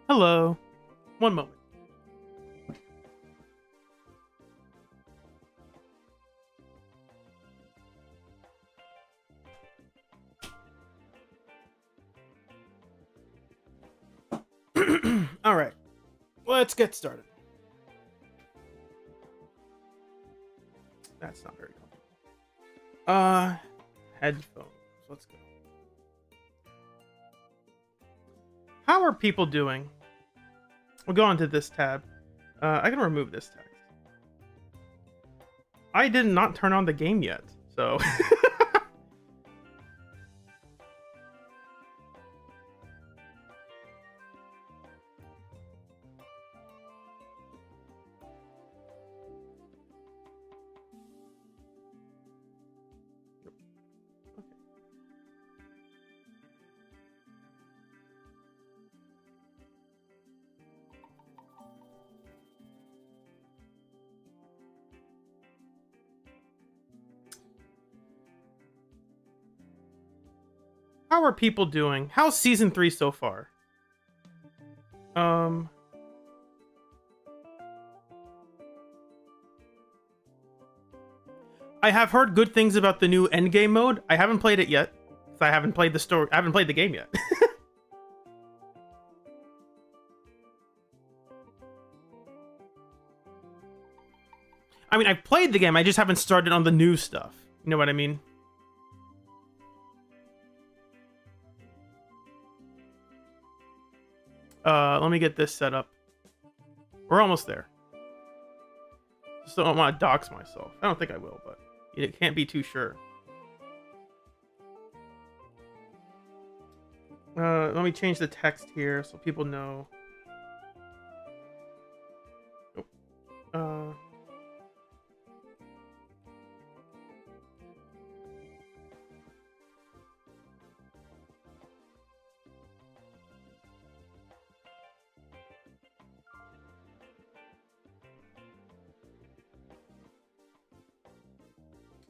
Hello. One moment. All right. Let's get started. That's not very comfortable. Headphones. Let's go. How are people doing? We'll go into this tab. I can remove this text. I did not turn on the game yet, so How are people doing? How's season 3 so far? I have heard good things about the new endgame mode. I haven't played it yet. So I haven't played the story. I haven't played the game yet. I mean, I've played the game. I just haven't started on the new stuff. You know what I mean? Let me get this set up. We're almost there. Just don't want to dox myself. I don't think I will, but it can't be too sure. Let me change the text here so people know. Oh.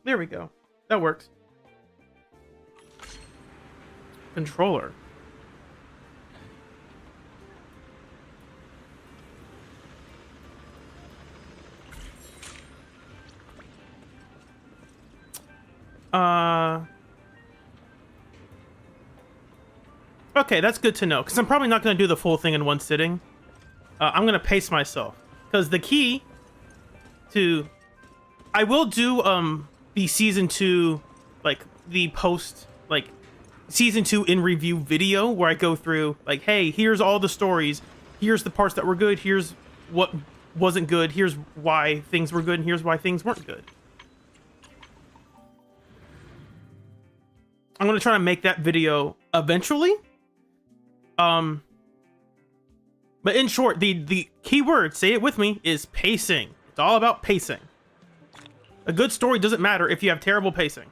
There we go. That works. Controller. Okay, that's good to know, because I'm probably not going to do the full thing in one sitting. I'm going to pace myself, because the key to... I will do, the season 2, like, the post, like, season 2 in review video, where I go through, like, hey, here's all the stories, here's the parts that were good, here's what wasn't good, here's why things were good, and here's why things weren't good. I'm going to try to make that video eventually. But in short, the key word, say it with me, is pacing. It's all about pacing. A good story doesn't matter if you have terrible pacing.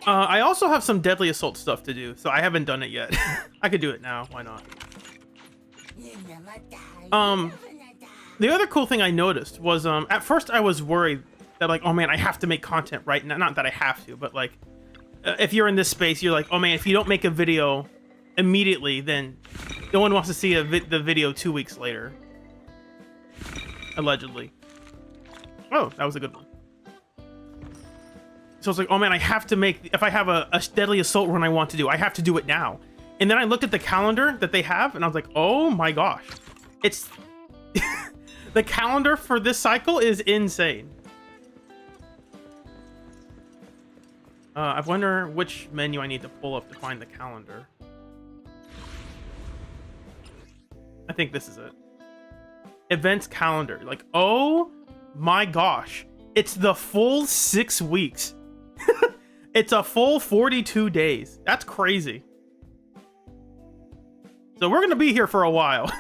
I also have some Deadly Assault stuff to do, so I haven't done it yet. I could do it now, why not? The other cool thing I noticed was, at first I was worried that, like, oh man, I have to make content right now. Not that I have to, but like, if you're in this space, you're like, oh man, if you don't make a video immediately, then no one wants to see the video 2 weeks later. Allegedly. Oh, that was a good one. So it's like, oh man, I have to make, if I have a Deadly Assault run I want to do, I have to do it now. And then I looked at the calendar that they have, and I was like, oh my gosh. It's... the calendar for this cycle is insane. I wonder which menu I need to pull up to find the calendar. I think this is it. Events calendar. Like, oh my gosh. It's the full 6 weeks. It's a full 42 days. That's crazy. So we're gonna be here for a while.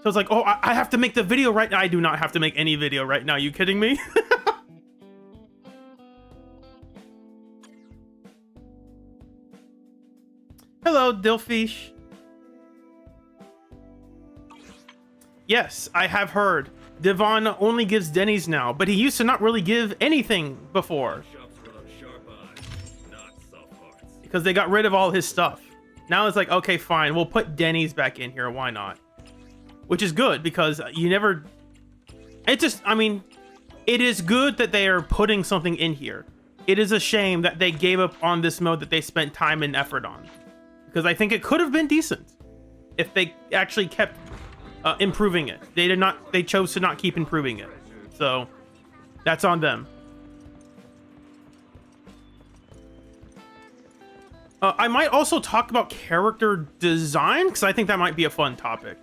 So it's like, oh, I have to make the video right now. I do not have to make any video right now. You kidding me? Hello, Dilfish. Yes, I have heard. Devon only gives Denny's now, but he used to not really give anything before. Because they got rid of all his stuff. Now it's like, okay, fine, we'll put Denny's back in here. Why not? Which is good, because you never... It just, I mean, it is good that they are putting something in here. It is a shame that they gave up on this mode that they spent time and effort on. Because I think it could have been decent if they actually kept improving it. They did not. They chose to not keep improving it. So that's on them. I might also talk about character design, because I think that might be a fun topic.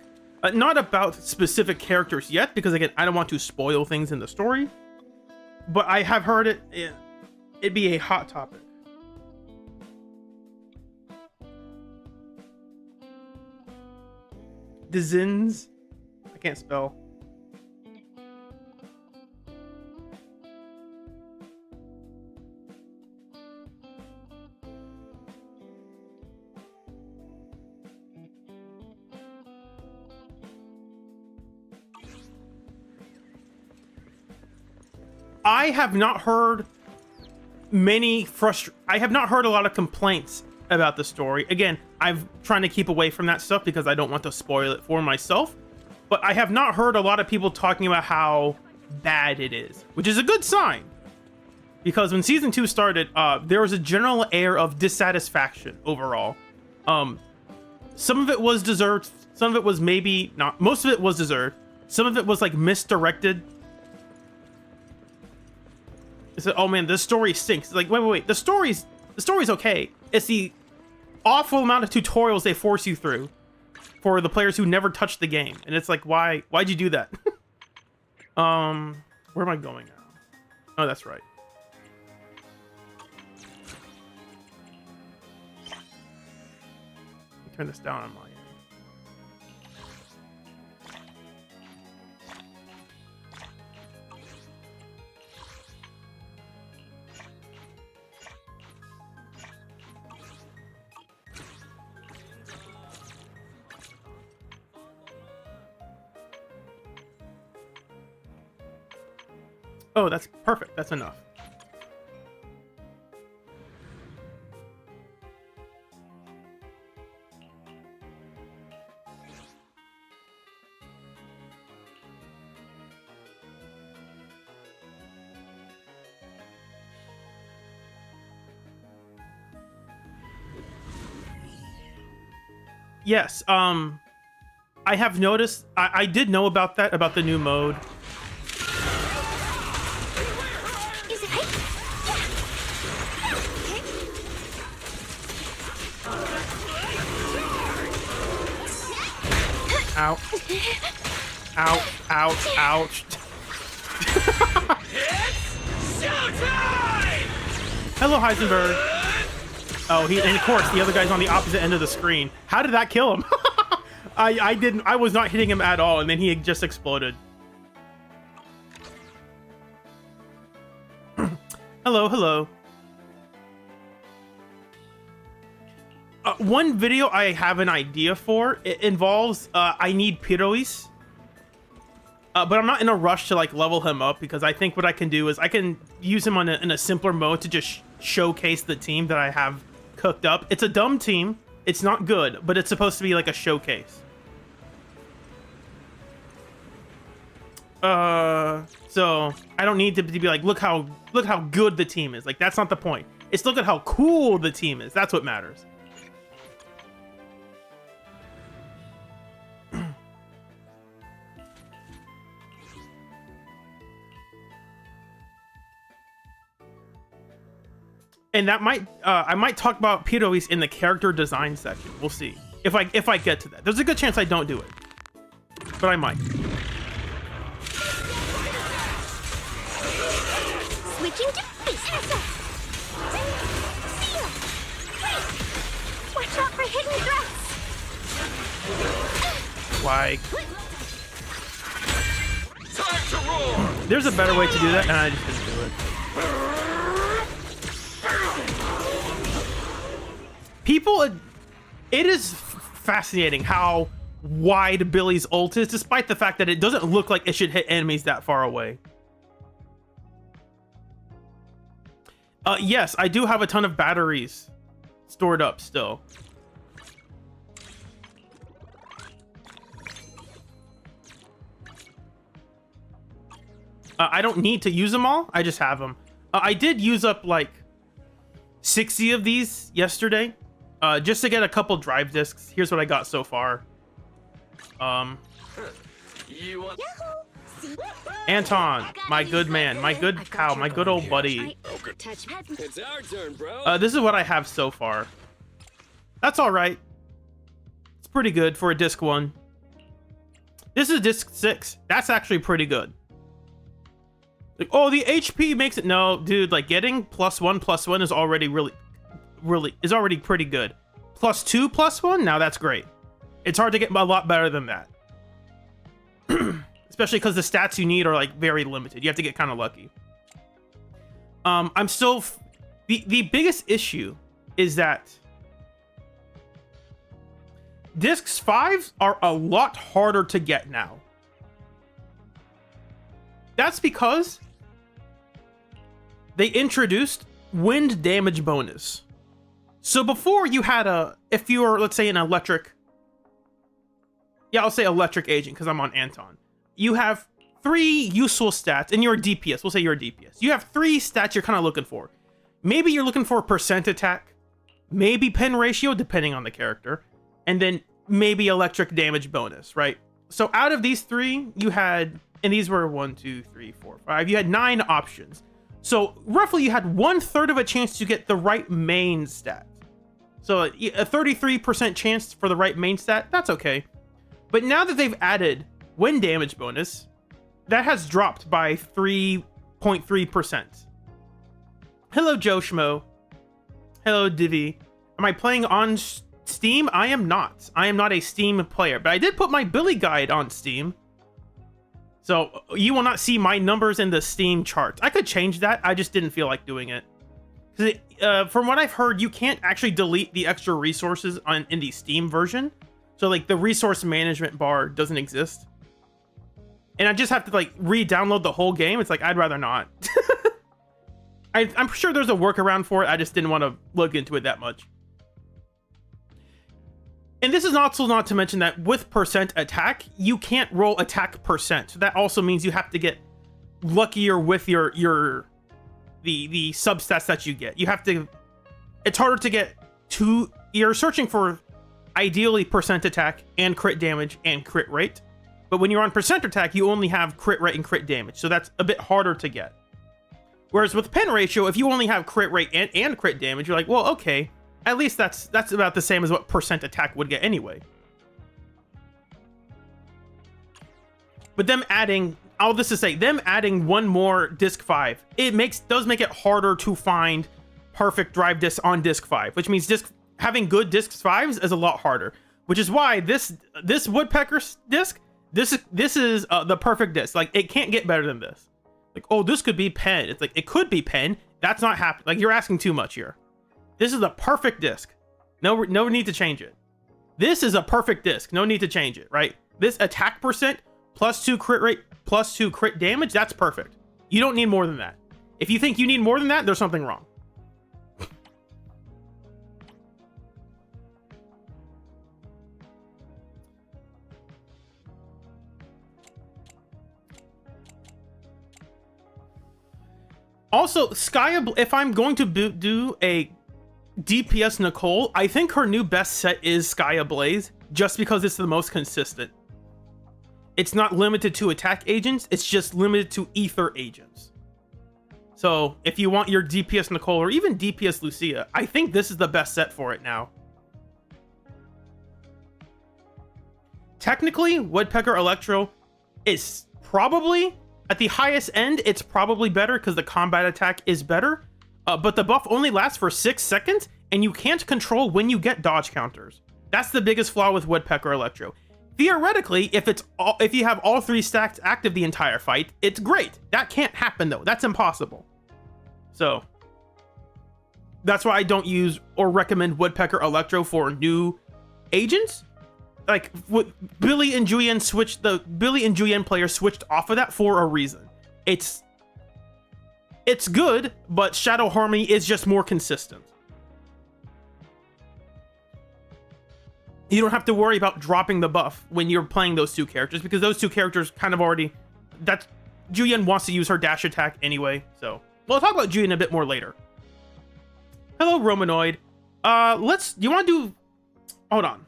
Not about specific characters yet, because again, I don't want to spoil things in the story. But I have heard it'd be a hot topic. ZZZ. I can't spell. I have not heard I have not heard a lot of complaints about the story. Again, I'm trying to keep away from that stuff because I don't want to spoil it for myself. But I have not heard a lot of people talking about how bad it is, which is a good sign. Because when season 2 started, there was a general air of dissatisfaction overall. Some of it was deserved, some of it was maybe not. Most of it was deserved. Some of it was like misdirected. It's like, oh man, this story stinks. It's like, wait. The story's okay. It's the awful amount of tutorials they force you through for the players who never touched the game. And it's like, why'd you do that? Where am I going now? Oh, that's right. Turn this down on my end. Oh, that's perfect. That's enough. Yes, I have noticed, I did know about that, about the new mode. Ow. Ow, ouch, ouch. Hello, Heisenberg. Oh, and of course, the other guy's on the opposite end of the screen. How did that kill him? I was not hitting him at all, and then he just exploded. Hello. One video I have an idea for. It involves, I need Pirois. But I'm not in a rush to like level him up because I think what I can do is I can use him in a simpler mode to just showcase the team that I have cooked up. It's a dumb team. It's not good, but it's supposed to be like a showcase. So I don't need to be like, look how good the team is. Like, that's not the point. It's look at how cool the team is. That's what matters. And that might, I might talk about Pirois in the character design section. We'll see if I get to that. There's a good chance I don't do it, but I might. Switching to face. Watch out for hidden threats. Like, Time to roar. there's a better way to do that, and I just didn't do it. People, it is fascinating how wide Billy's ult is, despite the fact that it doesn't look like it should hit enemies that far away. Yes, I do have a ton of batteries stored up still. I don't need to use them all. I just have them. I did use up like 60 of these yesterday. Just to get a couple drive discs. Here's what I got so far. Anton, my good man, my good pal, my good old buddy. It's our turn, bro. This is what I have so far. That's all right. It's pretty good for a disc 1. This is disc 6. That's actually pretty good. Like, oh, the HP makes it. No, dude, like getting +1/+1 is already really pretty good. +2/+1, now that's great. It's hard to get a lot better than that. Especially because the stats you need are like very limited. You have to get kind of lucky. I'm still the biggest issue is that discs 5 are a lot harder to get now. That's because they introduced wind damage bonus. So before you had if you were, let's say, an electric, yeah, I'll say electric agent because I'm on Anton. You have 3 useful stats, and you're a DPS. We'll say you're a DPS. You have 3 stats you're kind of looking for. Maybe you're looking for percent attack, maybe pen ratio, depending on the character, and then maybe electric damage bonus, right? So out of these 3, you had, and these were 1, 2, 3, 4, 5. You had 9 options. So roughly you had 1/3 of a chance to get the right main stat. So a 33% chance for the right main stat, that's okay. But now that they've added wind damage bonus, that has dropped by 3.3%. Hello, Joe Schmo. Hello, Divi. Am I playing on Steam? I am not. I am not a Steam player, but I did put my Billy guide on Steam. So you will not see my numbers in the Steam chart. I could change that. I just didn't feel like doing it. From what I've heard, you can't actually delete the extra resources in the Steam version. So like the resource management bar doesn't exist. And I just have to like re-download the whole game. It's like, I'd rather not. I'm sure there's a workaround for it. I just didn't want to look into it that much. And this is also not to mention that with percent attack, you can't roll attack percent. So that also means you have to get luckier with the substats that you get. You have to, it's harder to get you're searching for ideally percent attack and crit damage and crit rate. But when you're on percent attack, you only have crit rate and crit damage. So that's a bit harder to get. Whereas with pen ratio, if you only have crit rate and crit damage, you're like, well, okay, at least that's about the same as what percent attack would get anyway. But them adding, all this to say, them adding one more disc 5, it does make it harder to find perfect drive discs on disc 5, which means having good disc 5s is a lot harder. Which is why this woodpecker disc, this is the perfect disc. Like, it can't get better than this. Like, oh, this could be pen. It's like, it could be pen. That's not happening. Like, you're asking too much here. This is a perfect disc. No need to change it. This is a perfect disc. No need to change it, right? This attack percent plus 2 crit rate plus 2 crit damage, that's perfect. You don't need more than that. If you think you need more than that, there's something wrong. Also, if I'm going to do a DPS Nicole, I think her new best set is Sky Ablaze, just because it's the most consistent. It's not limited to attack agents, it's just limited to ether agents. So if you want your DPS Nicole or even DPS Lucia, I think this is the best set for it now. Technically, Woodpecker Electro is probably, at the highest end, it's probably better because the combat attack is better. But the buff only lasts for 6 seconds, and you can't control when you get dodge counters. That's the biggest flaw with Woodpecker Electro. Theoretically, if you have all 3 stacks active the entire fight, it's great. That can't happen though. That's impossible. So that's why I don't use or recommend Woodpecker Electro for new agents. Like Billy and Julian players switched off of that for a reason. It's good, but Shadow Harmony is just more consistent. You don't have to worry about dropping the buff when you're playing those 2 characters, because those 2 characters kind of already, Julian wants to use her dash attack anyway, so we'll talk about Julian a bit more later. Hello, Romanoid. You want to do, hold on.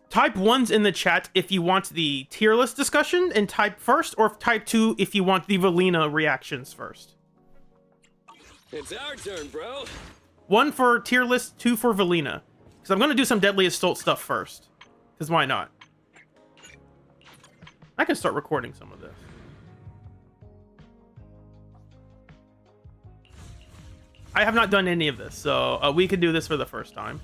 Type 1's in the chat if you want the tier list discussion, and type first, or type 2 if you want the Valina reactions first. It's our turn, bro. 1 for tier list, 2 for Valina. Because I'm going to do some Deadly Assault stuff first. Because why not? I can start recording some of this. I have not done any of this, so we could do this for the first time.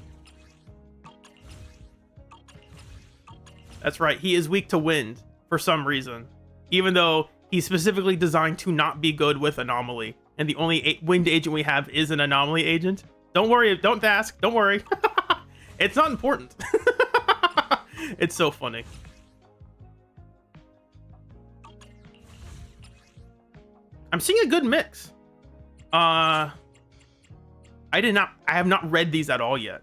That's right, he is weak to wind for some reason. Even though he's specifically designed to not be good with Anomaly. And the only wind agent we have is an Anomaly agent. Don't worry, don't ask, don't worry. It's not important. It's so funny. I'm seeing a good mix. I have not read these at all yet.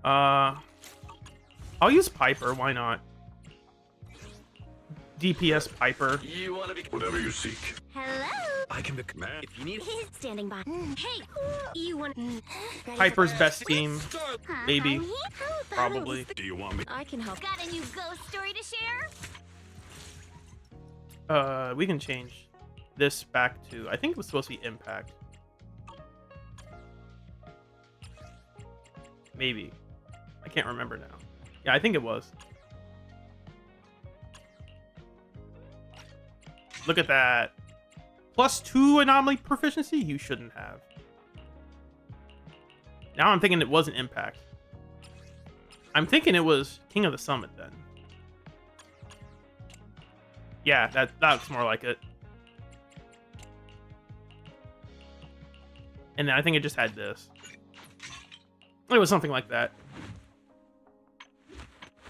I'll use Piper, why not? DPS Piper. You want to be Whatever you seek. Hello. I can be man if you need Standing by. Hey, you want Piper's best team, Huh, maybe, I'm here. How about probably. Do you want me? I can help. Got a new ghost story to share? We can change this back to, I think it was supposed to be Impact. Maybe. I can't remember now. Yeah, I think it was. Look at that. +2 anomaly proficiency? You shouldn't have. Now I'm thinking it wasn't Impact. I'm thinking it was King of the Summit then. Yeah, that looks more like it. And then I think it just had this. It was something like that.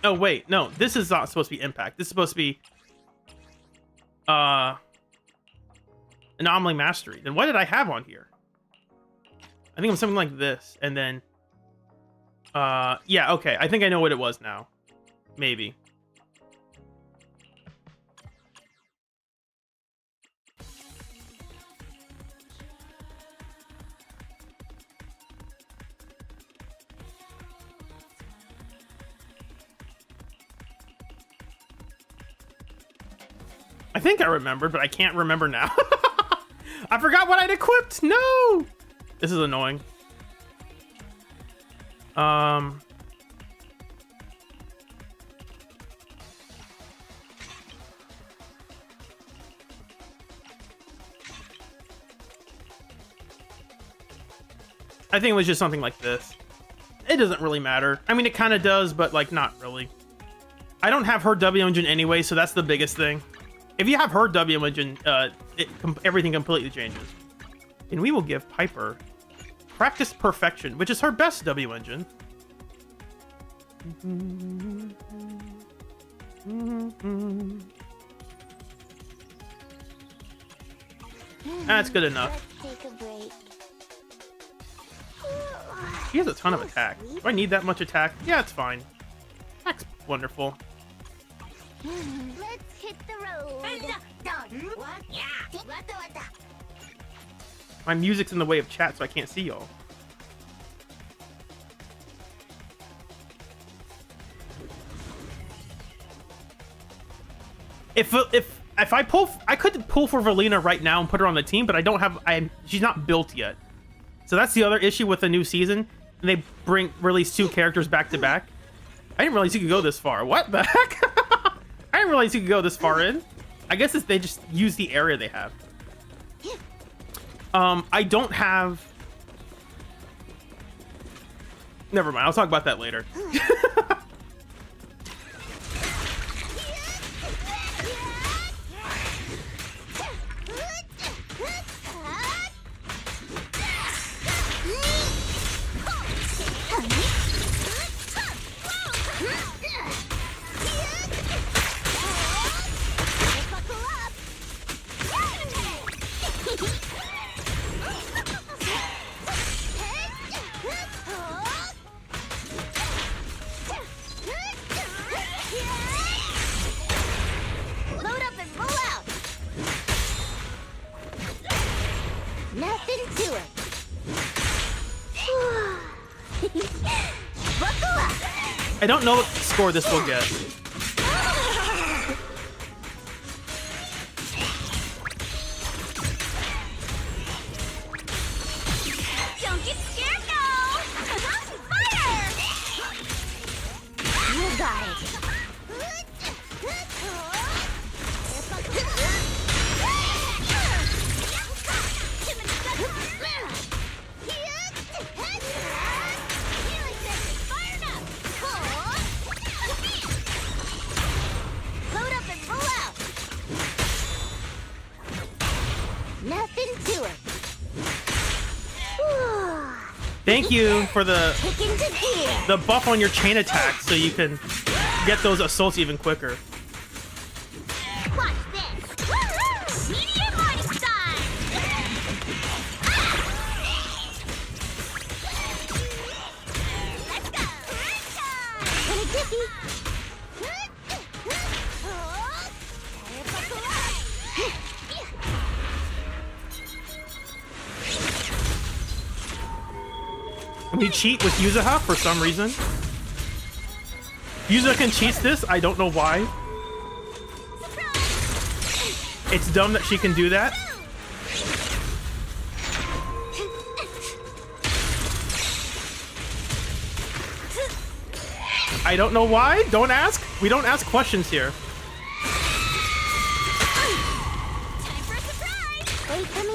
Oh, wait. No, this is not supposed to be Impact. This is supposed to be... Anomaly Mastery. Then what did I have on here? I think it was something like this. And then... yeah, okay. I think I know what it was now. Maybe. I think I remembered, but I can't remember now. I forgot what I'd equipped. No! This is annoying. I think it was just something like this. It doesn't really matter. I mean, it kind of does, but like not really. I don't have her W engine anyway, so that's the biggest thing. If you have her W engine, everything completely changes. And we will give Piper Practice Perfection, which is her best W engine. That's good enough. Let's take a break. He has a ton of attack. Do I need that much attack? Yeah, it's fine. Attack's wonderful. Let's hit the road. My music's in the way of chat, so I can't see y'all. If I pull, I could pull for Valina right now and put her on the team, but I don't have. She's not built yet. So that's the other issue with the new season. They release 2 characters back to back. I didn't realize you could go this far. What the heck? I didn't realize you could go this far in. I guess they just use the area they have. I don't have... Never mind, I'll talk about that later. Load up and roll out. Nothing to it. Buckle up. I don't know what score this will get. Don't get scared now. Fire! You got it. Load up and roll out. Nothing to it. Thank you for the Kick into gear. buff on your chain attack so you can get those assaults even quicker. Watch this. Medium ice time. And we cheat with Yuzuha for some reason. Yuzuha can cheat this. I don't know why. It's dumb that she can do that. I don't know why. Don't ask. We don't ask questions here. Time for a surprise! Wait for me!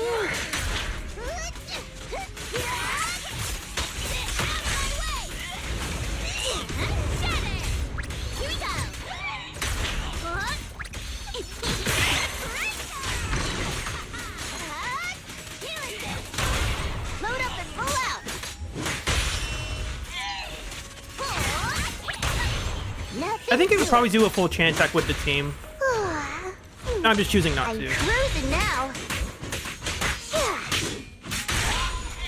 Here we go! Load up and roll out! I think you could probably do a full chain attack with the team. I'm just choosing not I'm to. cruising now.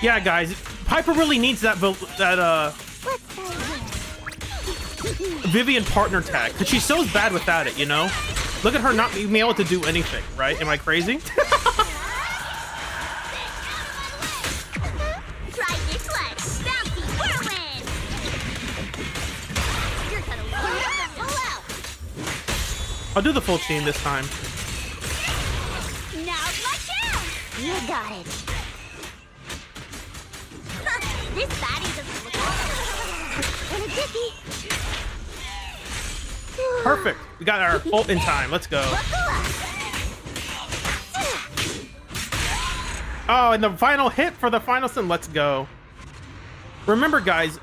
Yeah, guys, Piper really needs that What's that Vivian partner tag because she's so bad without it. You know, look at her not being able to do anything. Right? Am I crazy? Try this one. Bouncy whirlwind. You're gonna load up and roll out. I'll do the full team this time. Now's my chance. You got it. This baddie doesn't look in a jiffy. Perfect. We got our ult in time. Let's go. Oh, and the final hit for the final sim. Let's go. Remember, guys,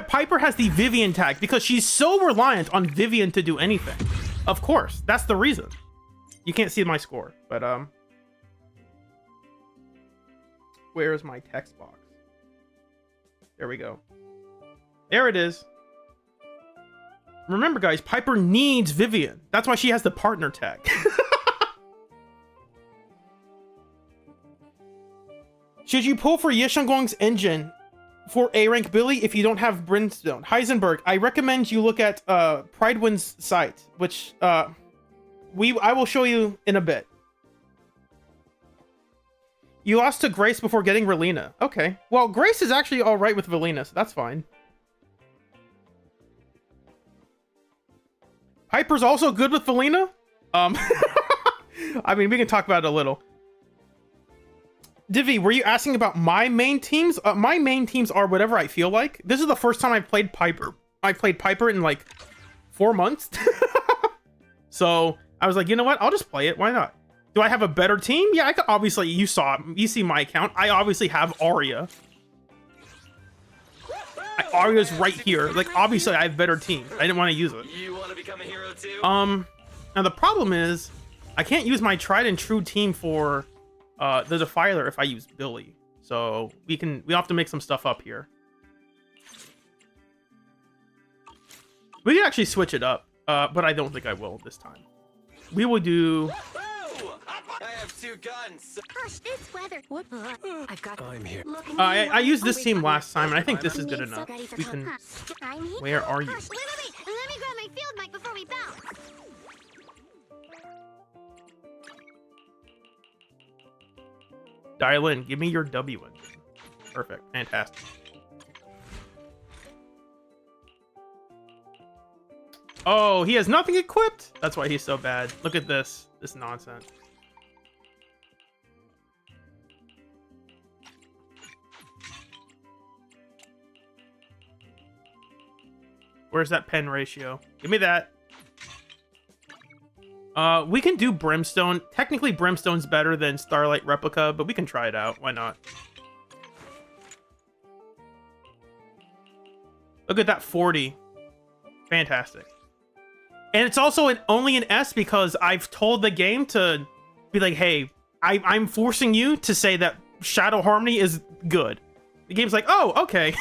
Piper has the Vivian tag because she's so reliant on Vivian to do anything. Of course, that's the reason. You can't see my score, but where is my text box? There we go. There it is. Remember, guys, Piper needs Vivian. That's why she has the partner tag. Should you pull for Yeshangong's engine for A-rank Billy if you don't have Brimstone? Heisenberg, I recommend you look at Pridewind's site, which I will show you in a bit. You lost to Grace before getting Relina. Okay. Well, Grace is actually alright with Relina, so that's fine. Piper's also good with Relina? I mean, we can talk about it a little. Divi, were you asking about my main teams? My main teams are whatever I feel like. This is the first time I've played Piper. I played Piper in like 4 months. So I was like, you know what? I'll just play it. Why not? Do I have a better team? Yeah, I could obviously, you see my account. I obviously have Arya. Arya's right here. Like, obviously I have better team. I didn't want to use it. You want to become a hero too? Now the problem is I can't use my tried and true team for the Defiler if I use Billy. So we have to make some stuff up here. We can actually switch it up, but I don't think I will this time. We will do. I have 2 guns. Gosh, this weather. What? I've got. I'm here. I used this team last time, and I think this is good enough. We can. Where are you? Wait. Let me grab my field mic before we bounce. Dial in. Give me your W engine. Perfect. Fantastic. Oh, he has nothing equipped? That's why he's so bad. Look at this. This nonsense. Where's that pen ratio? Give me that. We can do Brimstone. Technically, Brimstone's better than Starlight Replica, but we can try it out. Why not? Look at that 40. Fantastic. And it's also only an S because I've told the game to be like, hey, I'm forcing you to say that Shadow Harmony is good. The game's like, oh, okay.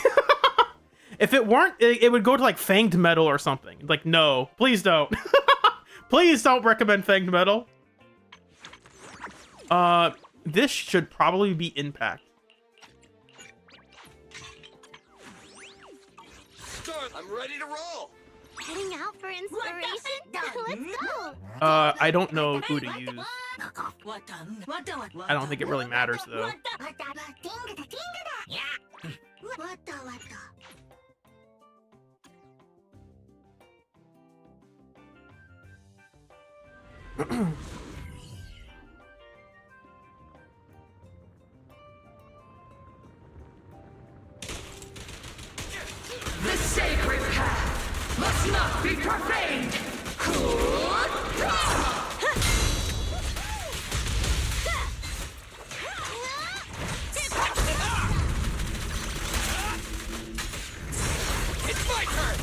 If it weren't, it would go to like Fanged Metal or something. Like, no, please don't. Please don't recommend Fanged Metal. This should probably be Impact. Start. I'm ready to roll. Heading out for inspiration? Let's go! I don't know who to use. I don't think it really matters though. Wata wata. The sacred path must not be profaned! It's my turn!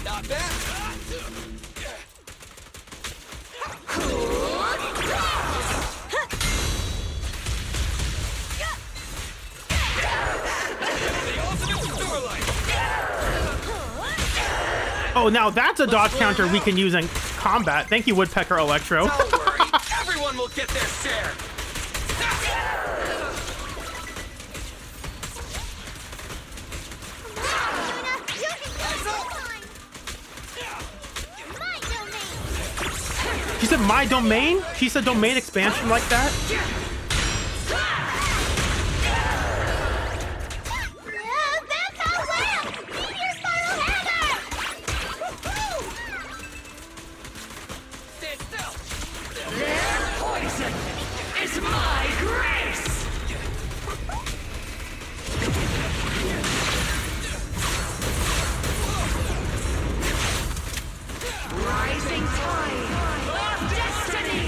Not bad! The ultimate starlight! Oh, now that's a dodge counter we can use in combat. Thank you, Woodpecker Electro. Don't worry, everyone will get their share! She said my domain? She said domain expansion like that? Stand still! Their poison is my grace! Rising tide of destiny!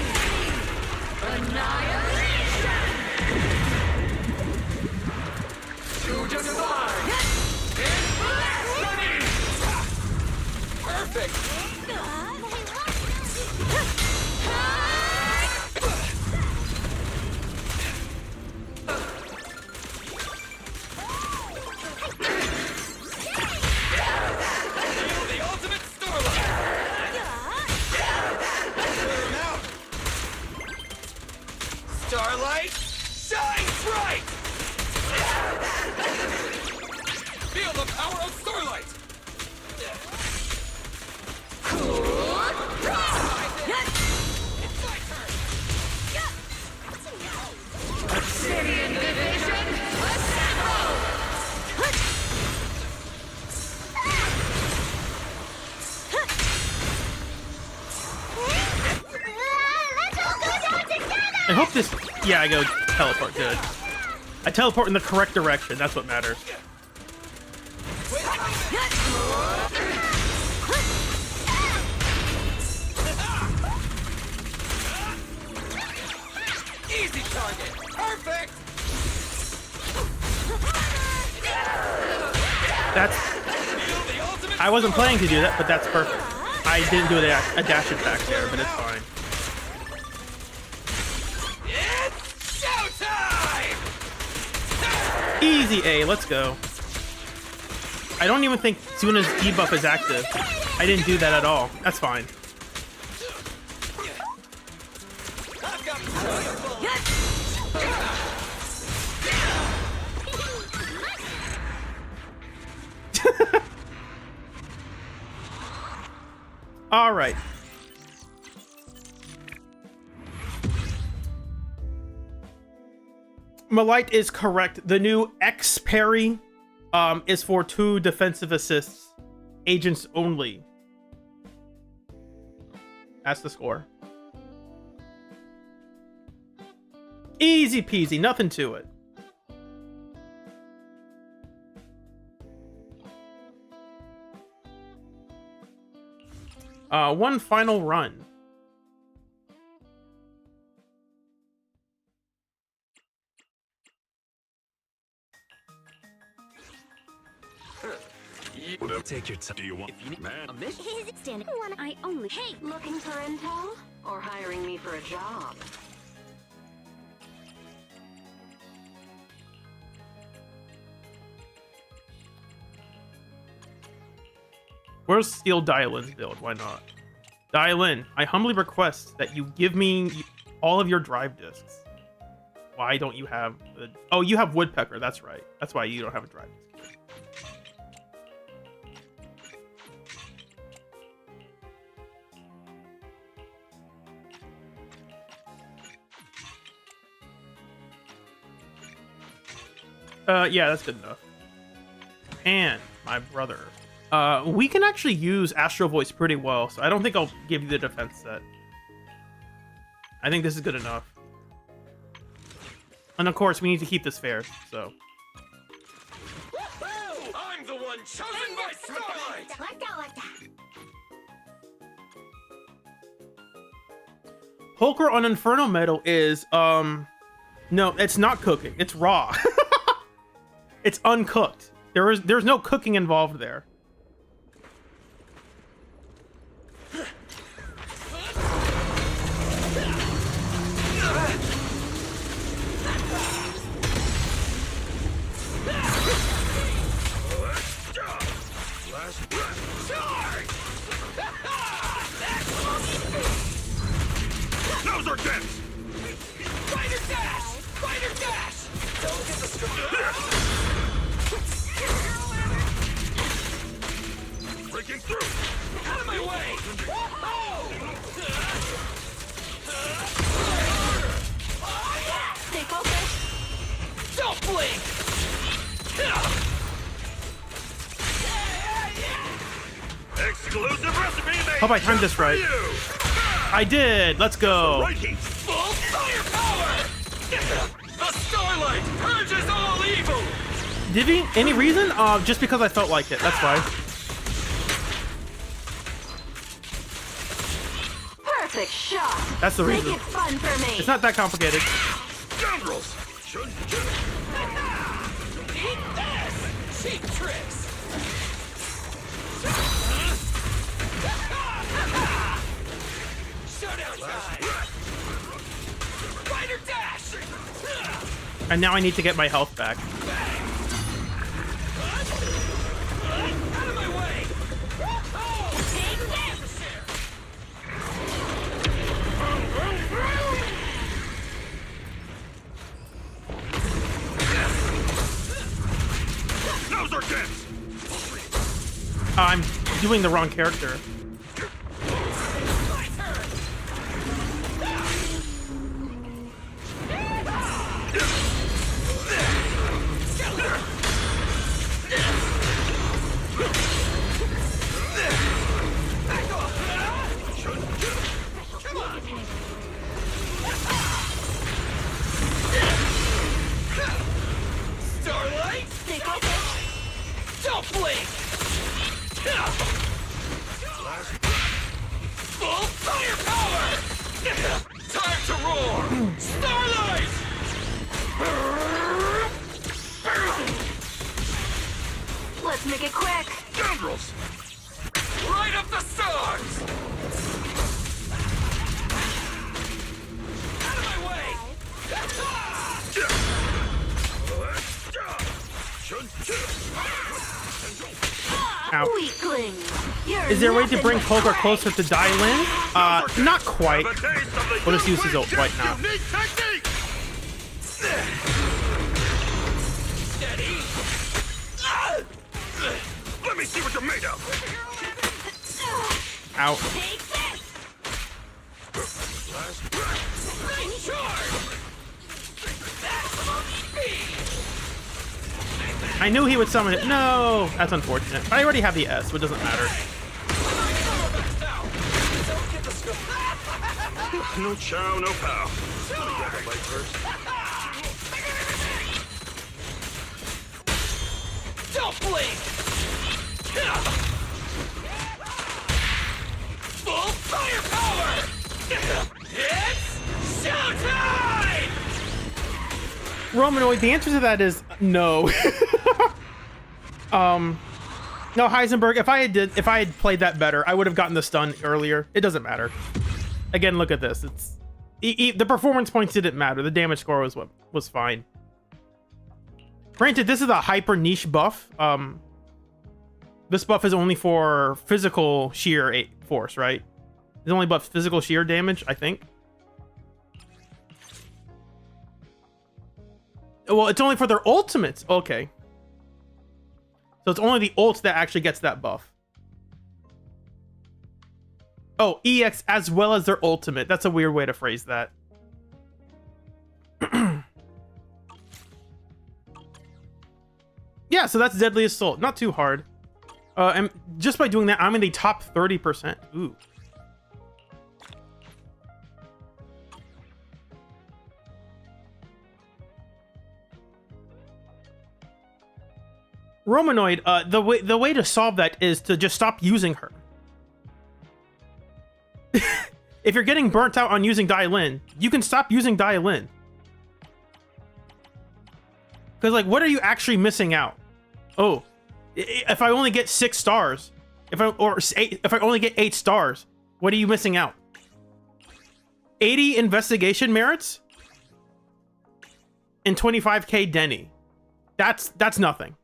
Annihilation! To define in blasphemy! Perfect! The ultimate starlight! Clear him out! Starlight, shine bright! Feel the power of starlight! It's my turn! Obsidian division, assemble! I hope this... Yeah, I go teleport. Good. I teleport in the correct direction. That's what matters. Easy target! Perfect! That's... Feel the ultimate I wasn't planning to do that, but that's perfect. I didn't do a dash attack there, but it's fine. It's showtime! Easy A, let's go. I don't even think Zuna's debuff is active. I didn't do that at all. That's fine. I've got wonderful! All right. Malite is correct. The new X parry is for 2 defensive assists. Agents only. That's the score. Easy peasy, nothing to it. One final run. Take your time. Do you want? If you need Man. a mission, Is it standing? One I only. Hey, Looking for intel? Or hiring me for a job? Where's Steel Dialin's build? Why not? Dialin, I humbly request that you give me all of your drive discs. Why don't you have the... Oh, you have Woodpecker. That's right. That's why you don't have a drive disc. Yeah, that's good enough. And my brother. We can actually use Astro Voice pretty well, so I don't think I'll give you the defense set. I think this is good enough. And of course, we need to keep this fair, so. I'm the one chosen by Starlight! Like that, like that. Pulcher on Inferno Metal is, no, it's not cooking. It's raw. It's uncooked. There's no cooking involved there. Nose or dents! Fighter dash! Fighter dash! Don't get the Breaking through! out of my way! Stay focused. Don't blink! Exclusive recipe made Hope I timed this just for right. you. I did. Let's go. Right heat. Full firepower! The Starlight purges all evil! Divvy? Any reason? Just because I felt like it. That's why. Perfect shot. That's the Make reason. it fun for me. It's not that complicated. Scoundrels! Eat this! Cheap tricks! Showdown time! Fighter dash! And now I need to get my health back. Out of my way! Take this! Nose or dents! I'm doing the wrong character. My turn! Come on! Starlight! Stay focused. Don't blink! Full firepower! Time to roar! Starlight! Let's make it quick. Scoundrels! Light up the stars! Out of my way! Ow. Weakling. You're Is there a way to nothing bring but Pulcher prey. closer to Dylan? Not quite. Have a taste of the We'll just use his ult Unique right now. Unique technique! Steady! Let me see what you're made of! Ow. Take this. Nice charge! Maximum speed! I knew he would summon it. No, that's unfortunate. But I already have the S, so it doesn't matter. Don't get the scope! No chow, no pow. Let me grab the light first. Don't blink! Full firepower! It's showtime! Romanoid, the answer to that is no. No, Heisenberg, if I had played that better, I would have gotten the stun earlier. It doesn't matter. Again, look at this. It's the performance points didn't matter. The damage score was fine. Granted, this is a hyper niche buff. This buff is only for physical sheer force, right? It's only buff physical sheer damage, I think. Well, it's only for their ultimates. Okay. So it's only the ult that actually gets that buff. Oh, EX as well as their ultimate. That's a weird way to phrase that. yeah, so that's Deadly Assault. Not too hard. And just by doing that, I'm in the top 30%. Ooh. Romanoid, the way to solve that is to just stop using her. If you're getting burnt out on using Dialin, you can stop using Dialin. Because, like, what are you actually missing out? Oh, if I only get 6 stars, if I only get 8 stars, what are you missing out? 80 investigation merits and 25k Denny. That's nothing.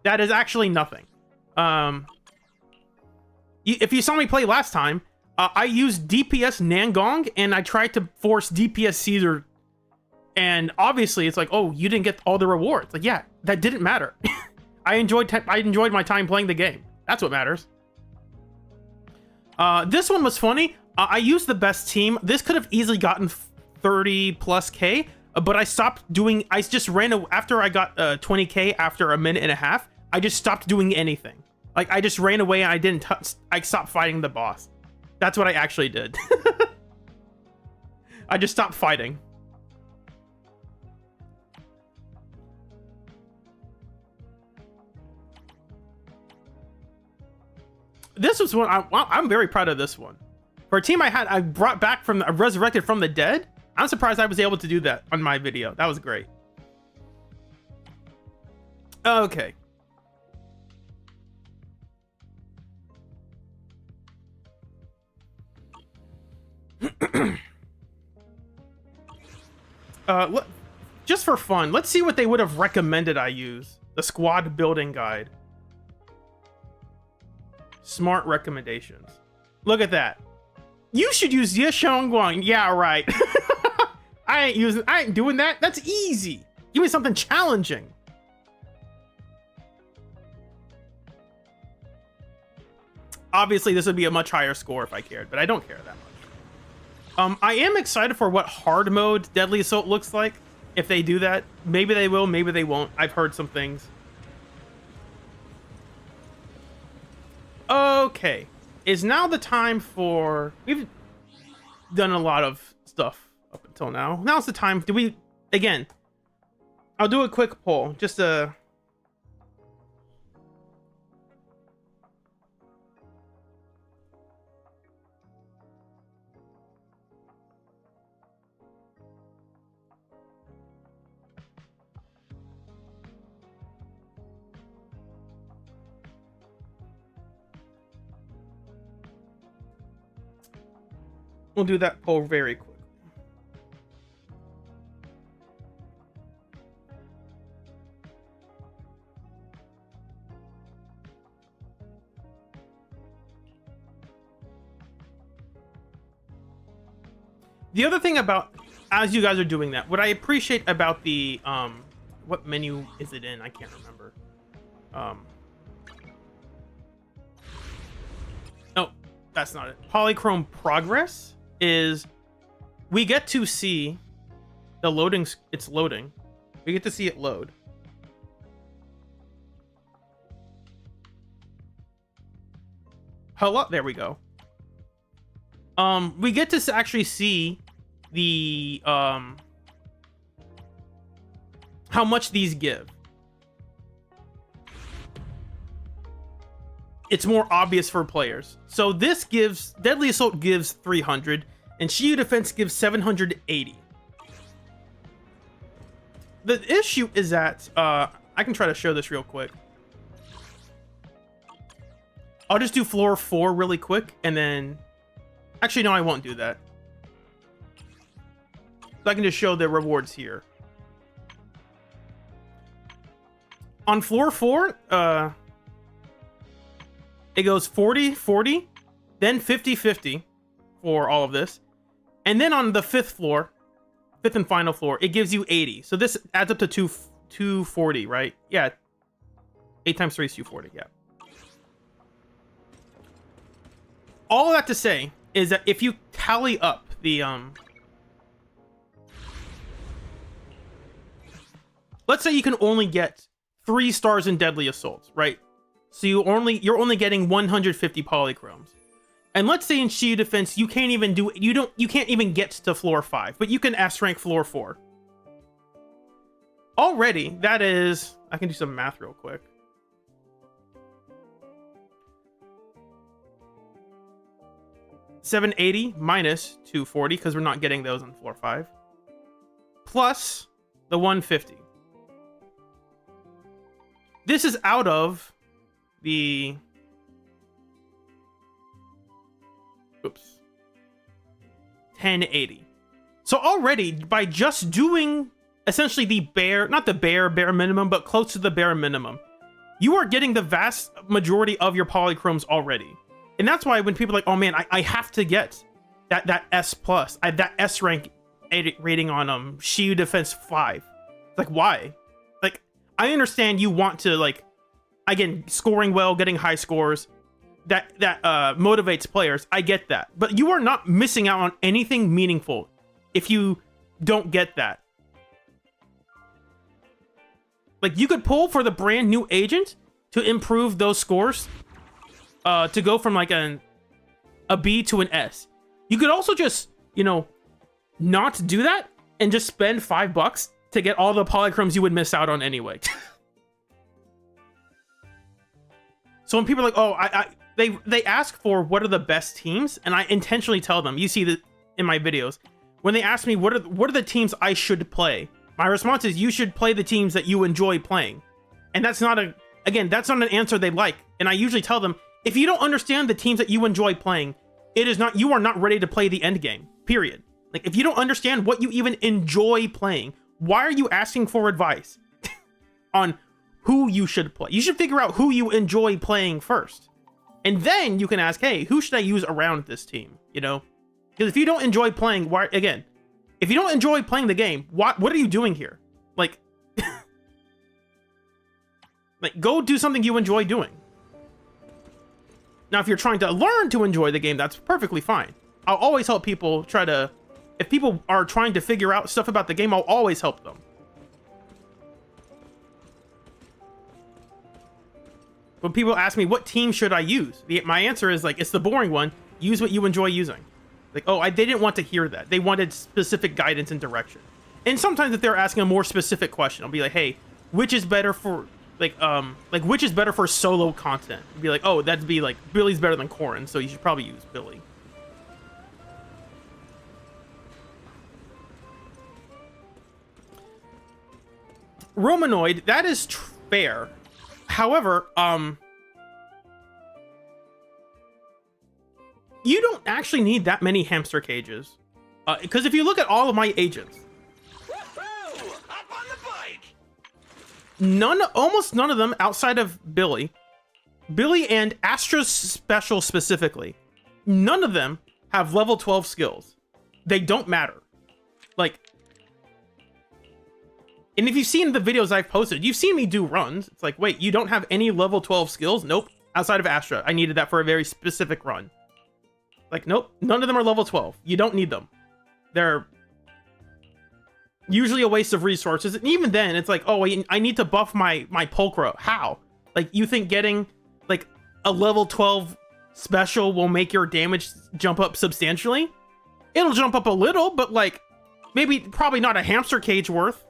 That is actually nothing. If you saw me play last time, I used DPS Nangong and I tried to force DPS Caesar, and obviously it's like, oh, you didn't get all the rewards. Like, yeah, that didn't matter. I enjoyed my time playing the game. That's what matters. This one was funny. I used the best team. This could have easily gotten 30 plus K, but I stopped doing. I just ran after I got 20k after a minute and a half. I just stopped doing anything. Like, I just ran away and I didn't touch. I stopped fighting the boss. That's what I actually did. I just stopped fighting. This was one I'm very proud of. This one, for a team I brought back from resurrected from the dead. I'm surprised I was able to do that on my video. That was great. Okay. Just for fun, let's see what they would have recommended I use. The squad building guide. Smart recommendations. Look at that. You should use Yeshongguang. Yeah, right. I ain't doing that. That's easy. Give me something challenging. Obviously, this would be a much higher score if I cared, but I don't care that much. I am excited for what hard mode Deadly Assault looks like. If they do that, maybe they will, maybe they won't. I've heard some things. Okay, is now the time for... We've done a lot of stuff up until now. Now's the time. Do we... Again, I'll do a quick poll. Just a... We'll do that poll very quick. The other thing about, as you guys are doing that, what I appreciate about the, what menu is it in? I can't remember. Oh, that's not it. Polychrome progress is we get to see the loading. It's loading. We get to see it load. Hello, there we go. We get to actually see the how much these give. It's more obvious for players. So this gives, Deadly Assault gives 300 and Shiyu Defense gives 780. The issue is that I can try to show this real quick. I'll just do floor 4 really quick and then actually no, I won't do that. So I can just show the rewards here. On floor 4, it goes 40, 40, then 50, 50 for all of this. And then on the 5th floor, 5th and final floor, it gives you 80. So this adds up to 240, right? Yeah. 8 times 3 is 240, yeah. All of that to say is that if you tally up the, let's say you can only get 3 stars in deadly assaults, right? So you're only getting 150 polychromes. And let's say in Shield Defense you can't even get to floor 5, but you can S rank floor 4. Already, that is, I can do some math real quick. $780 minus 240 because we're not getting those on floor 5, plus the 150. This is out of the 1080. So already, by just doing essentially the not the bare minimum, but close to the bare minimum, you are getting the vast majority of your polychromes already. And that's why when people are like, oh man, I have to get that S plus, that S rank rating on Shield Defense 5. It's like, why? Like, I understand you want to, like, again, scoring well, getting high scores, that motivates players. I get that. But you are not missing out on anything meaningful if you don't get that. Like, you could pull for the brand new agent to improve those scores, to go from like a B to an S. You could also just, you know, not do that and just spend $5 to get all the polychromes you would miss out on anyway. So when people are like, oh, they ask for what are the best teams, and I intentionally tell them, you see that in my videos, when they ask me what are the teams I should play, my response is you should play the teams that you enjoy playing. And that's not an answer they like. And I usually tell them, if you don't understand the teams that you enjoy playing, you are not ready to play the end game, period. Like, if you don't understand what you even enjoy playing, why are you asking for advice on who you should play? You should figure out who you enjoy playing first. And then you can ask, hey, who should I use around this team? You know? Because if you don't enjoy playing, if you don't enjoy playing the game, what are you doing here? Like, like, go do something you enjoy doing. Now, if you're trying to learn to enjoy the game, that's perfectly fine. I'll always help people if people are trying to figure out stuff about the game, I'll always help them. When people ask me, what team should I use? My answer is, like, it's the boring one. Use what you enjoy using. Like, oh, they didn't want to hear that. They wanted specific guidance and direction. And sometimes if they're asking a more specific question, I'll be like, hey, which is better for... which is better for solo content? Be like, oh, that'd be like Billy's better than Corrin, so you should probably use Billy. Romanoid, that is fair. However, you don't actually need that many hamster cages, because if you look at all of my agents, almost none of them outside of Billy and Astra's special specifically, none of them have level 12 skills. They don't matter. Like, and if you've seen the videos I've posted, you've seen me do runs. It's like, wait, you don't have any level 12 skills? Nope. Outside of Astra, I needed that for a very specific run. Like, nope, none of them are level 12. You don't need them. They're usually a waste of resources, and even then it's like, oh, I need to buff my Pulcra. How? Like, you think getting like a level 12 special will make your damage jump up substantially? It'll jump up a little, but like, probably not a hamster cage worth.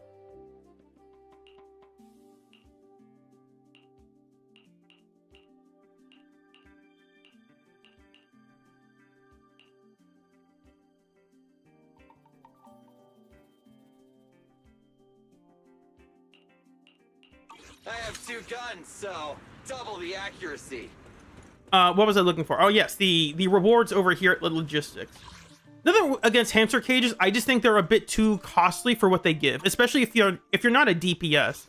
I have 2 guns, so double the accuracy. What was I looking for? Oh yes, the rewards over here at Logistics. Nothing against hamster cages. I just think they're a bit too costly for what they give, especially if you're not a DPS.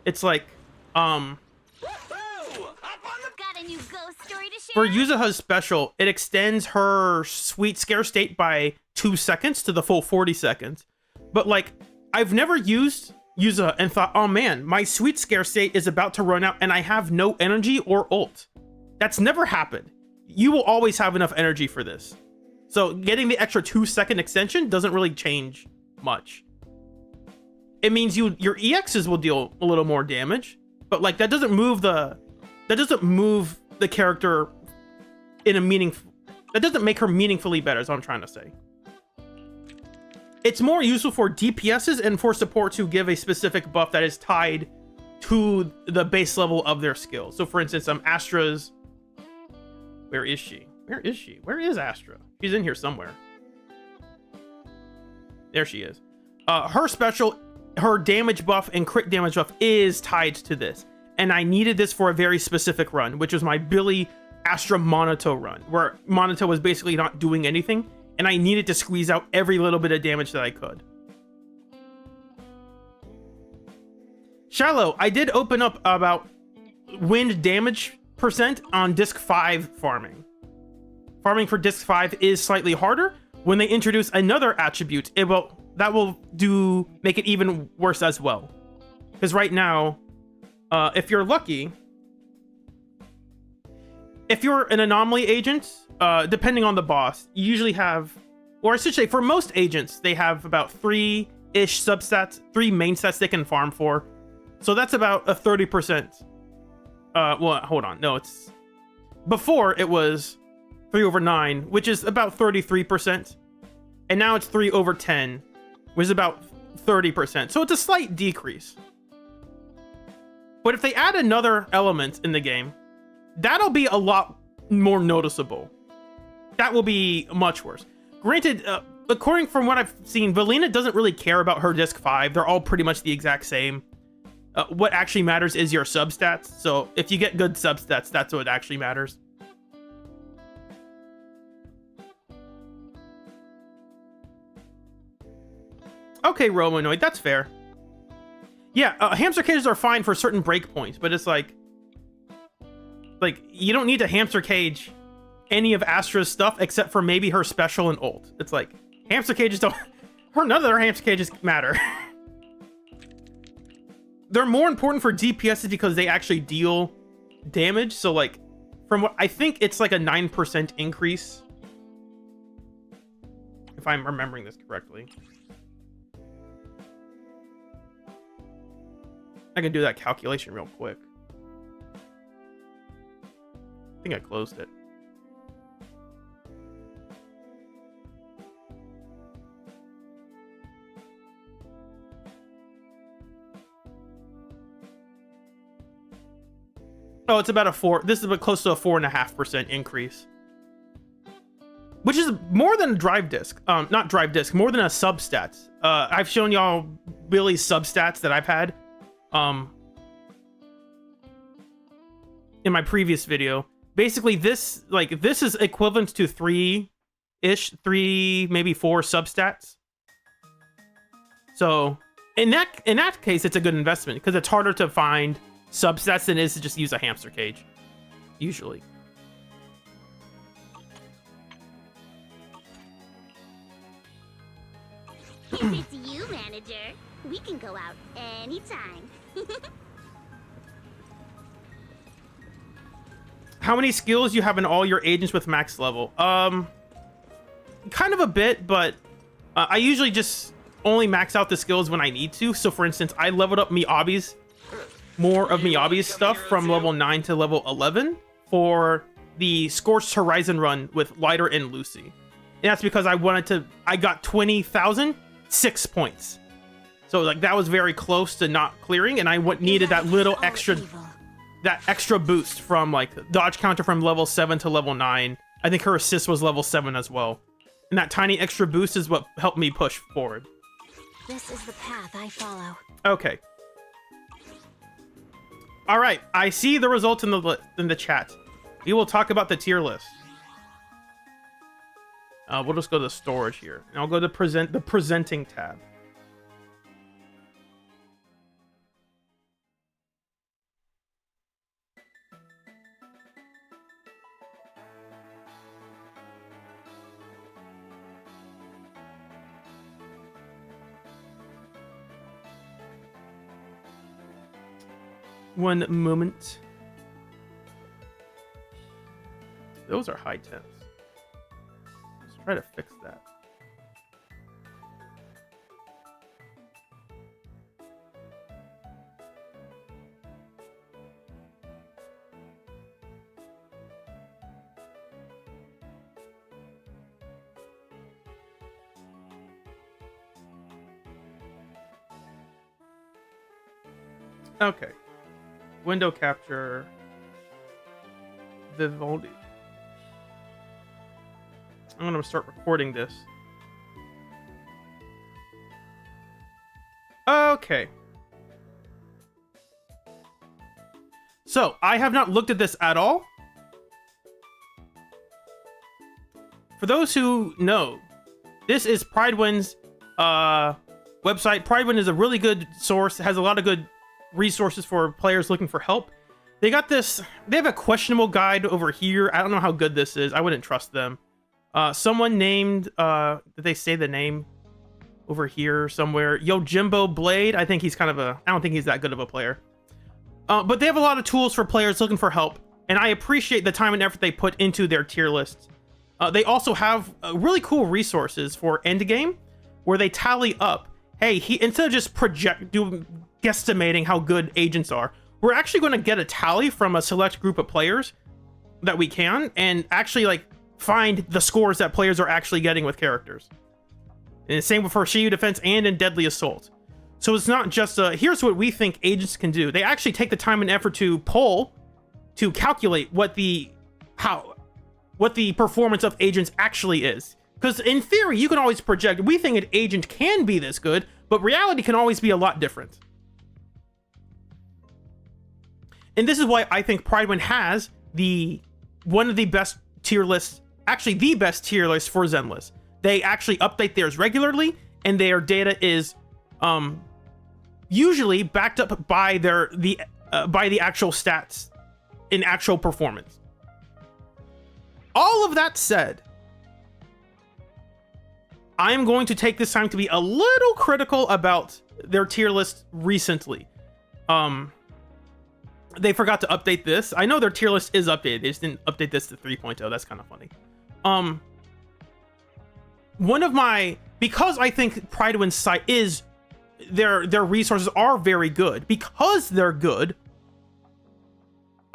It's like, Got a new ghost story to share? for Yuzuha's special, it extends her sweet scare state by 2 seconds to the full 40 seconds. But like, I've never used Yuzuha and thought, oh man, my sweet scare state is about to run out and I have no energy or ult. That's never happened. You will always have enough energy for this. So getting the extra 2-second extension doesn't really change much. It means your EXs will deal a little more damage, but like that doesn't move the character in a meaningful. That doesn't make her meaningfully better, is what I'm trying to say. It's more useful for DPSs and for support to give a specific buff that is tied to the base level of their skill. So for instance, Astra's... Where is she? Where is she? Where is Astra? She's in here somewhere. There she is. Her special, her damage buff and crit damage buff is tied to this. And I needed this for a very specific run, which was my Billy Astra Monato run, where Monato was basically not doing anything, and I needed to squeeze out every little bit of damage that I could. Shallow, I did open up about wind damage percent on disc 5 farming. Farming for disc 5 is slightly harder. When they introduce another attribute, that will make it even worse as well. Because right now, if you're lucky, if you're an anomaly agent, depending on the boss, you usually have, or I should say for most agents, they have about 3-ish substats, 3 main stats they can farm for. So that's about a 30%. Well, hold on. No, it's... Before, it was 3/9, which is about 33%. And now it's 3/10, which is about 30%. So it's a slight decrease. But if they add another element in the game, that'll be a lot more noticeable. That will be much worse. Granted, according from what I've seen, Valina doesn't really care about her disc 5. They're all pretty much the exact same. What actually matters is your substats. So if you get good substats, that's what actually matters. Okay, Romanoid, that's fair. Yeah, hamster cages are fine for certain breakpoints, but it's like you don't need to hamster cage any of Astra's stuff except for maybe her special and ult. It's like hamster cages don't. None of their hamster cages matter. They're more important for DPSs because they actually deal damage. So like, from what I think, it's like a 9% increase, if I'm remembering this correctly. I can do that calculation real quick. I think I closed it. Oh, it's about a 4. This is about close to a 4.5% increase, which is more than a drive disc. Not drive disc, more than a substat. I've shown y'all Billy's substats that I've had. In my previous video, basically this is equivalent to 3 maybe 4 substats. So in that case, it's a good investment because it's harder to find substats than it is to just use a hamster cage, usually. If it's you, manager, we can go out anytime. How many skills you have in all your agents with max level? Kind of a bit, but I usually just only max out the skills when I need to. So for instance, I leveled up more of Miyabi's stuff from level 9 to level 11 for the Scorched Horizon run with Lighter and Lucy. And that's because I got 20,000, 6 points. So like that was very close to not clearing, and I needed that little extra, boost from like dodge counter from level 7 to level 9. I think her assist was level 7 as well. And that tiny extra boost is what helped me push forward. This is the path I follow. Okay. All right, I see the results in the chat. We will talk about the tier list. We'll just go to storage here, and I'll go to the presenting tab. One moment. Those are high temps. Let's try to fix that. Okay. Window capture. Vivaldi. I'm gonna start recording this. Okay. So, I have not looked at this at all. For those who know, this is Pridewind's website. Pridewind is a really good source. It has a lot of good resources for players looking for help. They got this. They have a questionable guide over here. I don't know how good this is. I wouldn't trust them. Someone named, did they say the name over here somewhere? Yojimbo Blade. I think he's kind of a, I don't think he's that good of a player. But they have a lot of tools for players looking for help, and I appreciate the time and effort they put into their tier lists. They also have really cool resources for endgame, where they tally up. Hey, instead of just guesstimating how good agents are, we're actually going to get a tally from a select group of players that we can, and actually like find the scores that players are actually getting with characters. And the same for Shiyu Defense and in Deadly Assault. So it's not just here's what we think agents can do. They actually take the time and effort to poll, to calculate what the performance of agents actually is. Because in theory, you can always project, we think an agent can be this good, but reality can always be a lot different. And this is why I think Pridewind has one of the best tier lists, actually the best tier list for Zenless. They actually update theirs regularly, and their data is usually backed up by the actual stats in actual performance. All of that said, I am going to take this time to be a little critical about their tier list recently. They forgot to update this. I know their tier list is updated. They just didn't update this to 3.0. That's kind of funny. Because I think Pridewind's site is, their resources are very good. Because they're good,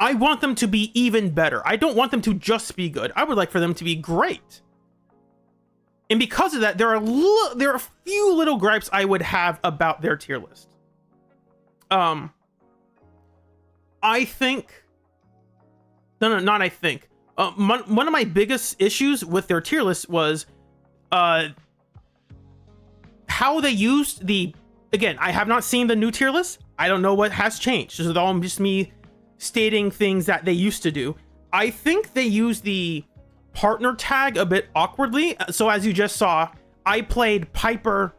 I want them to be even better. I don't want them to just be good. I would like for them to be great. And because of that, there are a few little gripes I would have about their tier list. I think... No, not I think. One of my biggest issues with their tier list was how they used the... Again, I have not seen the new tier list. I don't know what has changed. This is all just me stating things that they used to do. I think they used the partner tag a bit awkwardly. So as you just saw, I played Piper,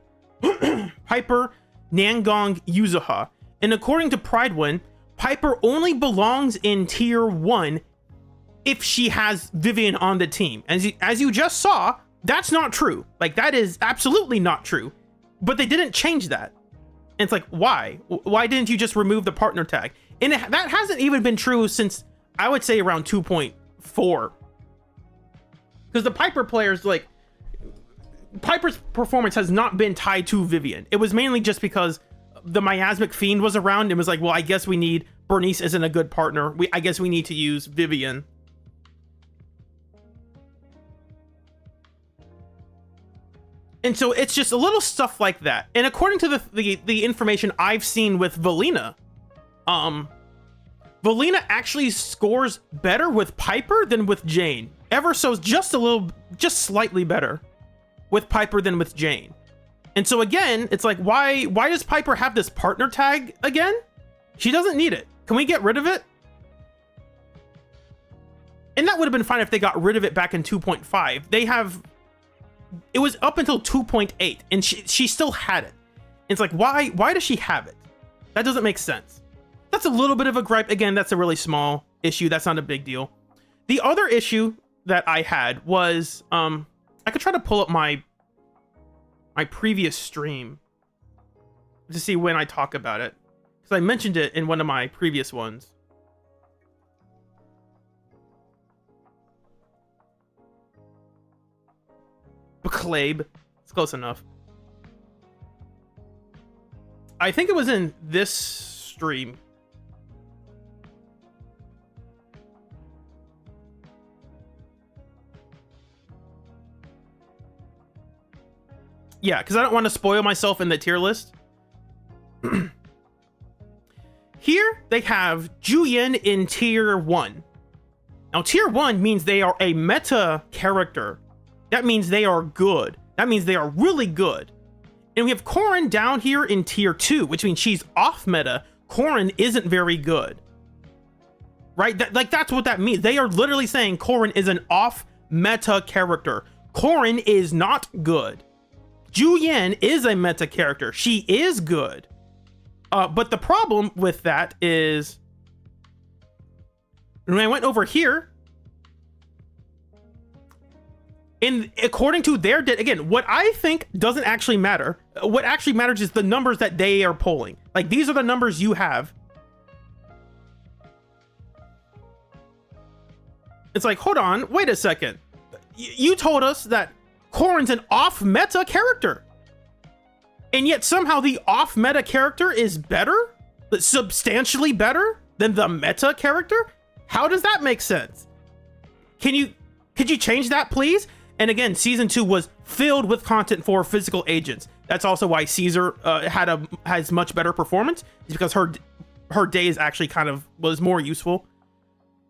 Piper, Nangong, Yuzuha. And according to Pridewind, Piper only belongs in tier 1 if she has Vivian on the team. As you just saw, that's not true. Like, that is absolutely not true. But they didn't change that. And it's like, why? Why didn't you just remove the partner tag? And that hasn't even been true since, I would say, around 2.4. Because the Piper players, like, Piper's performance has not been tied to Vivian. It was mainly just because the Miasmic Fiend was around and was like, well, I guess we need... Bernice isn't a good partner. I guess we need to use Vivian. And so it's just a little stuff like that. And according to the information I've seen with Valina, Valina actually scores better with Piper than with Jane. Ever so, just slightly better with Piper than with Jane. And so again, it's like, why does Piper have this partner tag again? She doesn't need it. Can we get rid of it? And that would have been fine if they got rid of it back in 2.5. It was up until 2.8, and she still had it. And it's like, why does she have it? That doesn't make sense. That's a little bit of a gripe. Again, that's a really small issue. That's not a big deal. The other issue that I had was, I could try to pull up my previous stream to see when I talk about it, because I mentioned it in one of my previous ones. Baclabe. It's close enough. I think it was in this stream. Yeah, because I don't want to spoil myself in the tier list. here they have Juyin in tier 1. Now, tier 1 means they are a meta character. That means they are good. That means they are really good. And we have Corrin down here in tier 2, which means she's off meta. Corrin isn't very good. Right? That's what that means. They are literally saying Corrin is an off meta character. Corrin is not good. Juyin is a meta character. She is good. But the problem with that is when I went over here, according to their data, again, what I think doesn't actually matter. What actually matters is the numbers that they are pulling. Like, these are the numbers you have. It's like, hold on, wait a second. You told us that Corrin's an off-meta character. And yet somehow the off-meta character is better? Substantially better than the meta character? How does that make sense? Could you change that, please? And again, season 2 was filled with content for physical agents. That's also why Caesar has much better performance. It's because her days actually was more useful.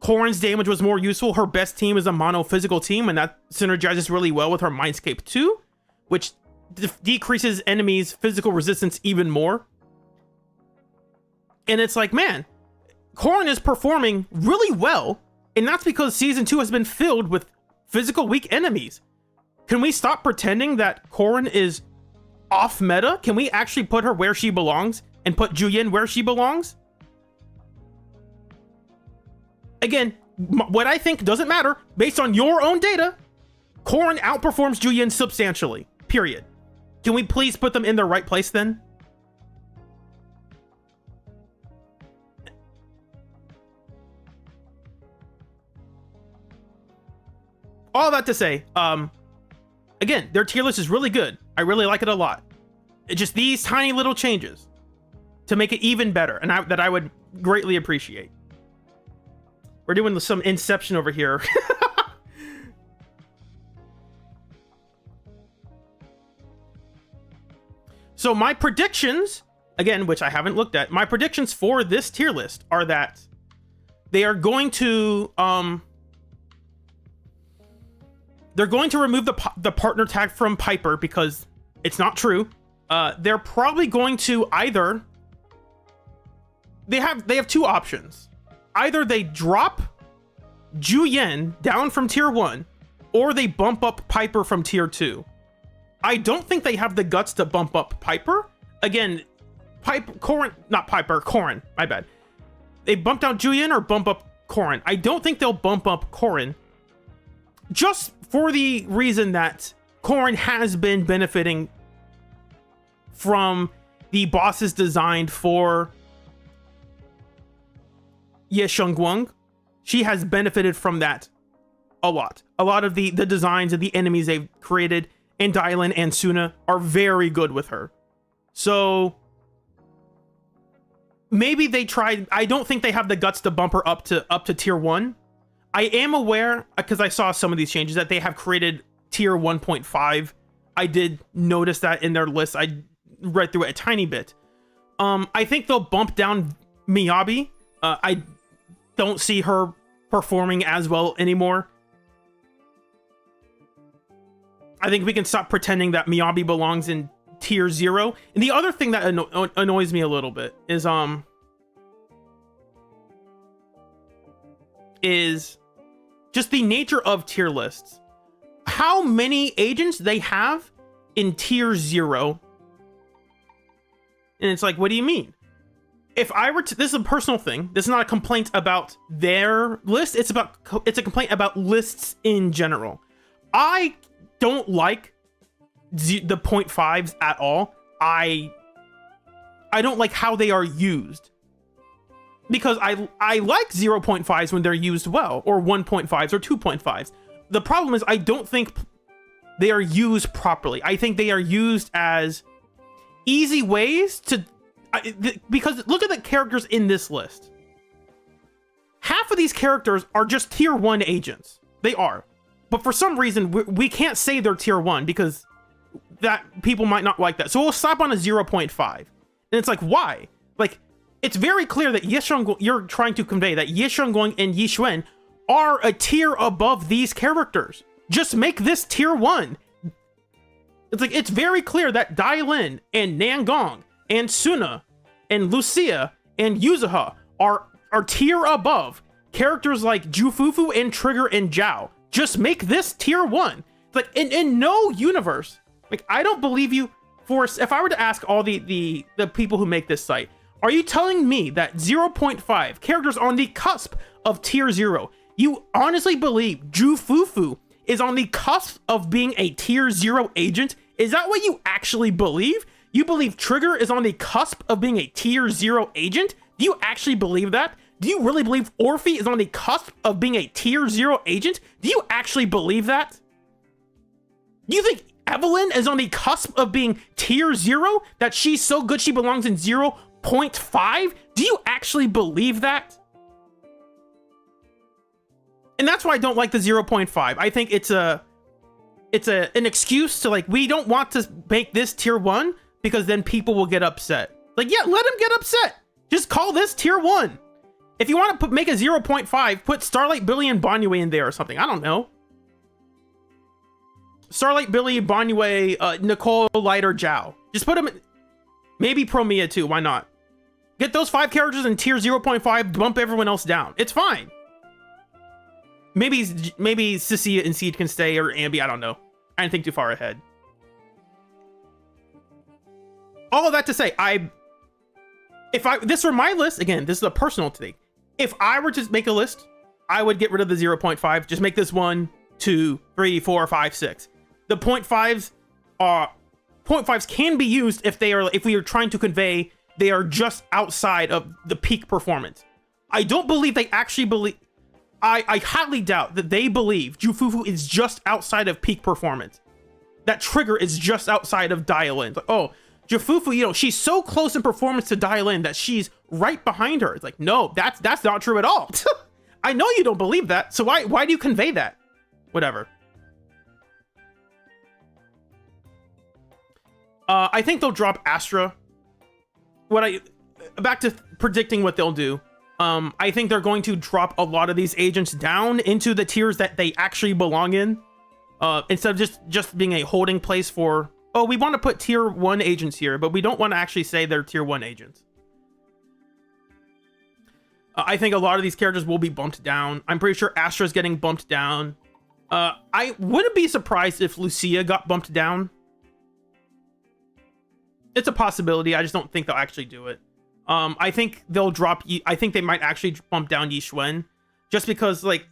Corrin's damage was more useful. Her best team is a mono physical team, and that synergizes really well with her Mindscape 2, which decreases enemies' physical resistance even more. And it's like, man, Corrin is performing really well, and that's because season 2 has been filled with physical weak enemies. Can we stop pretending that Corrin is off meta? Can we actually put her where she belongs and put Juyin where she belongs? Again, what I think doesn't matter. Based on your own data, Corrin outperforms Juyin substantially, period. Can we please put them in their right place then? All that to say, again, their tier list is really good. I really like it a lot. It's just these tiny little changes to make it even better, and that I would greatly appreciate. We're doing some Inception over here. So my predictions, again, which I haven't looked at, my predictions for this tier list are that they are going to they're going to remove the partner tag from Piper because it's not true. They're probably going to either they have two options. Either they drop Juyin down from tier 1, or they bump up Piper from tier 2. I don't think they have the guts to bump up Piper. Again, Corrin, my bad. They bump down Juyin or bump up Corrin. I don't think they'll bump up Corrin, just for the reason that Corrin has been benefiting from the bosses designed for Ye Shengguang. She has benefited from that a lot. A lot of the designs of the enemies they've created in Dylan and Suna are very good with her. So maybe they tried. I don't think they have the guts to bump her up to tier 1. I am aware, because I saw some of these changes, that they have created tier 1.5. I did notice that in their list. I read through it a tiny bit. I think they'll bump down Miyabi. I don't see her performing as well anymore. I think we can stop pretending that Miyabi belongs in tier 0. And the other thing that annoys me a little bit is just the nature of tier lists. How many agents they have in tier 0? And it's like, what do you mean? If I were to, this is a personal thing. This is not a complaint about their list. It's a complaint about lists in general. I don't like the 0.5s at all. I don't like how they are used, because I like 0.5s when they're used well, or 1.5s or 2.5s. The problem is I don't think they are used properly. I think they are used as easy ways to, because look at the characters in this list. Half of these characters are just tier 1 agents. They are. But for some reason, we can't say they're tier 1 because that people might not like that. So we'll stop on a 0.5. And it's like, why? Like, it's very clear that you're trying to convey that Yishunguang and Yixuan are a tier above these characters. Just make this tier 1. It's like, it's very clear that Dailin and Nangong and Suna and Lucia and Yuzuha are tier above characters like Jufufu and Trigger and Zhao. Just make this tier 1. It's like, in no universe, like, I don't believe you. If I were to ask all the people who make this site, are you telling me that 0.5 characters on the cusp of tier 0, you honestly believe Jufufu is on the cusp of being a tier 0 agent? Is that what you actually believe? You believe Trigger is on the cusp of being a tier 0 agent? Do you actually believe that? Do you really believe Orphe is on the cusp of being a tier 0 agent? Do you actually believe that? Do you think Evelyn is on the cusp of being tier 0? That she's so good she belongs in 0.5? Do you actually believe that? And that's why I don't like the 0.5. I think it's an excuse to, like, we don't want to make this tier 1 because then people will get upset. Like, yeah, let them get upset. Just call this tier 1. If you want to make a 0.5, put Starlight Billy and Banyue in there or something. I don't know. Starlight Billy, Banyue, Nicole, Lighter, Zhao. Just put them in. Maybe Promia too. Why not? Get those 5 characters in tier 0.5, bump everyone else down. It's fine. Maybe Sissy and Seed can stay, or Ambi. I don't know. I didn't think too far ahead. All of that to say, if this were my list, again, this is a personal thing. If I were to make a list, I would get rid of the 0.5. Just make this 1, 2, 3, 4, 5, 6. The 0.5s can be used if we are trying to convey they are just outside of the peak performance. I don't believe they actually believe. I highly doubt that they believe Jufufu is just outside of peak performance. That Trigger is just outside of Dailin. Like, oh, Jufufu, she's so close in performance to Dailin that she's right behind her. It's like, no, that's not true at all. I know you don't believe that, so why do you convey that? Whatever. I think they'll drop Astra. Back to predicting what they'll do. I think they're going to drop a lot of these agents down into the tiers that they actually belong in. Instead of just being a holding place for, oh, we want to put tier 1 agents here, but we don't want to actually say they're tier 1 agents. I think a lot of these characters will be bumped down. I'm pretty sure Astra's getting bumped down. I wouldn't be surprised if Lucia got bumped down. It's a possibility. I just don't think they'll actually do it. I think they'll drop. I think they might actually bump down Yixuan, just because, like,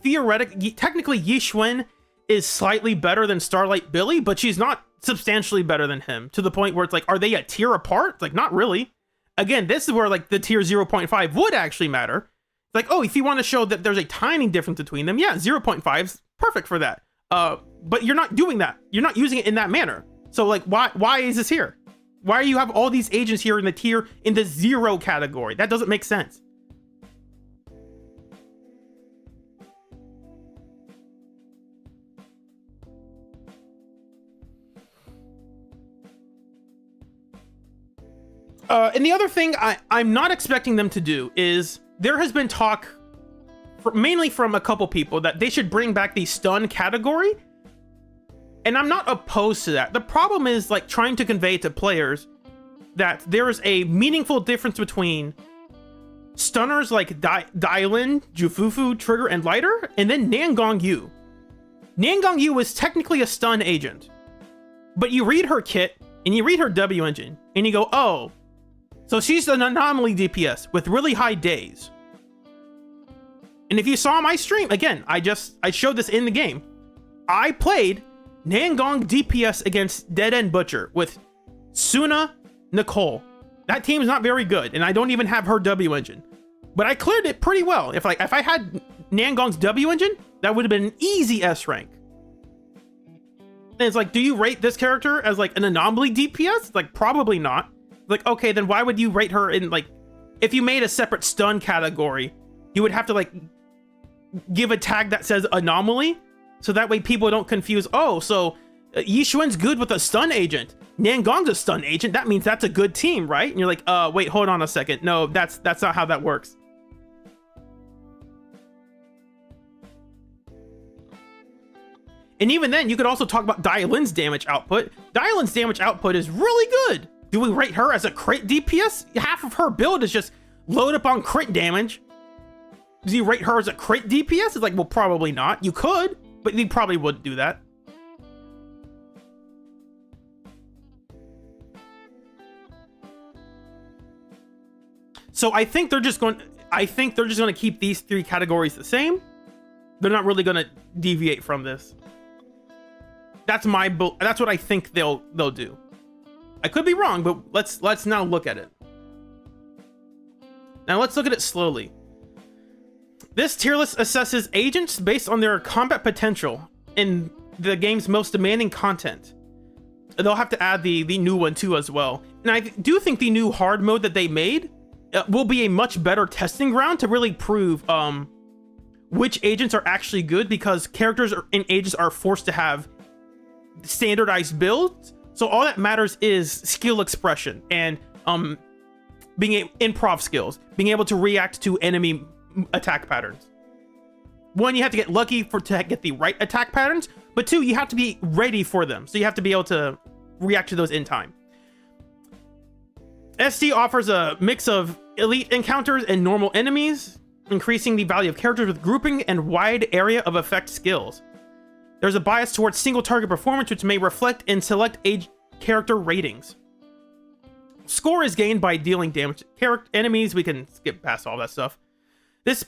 theoretically, technically, Yixuan is slightly better than Starlight Billy, but she's not substantially better than him, to the point where it's like, are they a tier apart? It's like, not really. Again, this is where, like, the tier 0.5 would actually matter. It's like, oh, if you want to show that there's a tiny difference between them, yeah, 0.5 is perfect for that. But you're not doing that. You're not using it in that manner. So, like, why is this here? Why do you have all these agents here in the 0 category? That doesn't make sense. And the other thing I'm not expecting them to do is, there has been talk, mainly from a couple people, that they should bring back the stun category. And I'm not opposed to that. The problem is, like, trying to convey to players that there is a meaningful difference between stunners like Dailin, Jufufu, Trigger, and Lighter, and then Nangong Yu. Nangong Yu is technically a stun agent, but you read her kit, and you read her W engine, and you go, oh, so she's an anomaly DPS with really high days. And if you saw my stream, again, I showed this in the game. I played Nangong DPS against Dead End Butcher with Suna, Nicole. That team's not very good, and I don't even have her W engine. But I cleared it pretty well. If I had Nangong's W engine, that would have been an easy S rank. And it's like, do you rate this character as, like, an anomaly DPS? Like, probably not. Like, okay, then why would you rate her in, like, if you made a separate stun category, you would have to, like, give a tag that says anomaly, so that way people don't confuse, oh, so Yixuan's good with a stun agent, Nangong's a stun agent. That means that's a good team, right? And you're like, wait, hold on a second. No, that's not how that works. And even then, you could also talk about Dialin's damage output. Dialin's damage output is really good. Do we rate her as a crit DPS? Half of her build is just load up on crit damage. Do you rate her as a crit DPS? It's like, well, probably not. You could, but you probably wouldn't do that. So I think they're just going to keep these three categories the same. They're not really going to deviate from this. That's what I think they'll do. I could be wrong, but let's now look at it. Now let's look at it slowly. This tier list assesses agents based on their combat potential in the game's most demanding content. They'll have to add the new one too as well. And I do think the new hard mode that they made will be a much better testing ground to really prove which agents are actually good, because characters and agents are forced to have standardized builds. So all that matters is skill expression and improv skills, being able to react to enemy attack patterns. One, you have to get lucky to get the right attack patterns, but two, you have to be ready for them. So you have to be able to react to those in time. SD offers a mix of elite encounters and normal enemies, increasing the value of characters with grouping and wide area of effect skills. There's a bias towards single target performance, which may reflect in select character ratings. Score is gained by dealing damage to enemies. We can skip past all that stuff. This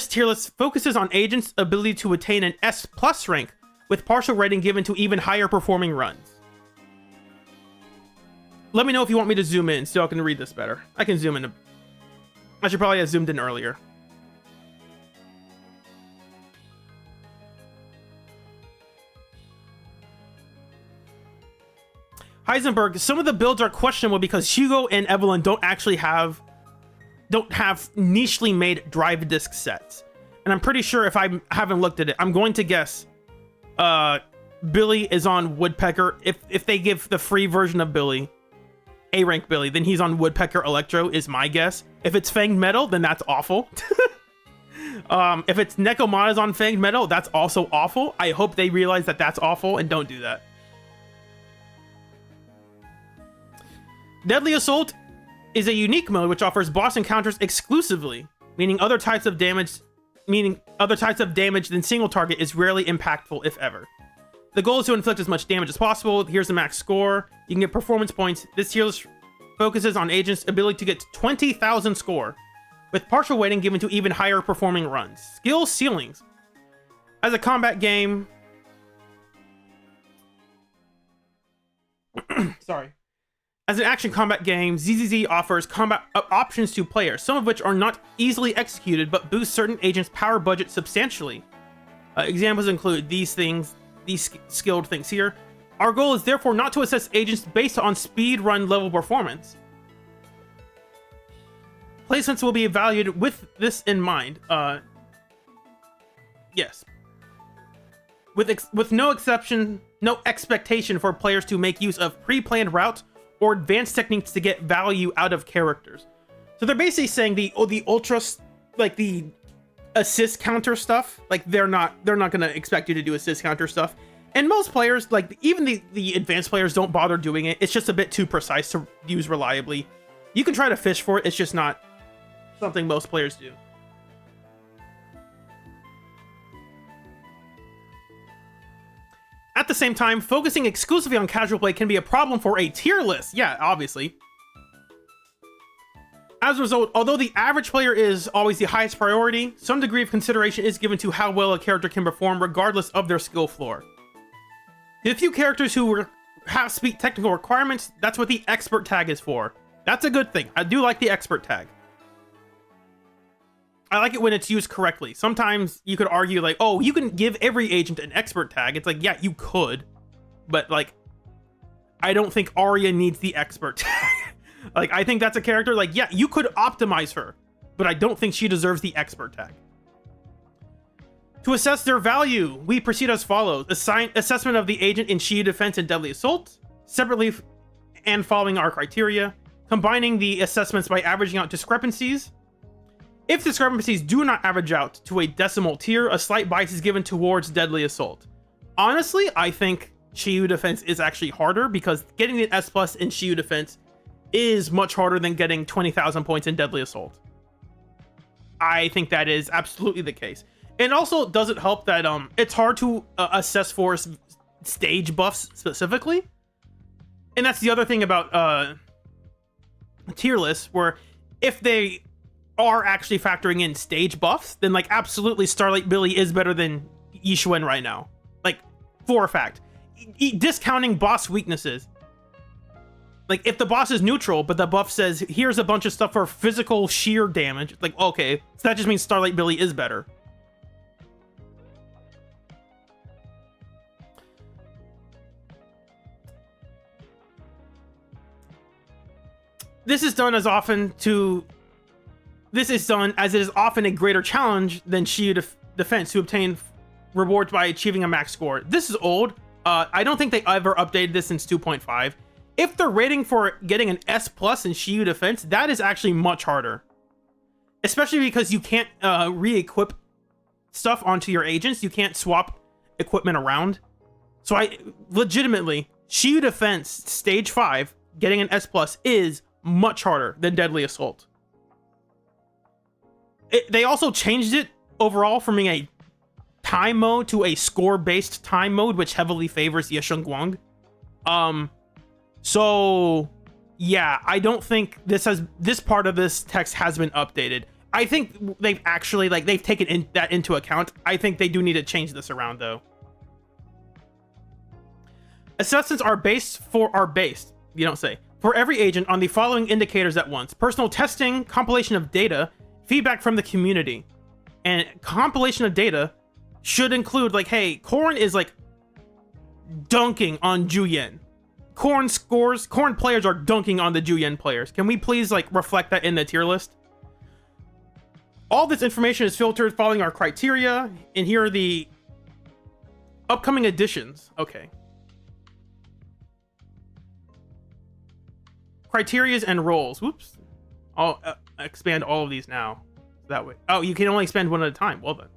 tier list focuses on agents' ability to attain an S+ rank, with partial rating given to even higher performing runs. Let me know if you want me to zoom in so I can read this better. I can zoom in. I should probably have zoomed in earlier. Heisenberg, some of the builds are questionable because Hugo and Evelyn don't have nichely made drive disc sets. And I'm pretty sure, if I haven't looked at it, I'm going to guess Billy is on Woodpecker. If they give the free version of Billy, A rank Billy, then he's on Woodpecker Electro is my guess. If it's Fanged Metal, then that's awful. If it's Nekomata's on Fanged Metal, that's also awful. I hope they realize that that's awful and don't do that. Deadly Assault is a unique mode which offers boss encounters exclusively, meaning other types of damage than single target is rarely impactful, if ever. The goal is to inflict as much damage as possible. Here's the max score. You can get performance points. This tier list focuses on agents' ability to get 20,000 score, with partial weighting given to even higher performing runs. Skill ceilings. As a combat game... Sorry. As an action combat game, ZZZ offers combat options to players, some of which are not easily executed but boost certain agents' power budget substantially. Examples include these skilled things here. Our goal is therefore not to assess agents based on speedrun level performance. Placements will be evaluated with this in mind. Yes. With no expectation for players to make use of pre-planned routes or advanced techniques to get value out of characters. So they're basically saying the ultra, like the assist counter stuff, like they're not gonna expect you to do assist counter stuff. And most players, like even the advanced players, don't bother doing it. It's just a bit too precise to use reliably. You can try to fish for it, it's just not something most players do. At the same time, focusing exclusively on casual play can be a problem for a tier list. Yeah, obviously. As a result, although the average player is always the highest priority, some degree of consideration is given to how well a character can perform regardless of their skill floor. The few characters who speak technical requirements, that's what the expert tag is for. That's a good thing. I do like the expert tag. I like it when it's used correctly. Sometimes you could argue like, oh, you can give every agent an expert tag. It's like, yeah, you could, but like, I don't think Arya needs the expert tag. Like, I think that's a character, like, yeah, you could optimize her, but I don't think she deserves the expert tag. To assess their value, we proceed as follows. Assessment of the agent in Shield Defense and Deadly Assault. separately and following our criteria, combining the assessments by averaging out discrepancies. If discrepancies do not average out to a decimal tier, a slight bias is given towards Deadly Assault. Honestly, I think Shiyu Defense is actually harder because getting an S plus in Shiyu Defense is much harder than getting 20,000 points in Deadly Assault. I think that is absolutely the case. And also, does it help that it's hard to assess for stage buffs specifically? And that's the other thing about tier lists, where if they are actually factoring in stage buffs, then like absolutely Starlight Billy is better than Yixuan right now. Like, for a fact. Discounting boss weaknesses. Like, if the boss is neutral, but the buff says, here's a bunch of stuff for physical sheer damage, it's like, okay, so that just means Starlight Billy is better. This is done as it is often a greater challenge than Shiyu Defense to obtain rewards by achieving a max score. This is old. I don't think they ever updated this since 2.5. If they're rating for getting an S plus in Shiyu Defense, that is actually much harder. Especially because you can't re-equip stuff onto your agents. You can't swap equipment around. So legitimately, Shiyu Defense Stage 5, getting an S plus is much harder than Deadly Assault. They also changed it overall from being a time mode to a score-based time mode, which heavily favors Yesheng Guang. So yeah, I don't think this part of this text has been updated. I think they've actually they've taken that into account. I think they do need to change this around though. Assessments are based, you don't say, for every agent on the following indicators at once: personal testing, compilation of data, feedback from the community. And compilation of data should include hey, Corrin is dunking on Juyen. Corrin players are dunking on the Juyen players. Can we please reflect that in the tier list? All this information is filtered following our criteria, and here are the upcoming additions. Okay. Criterias and roles. Whoops. I'll expand all of these now. That way. Oh, you can only expand one at a time. Well then.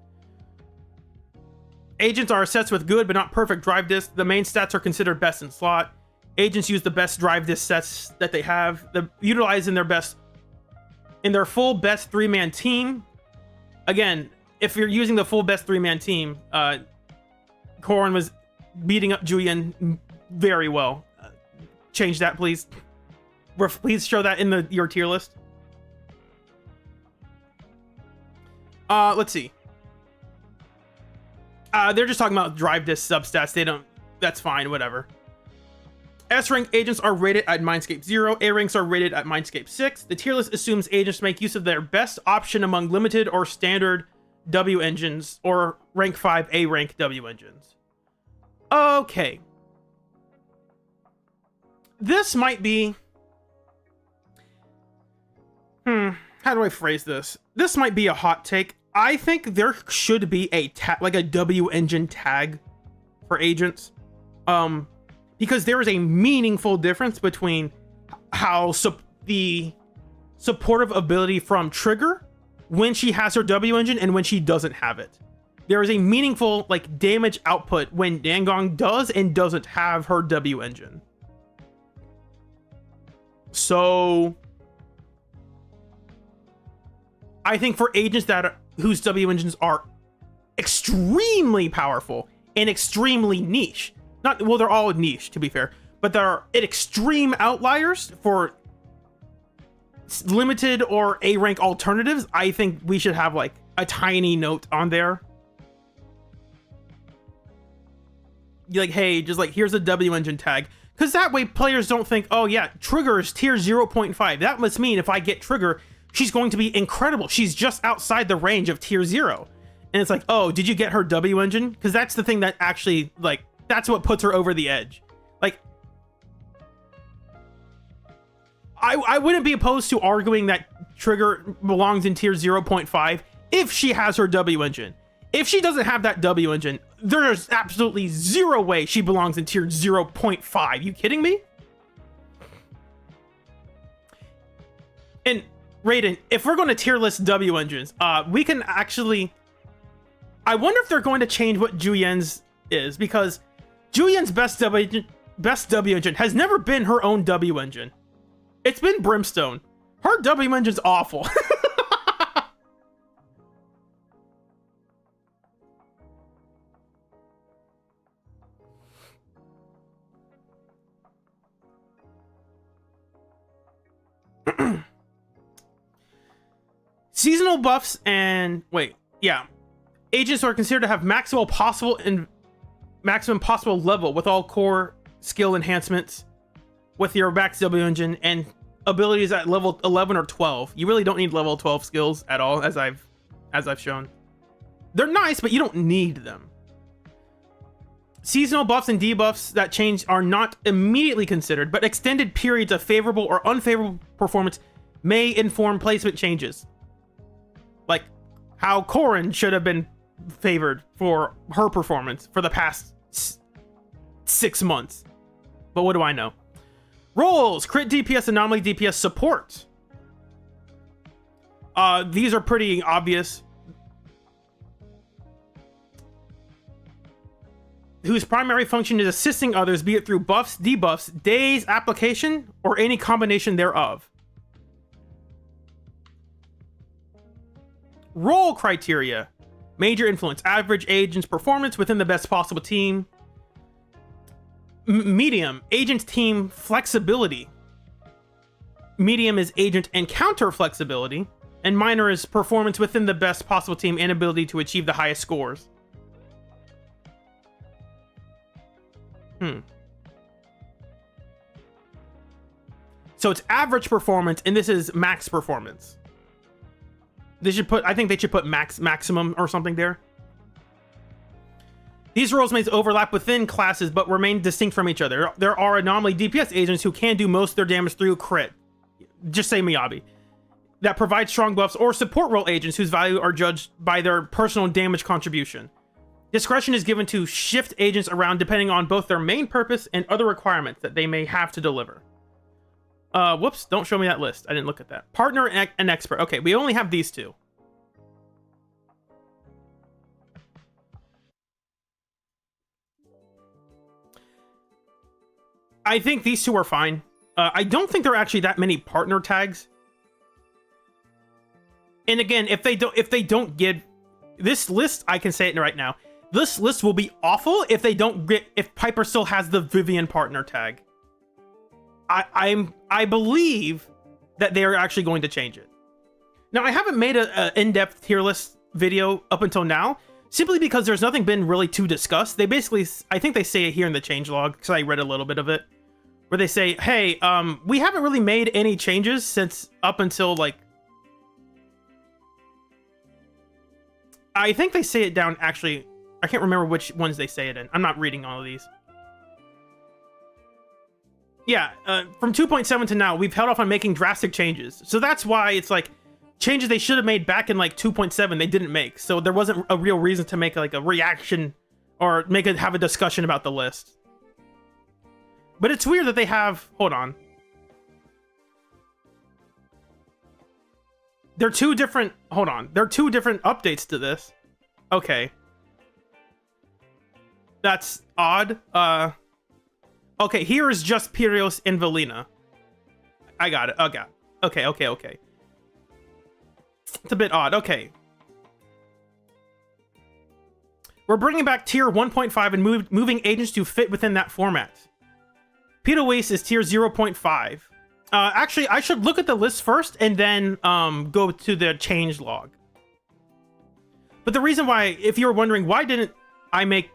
Agents are assessed with good but not perfect drive disc. The main stats are considered best in slot. Agents use the best drive disc sets that they have. Utilize in their full best 3-man team. Again, if you're using the full best 3-man team, Corrin was beating up Juyen very well. Change that, please. Please show that in your tier list. Let's see. They're just talking about drive disc substats. They don't. That's fine. Whatever. S rank agents are rated at Mindscape 0. A ranks are rated at Mindscape 6. The tier list assumes agents make use of their best option among limited or standard W engines or rank 5 A rank W engines. Okay. This might be. How do I phrase this? This might be a hot take. I think there should be a W engine tag for agents. Because there is a meaningful difference between how the supportive ability from Trigger when she has her W engine and when she doesn't have it. There is a meaningful damage output when Dangong does and doesn't have her W engine. So I think for agents whose W engines are extremely powerful and extremely niche. They're all niche, to be fair, but there are extreme outliers for limited or A rank alternatives. I think we should have a tiny note on there. Hey, just here's a W engine tag. Because that way players don't think, oh yeah, Trigger is tier 0.5. That must mean if I get Trigger, she's going to be incredible. She's just outside the range of tier 0. And it's oh, did you get her W engine? Because that's the thing that actually, that's what puts her over the edge. I wouldn't be opposed to arguing that Trigger belongs in tier 0.5 if she has her W engine. If she doesn't have that W engine, there's absolutely zero way she belongs in tier 0.5. You kidding me? And Raiden, if we're going to tier list W engines, we can actually... I wonder if they're going to change what Juyen's is, because Juyen's best W engine has never been her own W engine. It's been Brimstone. Her W engine's awful. Seasonal buffs and agents are considered to have maximum possible level with all core skill enhancements with your max W engine and abilities at level 11 or 12. You really don't need level 12 skills at all, as I've shown. They're nice, but you don't need them. Seasonal buffs and debuffs that change are not immediately considered, but extended periods of favorable or unfavorable performance may inform placement changes. Like how Corrin should have been favored for her performance for the past 6 months. But what do I know? Roles: crit DPS, anomaly DPS, support. These are pretty obvious. Whose primary function is assisting others, be it through buffs, debuffs, days, application, or any combination thereof. Role criteria: major influence, average agent's performance within the best possible team. Medium, agent's team flexibility. Medium is agent and counter flexibility, and minor is performance within the best possible team and ability to achieve the highest scores. So it's average performance, and this is max performance. I think they should put maximum or something there. These roles may overlap within classes, but remain distinct from each other. There are anomaly DPS agents who can do most of their damage through crit. Just say Miyabi. That provide strong buffs, or support role agents whose value are judged by their personal damage contribution. Discretion is given to shift agents around depending on both their main purpose and other requirements that they may have to deliver. Whoops, don't show me that list. I didn't look at that. Partner and expert. Okay, we only have these two. I think these two are fine. I don't think there are actually that many partner tags. And again, if they don't get this list, I can say it right now. This list will be awful if Piper still has the Vivian partner tag. I believe that they are actually going to change it. Now, I haven't made an in-depth tier list video up until now, simply because there's nothing been really to discuss. They basically, I think they say it here in the changelog, because I read a little bit of it, where they say, hey, we haven't really made any changes since up until, like, I think they say it down, actually, I can't remember which ones they say it in. I'm not reading all of these. Yeah, from 2.7 to now, we've held off on making drastic changes. So that's why it's like changes they should have made back in like 2.7 they didn't make. So there wasn't a real reason to make like a reaction or have a discussion about the list. But it's weird that they have, hold on. They're two different, hold on. There are two different updates to this. Okay. That's odd. Okay, here is just Pyrios and Velina. I got it. Okay. It's a bit odd. Okay. We're bringing back tier 1.5 and moving agents to fit within that format. Peter Weiss is tier 0.5. Actually, I should look at the list first and then go to the change log. But the reason why, if you're wondering, why didn't I make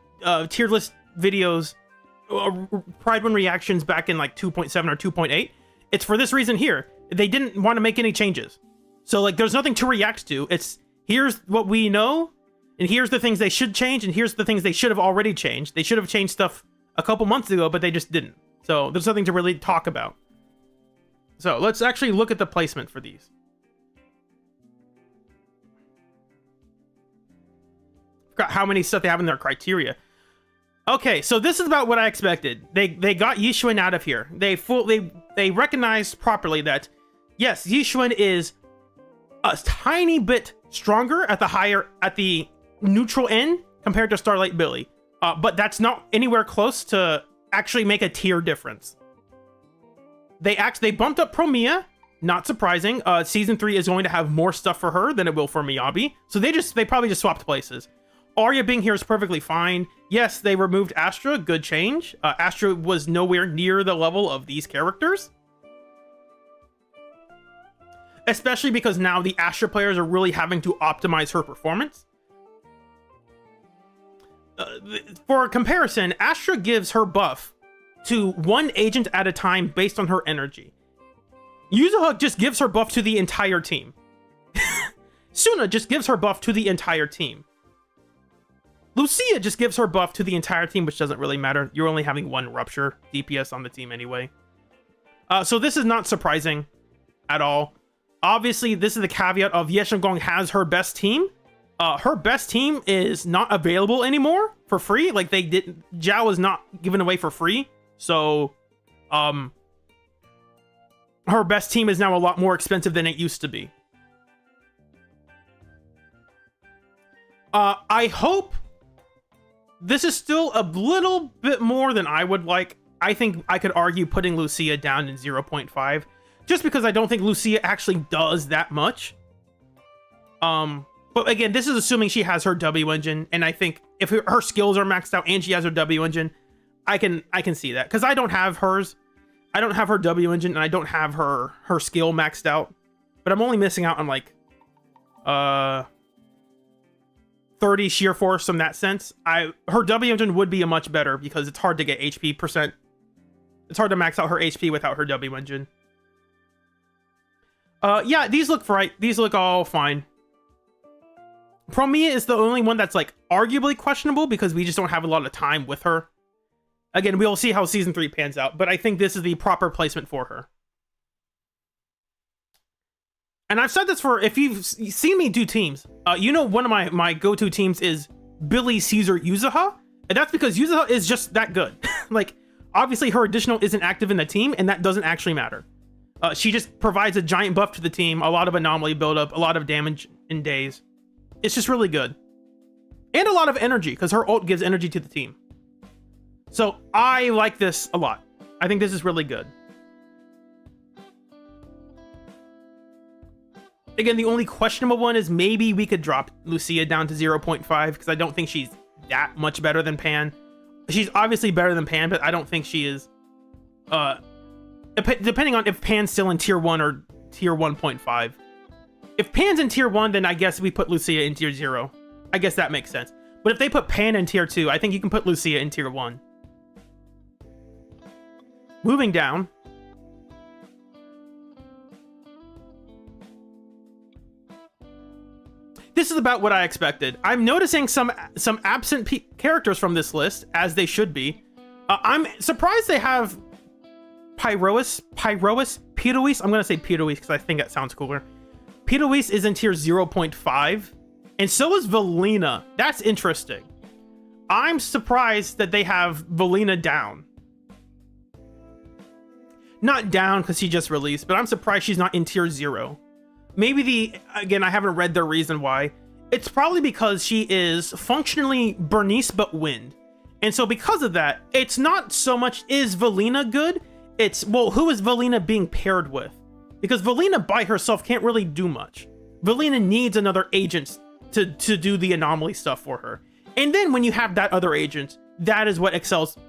tier list videos, Pride 1 reactions back in like 2.7 or 2.8, it's for this reason here. They didn't want to make any changes. So like there's nothing to react to. It's here's what we know, and here's the things they should change, and here's the things they should have already changed. They should have changed stuff a couple months ago, but they just didn't. So there's nothing to really talk about. So let's actually look at the placement for these. forgot how many stuff they have in their criteria. Okay, so this is about what I expected. They got Yishuan out of here. They recognized properly that yes, Yishuan is a tiny bit stronger at the neutral end compared to Starlight Billy. But that's not anywhere close to actually make a tier difference. They bumped up Promia, not surprising. Season 3 is going to have more stuff for her than it will for Miyabi. So they probably just swapped places. Arya being here is perfectly fine. Yes, they removed Astra, good change. Astra was nowhere near the level of these characters. Especially because now the Astra players are really having to optimize her performance. For comparison, Astra gives her buff to one agent at a time based on her energy. Yuzuha just gives her buff to the entire team. Suna just gives her buff to the entire team. Lucia just gives her buff to the entire team, which doesn't really matter. You're only having one Rupture DPS on the team anyway. So this is not surprising at all. Obviously, this is the caveat of Yeshengong has her best team. Her best team is not available anymore for free. Like they didn't, Zhao is not given away for free. So, her best team is now a lot more expensive than it used to be. I hope this is still a little bit more than I would like. I think I could argue putting Lucia down in 0.5 just because I don't think Lucia actually does that much. But again, this is assuming she has her W engine, and I think if her skills are maxed out and she has her W engine, I can see that, because I don't have hers. I don't have her W engine, and I don't have her skill maxed out. But I'm only missing out on like 30 sheer force in that sense. Her W engine would be a much better, because it's hard to get HP percent. It's hard to max out her HP without her W engine. Yeah, these look right. These look all fine. Promia is the only one that's like arguably questionable because we just don't have a lot of time with her. Again, we'll see how season 3 pans out, but I think this is the proper placement for her. And I've said this for, if you've seen me do teams, you know one of my go-to teams is Billy, Caesar, Yuzuha, and that's because Yuzuha is just that good. Like, obviously her additional isn't active in the team, and that doesn't actually matter. She just provides a giant buff to the team, a lot of anomaly buildup, a lot of damage in days. It's just really good. And a lot of energy, because her ult gives energy to the team. So I like this a lot. I think this is really good. Again, the only questionable one is maybe we could drop Lucia down to 0.5, because I don't think she's that much better than Pan. She's obviously better than Pan, but I don't think she is. Depending on if Pan's still in tier 1 or tier 1.5. If Pan's in tier 1, then I guess we put Lucia in tier 0. I guess that makes sense. But if they put Pan in tier 2, I think you can put Lucia in tier 1. Moving down. This is about what I expected. I'm noticing some absent characters from this list, as they should be. I'm surprised they have Pyrois. I'm gonna say Pyrois because I think that sounds cooler. Pyrois is in tier 0.5, and so is Valina. That's interesting. I'm surprised that they have Valina down. Not down because she just released, but I'm surprised she's not in tier 0. Maybe again, I haven't read the reason why. It's probably because she is functionally Bernice but Wind. And so because of that, it's not so much is Valina good, it's, well, who is Valina being paired with? Because Valina by herself can't really do much. Valina needs another agent to do the anomaly stuff for her. And then when you have that other agent, that is what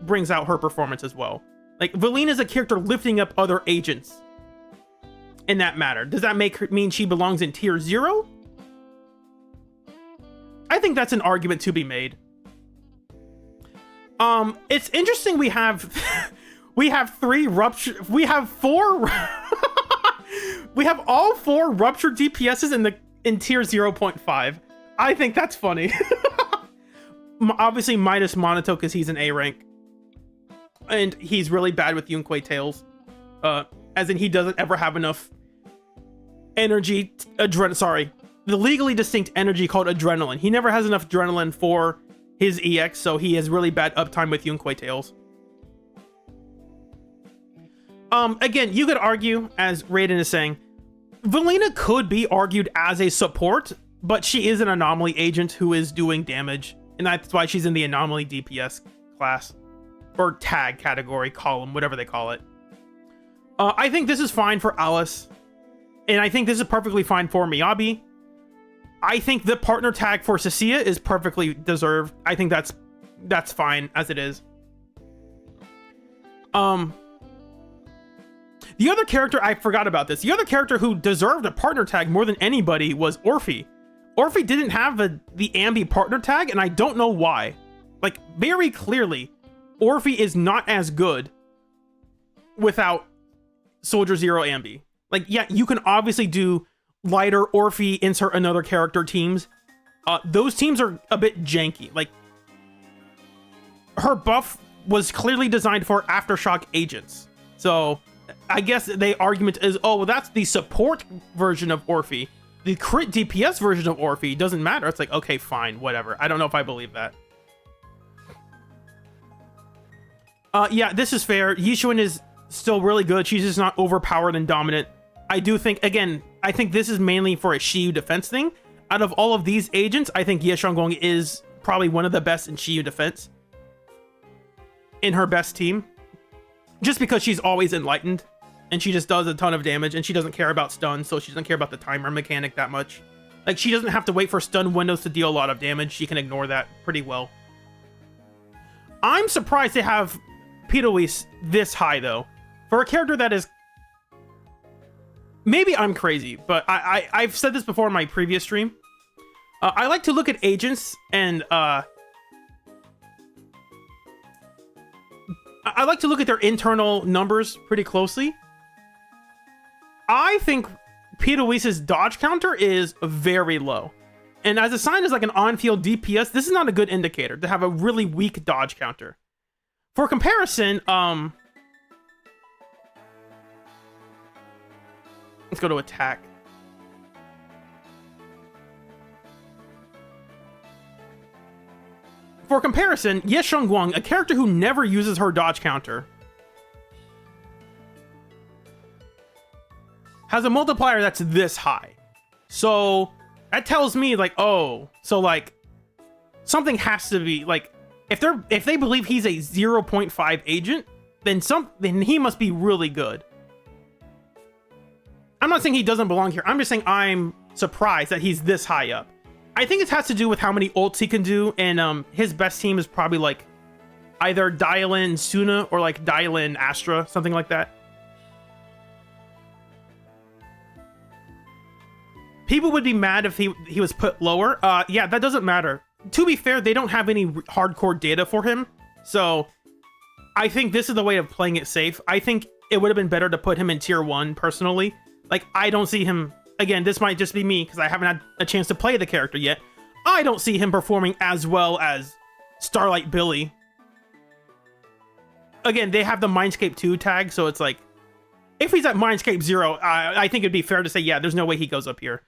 brings out her performance as well. Like, Valina is a character lifting up other agents in that matter. Does that mean she belongs in tier 0? I think that's an argument to be made. It's interesting we have we have 3 rupture, we have 4 we have all 4 rupture DPSs in tier 0.5. I think that's funny. Obviously minus Monoto because he's an A rank. And he's really bad with Yunquei Tails. As in he doesn't ever have enough energy, the legally distinct energy called adrenaline. He never has enough adrenaline for his EX, so he has really bad uptime with Yunquei Tails. Again, you could argue, as Raiden is saying, Valina could be argued as a support, but she is an anomaly agent who is doing damage, and that's why she's in the anomaly DPS class, or tag category, column, whatever they call it. I think this is fine for Alice, and I think this is perfectly fine for Miyabi. I think the partner tag for Cecilia is perfectly deserved. I think that's fine as it is. The other character, I forgot about this. The other character who deserved a partner tag more than anybody was Orphe. Orphe didn't have the Ambi partner tag, and I don't know why. Like, very clearly, Orphe is not as good without Soldier Zero Ambi. Like, yeah, you can obviously do lighter Orphe, insert another character teams. Those teams are a bit janky. Like, her buff was clearly designed for Aftershock agents. So, I guess the argument is, oh, well, that's the support version of Orphe. The crit DPS version of Orphe doesn't matter. It's like, okay, fine, whatever. I don't know if I believe that. Yeah, this is fair. Yishuan is still really good. She's just not overpowered and dominant. I do think, again, I think this is mainly for a Shiyu defense thing. Out of all of these agents, I think Ye Xiaogong is probably one of the best in Shiyu defense. In her best team. Just because she's always enlightened. And she just does a ton of damage, and she doesn't care about stun, so she doesn't care about the timer mechanic that much. Like, she doesn't have to wait for stun windows to deal a lot of damage. She can ignore that pretty well. I'm surprised they have Pitoise this high, though. For a character that is... Maybe I'm crazy, but I've said this before in my previous stream. I like to look at agents, and... I like to look at their internal numbers pretty closely. I think Pitoise's dodge counter is very low. And as assigned as like an on-field DPS, this is not a good indicator to have a really weak dodge counter. For comparison, let's go to attack. For comparison, Ye Xiaogong, a character who never uses her dodge counter, has a multiplier that's this high. So that tells me, like, oh, so like something has to be like, if they believe he's a 0.5 agent, then he must be really good. I'm not saying he doesn't belong here. I'm just saying I'm surprised that he's this high up. I think it has to do with how many ults he can do, and his best team is probably like either Dial-In Suna or like Dial-In Astra, something like that. People would be mad if he was put lower. Yeah, that doesn't matter. To be fair, they don't have any hardcore data for him, so I think this is the way of playing it safe. I think it would have been better to put him in tier 1, personally. Like, I don't see him... Again, this might just be me, because I haven't had a chance to play the character yet. I don't see him performing as well as Starlight Billy. Again, they have the Mindscape 2 tag, so it's like... If he's at Mindscape 0, I think it'd be fair to say, yeah, there's no way he goes up here.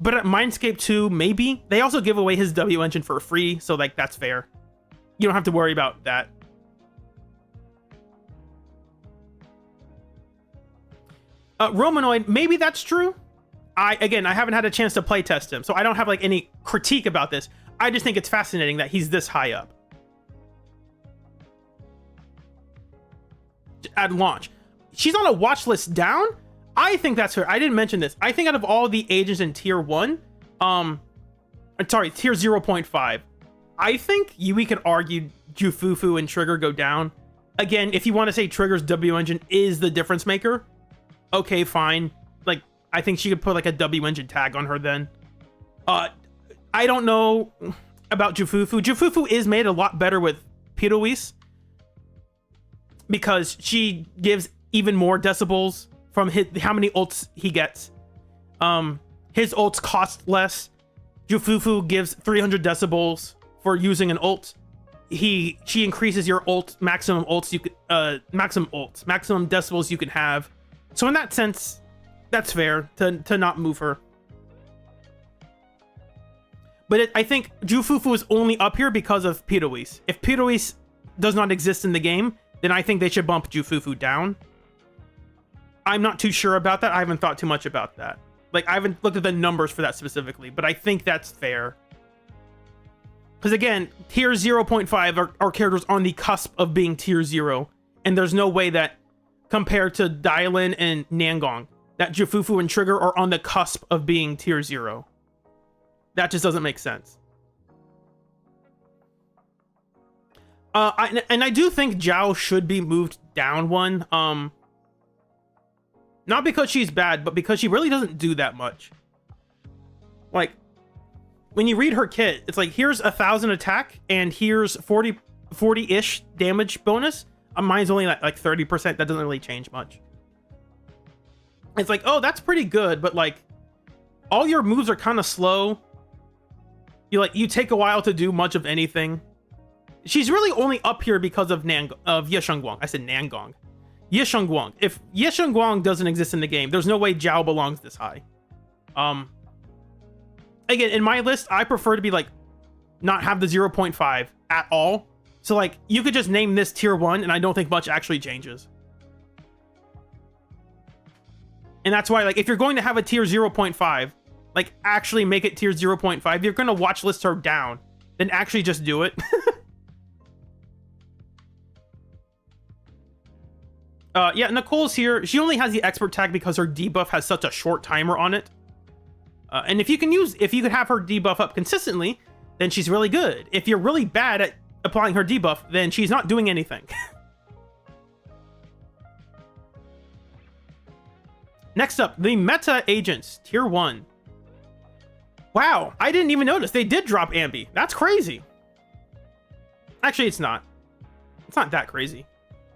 But at Mindscape 2, maybe. They also give away his W engine for free, so like that's fair. You don't have to worry about that. Romanoid, maybe that's true. Again, I haven't had a chance to play test him, so I don't have like any critique about this. I just think it's fascinating that he's this high up. At launch. She's on a watch list down? I think that's her. I didn't mention this. I think out of all the agents in tier 1, sorry, tier 0.5, I think we could argue Jufufu and Trigger go down. Again, if you want to say Trigger's W engine is the difference maker, okay, fine. Like, I think she could put like a W engine tag on her then. I don't know about Jufufu. Jufufu is made a lot better with Pitoise because she gives even more decibels from how many ults he gets. His ults cost less. Jufufu gives 300 decibels for using an ult. She increases your ult maximum maximum decibels you can have. So in that sense, that's fair to not move her. But I think Jufufu is only up here because of Pirouise. If Pirouise does not exist in the game, then I think they should bump Jufufu down. I'm not too sure about that. I haven't thought too much about that. Like, I haven't looked at the numbers for that specifically, but I think that's fair. Because again, tier 0.5 are characters on the cusp of being tier 0. And there's no way that, compared to Dialin and Nangong, that Jufufu and Trigger are on the cusp of being tier 0. That just doesn't make sense. I do think Zhao should be moved down one. Not because she's bad, but because she really doesn't do that much. Like, when you read her kit, it's like, here's 1,000 attack, and here's 40-ish damage bonus. Mine's only like 30%. That doesn't really change much. It's like, oh, that's pretty good, but like, all your moves are kind of slow. You take a while to do much of anything. She's really only up here because of Yesheng. I said Nangong. Yesheng. If Yesheng doesn't exist in the game, there's no way Zhao belongs this high. Again, in my list, I prefer to be like, not have the 0.5 at all. So like, you could just name this tier 1, and I don't think much actually changes. And that's why, like, if you're going to have a tier 0.5, like, actually make it tier 0.5. You're going to watch list her down, then actually just do it. Yeah, Nicole's here. She only has the expert tag because her debuff has such a short timer on it. And if you could have her debuff up consistently, then she's really good. If you're really bad at applying her debuff, then she's not doing anything. Next up, the meta agents, tier 1. Wow, I didn't even notice. They did drop Ambi. That's crazy. Actually, it's not. It's not that crazy.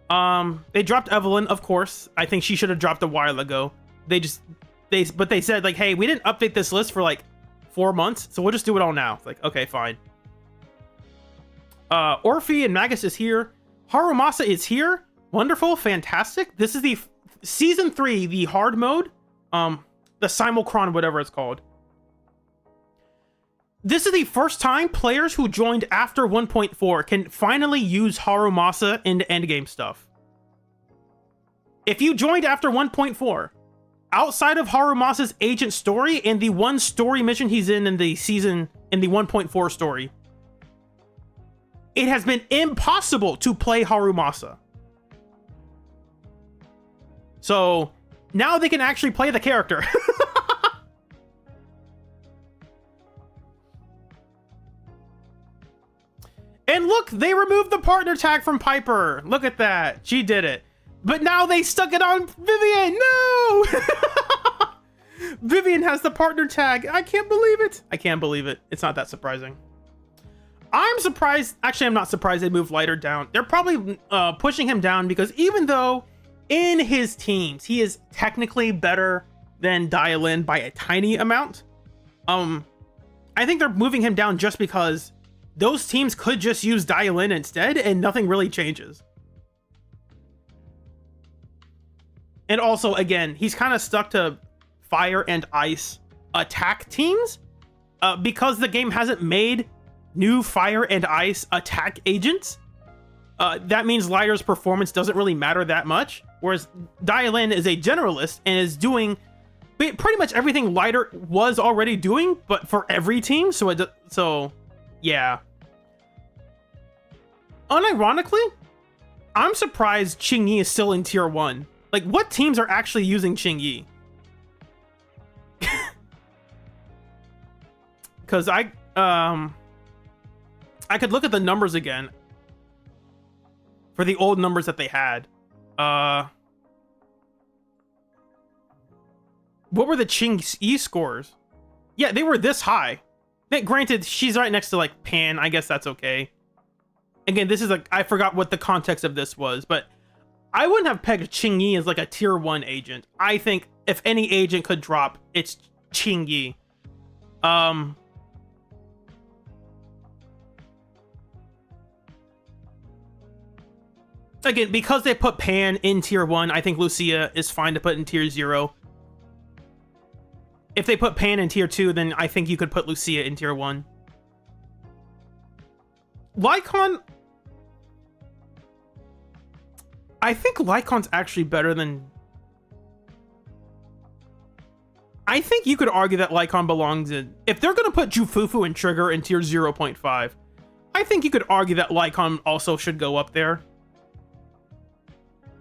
They dropped Evelyn, of course. I think she should have dropped a while ago. But they said, like, hey, we didn't update this list for like 4 months, so we'll just do it all now. It's like, okay, fine. Orphe and Magus is here. Harumasa is here. Wonderful, fantastic. This is the season 3, the hard mode. The Simulcron, whatever it's called. This is the first time players who joined after 1.4 can finally use Harumasa into endgame stuff. If you joined after 1.4, outside of Harumasa's agent story and the one story mission he's in the season, in the 1.4 story, it has been impossible to play Harumasa. So now they can actually play the character. And look, they removed the partner tag from Piper. Look at that. She did it. But now they stuck it on Vivian. No! Vivian has the partner tag. I can't believe it. I can't believe it. It's not that surprising. I'm surprised. Actually, I'm not surprised they moved Lighter down. They're probably pushing him down because even though in his teams, he is technically better than Dialin by a tiny amount, I think they're moving him down just because those teams could just use Dialin instead and nothing really changes. And also, again, he's kind of stuck to fire and ice attack teams because the game hasn't made new fire and ice attack agents. That means Lighter's performance doesn't really matter that much. Whereas Dialin is a generalist and is doing pretty much everything Lighter was already doing, but for every team. So yeah. Unironically, I'm surprised Qingyi is still in tier 1. Like, what teams are actually using Qingyi? Because I could look at the numbers again for the old numbers that they had. What were the Qingyi scores? Yeah, they were this high. Granted, she's right next to like Pan. I guess that's okay. Again, this is like, I forgot what the context of this was, but I wouldn't have pegged Qingyi as like a tier 1 agent. I think if any agent could drop, it's Qingyi. Again, because they put Pan in tier 1, I think Lucia is fine to put in tier 0. If they put Pan in tier 2, then I think you could put Lucia in tier 1. Lycon... I think Lycon's actually better than... I think you could argue that Lycon belongs in... If they're going to put Jufufu and Trigger in tier 0.5, I think you could argue that Lycon also should go up there.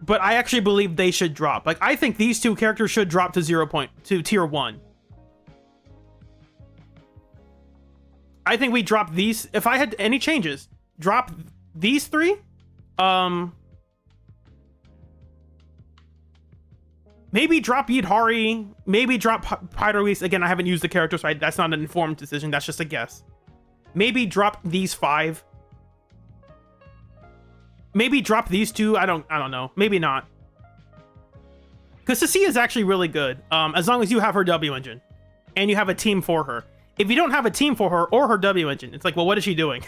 But I actually believe they should drop. Like, I think these two characters should drop to tier 1. I think we drop these... If I had any changes, drop these three. Maybe drop Yidhari. Maybe drop Pyrolis. Again, I haven't used the character, so that's not an informed decision. That's just a guess. Maybe drop these 5. Maybe drop these 2. I don't know. Maybe not. Because Cecilia is actually really good. As long as you have her W engine. And you have a team for her. If you don't have a team for her or her W engine, it's like, well, what is she doing?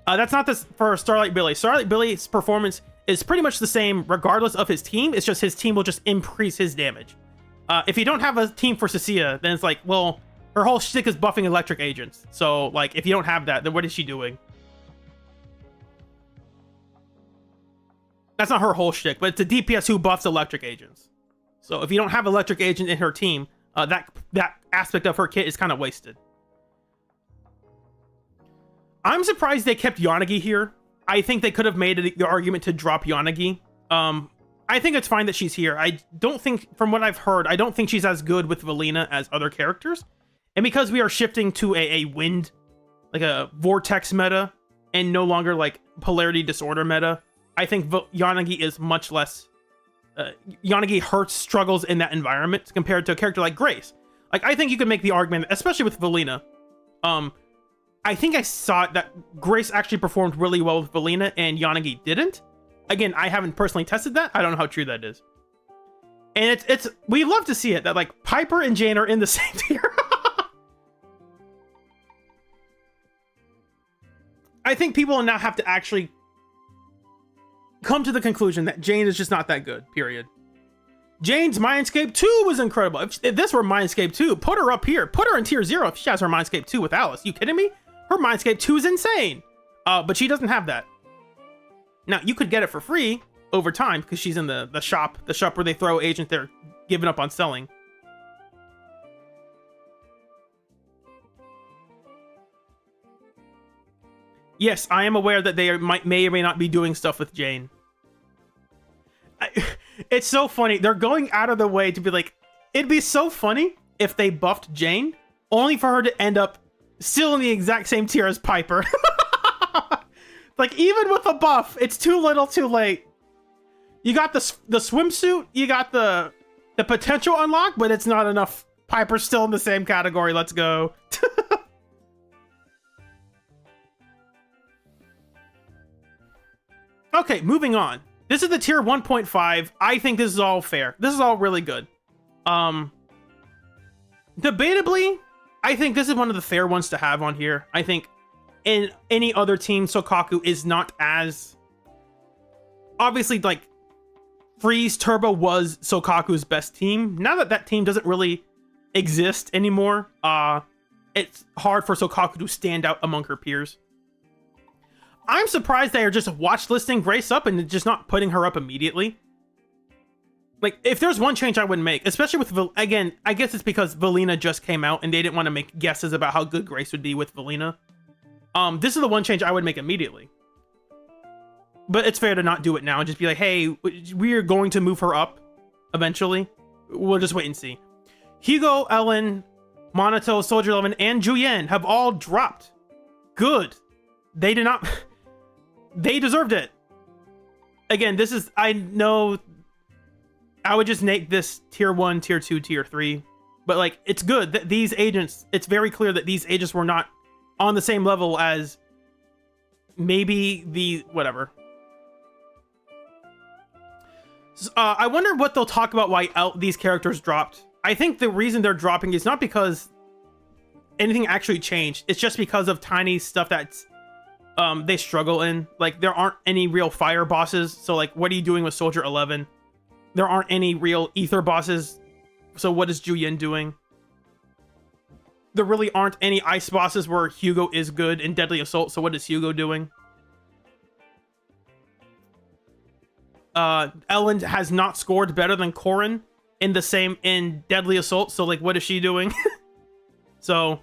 That's not this for Starlight Billy. Starlight Billy's performance is pretty much the same regardless of his team. It's just his team will just increase his damage. If you don't have a team for Cecilia, then it's like, well, her whole shtick is buffing electric agents. So, like, if you don't have that, then what is she doing? That's not her whole shtick, but it's a DPS who buffs electric agents. So if you don't have electric agent in her team, that aspect of her kit is kind of wasted. I'm surprised they kept Yanagi here. I think they could have made the argument to drop Yanagi. I think it's fine that she's here. I don't think, from what I've heard, I don't think she's as good with Valina as other characters. And because we are shifting to a wind, like a vortex meta, and no longer like polarity disorder meta, I think Yanagi is much less... Yanagi struggles in that environment compared to a character like Grace. Like, I think you could make the argument, especially with Valina. I think I saw that Grace actually performed really well with Valina and Yanagi didn't. Again, I haven't personally tested that. I don't know how true that is. And it's we love to see it, that like Piper and Jane are in the same tier. I think people now have to actually come to the conclusion that Jane is just not that good, period. Jane's Mindscape 2 was incredible. If this were Mindscape 2, put her up here. Put her in tier 0 if she has her Mindscape 2 with Alice. You kidding me? Her Mindscape 2 is insane. But she doesn't have that. Now, you could get it for free over time because she's in the shop where they throw agents they're giving up on selling. Yes, I am aware that they may or may not be doing stuff with Jane. It's so funny. They're going out of the way to be like, it'd be so funny if they buffed Jane, only for her to end up still in the exact same tier as Piper. Like, even with a buff, it's too little too late. You got the swimsuit, you got the potential unlock, but it's not enough. Piper's still in the same category. Let's go. Okay, moving on. This is the tier 1.5. I think this is all fair. This is all really good. Debatably, I think this is one of the fair ones to have on here. I think in any other team, Sokaku is not as... Obviously, like, Freeze Turbo was Sokaku's best team. Now that that team doesn't really exist anymore, it's hard for Sokaku to stand out among her peers. I'm surprised they are just watch listing Grace up and just not putting her up immediately. Like, if there's one change I wouldn't make, especially with, again, I guess it's because Valina just came out and they didn't want to make guesses about how good Grace would be with Valina. This is the one change I would make immediately. But it's fair to not do it now and just be like, hey, we are going to move her up eventually. We'll just wait and see. Hugo, Ellen, Monato, Soldier 11, and Juyen have all dropped. Good. They did not... They deserved it. Again, this is... I know... I would just make this tier 1, tier 2, tier 3. But, like, it's good that these agents... It's very clear that these agents were not on the same level as maybe the... Whatever. I wonder what they'll talk about why these characters dropped. I think the reason they're dropping is not because anything actually changed. It's just because of tiny stuff that's... they struggle in. Like, there aren't any real fire bosses. So, like, what are you doing with Soldier 11? There aren't any real ether bosses. So what is Juyen doing? there really aren't any ice bosses where Hugo is good in Deadly Assault. So what is Hugo doing? Ellen has not scored better than Corrin in Deadly Assault. So like, what is she doing? So,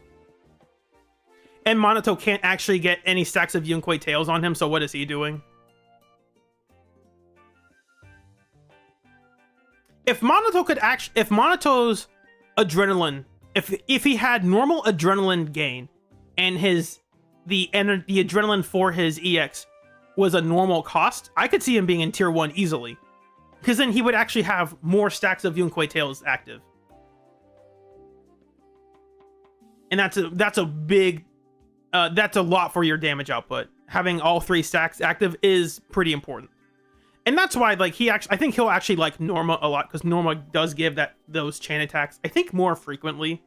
and Monato can't actually get any stacks of Yunquei tails on him. So what is he doing? If Monato's adrenaline, if he had normal adrenaline gain, and the adrenaline for his EX was a normal cost, I could see him being in tier 1 easily, because then he would actually have more stacks of Yunquei tails active, and that's a big, that's a lot for your damage output. Having all 3 stacks active is pretty important. And that's why, like, I think he'll actually like Norma a lot, because Norma does give those chain attacks, I think, more frequently.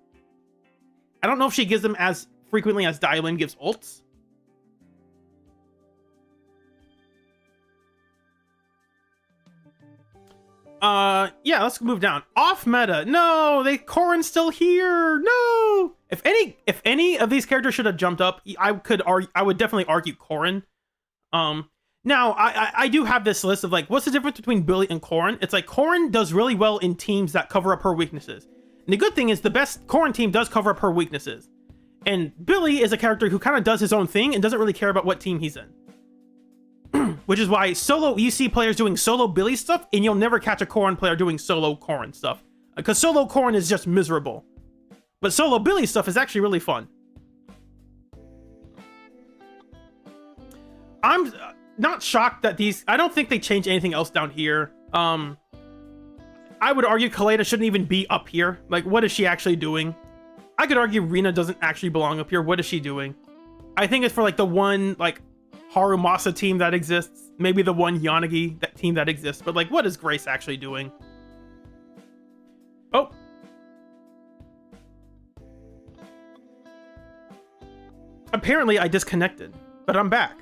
I don't know if she gives them as frequently as Dylan gives ults. Yeah, let's move down. Off meta. No, Corrin's still here. No. If any of these characters should have jumped up, I would definitely argue Corrin. Now, I do have this list of, like, what's the difference between Billy and Corrin? It's like, Corrin does really well in teams that cover up her weaknesses. And the good thing is the best Corrin team does cover up her weaknesses. And Billy is a character who kind of does his own thing and doesn't really care about what team he's in. Which is why you see players doing solo Billy stuff, and you'll never catch a Corrin player doing solo Corrin stuff. Because solo Corrin is just miserable. But solo Billy stuff is actually really fun. I'm not shocked that I don't think they changed anything else down here. I would argue Kaleda shouldn't even be up here. Like, what is she actually doing? I could argue Rina doesn't actually belong up here. What is she doing? I think it's for, like, the one, like, Harumasa team that exists. Maybe the one Yanagi team that exists. But, like, what is Grace actually doing? Oh. Apparently, I disconnected. But I'm back.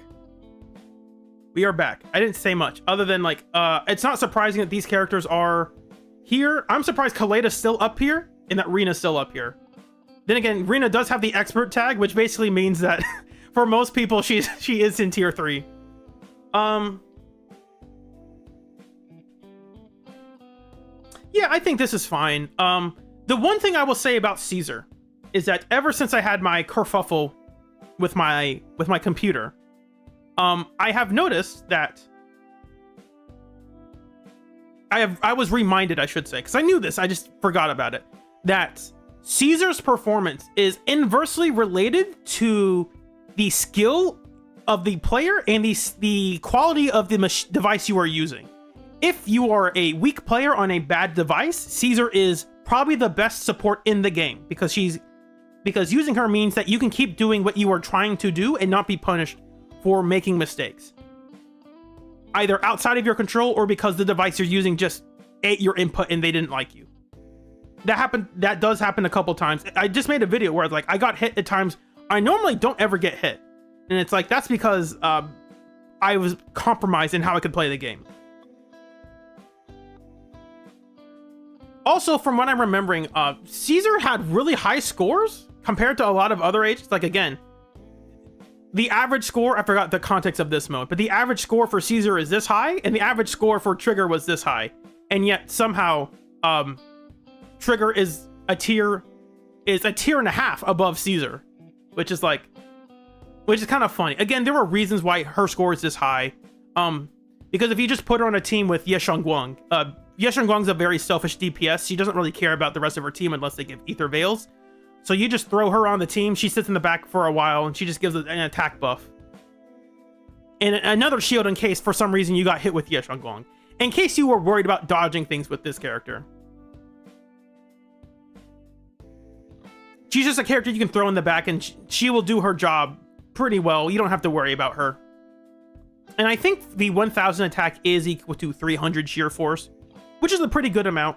We are back. I didn't say much other than, like, it's not surprising that these characters are here. I'm surprised Kaleda's still up here and that Rina's still up here. Then again, Rina does have the expert tag, which basically means that for most people, she is in tier 3. Yeah, I think this is fine. The one thing I will say about Caesar is that ever since I had my kerfuffle with my computer, I have noticed that I was reminded, I should say, because I knew this, I just forgot about it, that Caesar's performance is inversely related to the skill of the player and the quality of the device you are using. If you are a weak player on a bad device, Caesar is probably the best support in the game, because using her means that you can keep doing what you are trying to do and not be punished for making mistakes, either outside of your control or because the device you're using just ate your input and they didn't like you. That does happen a couple times. I just made a video where, like, I got hit at times I normally don't ever get hit, and it's like, that's because I was compromised in how I could play the game. Also, from what I'm remembering, Caesar had really high scores compared to a lot of other agents. Like, again, the average score, I forgot the context of this mode, but the average score for Caesar is this high, and the average score for Trigger was this high. And yet, somehow, Trigger is a tier and a half above Caesar, which is kind of funny. Again, there were reasons why her score is this high. Because if you just put her on a team with Ye Guang, Ye Guang's a very selfish DPS. She doesn't really care about the rest of her team unless they give Ether Veils. So you just throw her on the team, she sits in the back for a while, and she just gives an attack buff. And another shield in case, for some reason, you got hit with Ye Guang. In case you were worried about dodging things with this character. She's just a character you can throw in the back, and she will do her job pretty well. You don't have to worry about her. And I think the 1000 attack is equal to 300 sheer force, which is a pretty good amount.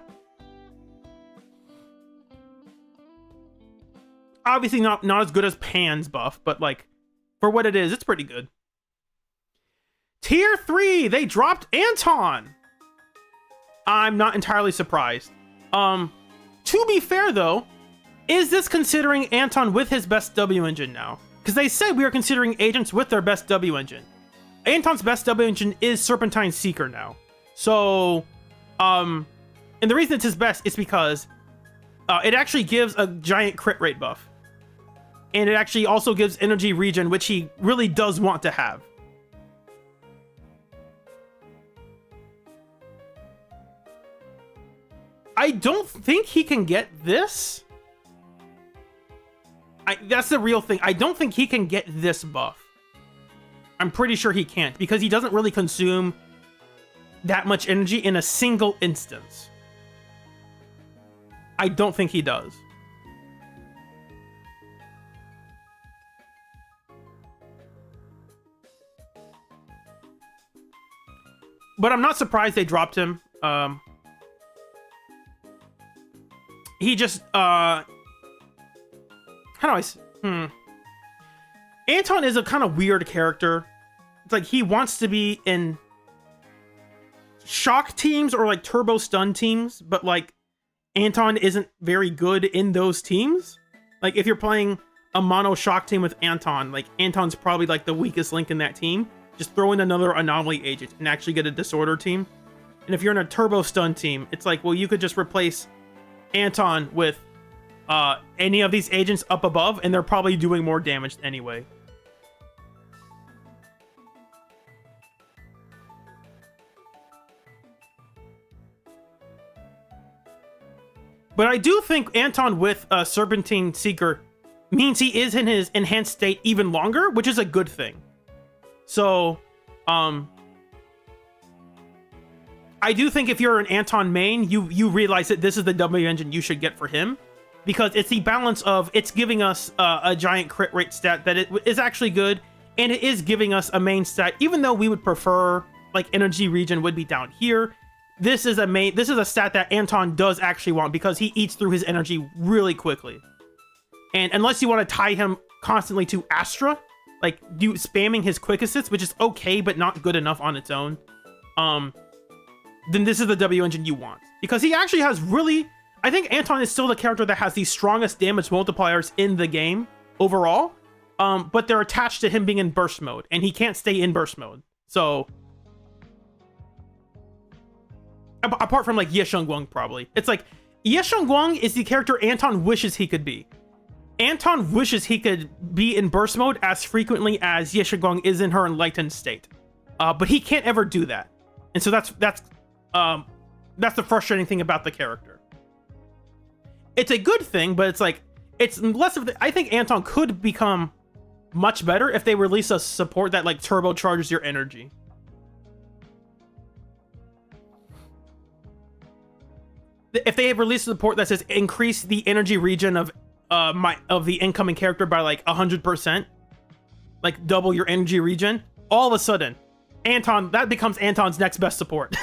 Obviously not as good as Pan's buff, but, like, for what it is, it's pretty good. Tier 3, they dropped Anton. I'm not entirely surprised. To be fair, though, Is this considering Anton with his best W engine now? Because they said we are considering agents with their best W engine. Anton's best W engine is Serpentine Seeker now. So, and the reason it's his best is because it actually gives a giant crit rate buff. And it actually also gives energy regen, which he really does want to have. I don't think he can get this. That's the real thing. I don't think he can get this buff. I'm pretty sure he can't, because he doesn't really consume that much energy in a single instance. I don't think he does. But I'm not surprised they dropped him. He just, how do I, Anton is a kind of weird character. It's like he wants to be in shock teams or like turbo stun teams, but like Anton isn't very good in those teams. Like if you're playing a mono shock team with Anton, like Anton's probably like the weakest link in that team. Just throw in another anomaly agent and actually get a disorder team. And if you're in a turbo stun team, it's like, well, you could just replace Anton with any of these agents up above, and they're probably doing more damage anyway. But I do think Anton with Serpentine Seeker means he is in his enhanced state even longer, which is a good thing. So, I do think if you're an Anton main, you realize that this is the W engine you should get for him, because it's the balance of it's giving us a giant crit rate stat that it is actually good, and it is giving us a main stat, even though we would prefer like energy regen would be down here. This is a stat that Anton does actually want, because he eats through his energy really quickly. And unless you want to tie him constantly to Astra, like spamming his quick assist, which is okay but not good enough on its own, then this is the W engine you want, because he actually has really, I think Anton is still the character that has the strongest damage multipliers in the game overall, but they're attached to him being in burst mode, and he can't stay in burst mode. So apart from like Ye Xiongguang, probably it's like Ye Xiongguang is the character Anton wishes he could be. Anton wishes he could be in burst mode as frequently as Ye Xiongguang is in her enlightened state, but he can't ever do that, and so that's the frustrating thing about the character. It's a good thing, but it's like it's less of the. I think Anton could become much better if they release a support that like turbocharges your energy. If they release a support that says increase the energy regen of the incoming character by like 100%, like double your energy regen, all of a sudden Anton, that becomes Anton's next best support.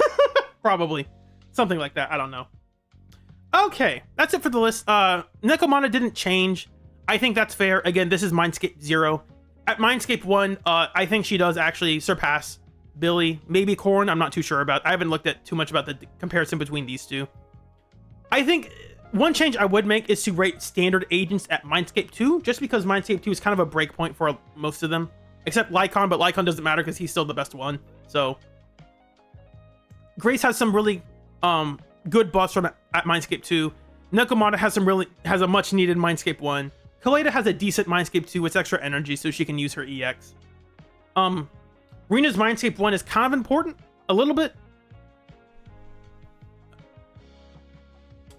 Probably something like that. I don't know. Okay, that's it for the list. Nekomata didn't change. I think that's fair. Again, this is Mindscape 0. At Mindscape 1, I think she does actually surpass Billy, maybe Korn. I'm not too sure about. I haven't looked at too much about the comparison between these two. I think one change I would make is to rate standard agents at Mindscape 2, just because Mindscape 2 is kind of a breakpoint for most of them, except Lycon, but Lycon doesn't matter because he's still the best one. So Grace has some really good buffs from at Mindscape 2. Nekomata has a much needed Mindscape 1. Kaleda has a decent Mindscape 2 with extra energy, so she can use her EX. Rina's Mindscape 1 is kind of important, a little bit.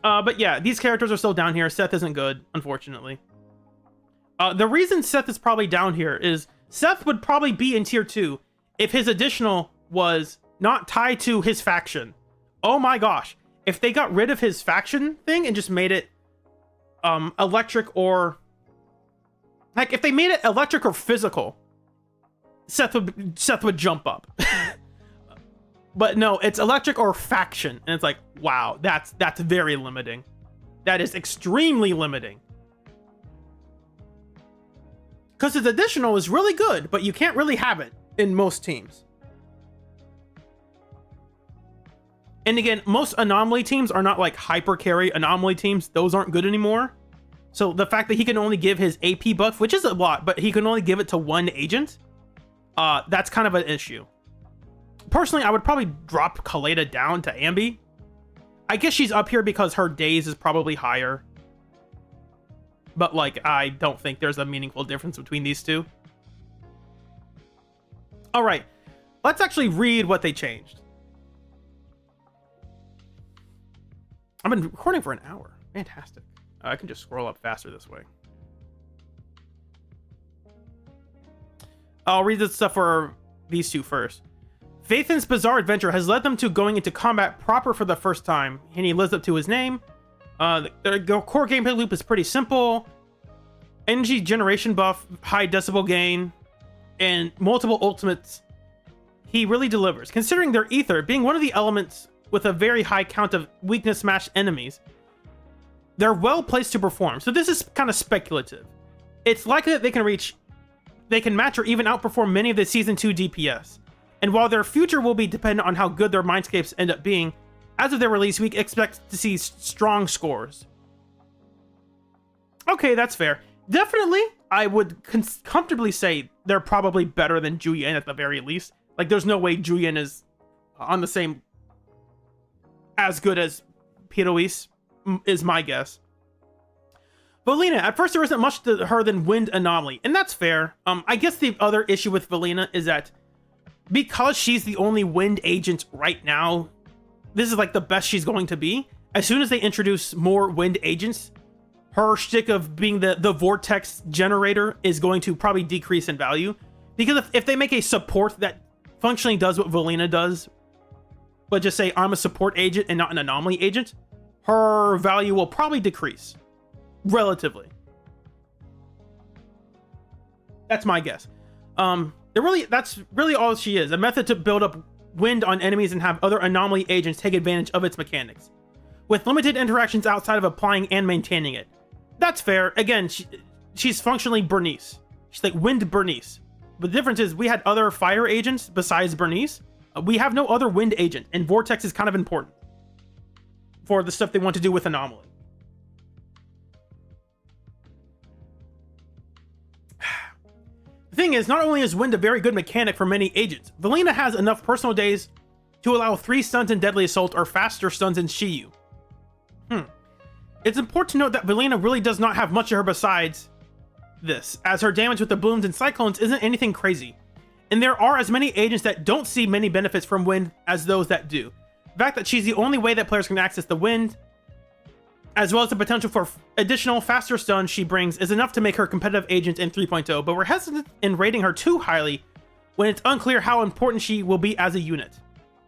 But yeah, these characters are still down here. Seth isn't good, unfortunately. The reason Seth is probably down here is Seth would probably be in tier 2 if his additional was not tied to his faction. Oh my gosh. If they got rid of his faction thing and just made it electric, or like if they made it electric or physical, Seth would jump up. But no, it's electric or faction, and it's like, wow, that's very limiting. That is extremely limiting. Because his additional is really good, but you can't really have it in most teams. And again, most anomaly teams are not like hyper carry anomaly teams. Those aren't good anymore. So the fact that he can only give his AP buff, which is a lot, but he can only give it to one agent, that's kind of an issue. Personally, I would probably drop Kaleda down to Ambi. I guess she's up here because her days is probably higher. But, like, I don't think there's a meaningful difference between these two. Alright, let's actually read what they changed. I've been recording for an hour. Fantastic. I can just scroll up faster this way. I'll read the stuff for these two first. Phaethon's bizarre adventure has led them to going into combat proper for the first time, and he lives up to his name. The core gameplay loop is pretty simple. Energy generation buff, high decibel gain, and multiple ultimates. He really delivers. Considering their ether being one of the elements with a very high count of weakness matched enemies, they're well placed to perform. So this is kind of speculative. It's likely that they can match or even outperform many of the Season 2 DPS. And while their future will be dependent on how good their mindscapes end up being, as of their release, we expect to see strong scores. Okay, that's fair. Definitely, I would comfortably say they're probably better than Juyen at the very least. Like, there's no way Juyen is on the same... as good as Pirouise, is my guess. Valina, at first there isn't much to her than Wind Anomaly, and that's fair. I guess the other issue with Valina is that because she's the only wind agent right now, this is like the best she's going to be. As soon as they introduce more wind agents, her shtick of being the vortex generator is going to probably decrease in value. Because if they make a support that functionally does what Valina does, but just say I'm a support agent and not an anomaly agent, her value will probably decrease. Relatively. That's my guess. That's really all she is. A method to build up wind on enemies and have other anomaly agents take advantage of its mechanics, with limited interactions outside of applying and maintaining it. That's fair. Again, she's functionally Bernice. She's like Wind Bernice. But the difference is we had other fire agents besides Bernice. We have no other wind agent, and Vortex is kind of important for the stuff they want to do with Anomaly. The thing is, not only is Wind a very good mechanic for many agents, Valina has enough personal days to allow 3 stuns in Deadly Assault or faster stuns in Shiyu. It's important to note that Valina really does not have much of her besides this, as her damage with the Blooms and Cyclones isn't anything crazy. And there are as many agents that don't see many benefits from Wind as those that do. The fact that she's the only way that players can access the Wind, as well as the potential for additional faster stuns she brings, is enough to make her a competitive agent in 3.0, but we're hesitant in rating her too highly when it's unclear how important she will be as a unit.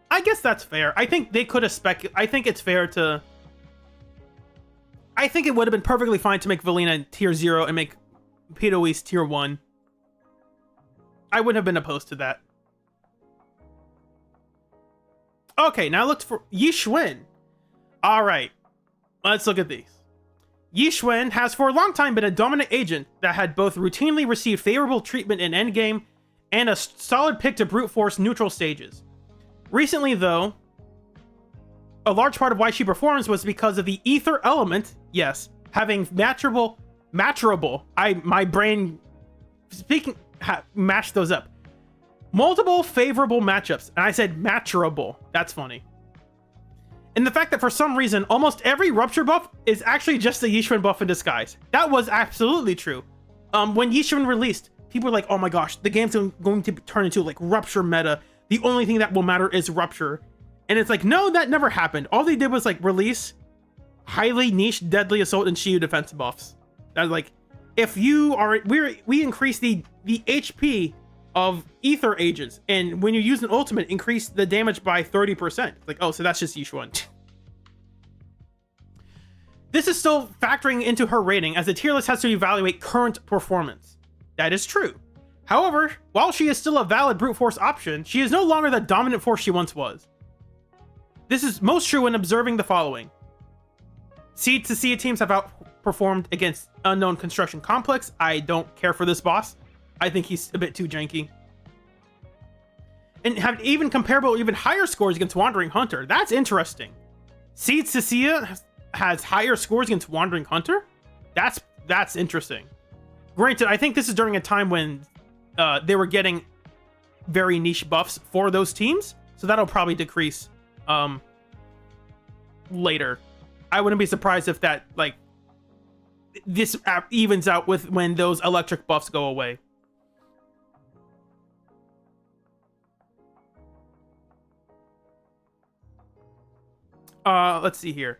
I guess that's fair. I think they could have I think it's fair to... I think it would have been perfectly fine to make Valina tier 0 and make Pirouise tier 1. I wouldn't have been opposed to that. Okay, now look for Yi Xuan. Alright, let's look at these. Yi Xuan has for a long time been a dominant agent that had both routinely received favorable treatment in endgame and a solid pick to brute force neutral stages. Recently, though, a large part of why she performs was because of the ether element, yes, having matchable, my brain speaking, match those up. Multiple favorable matchups, and I said matcherable. That's funny. And the fact that for some reason, almost every Rupture buff is actually just a Yi Xuan buff in disguise. That was absolutely true. When Yi Xuan released, people were like, oh my gosh, the game's going to turn into like Rupture meta. The only thing that will matter is Rupture. And it's like, no, that never happened. All they did was like release highly niche Deadly Assault and Shiyu defense buffs. That's like, if you are, we increase the HP of ether agents, and when you use an ultimate, increase the damage by 30%. Like, oh, so that's just Yi Xuan. This is still factoring into her rating, as the tier list has to evaluate current performance. That is true. However, while she is still a valid brute force option, she is no longer the dominant force she once was. This is most true when observing the following. ZZZ teams have outperformed against Unknown Construction Complex. I don't care for this boss. I think he's a bit too janky. And have even comparable, even higher scores against Wandering Hunter. That's interesting. ZZZ has higher scores against Wandering Hunter? That's that's interesting. Granted, I think this is during a time when they were getting very niche buffs for those teams, so that'll probably decrease later. I wouldn't be surprised if that, like, this evens out with when those electric buffs go away. Let's see here.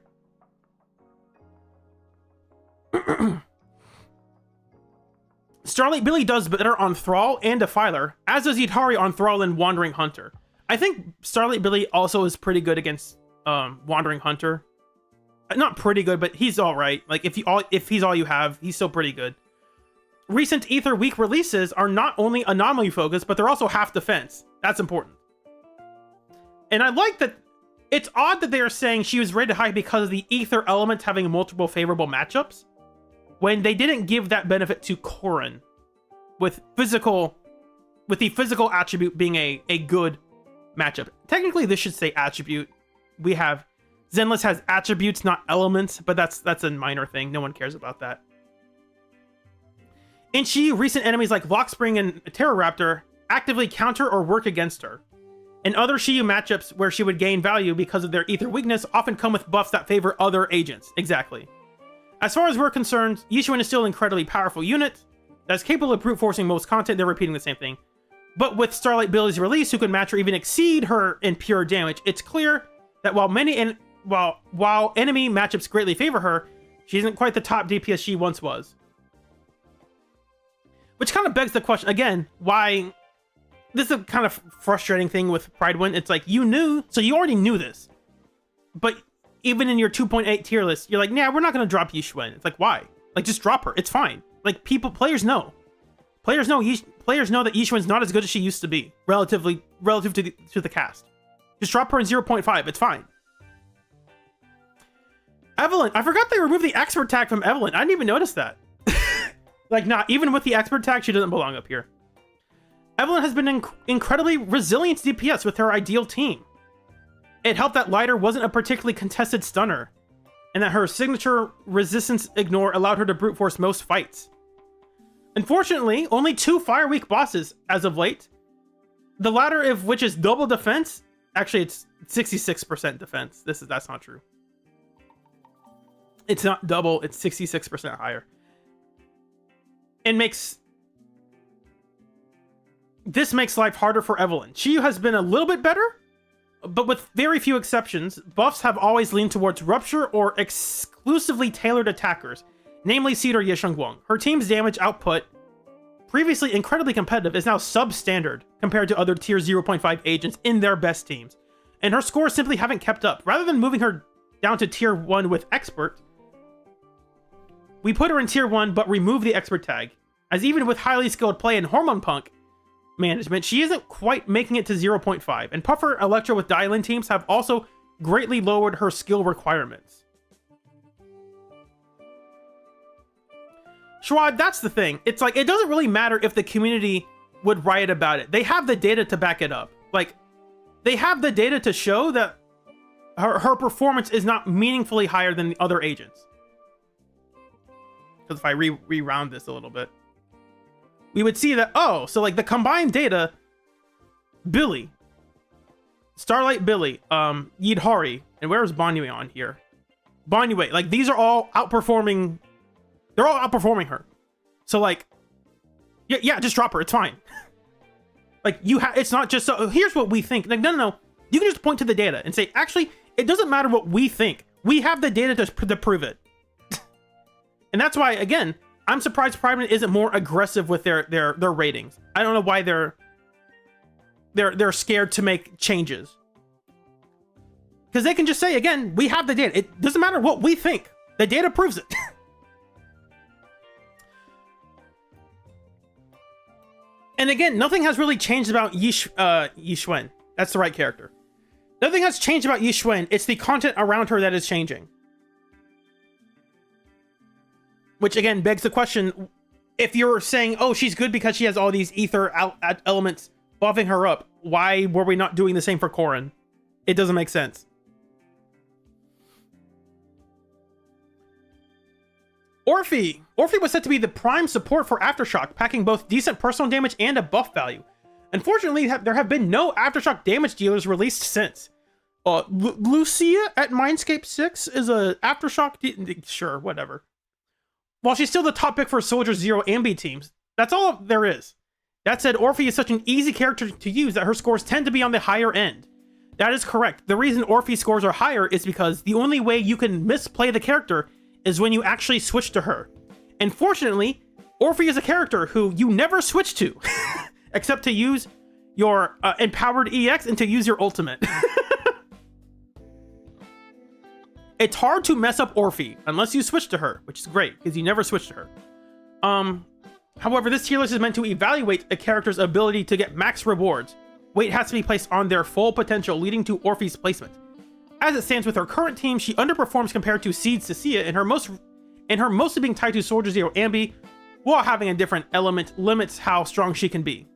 Starlight Billy does better on Thrall and Defiler, as does Yidhari on Thrall and Wandering Hunter. I think Starlight Billy also is pretty good against Wandering Hunter. Not pretty good, but he's all right. Like, if he's all you have, he's still pretty good. Recent Ether Week releases are not only anomaly focused, but they're also half defense. That's important. And I like that. It's odd that they are saying she was rated high because of the Ether element having multiple favorable matchups, when they didn't give that benefit to Corrin, with the physical attribute being a good matchup. Technically, this should say attribute. We have Zenless has attributes, not elements, but that's a minor thing. No one cares about that. In Shi, recent enemies like Lockspring and Terroraptor actively counter or work against her. And other Shiyu matchups where she would gain value because of their ether weakness often come with buffs that favor other agents. Exactly. As far as we're concerned, Yishuin is still an incredibly powerful unit that's capable of brute forcing most content. They're repeating the same thing. But with Starlight Billy's release, who could match or even exceed her in pure damage, it's clear that while enemy matchups greatly favor her, she isn't quite the top DPS she once was. Which kind of begs the question, again, why... This is a kind of frustrating thing with Pridewin. It's like, you knew, so you already knew this. But even in your 2.8 tier list, you're like, nah, we're not going to drop Yishuin. It's like, why? Like, just drop her. It's fine. Like, players know. Players know that Yishuin's not as good as she used to be, relative to the cast. Just drop her in 0.5. It's fine. Evelyn. I forgot they removed the expert tag from Evelyn. I didn't even notice that. Like, nah, even with the expert tag, she doesn't belong up here. Evelyn has been incredibly resilient DPS with her ideal team. It helped that Lighter wasn't a particularly contested stunner, and that her signature resistance ignore allowed her to brute force most fights. Unfortunately, only 2 Fire Week bosses as of late, the latter of which is double defense. Actually, it's 66% defense. That's not true. It's not double, it's 66% higher. This makes life harder for Evelyn. Shiyu has been a little bit better, but with very few exceptions, buffs have always leaned towards Rupture or exclusively tailored attackers, namely Cedar Yeshengwang. Her team's damage output, previously incredibly competitive, is now substandard compared to other tier 0.5 agents in their best teams, and her scores simply haven't kept up. Rather than moving her down to tier 1 with Expert, we put her in tier 1 but remove the Expert tag, as even with highly skilled play and Hormone Punk management, she isn't quite making it to 0.5, and Puffer, Electra with Dylan teams have also greatly lowered her skill requirements. Schwad, that's the thing. It's like, it doesn't really matter if the community would riot about it. They have the data to back it up. Like, they have the data to show that her performance is not meaningfully higher than the other agents. Because if I re-round this a little bit, we would see that, oh, so like the combined data, Billy, Starlight Billy, Yidhari, and where's Banyue on here? Banyue, like these are all outperforming, they're all outperforming her. So like, yeah, just drop her, it's fine. Like it's not just, so here's what we think. Like, no. You can just point to the data and say, actually, it doesn't matter what we think. We have the data to prove it. And that's why, again, I'm surprised Private isn't more aggressive with their ratings. I don't know why they're scared to make changes. Because they can just say, again, we have the data. It doesn't matter what we think. The data proves it. And again, nothing has really changed about Yishuin. That's the right character. Nothing has changed about Yishuin. It's the content around her that is changing. Which again begs the question, if you're saying, oh, she's good because she has all these ether elements buffing her up, why were we not doing the same for Corrin? It doesn't make sense. Orphe. Orphe was said to be the prime support for Aftershock, packing both decent personal damage and a buff value. Unfortunately, there have been no Aftershock damage dealers released since. Lucia at Mindscape 6 is a Aftershock... Sure, whatever. While she's still the top pick for Soldier Zero and B teams, that's all there is. That said, Orphe is such an easy character to use that her scores tend to be on the higher end. That is correct. The reason Orphe's scores are higher is because the only way you can misplay the character is when you actually switch to her. And fortunately, Orphe is a character who you never switch to, except to use your empowered EX and to use your ultimate. It's hard to mess up Orphe unless you switch to her, which is great because you never switch to her. However, this tier list is meant to evaluate a character's ability to get max rewards. Weight has to be placed on their full potential, leading to Orphe's placement. As it stands with her current team, she underperforms compared to ZZZ, and her mostly being tied to Soldier Zero Ambi, while having a different element limits how strong she can be.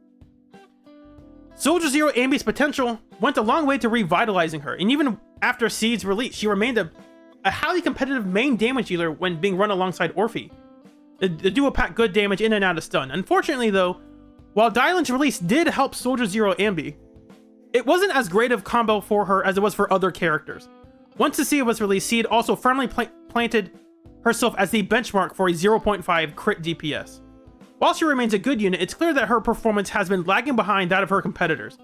Soldier Zero Ambi's potential went a long way to revitalizing her, and even after Seed's release, she remained a highly competitive main damage dealer when being run alongside Orphe. The duo pack good damage in and out of stun. Unfortunately though, while Dylan's release did help Soldier Zero Ambi, it wasn't as great of combo for her as it was for other characters. Once Cecilia was released, Seed also firmly planted herself as the benchmark for a 0.5 crit DPS. While she remains a good unit, it's clear that her performance has been lagging behind that of her competitors.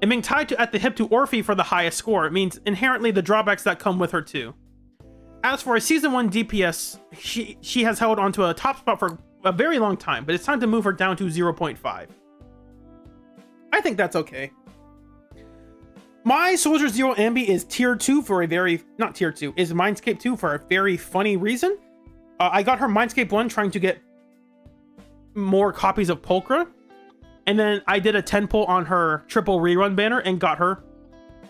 And being tied at the hip to Orphe for the highest score means inherently the drawbacks that come with her too. As for a Season 1 DPS, she has held onto a top spot for a very long time, but it's time to move her down to 0.5. I think that's okay. My Soldier Zero Ambi is tier 2 for a very... Not tier 2, is Mindscape 2 for a very funny reason. I got her Mindscape 1 trying to get more copies of Pulchra. And then I did a 10 pull on her triple rerun banner and got her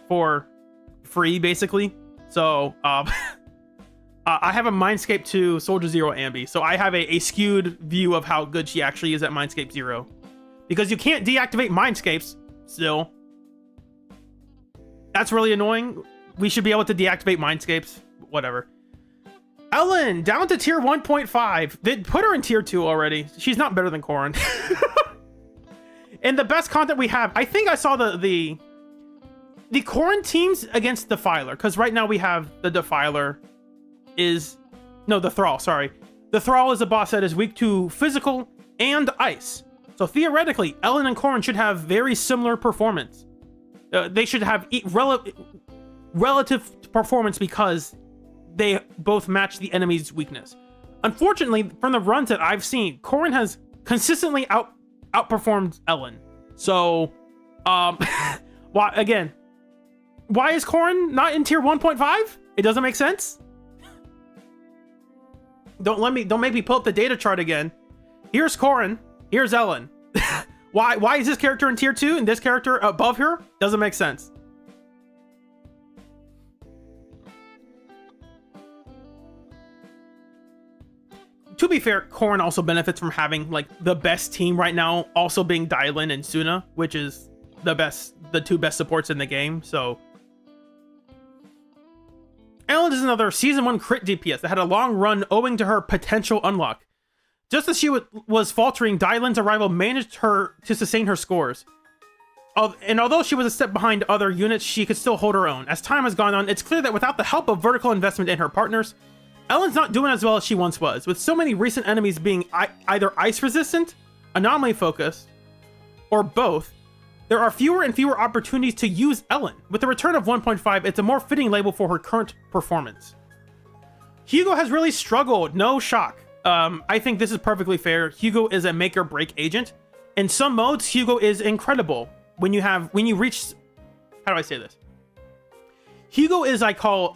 for free, basically. So, I have a Mindscape 2 Soldier Zero Ambi, so I have a skewed view of how good she actually is at Mindscape 0. Because you can't deactivate Mindscapes still. That's really annoying. We should be able to deactivate Mindscapes. Whatever. Ellen, down to tier 1.5. They put her in tier 2 already. She's not better than Corrin. And the best content we have, I think I saw the Corrin teams against Defiler, because right now we have the Defiler the Thrall, sorry. The Thrall is a boss that is weak to physical and ice. So theoretically, Ellen and Corrin should have very similar performance. They should have relative performance because they both match the enemy's weakness. Unfortunately, from the runs that I've seen, Corrin has consistently outperformed Ellen. So, why is Corrin not in tier 1.5? It doesn't make sense. Don't make me pull up the data chart again. Here's Corrin. Here's Ellen. Why is this character in tier 2 and this character above her? Doesn't make sense. To be fair, Corrin also benefits from having like the best team right now, also being Dylan and Suna, which is the two best supports in the game. So Ellen is another Season 1 crit DPS that had a long run owing to her potential unlock. Just as she was faltering, Dylan's arrival managed her to sustain her scores. And although she was a step behind other units, she could still hold her own. As time has gone on, it's clear that without the help of vertical investment in her partners, Ellen's not doing as well as she once was, with so many recent enemies being either ice resistant, anomaly focused, or both. There are fewer and fewer opportunities to use Ellen. With the return of 1.5, it's a more fitting label for her current performance. Hugo has really struggled, no shock. I think this is perfectly fair. Hugo is a make or break agent. In some modes, Hugo is incredible. When you reach, how do I say this? Hugo is, I call,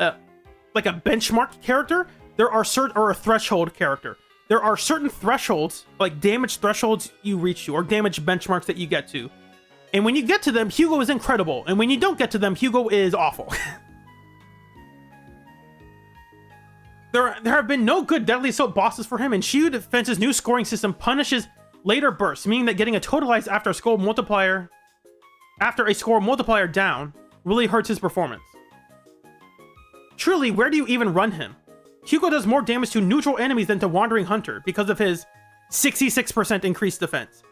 like a benchmark character. There are or a threshold character. There are certain thresholds, like damage thresholds you reach to, or damage benchmarks that you get to. And when you get to them, Hugo is incredible. And when you don't get to them, Hugo is awful. There have been no good Deadly Assault bosses for him, and Shield Defense's new scoring system punishes later bursts, meaning that getting a totalized after a score multiplier down really hurts his performance. Truly, where do you even run him? Hugo does more damage to neutral enemies than to Wandering Hunter because of his 66% increased defense.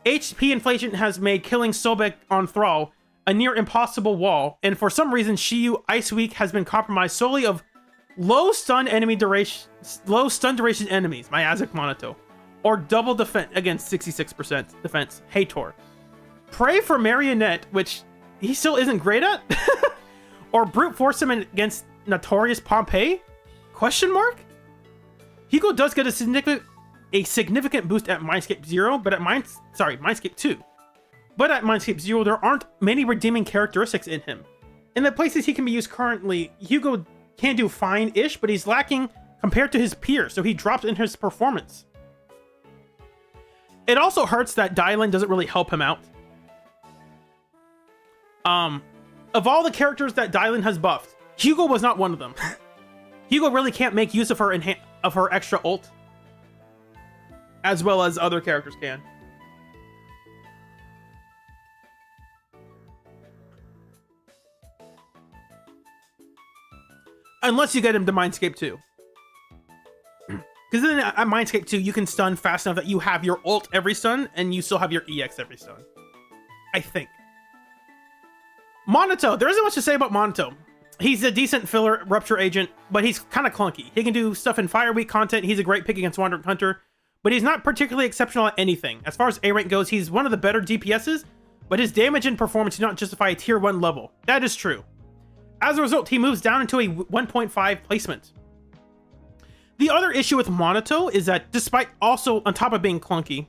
HP inflation has made killing Sobek on Thrall a near impossible wall, and for some reason Shiyu Ice Week has been compromised solely of low stun duration enemies, Miyazic Monato, or double defense against 66% defense, Hator. Pray for Marionette, which he still isn't great at, or brute force him against Notorious Pompeii? Question mark? Hugo does get a significant boost at Mindscape 0, but at Mindscape 2. But at Mindscape 0, there aren't many redeeming characteristics in him. In the places he can be used currently, Hugo can do fine-ish, but he's lacking compared to his peers, so he drops in his performance. It also hurts that Dylan doesn't really help him out. Of all the characters that Dylan has buffed, Hugo was not one of them. Hugo really can't make use of her extra ult, as well as other characters can. Unless you get him to Mindscape 2. Because then at Mindscape 2, you can stun fast enough that you have your ult every stun, and you still have your EX every stun. I think. Monato. There isn't much to say about Monato. He's a decent filler Rupture agent, but he's kind of clunky. He can do stuff in Fire Week content. He's a great pick against Wandering Hunter, but he's not particularly exceptional at anything. As far as A rank goes, he's one of the better DPSs, but his damage and performance do not justify a tier 1 level. That is true. As a result, he moves down into a 1.5 placement. The other issue with Monato is that despite also on top of being clunky,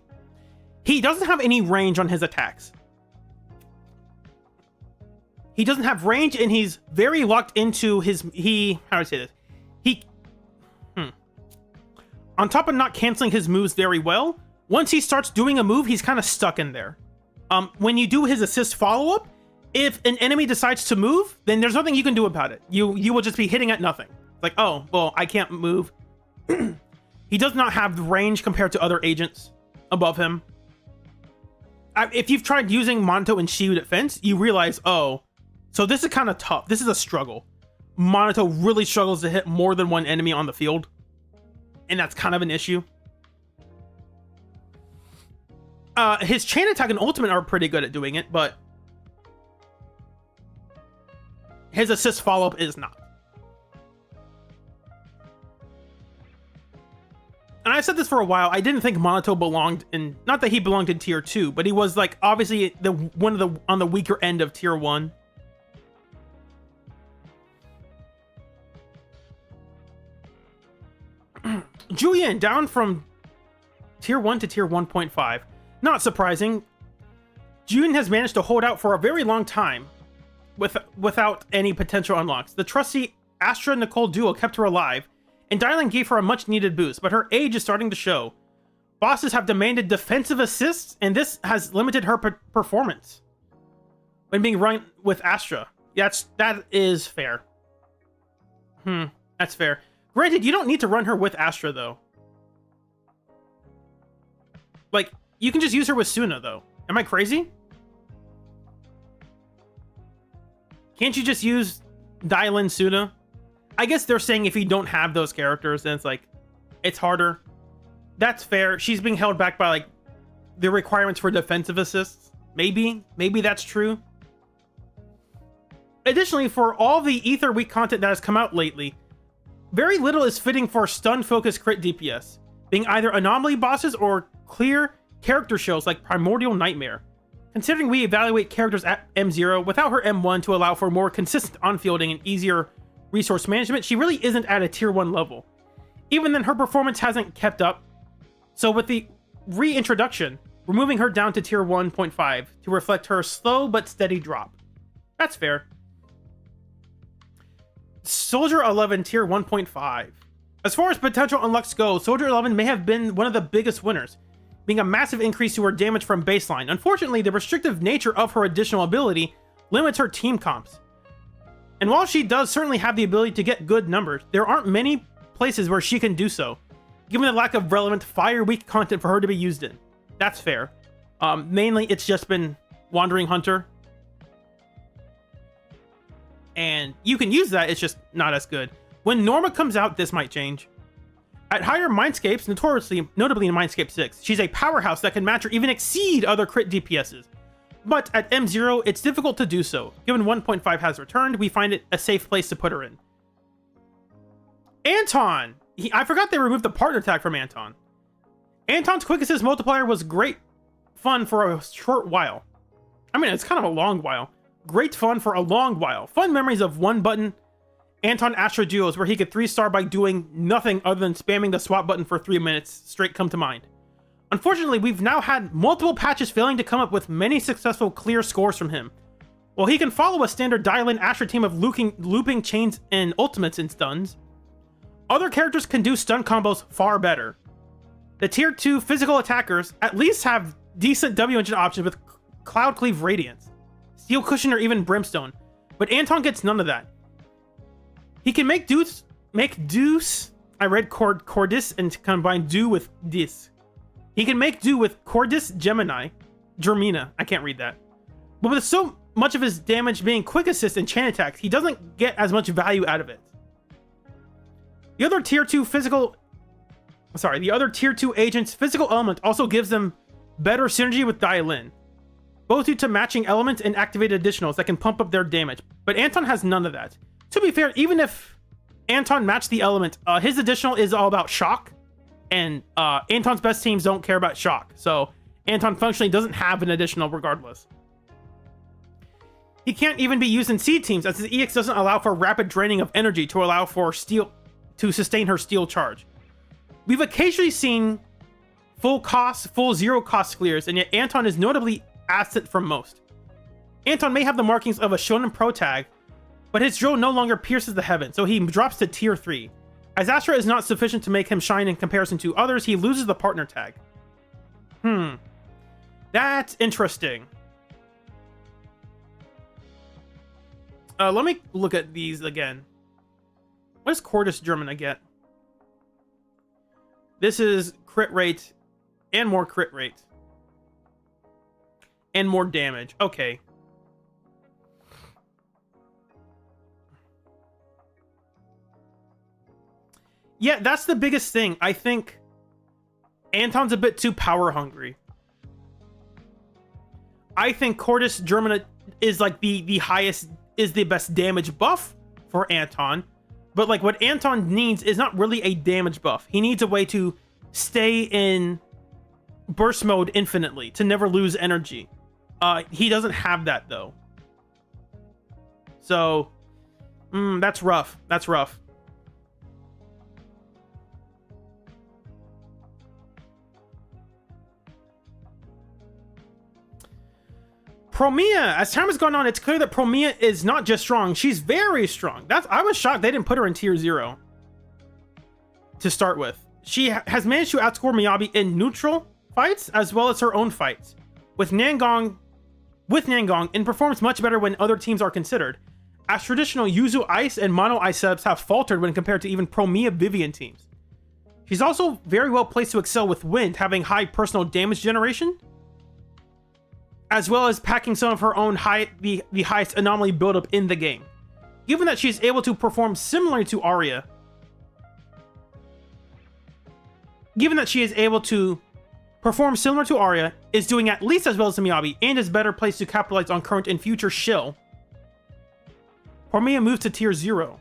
he doesn't have any range on his attacks. He doesn't have range, and he's very locked into his... How do I say this? On top of not canceling his moves very well, once he starts doing a move, he's kind of stuck in there. When you do his assist follow-up, if an enemy decides to move, then there's nothing you can do about it. You will just be hitting at nothing. Like, oh, well, I can't move. He does not have the range compared to other agents above him. If you've tried using Monato and Shiyu defense, you realize, oh, so this is kind of tough. This is a struggle. Monato really struggles to hit more than one enemy on the field, and that's kind of an issue. His chain attack and ultimate are pretty good at doing it, but his assist follow-up is not. And I've said this for a while. I didn't think Monato belonged in... Not that he belonged in tier 2, but he was like obviously on the weaker end of tier 1. Julian down from tier 1 to tier 1.5. Not surprising. Julian has managed to hold out for a very long time without any potential unlocks. The trusty Astra Nicole duo kept her alive, and Dylan gave her a much needed boost, but her age is starting to show. Bosses have demanded defensive assists, and this has limited her performance when being run with Astra. That is fair. That's fair. Granted, you don't need to run her with Astra, though. Like, you can just use her with Suna, though. Am I crazy? Can't you just use Dylan Suna? I guess they're saying if you don't have those characters, then it's like, it's harder. That's fair. She's being held back by, like, the requirements for defensive assists. Maybe that's true. Additionally, for all the Ether Week content that has come out lately, very little is fitting for stun-focused crit DPS, being either anomaly bosses or clear character shows like Primordial Nightmare. Considering we evaluate characters at M0 without her M1 to allow for more consistent on-fielding and easier resource management, she really isn't at a tier 1 level. Even then, her performance hasn't kept up. So with the reintroduction, we're moving her down to tier 1.5 to reflect her slow but steady drop. That's fair. Soldier 11 tier 1.5. As far as potential unlocks go, Soldier 11 may have been one of the biggest winners, being a massive increase to her damage from baseline. Unfortunately, the restrictive nature of her additional ability limits her team comps. And while she does certainly have the ability to get good numbers, there aren't many places where she can do so, given the lack of relevant Fire Week content for her to be used in. That's fair. Mainly, it's just been Wandering Hunter. And you can use that, it's just not as good. When Norma comes out, this might change. At higher Mindscapes, notably in Mindscape 6, she's a powerhouse that can match or even exceed other crit DPSs. But at M0, it's difficult to do so. Given 1.5 has returned, we find it a safe place to put her in. Anton! I forgot they removed the partner tag from Anton. Anton's quick assist multiplier was great fun for a short while. I mean, it's kind of a long while. Great fun for a long while. Fun memories of one button Anton Astra duos where he could 3-star by doing nothing other than spamming the swap button for 3 minutes straight come to mind. Unfortunately, we've now had multiple patches failing to come up with many successful clear scores from him. While he can follow a standard dial-in Astra team of looping chains and ultimates and stuns, other characters can do stun combos far better. The tier 2 physical attackers at least have decent W engine options with Cloud Cleave Radiance, Steel Cushion, or even Brimstone, but Anton gets none of that. He can make deuce. I read Cordis and combine do with dis. He can make do with Cordis Germina. I can't read that. But with so much of his damage being quick assist and chain attacks, he doesn't get as much value out of it. The other tier 2 agent's physical element also gives them better synergy with Dial-In, both due to matching elements and activated additionals that can pump up their damage, but Anton has none of that. To be fair, even if Anton matched the element, his additional is all about shock, and Anton's best teams don't care about shock, so Anton functionally doesn't have an additional regardless. He can't even be used in seed teams, as his EX doesn't allow for rapid draining of energy to allow for steel to sustain her steel charge. We've occasionally seen full zero cost clears, and yet Anton is notably absent from most. Anton may have the markings of a Shonen Pro tag, but his drill no longer pierces the heaven, so he drops to tier 3. As Astra is not sufficient to make him shine in comparison to others, he loses the partner tag. That's interesting. Let me look at these again. What does Cordis Germina get? This is crit rate and more crit rate. And more damage. Okay. Yeah, that's the biggest thing. I think Anton's a bit too power hungry. I think Cordis Germina is like the highest, is the best damage buff for Anton. But like what Anton needs is not really a damage buff. He needs a way to stay in burst mode infinitely, to never lose energy. He doesn't have that though. So, that's rough. That's rough. Promia, as time has gone on, it's clear that Promia is not just strong, she's very strong. I was shocked they didn't put her in tier 0 to start with. She has managed to outscore Miyabi in neutral fights as well as her own fights. With Nangong, and performs much better when other teams are considered, as traditional Yuzu Ice and Mono Ice setups have faltered when compared to even Promia Vivian teams. She's also very well placed to excel with Wind, having high personal damage generation, as well as packing some of her own the highest anomaly buildup in the game. Given that she's able to perform similarly to Arya, is doing at least as well as Miyabi, and is better placed to capitalize on current and future shill, Promia moves to tier 0.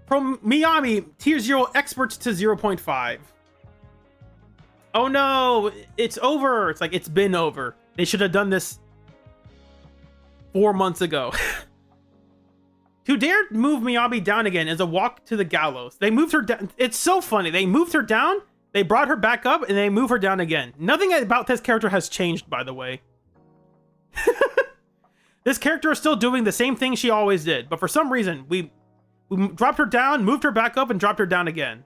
From Miyabi, tier 0 experts to 0.5. Oh no, it's over. It's like, it's been over. They should have done this 4 months ago. To dare move Miyabi down again is a walk to the gallows. They moved her down. It's so funny. They moved her down, they brought her back up, and they move her down again. Nothing about this character has changed, by the way. This character is still doing the same thing she always did, but for some reason, we dropped her down, moved her back up, and dropped her down again.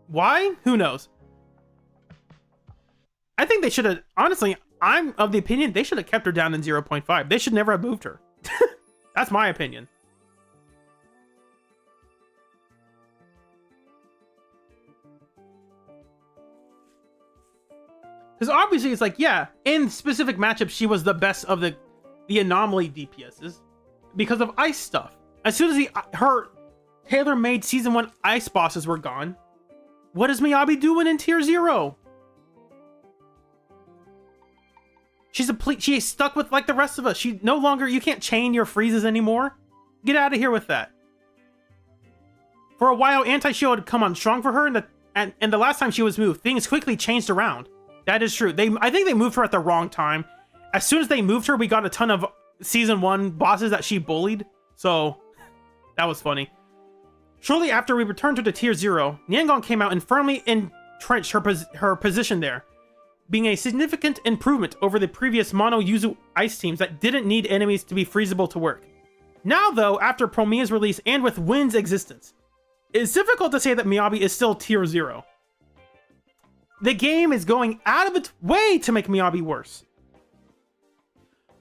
Why? Who knows? I think they should have, honestly, I'm of the opinion they should have kept her down in 0.5. They should never have moved her. That's my opinion. Because obviously it's like, yeah, in specific matchups, she was the best of the anomaly DPSs because of ice stuff. As soon as tailor-made Season 1 ice bosses were gone, what is Miyabi doing in Tier 0? She is stuck with like the rest of us. She no longer, you can't chain your freezes anymore. Get out of here with that. For a while, anti-shield had come on strong for her, and the last time she was moved, things quickly changed around. That is true. I think they moved her at the wrong time. As soon as they moved her, we got a ton of Season 1 bosses that she bullied. So, that was funny. Shortly after we returned to the Tier 0, Niangong came out and firmly entrenched her position there, being a significant improvement over the previous Mono Yuzu ice teams that didn't need enemies to be freezable to work. Now though, after Promia's release and with Wynn's existence, it's difficult to say that Miyabi is still Tier 0. The game is going out of its way to make Miyabi worse.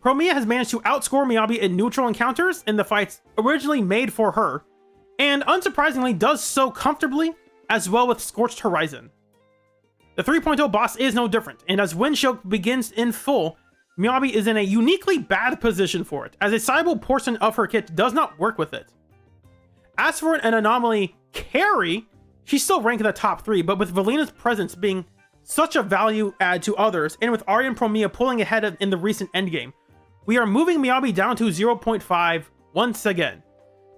Promia has managed to outscore Miyabi in neutral encounters in the fights originally made for her, and unsurprisingly does so comfortably as well with Scorched Horizon. The 3.0 boss is no different, and as Windshock begins in full, Miyabi is in a uniquely bad position for it, as a sizable portion of her kit does not work with it. As for an anomaly carry, she's still ranked in the top 3, but with Valina's presence being such a value add to others, and with Arya and Promia pulling ahead in the recent endgame, we are moving Miyabi down to 0.5 once again.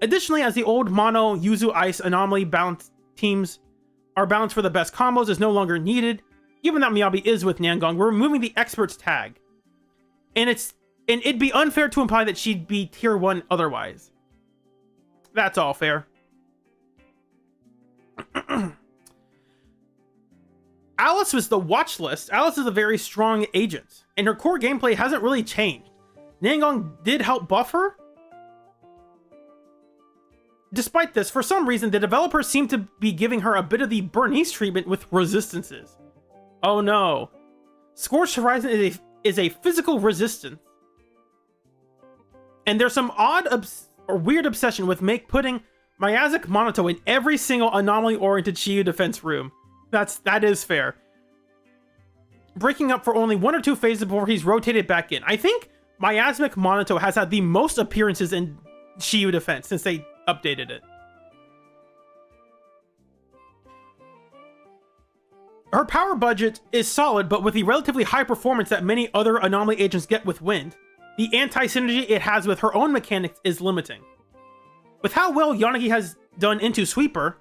Additionally, as the old Mono Yuzu Ice anomaly balance teams are balanced for the best combos is no longer needed, given that Miyabi is with Niangong, we're removing the experts tag. And it'd be unfair to imply that she'd be Tier 1 otherwise. That's all fair. Alice was the watch list. Alice is a very strong agent, and her core gameplay hasn't really changed. Niangong did help buff her. Despite this, for some reason, the developers seem to be giving her a bit of the Bernice treatment with resistances. Oh no. Scorched Horizon is a physical resistance. And there's some odd or weird obsession with putting Miyazac Monoto in every single anomaly-oriented Shiyu defense room. That is fair. Breaking up for only 1 or 2 phases before he's rotated back in. I think Miasmic Monoto has had the most appearances in Shiyu defense since they updated it. Her power budget is solid, but with the relatively high performance that many other anomaly agents get with Wind, the anti-synergy it has with her own mechanics is limiting. With how well Yanagi has done into Sweeper,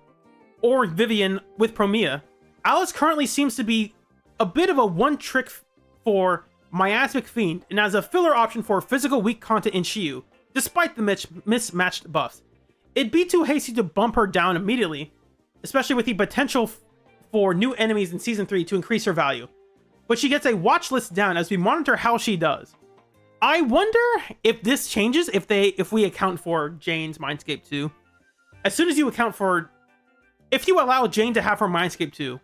or Vivian with Promia, Alice currently seems to be a bit of a one-trick for Miasmic Fiend, and as a filler option for physical weak content in Shiyu, despite the mismatched buffs. It'd be too hasty to bump her down immediately, especially with the potential for new enemies in Season 3 to increase her value. But she gets a watch list down as we monitor how she does. I wonder if this changes if we account for Jane's Mindscape 2. As soon as you account for... If you allow Jane to have her Mindscape 2,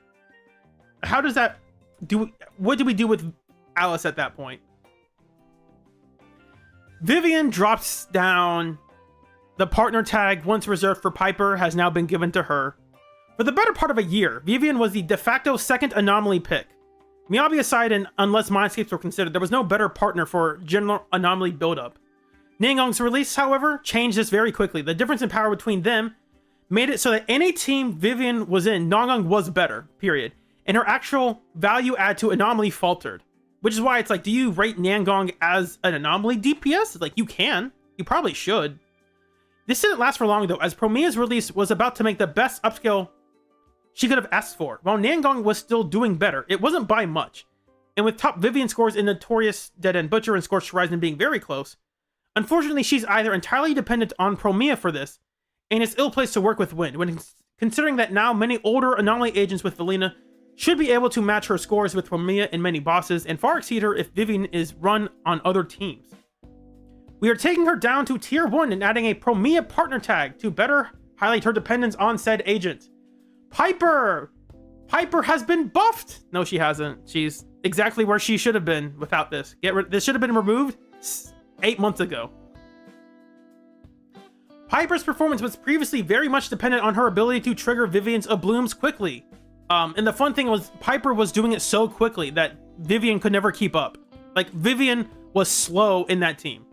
how does that... What do we do with Alice at that point? Vivian drops down. The partner tag, once reserved for Piper, has now been given to her. For the better part of a year, Vivian was the de facto second anomaly pick. Miyabi aside, and unless Mindscapes were considered, there was no better partner for general anomaly buildup. Niangong's release, however, changed this very quickly. The difference in power between them made it so that any team Vivian was in, Niangong was better, period. And her actual value add to anomaly faltered. Which is why it's like, do you rate Niangong as an anomaly DPS? It's like, you can. You probably should. This didn't last for long though, as Promia's release was about to make the best upscale she could have asked for, while Niangong was still doing better. It wasn't by much. And with top Vivian scores in Notorious Dead End Butcher and Scorched Horizon being very close, unfortunately she's either entirely dependent on Promia for this, and is ill-placed to work with Wind, when considering that now many older anomaly agents with Valina should be able to match her scores with Promia in many bosses, and far exceed her if Vivian is run on other teams. We are taking her down to Tier 1 and adding a Promia partner tag to better highlight her dependence on said agent. Piper! Piper has been buffed! No, she hasn't. She's exactly where she should have been without this. This should have been removed 8 months ago. Piper's performance was previously very much dependent on her ability to trigger Vivian's Ablooms quickly. And the fun thing was, Piper was doing it so quickly that Vivian could never keep up. Like, Vivian was slow in that team.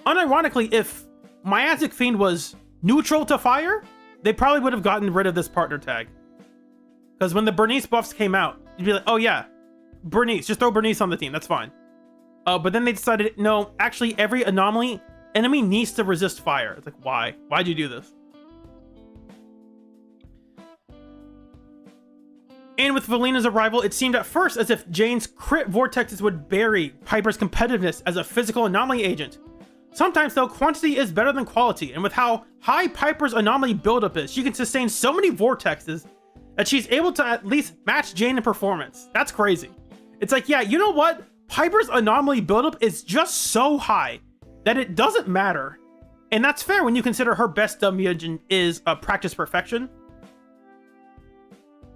Unironically, if Miasmic Fiend was neutral to fire, they probably would have gotten rid of this partner tag. Because when the Bernice buffs came out, you'd be like, oh yeah, Bernice, just throw Bernice on the team, that's fine. But then they decided, no, actually every anomaly enemy needs to resist fire. It's like, why? Why'd you do this? And with Valina's arrival, it seemed at first as if Jane's crit vortexes would bury Piper's competitiveness as a physical anomaly agent. Sometimes, though, quantity is better than quality, and with how high Piper's anomaly buildup is, she can sustain so many vortexes that she's able to at least match Jane in performance. That's crazy. It's like, yeah, you know what? Piper's anomaly buildup is just so high that it doesn't matter. And that's fair when you consider her best dummy agent is practice perfection.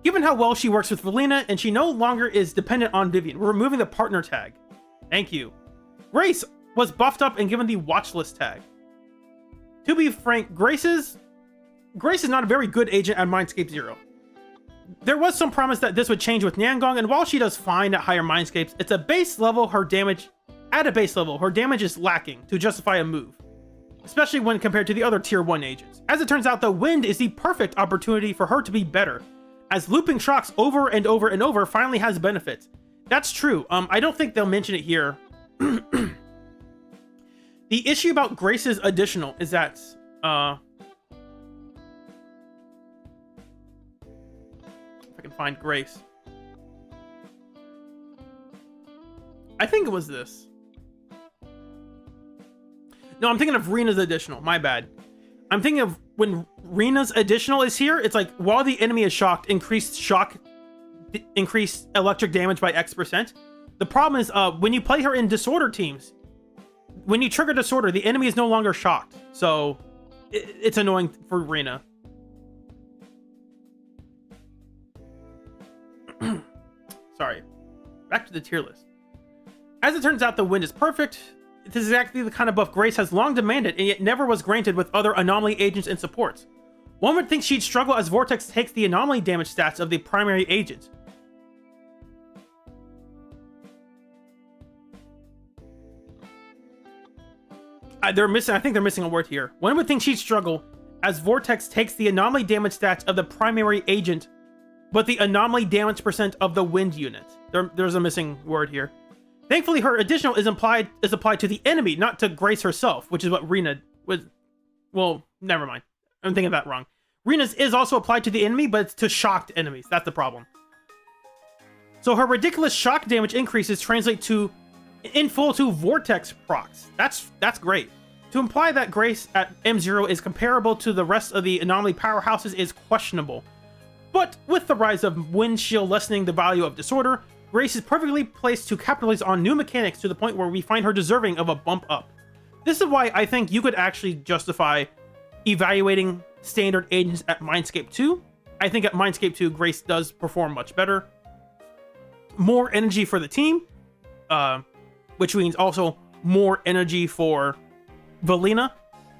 Given how well she works with Valina, and she no longer is dependent on Vivian, we're removing the partner tag. Thank you. Grace was buffed up and given the watch list tag. To be frank, Grace is not a very good agent at Mindscape 0. There was some promise that this would change with Niangong, and while she does fine at higher Mindscapes, at a base level, her damage is lacking to justify a move, especially when compared to the other tier 1 agents. As it turns out, the Wind is the perfect opportunity for her to be better, as looping shocks over and over and over finally has benefits. That's true. I don't think they'll mention it here. The issue about Grace's additional is that if I can find Grace, I think it was this. No, I'm thinking of Rena's additional. My bad. I'm thinking of when Rena's additional is here, it's like while the enemy is shocked, increased electric damage by X%. The problem is when you play her in disorder teams, when you trigger disorder, the enemy is no longer shocked. So it's annoying for Rena. Sorry. Back to the tier list. As it turns out, the Wind is perfect. This is exactly the kind of buff Grace has long demanded, and yet never was granted with other anomaly agents and supports. One would think she'd struggle as Vortex takes the anomaly damage stats of the primary agent. I think they're missing a word here. One would think she'd struggle as Vortex takes the anomaly damage stats of the primary agent, but the anomaly damage percent of the Wind unit. There's a missing word here. Thankfully, her additional is applied to the enemy, not to Grace herself, which is what Rena was. Well, never mind. I'm thinking that wrong. Rena's is also applied to the enemy, but it's to shocked enemies. That's the problem. So her ridiculous shock damage increases translate in full to Vortex procs. That's great. To imply that Grace at M0 is comparable to the rest of the anomaly powerhouses is questionable. But with the rise of Wind Shield lessening the value of disorder, Grace is perfectly placed to capitalize on new mechanics to the point where we find her deserving of a bump up. This is why I think you could actually justify evaluating standard agents at Mindscape 2. I think at Mindscape 2, Grace does perform much better. More energy for the team, which means also more energy for Valina.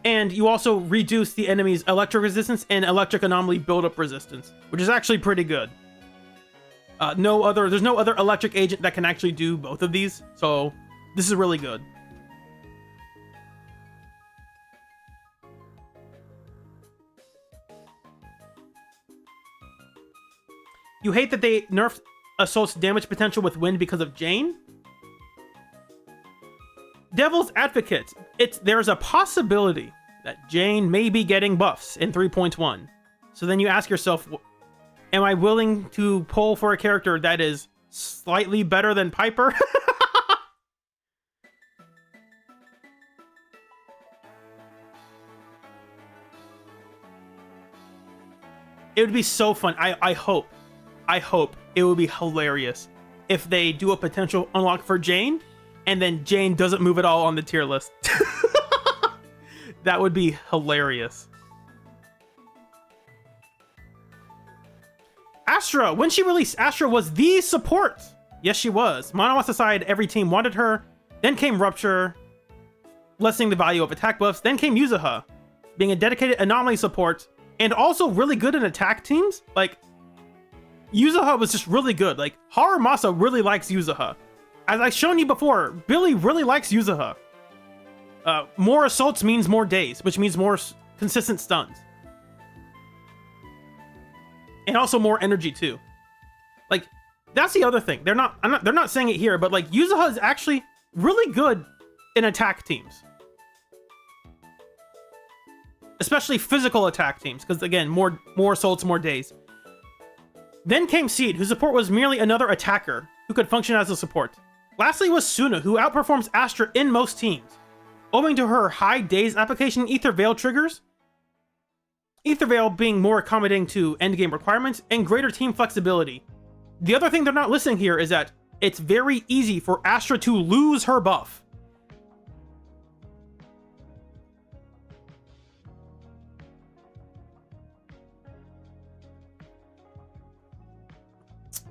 And you also reduce the enemy's electric resistance and electric anomaly buildup resistance, which is actually pretty good. There's no other electric agent that can actually do both of these, so this is really good. You hate that they nerfed Assault's damage potential with Wind because of Jane? Devil's Advocate, there's a possibility that Jane may be getting buffs in 3.1. So then you ask yourself, am I willing to pull for a character that is slightly better than Piper? It would be so fun. I hope it would be hilarious if they do a potential unlock for Jane, and then Jane doesn't move at all on the tier list. That would be hilarious. Astra, when she released, Astra was the support. Yes, she was. Monomas aside, every team wanted her. Then came Rupture, lessening the value of attack buffs. Then came Yuzuha, being a dedicated anomaly support, and also really good in attack teams. Like, Yuzuha was just really good. Like, Harumasa really likes Yuzuha. As I've shown you before, Billy really likes Yuzuha. More assaults means more days, which means more consistent stuns. and also more energy too. Like, that's the other thing. They're not saying it here, but like Yuzuha is actually really good in attack teams. Especially physical attack teams, because again, more assaults, more days. Then came Seed, whose support was merely another attacker who could function as a support. Lastly was Suna, who outperforms Astra in most teams, owing to her high days application Ether Veil triggers, Ether Veil being more accommodating to endgame requirements, and greater team flexibility. The other thing they're not listing here is that it's very easy for Astra to lose her buff.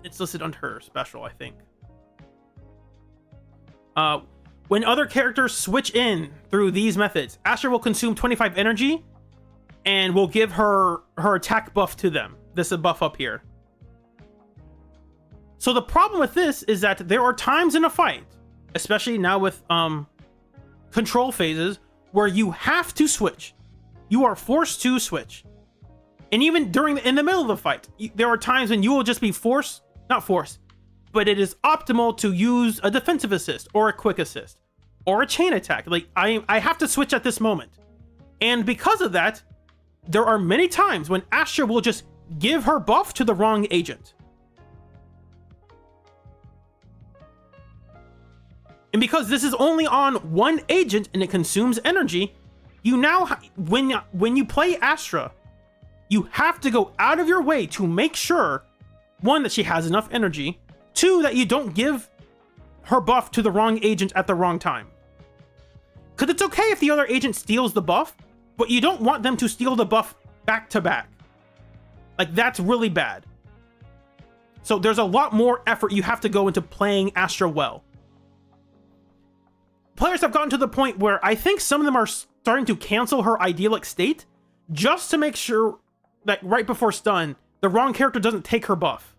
It's listed under her special, I think. When other characters switch in through these methods, Astra will consume 25 energy and will give her attack buff to them. This is a buff up here. So the problem with this is that there are times in a fight, especially now with control phases, where you have to switch. You are forced to switch. And even in the middle of the fight, there are times when you will just be not forced, but it is optimal to use a defensive assist or a quick assist or a chain attack. Like, I have to switch at this moment. And because of that, there are many times when Astra will just give her buff to the wrong agent. And because this is only on one agent and it consumes energy, you now, when you play Astra, you have to go out of your way to make sure, one, that she has enough energy, two, that you don't give her buff to the wrong agent at the wrong time. Because it's okay if the other agent steals the buff, but you don't want them to steal the buff back to back. Like, that's really bad. So there's a lot more effort you have to go into playing Astra well. Players have gotten to the point where I think some of them are starting to cancel her idyllic state just to make sure that right before stun, the wrong character doesn't take her buff.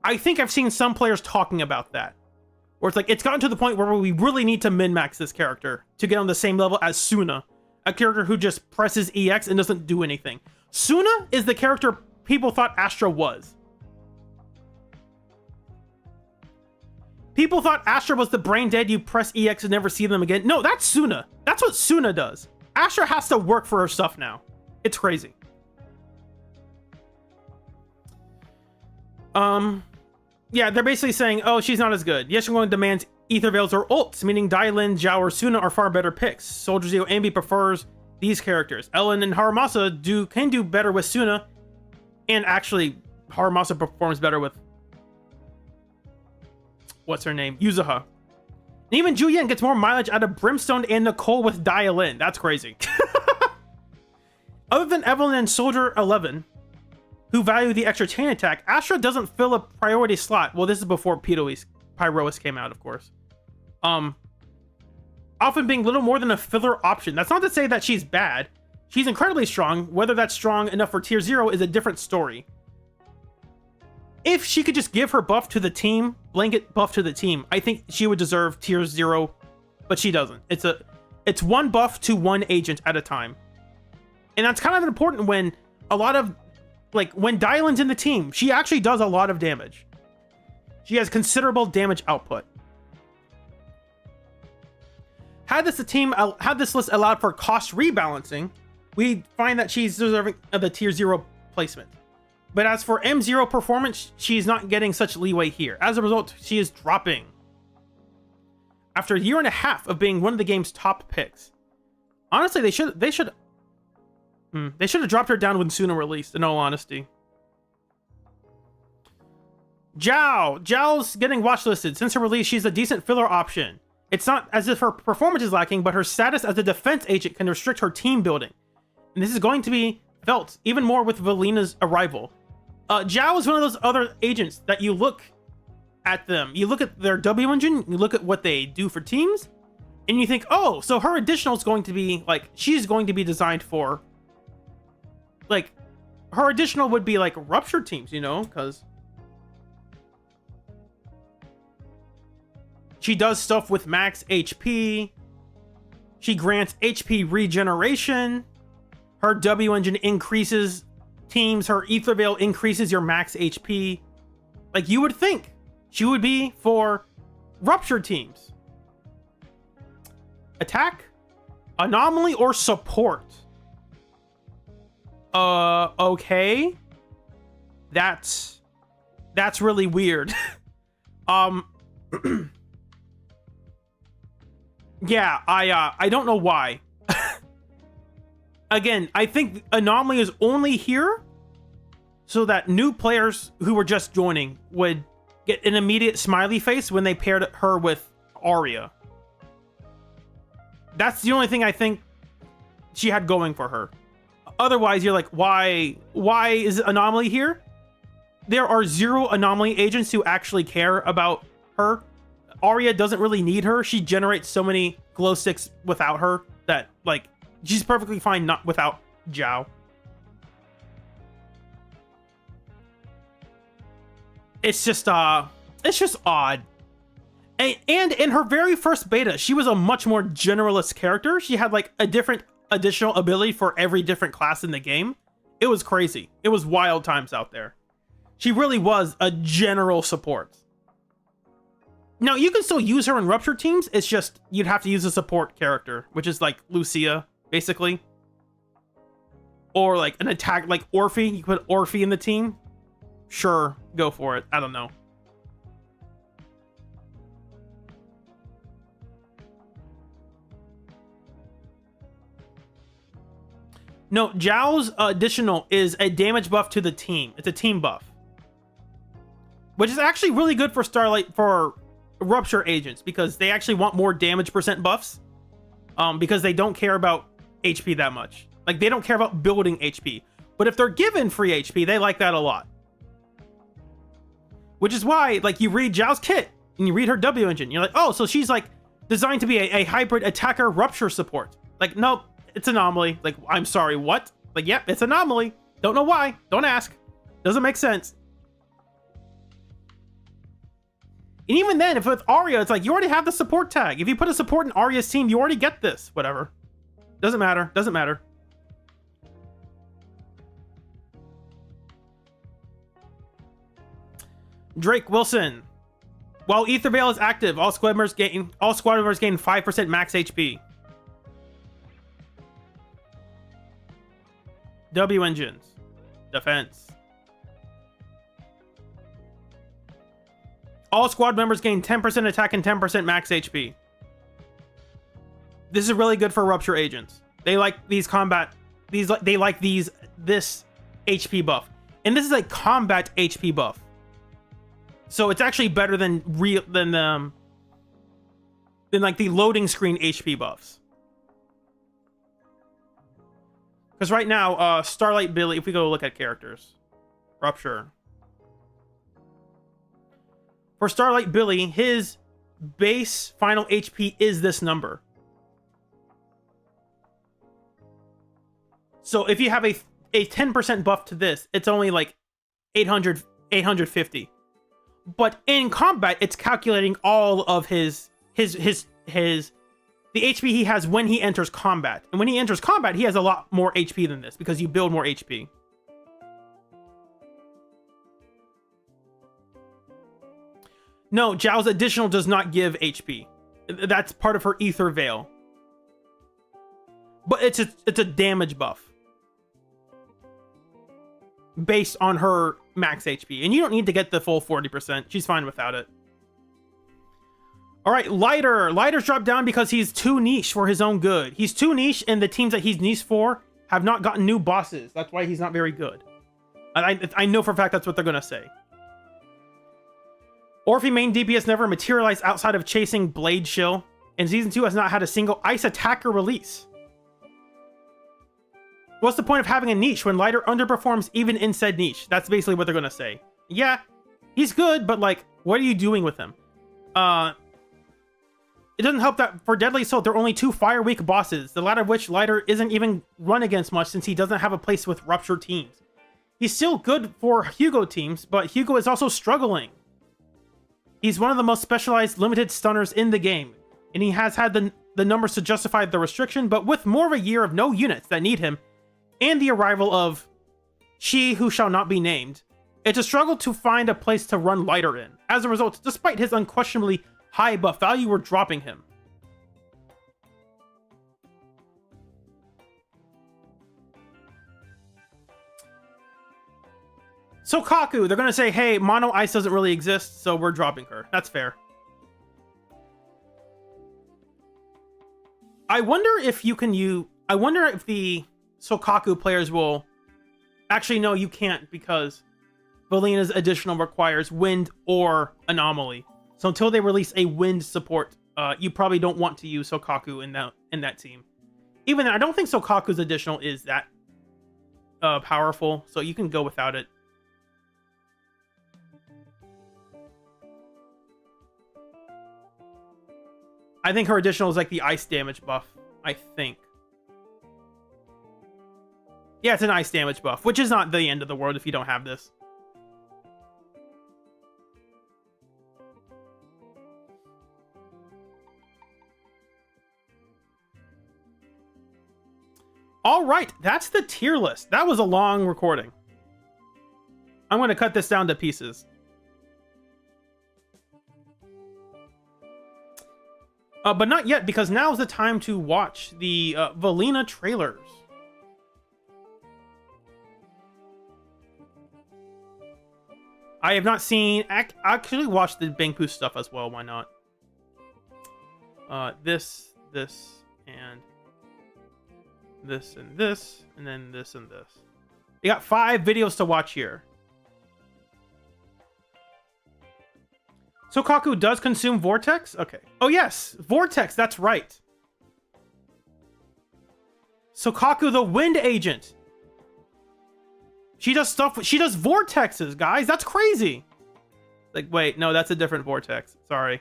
I think I've seen some players talking about that. Where it's like, it's gotten to the point where we really need to min-max this character to get on the same level as Suna, a character who just presses EX and doesn't do anything. Suna is the character people thought Astra was. People thought Astra was the brain dead, you press EX and never see them again. No, that's Suna. That's what Suna does. Astra has to work for her stuff now. It's crazy. Yeah, they're basically saying, oh, she's not as good. Yeshimon demands Ether Veils or ults, meaning Dylan, Zhao, or Suna are far better picks. Soldier Zero Ambi prefers these characters. Ellen and Haramasa can do better with Suna, and actually, Haramasa performs better with what's her name? Yuzuha. And even Juyen gets more mileage out of Brimstone and Nicole with Dial-In. That's crazy. Other than Evelyn and Soldier 11, who value the extra chain attack, Astra doesn't fill a priority slot. Well, this is before Pyrois came out, of course. Often being little more than a filler option. That's not to say that she's bad. She's incredibly strong. Whether that's strong enough for tier 0 is a different story. If she could just give her buff to the team, blanket buff to the team, I think she would deserve tier 0, but she doesn't. It's one buff to one agent at a time. And that's kind of important when when Dylan's in the team, she actually does a lot of damage. She has considerable damage output. Had this list allowed for cost rebalancing, we find that she's deserving of the tier 0 placement. But as for M0 performance, she's not getting such leeway here. As a result, she is dropping. After a year and a half of being one of the game's top picks. Honestly, they should have dropped her down when Suna released, in all honesty. Zhao's getting watchlisted. Since her release, she's a decent filler option. It's not as if her performance is lacking, but her status as a defense agent can restrict her team building. And this is going to be felt even more with Valina's arrival. Zhao is one of those other agents that you look at them. You look at their W engine, you look at what they do for teams, and you think, oh, so her additional is going to be, like, she's going to be designed for, like, her additional would be, like, rupture teams, you know, because she does stuff with max HP. She grants HP regeneration. Her W engine increases teams, her Ether Veil increases your max HP. Like, you would think she would be for Rupture teams. Attack, Anomaly, or Support. Okay. That's really weird. Yeah, I don't know why. Again, I think Anomaly is only here so that new players who were just joining would get an immediate smiley face when they paired her with Arya. That's the only thing I think she had going for her. Otherwise, you're like, why is Anomaly here? There are 0 Anomaly agents who actually care about her. Arya doesn't really need her. She generates so many glow sticks without her that, like, she's perfectly fine not without Zhao. It's just odd. And in her very first beta, she was a much more generalist character. She had like a different additional ability for every different class in the game. It was crazy. It was wild times out there. She really was a general support. Now, you can still use her in Rupture teams. It's just you'd have to use a support character, which is like Lucia, basically. Or like an attack, like Orphe. You put Orphe in the team. Sure, go for it. I don't know. No, Zhao's additional is a damage buff to the team. It's a team buff. Which is actually really good for Starlight, for Rupture agents, because they actually want more damage percent buffs. Because they don't care about HP that much. Like, they don't care about building HP. But if they're given free HP, they like that a lot. Which is why, like, you read Zhao's kit, and you read her W engine, you're like, oh, so she's, like, designed to be a hybrid attacker Rupture support. Like, nope, it's Anomaly. Like, I'm sorry, what? Like, yep, it's Anomaly. Don't know why. Don't ask. Doesn't make sense. And even then, if it's Arya, it's like, you already have the support tag. If you put a support in Arya's team, you already get this. Whatever. Doesn't matter. Doesn't matter. Drake Wilson. While Ether Veil is active, all squad members gain 5% max HP. W engines. Defense. All squad members gain 10% attack and 10% max HP. This is really good for Rupture agents. They like these combat. They like this HP buff, and this is a combat HP buff. So it's actually better than like the loading screen HP buffs. Because right now, Starlight Billy, if we go look at characters, Rupture. For Starlight Billy, his base final HP is this number. So if you have a 10% buff to this, it's only like 850. But in combat, it's calculating all of the HP he has when he enters combat. And when he enters combat, he has a lot more HP than this because you build more HP. No, Zhao's additional does not give HP. That's part of her Ether Veil. But it's a damage buff. Based on her max HP. And you don't need to get the full 40%. She's fine without it. Alright, Lighter. Lighter's dropped down because he's too niche for his own good. He's too niche, and the teams that he's niche for have not gotten new bosses. That's why he's not very good. I know for a fact that's what they're going to say. Orphe main DPS never materialized outside of chasing Blade Shill, and Season 2 has not had a single Ice Attacker release. What's the point of having a niche when Lighter underperforms even in said niche? That's basically what they're going to say. Yeah, he's good, but like, what are you doing with him? It doesn't help that for Deadly Assault, there are only 2 Fire Week bosses, the latter of which Lighter isn't even run against much since he doesn't have a place with Rupture teams. He's still good for Hugo teams, but Hugo is also struggling. He's one of the most specialized limited stunners in the game, and he has had the numbers to justify the restriction, but with more of a year of no units that need him, and the arrival of She who shall not be named. It's a struggle to find a place to run lighter in. As a result, despite his unquestionably high buff value, we're dropping him. So Kaku, they're gonna say, hey, Mono Ice doesn't really exist, so we're dropping her. That's fair. I wonder if you can use... I wonder if the Sokaku players will... Actually, no, you can't, because Valina's additional requires wind or anomaly. So until they release a wind support, you probably don't want to use Sokaku in that team. Even then, I don't think Sokaku's additional is that powerful, so you can go without it. I think her additional is like the ice damage buff, I think. Yeah, it's an ice damage buff, which is not the end of the world if you don't have this. All right, that's the tier list. That was a long recording. I'm going to cut this down to pieces. But not yet, because now is the time to watch the Valina trailers. I have not seen... actually watched the Bangpoo stuff as well, why not? This, and this, and this, and then this and this. You got 5 videos to watch here. Sokaku does consume Vortex? Okay. Oh yes, Vortex, that's right. Sokaku, the wind agent. She does stuff, she does vortexes, guys. That's crazy. Like, wait, no, that's a different vortex. Sorry.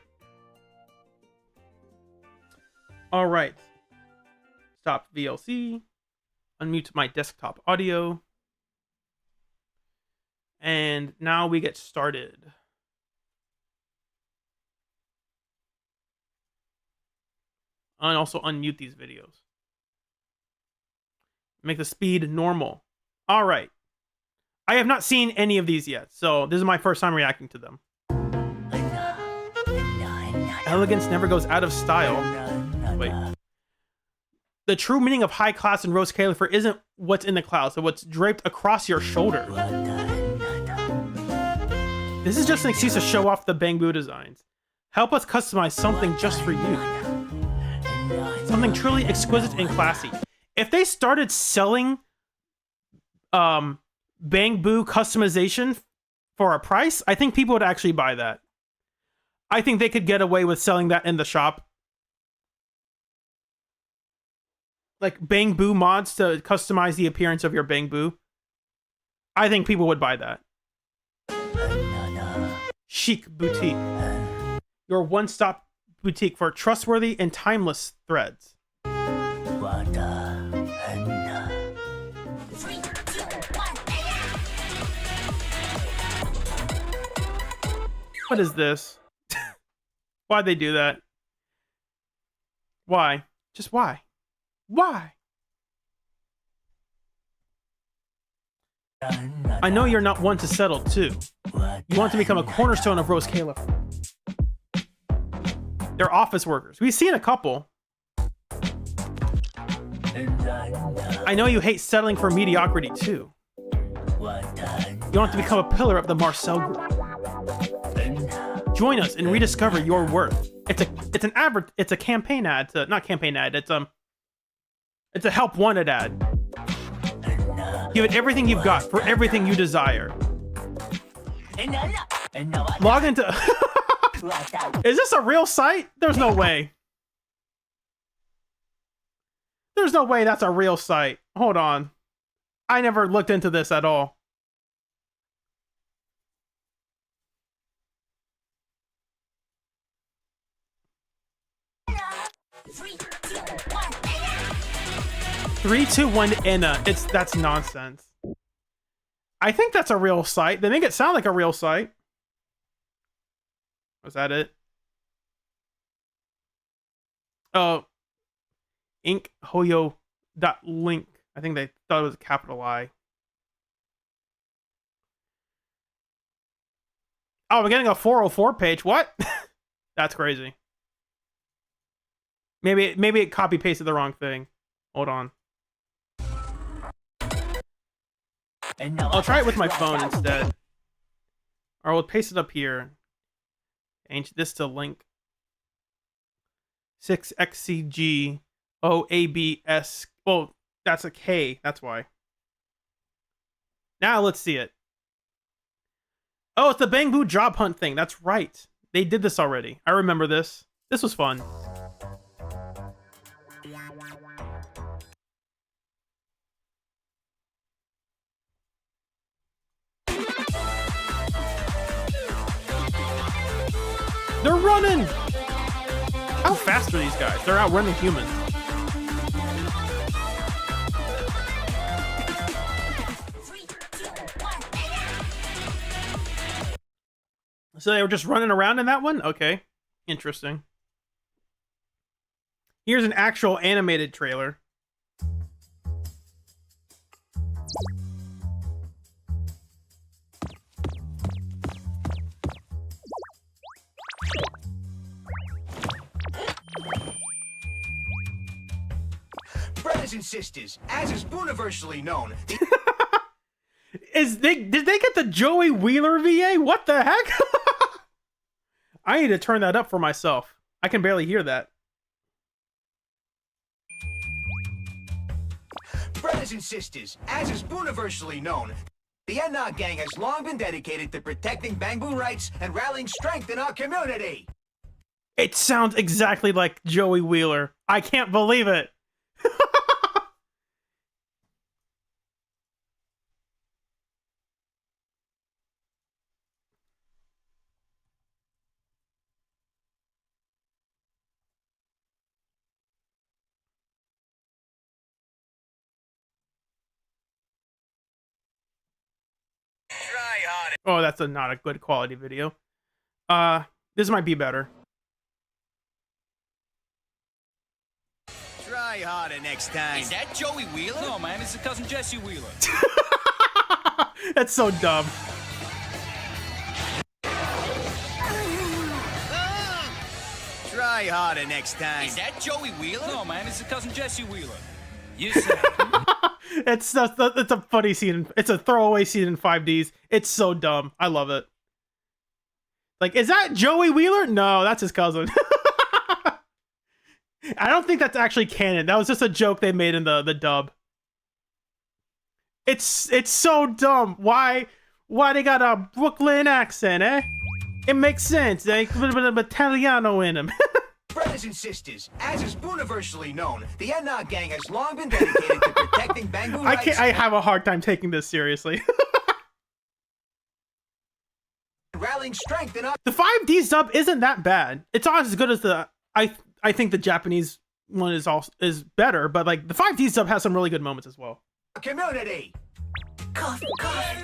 All right. Stop VLC. Unmute my desktop audio. And now we get started. And also unmute these videos. Make the speed normal. All right. I have not seen any of these yet, so this is my first time reacting to them. Elegance never goes out of style. Wait. The true meaning of high class in Rose Calipher isn't what's in the clouds, but what's draped across your shoulder. This is just an excuse to show off the Bangpoo designs. Help us customize something just for you. Something truly exquisite and classy. If they started selling Bangpoo customization for a price, I think people would actually buy that. I think they could get away with selling that in the shop. Like Bangpoo mods to customize the appearance of your Bangpoo. I think people would buy that. Chic Boutique. Your one-stop boutique for trustworthy and timeless threads. What is this? Why'd they do that? Why? Just why? Why? I know you're not one to settle, too. You want to become a cornerstone of Rose Caliph. They're office workers. We've seen a couple. I know you hate settling for mediocrity, too. You want to become a pillar of the Marcel Group. Join us and rediscover your worth. It's a campaign ad. Not campaign ad. It's a help wanted ad. Give it everything you've got for everything you desire. Log into... Is this a real site? There's no way. There's no way that's a real site. Hold on. I never looked into this at all. Three, two, one, Enna. That's nonsense. I think that's a real site. They make it sound like a real site. Was that it? Oh, Inc. Hoyo.link. I think they thought it was a capital I. Oh, we're getting a 404 page. What? That's crazy. Maybe it copy pasted the wrong thing. Hold on. I'll try it with my phone instead. Or we'll paste it up here. Change this to link. 6xcg OABS. Oh, that's a K. That's why. Now let's see it. Oh, it's the Bang Boo job hunt thing. That's right. They did this already. I remember this. This was fun. They're running! How fast are these guys? They're outrunning humans. So they were just running around in that one? Okay. Interesting. Here's an actual animated trailer. Brothers and sisters, as is universally known, Did they get the Joey Wheeler VA? What the heck? I need to turn that up for myself. I can barely hear that. Brothers and sisters, as is universally known, the Enog Gang has long been dedicated to protecting Bangbu rights and rallying strength in our community. It sounds exactly like Joey Wheeler. I can't believe it. Try hard. Oh, that's not a good quality video. This might be better. Try harder next time. Is that Joey Wheeler? No, man, it's a cousin Jesse Wheeler. That's so dumb. Try harder next time. Is that Joey Wheeler? No, man, it's a cousin Jesse Wheeler. You said It's a funny scene. It's a throwaway scene in 5Ds. It's so dumb. I love it. Like, is that Joey Wheeler? No, that's his cousin. I don't think that's actually canon. That was just a joke they made in the dub. It's so dumb. Why they got a Brooklyn accent, eh? It makes sense. They put a bit of Italiano in him. Brothers and sisters, as is universally known, the Enog Gang has long been dedicated to protecting Bangbu rights. I have a hard time taking this seriously. Rallying strength in our The 5D dub isn't that bad. It's not as good as the I think the Japanese one is better, but like the 5D dub has some really good moments as well. community. Cough, cough.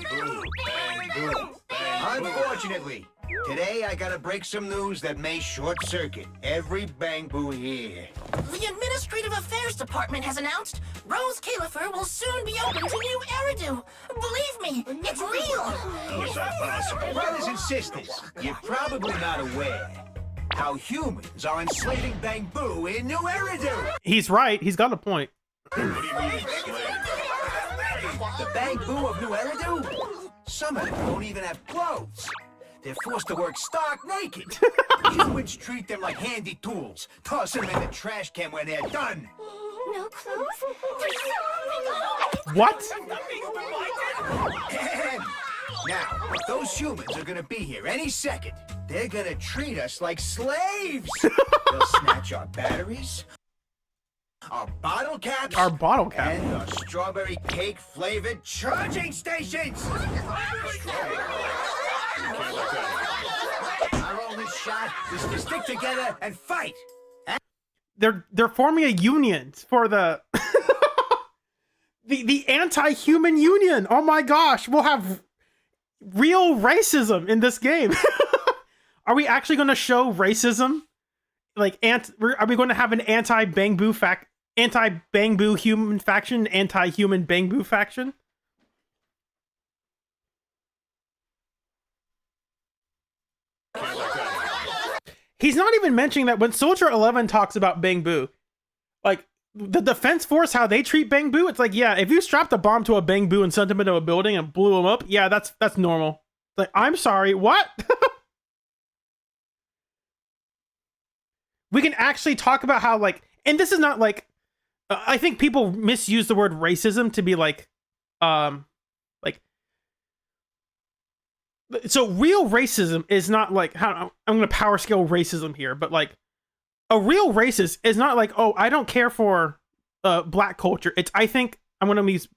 Unfortunately, today I gotta break some news that may short-circuit every Bangbu here. The Administrative Affairs Department has announced Rose Califer will soon be open to New Eridu. Believe me, it's real. Is that possible? Brothers and sisters, you're probably not aware how humans are enslaving Bangbu in New Eridu. He's right. He's got a point. What do you mean enslaved? The Bangbu of New Eridu? Some of them don't even have clothes. They're forced to work stark naked. Humans treat them like handy tools, tossing them in the trash can when they're done. No clothes? They're so What? And now, those humans are gonna be here any second. They're gonna treat us like slaves. They'll snatch our batteries, our bottle caps, Our bottle cap. and our strawberry cake flavored charging stations. Our only shot is to stick together and fight. They're forming a union for the the anti-human union. Oh my gosh, we'll have real racism in this game. Are we actually going to show racism? Like, are we going to have an anti-Bangbu human faction, anti-human Bangbu faction? he's not even mentioning that when Soldier 11 talks about Bangbu, like the Defense Force, how they treat Bangbu, it's like, yeah, if you strapped a bomb to a Bangbu and sent him into a building and blew him up, yeah, that's normal. Like, I'm sorry, what? We can actually talk about how, like, and this is not like, I think people misuse the word racism to be like, so real racism is not like, how I'm going to power scale racism here, but like a real racist is not like, oh, I don't care for black culture. It's, I think I'm going to use,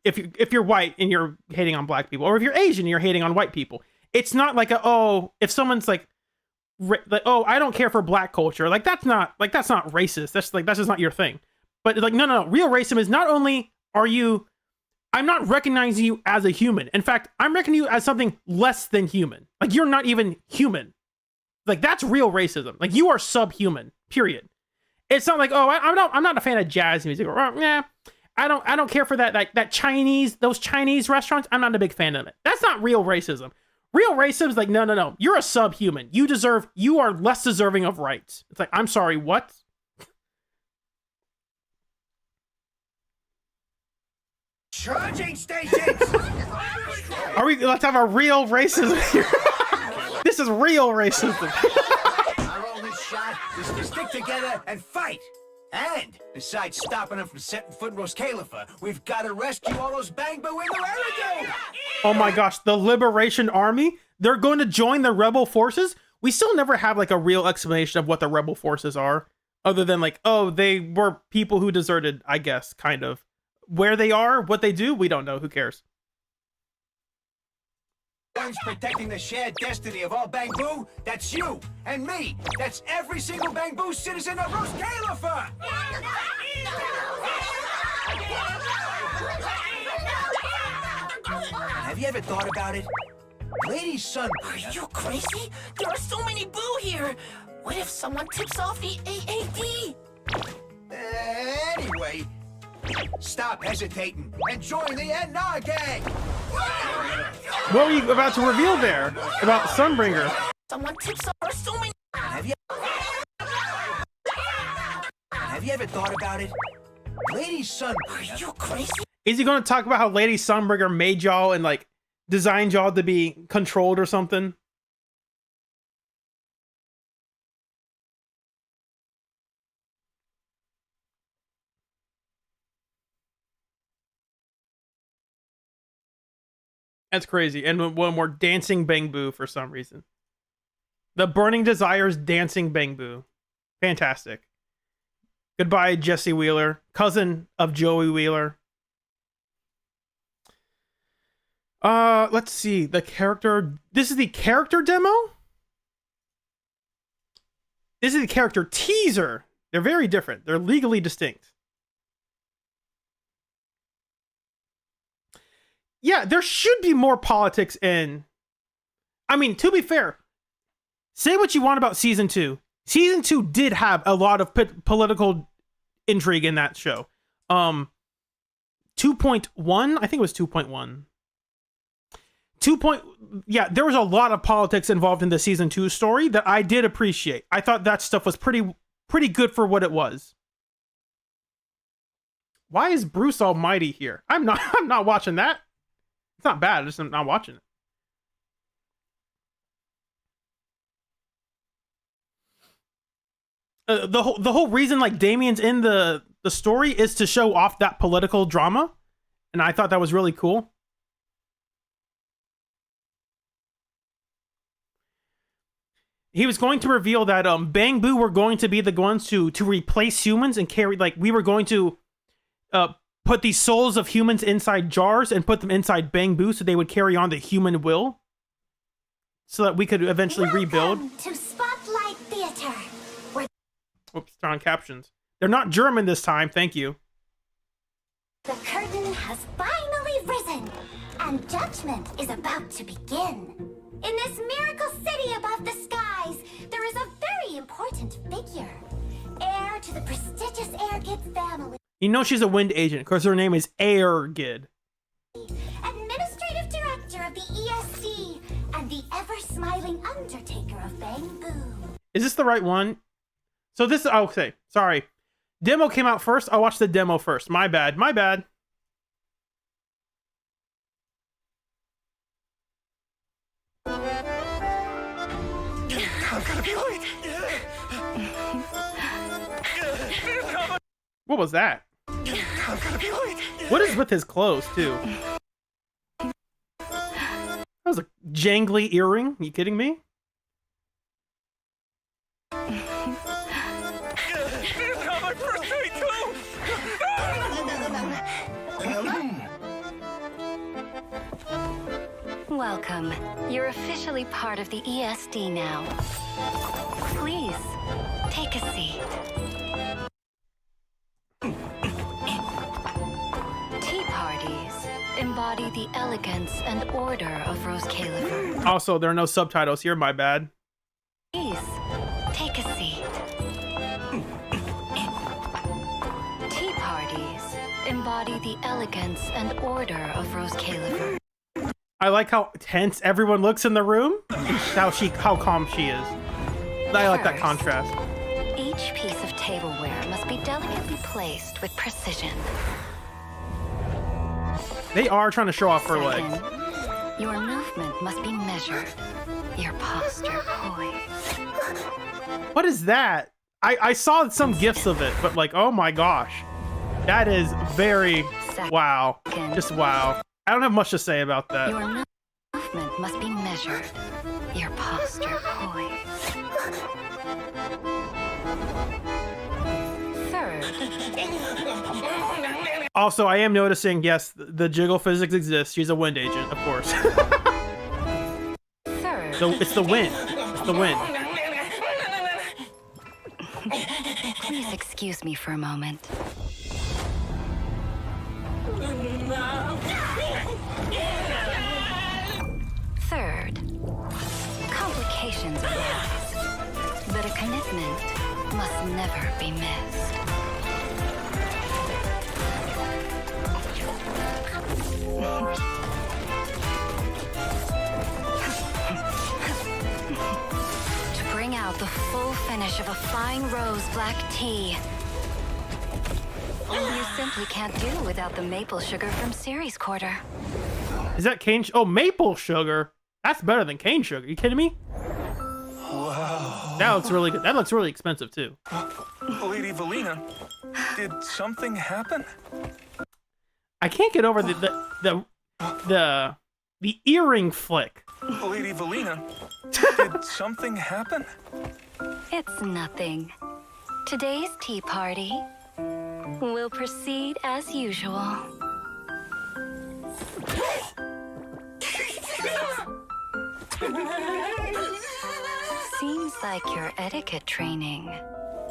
if you're white and you're hating on black people, or if you're Asian and you're hating on white people, it's not like if someone's like, oh, I don't care for black culture, like that's not racist. That's just not your thing. But like, no, real racism is not only I'm not recognizing you as a human. In fact, I'm recognizing you as something less than human. Like, you're not even human. Like, that's real racism. Like, you are subhuman, period. It's not like, oh, I'm not a fan of jazz music, or nah, I don't care for that Chinese, those Chinese restaurants. I'm not a big fan of it. That's not real racism. Real racism is like, no, you're a subhuman. You are less deserving of rights. It's like, I'm sorry, what? Charging stations! Let's have a real racism here. This is real racism. Our only shot is to stick together and fight. And besides stopping them from setting foot in Rose Calipher, we've got to rescue all those Bangbu in the Eridu! Oh my gosh, the Liberation Army? They're going to join the rebel forces? We still never have like a real explanation of what the rebel forces are, other than like, oh, they were people who deserted, I guess, kind of. Where they are, what they do, we don't know. Who cares? One's protecting the shared destiny of all Bangbu. That's you and me. That's every single Bangbu citizen of Rose Calipher. Have you ever thought about it? Lady Sun. Are you crazy? There are so many Boo here. What if someone tips off the AAD? Anyway, stop hesitating and join the NR gang. What were you about to reveal there about Sunbringer? Someone tips off so many. Have you ever thought about it? Lady Sun. Are you crazy? Is he going to talk about how Lady Sunbringer made y'all and like designed y'all to be controlled or something? That's crazy. And when we're dancing Bangbu for some reason. The Burning Desires dancing Bangbu. Fantastic. Goodbye, Jesse Wheeler, cousin of Joey Wheeler. Let's see. The character. This is the character demo? This is the character teaser. They're very different. They're legally distinct. Yeah, there should be more politics in... I mean, to be fair, say what you want about Season 2. Season 2 did have a lot of political intrigue in that show. 2.1? I think it was 2.1. Yeah, there was a lot of politics involved in the Season 2 story that I did appreciate. I thought that stuff was pretty good for what it was. Why is Bruce Almighty here? I'm not watching that. It's not bad, I'm just not watching it. The whole reason like Damien's in the story is to show off that political drama, and I thought that was really cool. He was going to reveal that Bangbu were going to be the ones to replace humans and carry, like, we were going to put the souls of humans inside jars and put them inside Bangbu so they would carry on the human will, so that we could eventually rebuild. Welcome to Spotlight Theater. Oops, turn on captions. They're not German this time, thank you. The curtain has finally risen, and judgment is about to begin. In this miracle city above the skies, there is a very important figure. Heir to the prestigious Airgid family. You know she's a wind agent, because her name is Airgid. Administrative Director of the ESC, and the ever-smiling Undertaker of Bangbu. Is this the right one? So this, okay, sorry. Demo came out first. I'll watch the demo first. My bad. My bad. I'm gonna be late. What was that? I'm gonna be late. What is with his clothes, too? That was a jangly earring. You kidding me? Welcome. You're officially part of the ESD now. Please, take a seat. Tea parties embody the elegance and order of Rose Califer. Also, there are no subtitles here. My bad. Please, take a seat. Tea parties embody the elegance and order of Rose Califer. I like how tense everyone looks in the room. How calm she is. I like that contrast. Each piece of tableware must be delicately placed with precision. They are trying to show off her legs. Second, your movement must be measured. Your posture poised. What is that? I saw some gifs of it, but like, oh my gosh. That is very, wow. Just wow. I don't have much to say about that. Your movement must be measured. Your posture poised. Third, Also, I am noticing, yes, the jiggle physics exists. She's a wind agent, of course. third. So it's the wind. It's the wind. Please excuse me for a moment. Third, complications arise, but a commitment must never be missed. To bring out the full finish of a fine rose black tea, you simply can't do without the maple sugar from Ceres Quarter. Is that cane? Oh, maple sugar. That's better than cane sugar. You kidding me? Wow. That looks really good. That looks really expensive too. Lady Valina, did something happen? I can't get over the earring flick. Lady Valina, did something happen? It's nothing. Today's tea party will proceed as usual. Seems like your etiquette training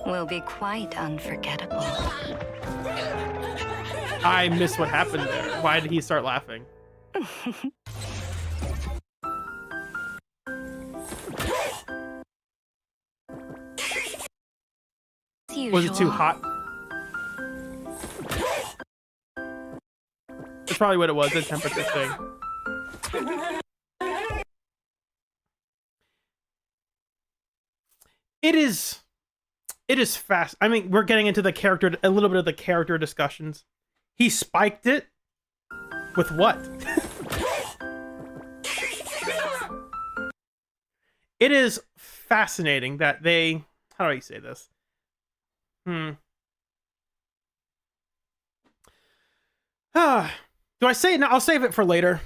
will be quite unforgettable. I missed what happened there. Why did he start laughing? Was it too hot? That's probably what it was, the temperature thing. It is fast. I mean, we're getting into a little bit of the character discussions. He spiked it with what? It is fascinating that they, how do I say this? Do I say it now? I'll save it for later.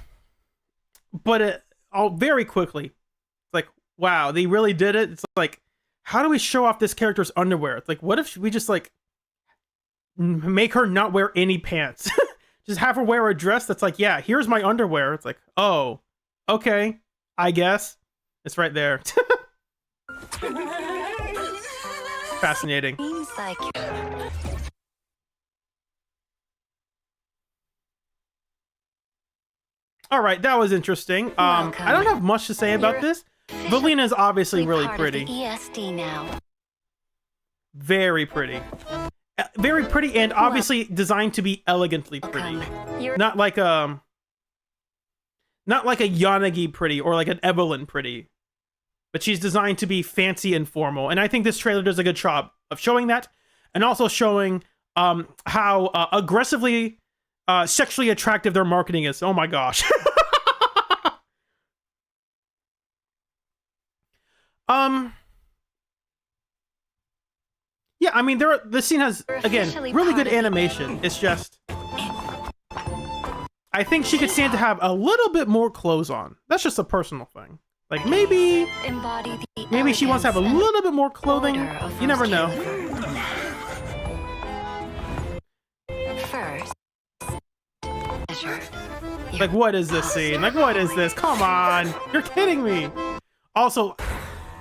But I'll very quickly. It's like, wow, they really did it. It's like, how do we show off this character's underwear? It's like, what if we just like make her not wear any pants? Just have her wear a dress that's like, yeah, here's my underwear. It's like, oh, okay, I guess. It's right there. Fascinating. Seems like All right, that was interesting. I don't have much to say about this. Valina's obviously really pretty. ESD now. Very pretty. Very pretty and obviously designed to be elegantly pretty. Not like a Yanagi pretty or like an Evelyn pretty. but she's designed to be fancy and formal. And I think this trailer does a good job of showing that, and also showing how aggressively sexually attractive their marketing is. Oh my gosh. Yeah, I mean, this scene has, again, really good animation. It's just, I think she could stand to have a little bit more clothes on. That's just a personal thing. Like, maybe she wants to have a little bit more clothing. You never know. First, Like, what is this scene? Like, what is this? Come on. You're kidding me. Also,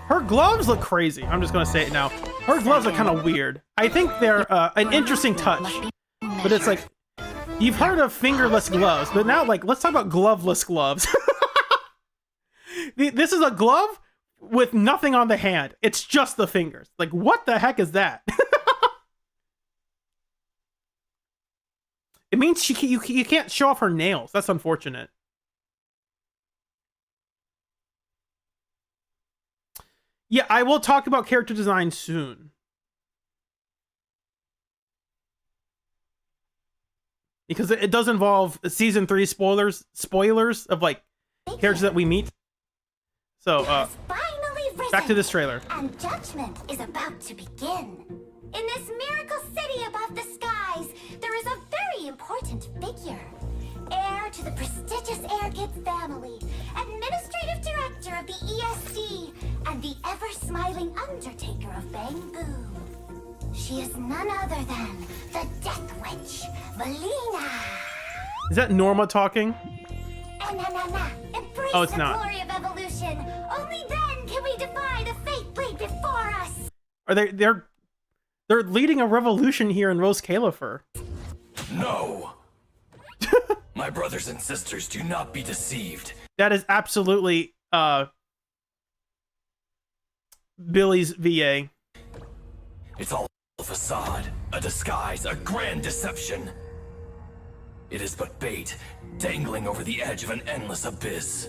her gloves look crazy. I'm just gonna say it now. Her gloves are kind of weird. I think they're an interesting touch, but it's like, you've heard of fingerless gloves, but now, like, let's talk about gloveless gloves. This is a glove with nothing on the hand. It's just the fingers. Like, what the heck is that? It means you can't show off her nails. That's unfortunate. Yeah, I will talk about character design soon. Because it does involve season 3 spoilers of like characters that we meet. So, back to this trailer. And judgment is about to begin. In this miracle city above the skies, there is a very important figure. Heir to the prestigious Air Kids family, administrative director of the ESD, and the ever-smiling undertaker of Bamboo. She is none other than the Death Witch, Valina. Is that Norma talking? Embrace Oh, it's the not. glory of evolution. Only then can we defy the fate laid before us. Are they're leading a revolution here in Rose Califer. No! My brothers and sisters, do not be deceived. That is absolutely Billy's VA. It's all a facade, a disguise, a grand deception. It is but bait, dangling over the edge of an endless abyss.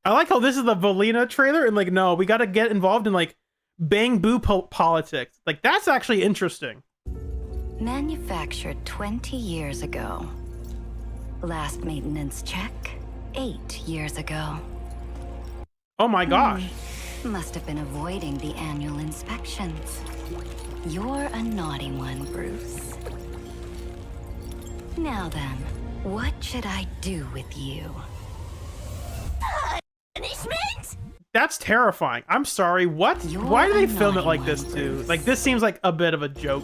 I like how this is the Valina trailer, and like, no, we gotta get involved in like Bamboo politics. Like, that's actually interesting. manufactured 20 years ago. Last maintenance check 8 years ago. Oh my gosh. Must have been avoiding the annual inspections. You're a naughty one, Bruce. Now then, what should I do with you? Punishment? That's terrifying. I'm sorry. What? Why do they film it like this too? Like, this seems like a bit of a joke.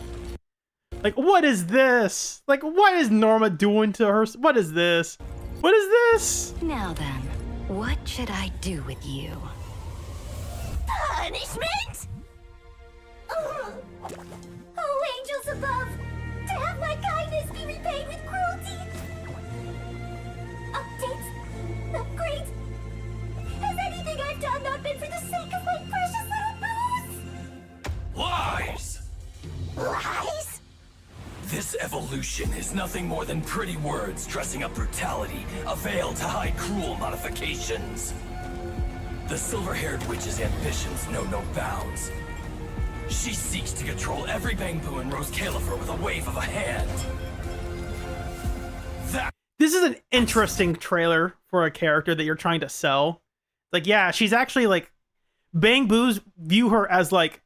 Like, what is this? Like, what is Norma doing to her? What is this? What is this? Now then, what should I do with you? Punishment? Oh, angels above, to have my kindness be repaid with cruelty. Updates, upgrades. Has anything I've done not been for the sake of my precious little booze? Lies! Lies? This evolution is nothing more than pretty words dressing up brutality, a veil to hide cruel modifications. The silver-haired witch's ambitions know no bounds. She seeks to control every Bamboo in Rose Califer with a wave of a hand. This is an interesting trailer for a character that you're trying to sell. Like, yeah, she's actually like, Bamboos view her as like,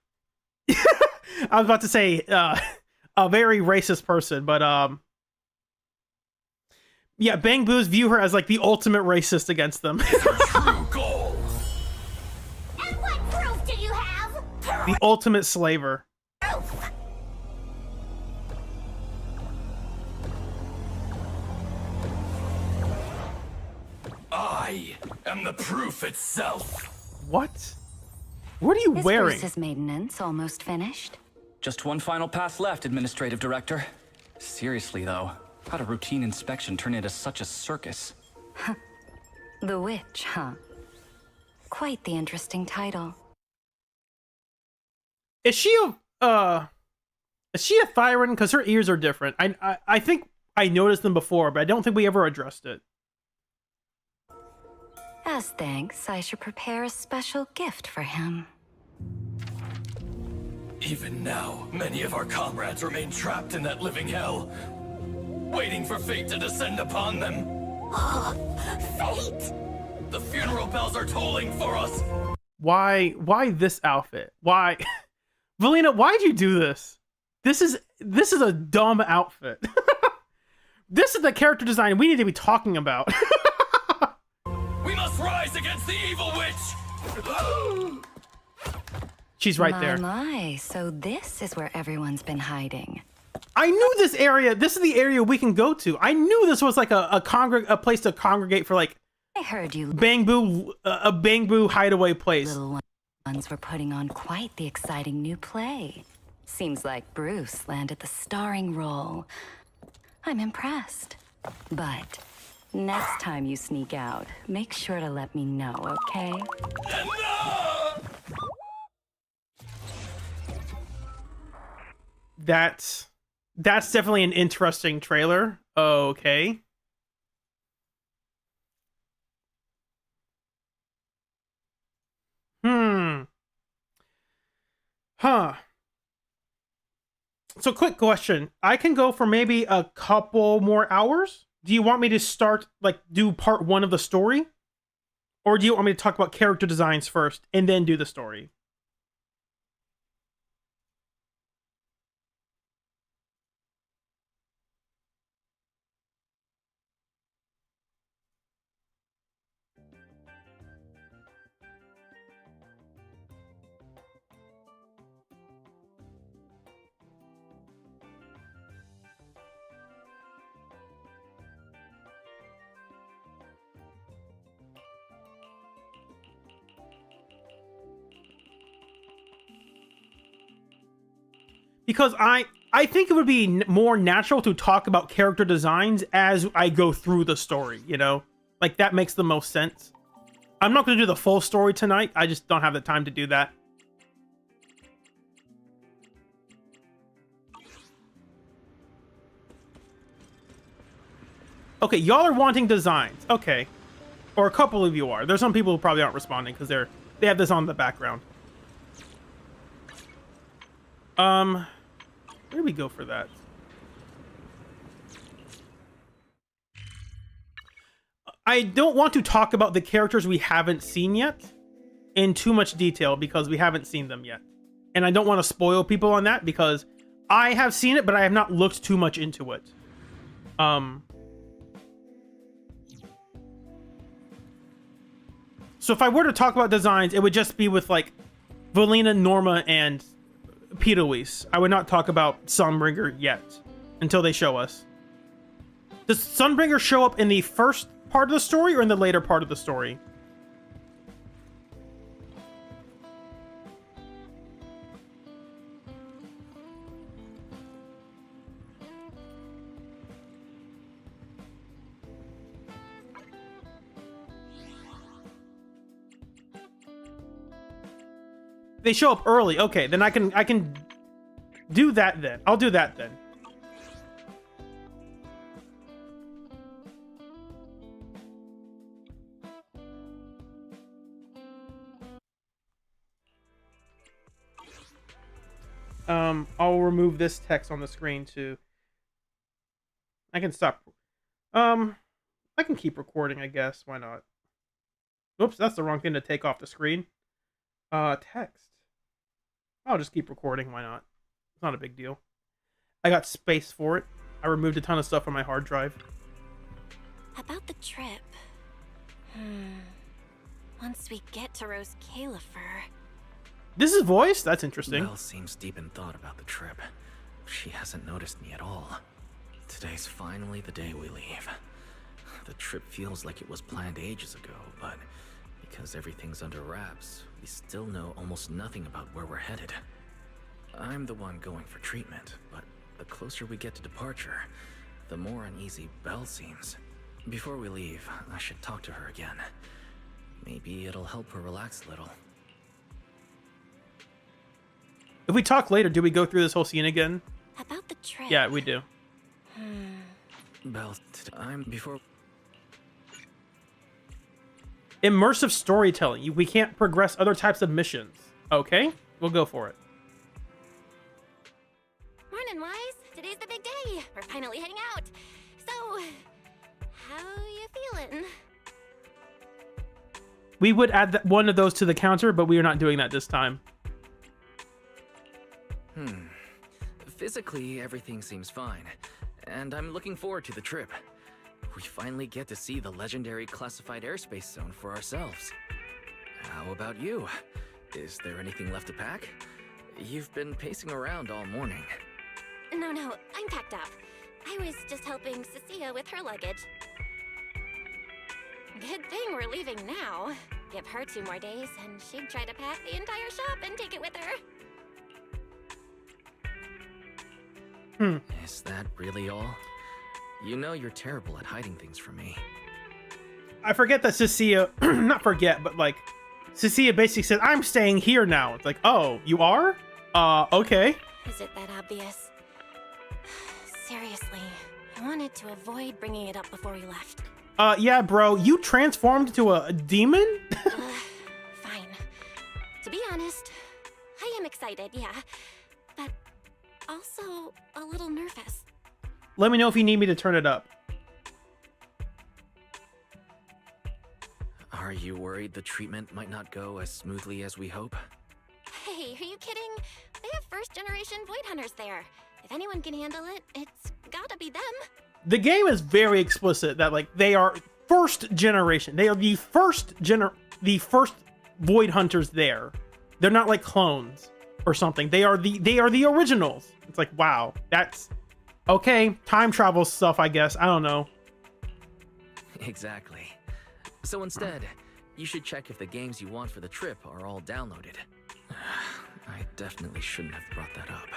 I was about to say, a very racist person, but yeah, Bamboos view her as like the ultimate racist against them. True goal. And what proof do you have? The ultimate slaver. Proof. I am the proof itself. What? What are you Is wearing? Bruce's maintenance almost finished? Just one final pass left, Administrative Director. Seriously, though, how'd a routine inspection turn into such a circus? The Witch, huh? Quite the interesting title. Is she a Thyran? Because her ears are different. I think I noticed them before, but I don't think we ever addressed it. As thanks, I should prepare a special gift for him. Even now, many of our comrades remain trapped in that living hell, waiting for fate to descend upon them. Fate! The funeral bells are tolling for us. Why this outfit? Why? Valina, why'd you do this? This is a dumb outfit. This is the character design we need to be talking about. We must rise against the evil witch. She's right there. My, so this is where everyone's been hiding. I knew this area. This is the area we can go to. I knew this was like a place to congregate for like. I heard you. A bamboo hideaway place. Little ones were putting on quite the exciting new play. Seems like Bruce landed the starring role. I'm impressed. But next time you sneak out, make sure to let me know, okay? That's definitely an interesting trailer. Okay. Huh. So quick question. I can go for maybe a couple more hours? Do you want me to start, like, do part 1 of the story? Or do you want me to talk about character designs first and then do the story? Because I think it would be more natural to talk about character designs as I go through the story, you know? Like, that makes the most sense. I'm not going to do the full story tonight. I just don't have the time to do that. Okay, y'all are wanting designs. Okay. Or a couple of you are. There's some people who probably aren't responding because they have this on in the background. Where do we go for that? I don't want to talk about the characters we haven't seen yet in too much detail because we haven't seen them yet. And I don't want to spoil people on that because I have seen it, but I have not looked too much into it. So if I were to talk about designs, it would just be with like Valina, Norma, and Peter Luis. I would not talk about Sunbringer yet until they show us. Does Sunbringer show up in the first part of the story or in the later part of the story? They show up early. Okay, then I can do that then. I'll do that then. I'll remove this text on the screen too. I can stop. I can keep recording, I guess. Why not? Oops, that's the wrong thing to take off the screen. Text. I'll just keep recording. Why not? It's not a big deal. I got space for it. I removed a ton of stuff from my hard drive. About the trip. Once we get to Rose Califer. This is voice? That's interesting. Belle seems deep in thought about the trip. She hasn't noticed me at all. Today's finally the day we leave. The trip feels like it was planned ages ago, but because everything's under wraps, we still know almost nothing about where we're headed. I'm the one going for treatment, but the closer we get to departure, the more uneasy Belle seems. Before we leave, I should talk to her again. Maybe it'll help her relax a little. If we talk later, do we go through this whole scene again? About the trip. Yeah, we do. Belle, I'm before... Immersive storytelling. We can't progress other types of missions. Okay, we'll go for it. Morning, Wise. Today's the big day. We're finally heading out. So, how you feeling? We would add one of those to the counter, but we are not doing that this time. Physically, everything seems fine, and I'm looking forward to the trip. We finally get to see the legendary classified airspace zone for ourselves. How about you? Is there anything left to pack? You've been pacing around all morning. No, I'm packed up. I was just helping Cecilia with her luggage. Good thing we're leaving now. Give her 2 more days, and she'd try to pack the entire shop and take it with her. Is that really all? You know you're terrible at hiding things from me. I forget that Cecilia, not forget, but like, Cecilia basically said, I'm staying here now. It's like, oh, you are? Okay. Is it that obvious? Seriously, I wanted to avoid bringing it up before we left. Yeah, bro, you transformed into a demon? Fine. To be honest, I am excited, yeah, but also a little nervous. Let me know if you need me to turn it up. Are you worried the treatment might not go as smoothly as we hope? Hey, are you kidding? They have first-generation Void Hunters there. If anyone can handle it, it's gotta be them. The game is very explicit that like they are first generation. They are the first Void Hunters there. They're not like clones or something. They are the originals. It's like, wow, that's okay. Time travel stuff, I guess. I don't know. Exactly. So instead, you should check if the games you want for the trip are all downloaded. I definitely shouldn't have brought that up.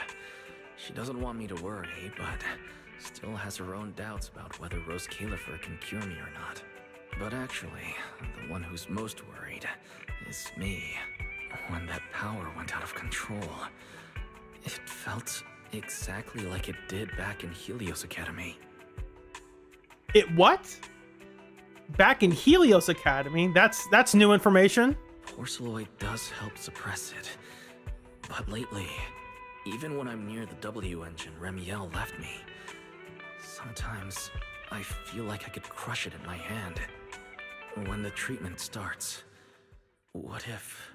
She doesn't want me to worry, but still has her own doubts about whether Rose Califer can cure me or not. But actually, the one who's most worried is me. When that power went out of control, it felt exactly like it did back in Helios Academy. It what? Back in Helios Academy? That's new information. Porceloid does help suppress it. But lately, even when I'm near the W engine Remiel left me, sometimes I feel like I could crush it in my hand. When the treatment starts, what if...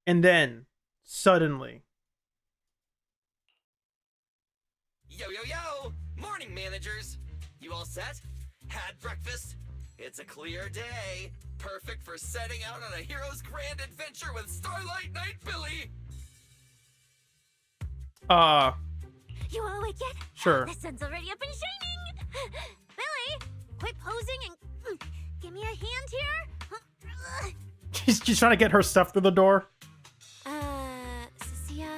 And then, suddenly... Yo! Morning, managers! You all set? Had breakfast? It's a clear day. Perfect for setting out on a hero's grand adventure with Starlight Knight Billy! You all awake yet? Sure. The sun's already up and shining! Billy, quit posing and give me a hand here. She's trying to get her stuff through the door. Cecilia,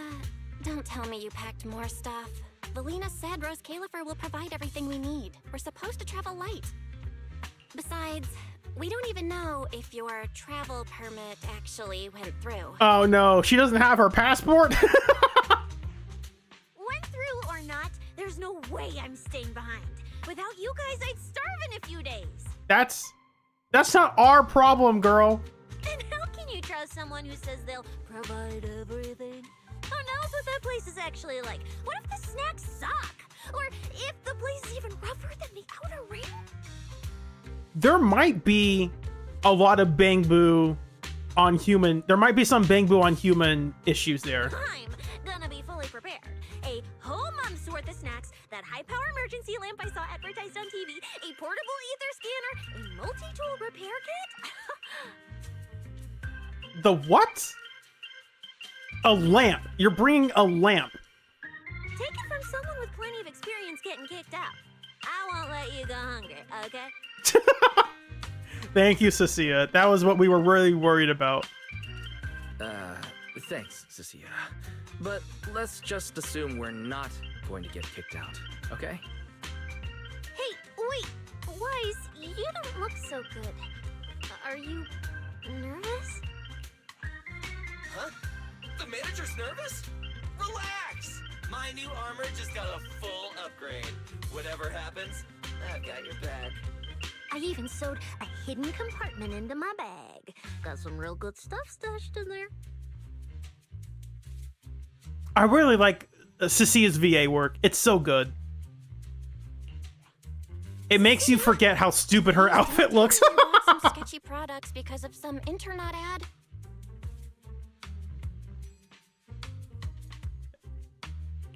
don't tell me you packed more stuff. Valina said Rose Califer will provide everything we need. We're supposed to travel light. Besides, we don't even know if your travel permit actually went through. Oh no, she doesn't have her passport? Went through or not, there's no way I'm staying behind. Without you guys, I'd starve in a few days. That's not our problem, girl. And how can you trust someone who says they'll provide everything? Who knows what that place is actually like? What if the snacks suck? Or if the place is even rougher than the outer ring? There might be a lot of Bangbu on human. There might be some Bangbu on human issues there. I'm gonna be fully prepared. A whole month's worth of snacks, that high-power emergency lamp I saw advertised on TV, a portable ether scanner, a multi-tool repair kit. The what? A lamp. You're bringing a lamp. Take it from someone with plenty of experience getting kicked out. I won't let you go hungry, okay? Thank you, Cecilia. That was what we were really worried about. Thanks, Cecilia. But let's just assume we're not going to get kicked out, okay? Hey, wait, Wise, you don't look so good. Are you nervous? Huh? The manager's nervous? Relax! My new armor just got a full upgrade. Whatever happens, I've got your back. I even sewed a hidden compartment into my bag. Got some real good stuff stashed in there. I really like Cecia's VA work. It's so good. It makes you forget how stupid her outfit looks. You bought some sketchy products because of some internet ad.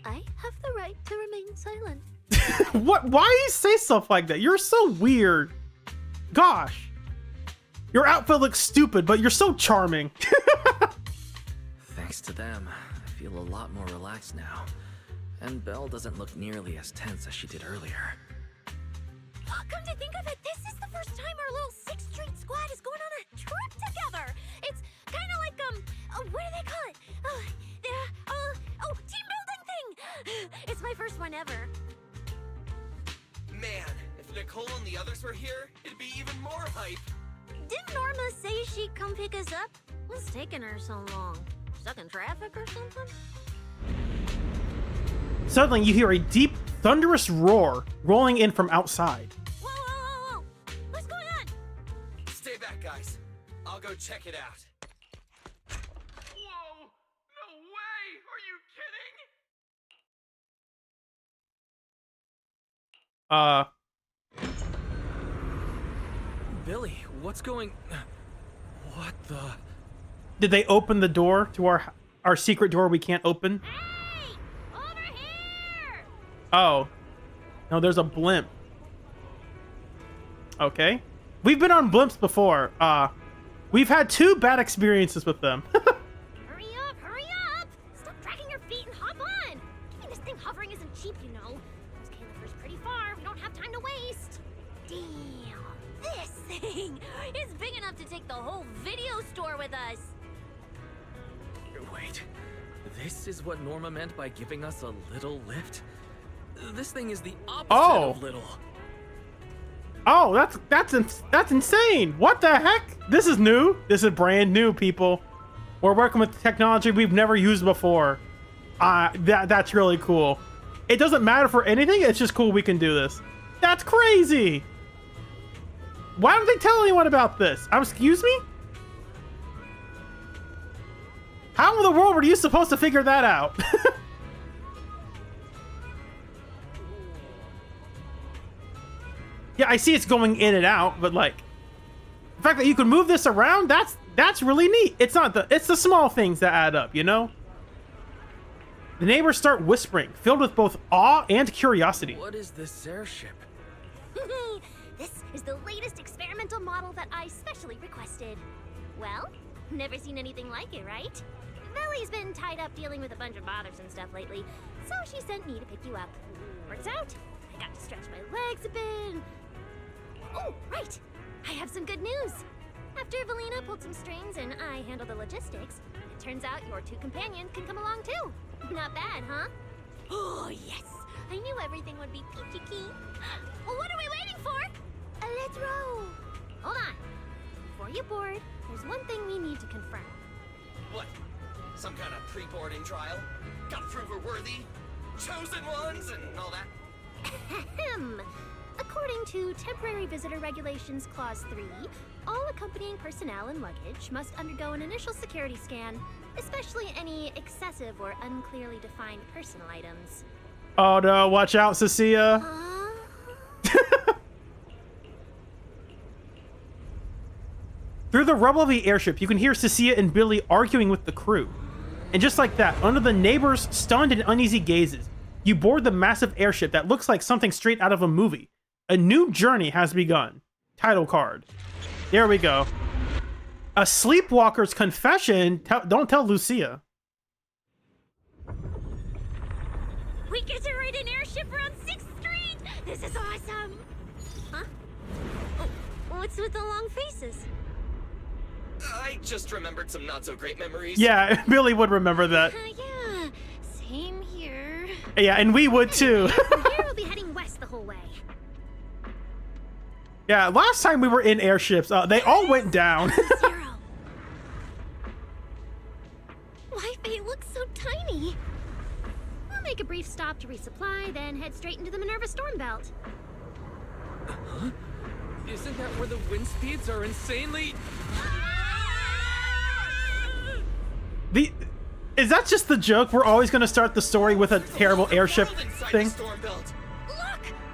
I have the right to remain silent. What? Why do you say stuff like that? You're so weird. Gosh. Your outfit looks stupid, but you're so charming. Thanks to them, I feel a lot more relaxed now. And Belle doesn't look nearly as tense as she did earlier. Come to think of it, this is the first time our little 6th Street squad is going on a trip together. It's kind of like, what do they call it? Team building thing. It's my first one ever. Man, if Nicole and the others were here, it'd be even more hype. Didn't Norma say she'd come pick us up? What's taking her so long? Stuck in traffic or something? Suddenly, you hear a deep, thunderous roar rolling in from outside. Whoa! What's going on? Stay back, guys. I'll go check it out. Whoa! No way! Are you kidding? Billy, what's going... What the... Did they open the door to our secret door we can't open? Hey! Over here! Oh. No, there's a blimp. Okay. We've been on blimps before. We've had 2 bad experiences with them. Hurry up! Stop dragging your feet and hop on! I mean, this thing hovering isn't cheap, you know. This Califer's pretty far. We don't have time to waste. Damn. This thing is big enough to take the whole video store with us. Wait, this is what Norma meant by giving us a little lift? This thing is the opposite of little. Oh, that's insane. What the heck? This is new. This is brand new, people. We're working with technology we've never used before. That's really cool. It doesn't matter for anything. It's just cool we can do this. That's crazy. Why don't they tell anyone about this? Excuse me? How in the world were you supposed to figure that out? Yeah, I see it's going in and out, but like the fact that you can move this around, that's really neat. It's the small things that add up, you know? The neighbors start whispering, filled with both awe and curiosity. What is this airship? This is the latest experimental model that I specially requested. Well, never seen anything like it, right? Belly's been tied up dealing with a bunch of bothers and stuff lately, so she sent me to pick you up. Works out. I got to stretch my legs a bit. Oh, right. I have some good news. After Valina pulled some strings and I handled the logistics, it turns out your 2 companions can come along too. Not bad, huh? Oh, yes. I knew everything would be peachy keen. Well, what are we waiting for? Let's roll. Hold on. Before you board, there's one thing we need to confirm. What? Some kind of pre-boarding trial? Gotta prove we're worthy? Chosen ones and all that? Ahem. According to Temporary Visitor Regulations Clause 3, all accompanying personnel and luggage must undergo an initial security scan, especially any excessive or unclearly defined personal items. Oh no, watch out, Cecilia. Through the rubble of the airship, you can hear Cecilia and Billy arguing with the crew. And just like that, under the neighbors' stunned and uneasy gazes, you board the massive airship that looks like something straight out of a movie. A new journey has begun. Title card. There we go. A sleepwalker's confession. Don't tell Lucia. We get to ride an airship around 6th Street! This is awesome! Huh? Oh, what's with the long faces? I just remembered some not-so-great memories. Yeah, Billy would remember that. Yeah, same here. Yeah, and we would too. From here, we'll be heading west the whole way. Yeah, last time we were in airships, they all went down. Zero. Why, they look so tiny. We'll make a brief stop to resupply, then head straight into the Minerva storm belt. Huh? Isn't that where the wind speeds are insanely... Is that just the joke? We're always going to start the story with a terrible airship thing? Look!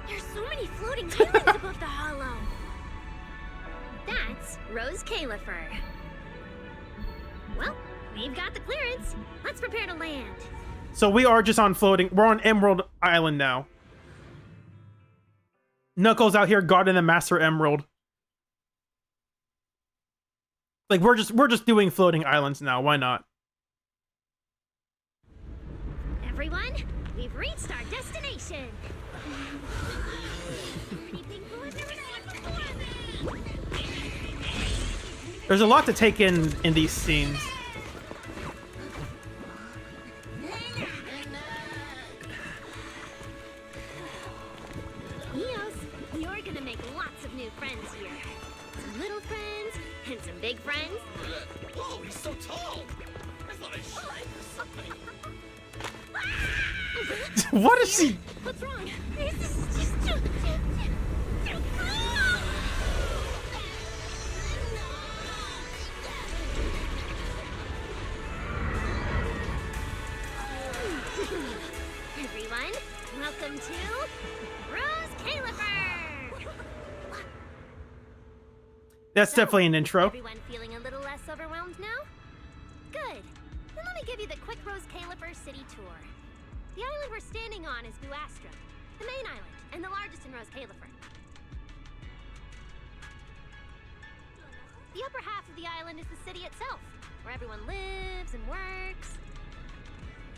There's so many floating islands above the hollow. That's Rose Califer. Well, we've got the clearance. Let's prepare to land. So we are just on floating. We're on Emerald Island now. Knuckles out here guarding the Master Emerald. Like we're just doing floating islands now. Why not? Everyone, we've reached our destination. There's a lot to take in these scenes. You're gonna make lots of new friends here. Some little friends and some big friends. Whoa, he's so tall! I thought I shrank or something. What is he? What's wrong? This is just too cool! Everyone, welcome to Rose Califer! That's definitely an intro. Everyone feeling a little less overwhelmed now? Good. Then let me give you the quick Rose Califer city tour. The island we're standing on is Buastra, the main island, and the largest in Rose Califer. The upper half of the island is the city itself, where everyone lives and works.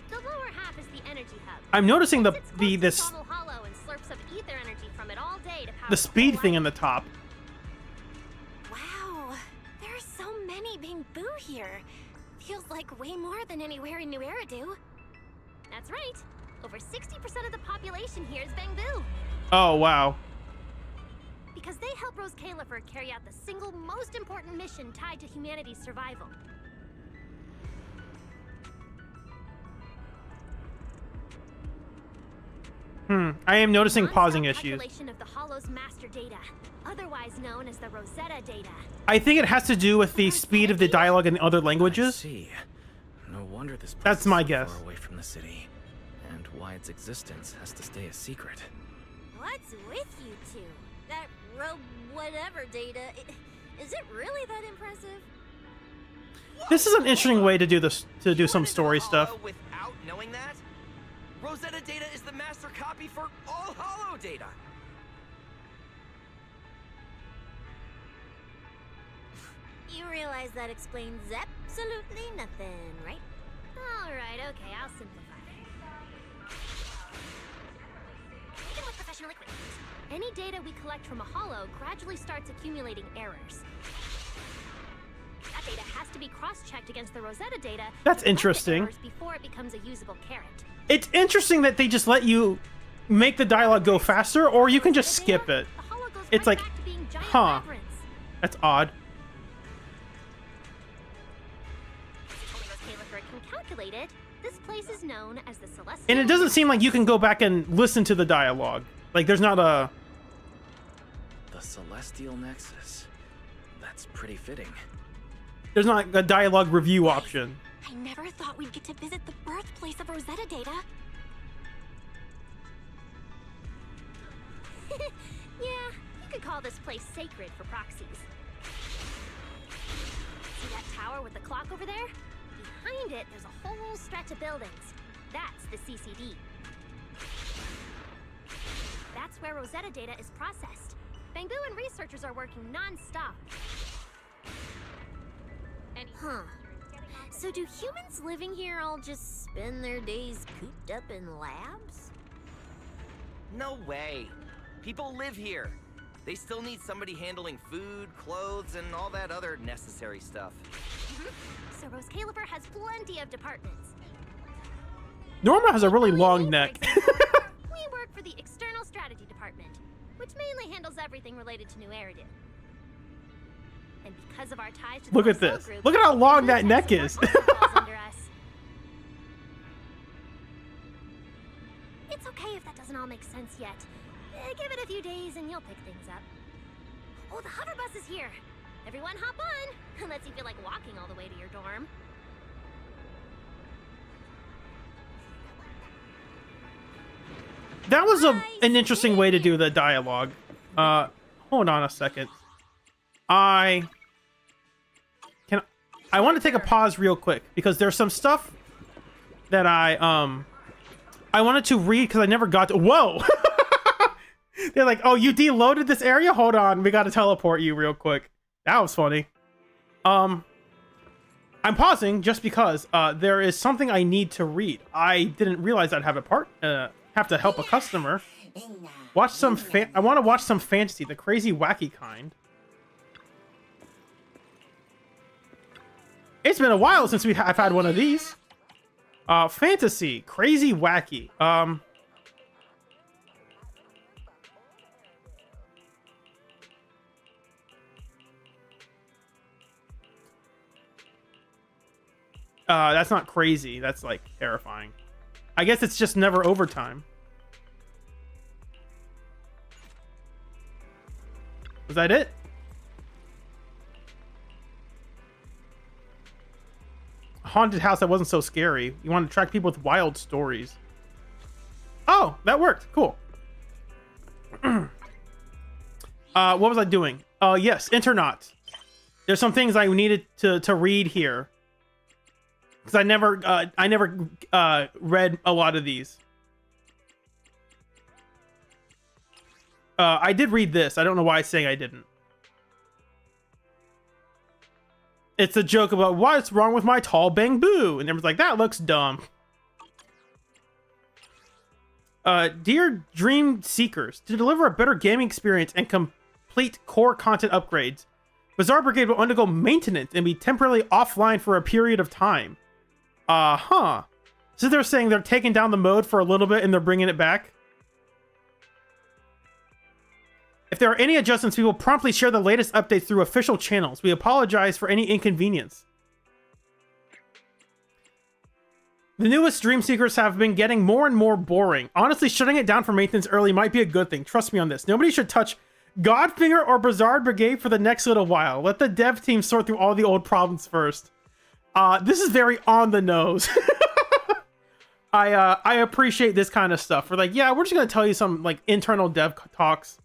The lower half is the energy hub. I'm noticing This this hollow and slurps up ether energy from it all day to power the speed whole thing in island. the top. Wow, there are so many Bamboo here. Feels like way more than anywhere in New Eridu. That's right. Over 60% of the population here is Bamboo. Oh wow. Because they help Rose Califer carry out the single most important mission tied to humanity's survival. I am noticing pausing issues. Calculation of the Hollow's master data, otherwise known as the Rosetta data. I think it has to do with the speed of the dialogue in other languages. See, no wonder this place That's is my so guess. far away from the city, and why its existence has to stay a secret. What's with you two? That whatever data, is it really that impressive? This is an interesting way to do this, to do some story stuff. Without knowing that, Rosetta data is the master copy for all Hollow data. You realize that explains absolutely nothing, right? Alright, okay, I'll simplify. Even with professional equipment, any data we collect from a hollow gradually starts accumulating errors. That data has to be cross-checked against the Rosetta data. That's to correct the interesting. errors before it becomes a usable carrot. It's interesting that they just let you make the dialogue go faster, or you can just skip it. The hollow goes It's right like, back to being giant huh. labyrinths. That's odd. Can calculate it. This place is known as the Celestial. And it doesn't seem like you can go back and listen to the dialogue. Like there's not a... The Celestial Nexus. That's pretty fitting. There's not a dialogue review option. I never thought we'd get to visit the birthplace of Rosetta data. Yeah, you could call this place sacred for proxies. See that tower with the clock over there? Behind it, there's a whole stretch of buildings. That's the CCD. That's where Rosetta data is processed. Bamboo and researchers are working non-stop. Huh. So do humans living here all just spend their days cooped up in labs? No way. People live here. They still need somebody handling food, clothes, and all that other necessary stuff. So Rose Califer has plenty of departments. Norma has a really long neck. We work for the External Strategy Department, which mainly handles everything related to New Eridu. And because of our ties to the Look at Roselle this. Group, Look at how long that Blue neck Tech is. support also falls under us. It's okay if that doesn't all make sense yet. Give it a few days and you'll pick things up. Oh, the hover bus is here. Everyone hop on, unless you feel like walking all the way to your dorm. That was an interesting way to do the dialogue. Hold on a second. I want to take a pause real quick because there's some stuff that I wanted to read because I never got to. Whoa! They're like, oh, you deloaded this area? Hold on, we got to teleport you real quick. That was funny. I'm pausing just because there is something I need to read. I didn't realize I'd have have to help a customer. Watch some I want to watch some fantasy, the crazy wacky kind. It's been a while since I've had one of these. Fantasy, crazy wacky. That's not crazy. That's like terrifying. I guess it's just never overtime. Was that it? A haunted house that wasn't so scary. You want to attract people with wild stories. Oh, that worked. Cool. What was I doing? Yes, Internaut. There's some things I needed to read here. Because I never read a lot of these. I did read this. I don't know why it's saying I didn't. It's a joke about what's wrong with my tall bamboo. And everyone's like, that looks dumb. Dear Dream Seekers, to deliver a better gaming experience and complete core content upgrades, Bazaar Brigade will undergo maintenance and be temporarily offline for a period of time. So they're saying they're taking down the mode for a little bit and they're bringing it back. If there are any adjustments, we will promptly share the latest updates through official channels. We apologize for any inconvenience. The newest Dream Seekers have been getting more and more boring. Honestly, shutting it down for maintenance early might be a good thing. Trust me on this. Nobody should touch Godfinger or Bazaar Brigade for the next little while. Let the dev team sort through all the old problems first. This is very on the nose. I appreciate this kind of stuff. We're like, yeah, we're just gonna tell you some like internal dev talks.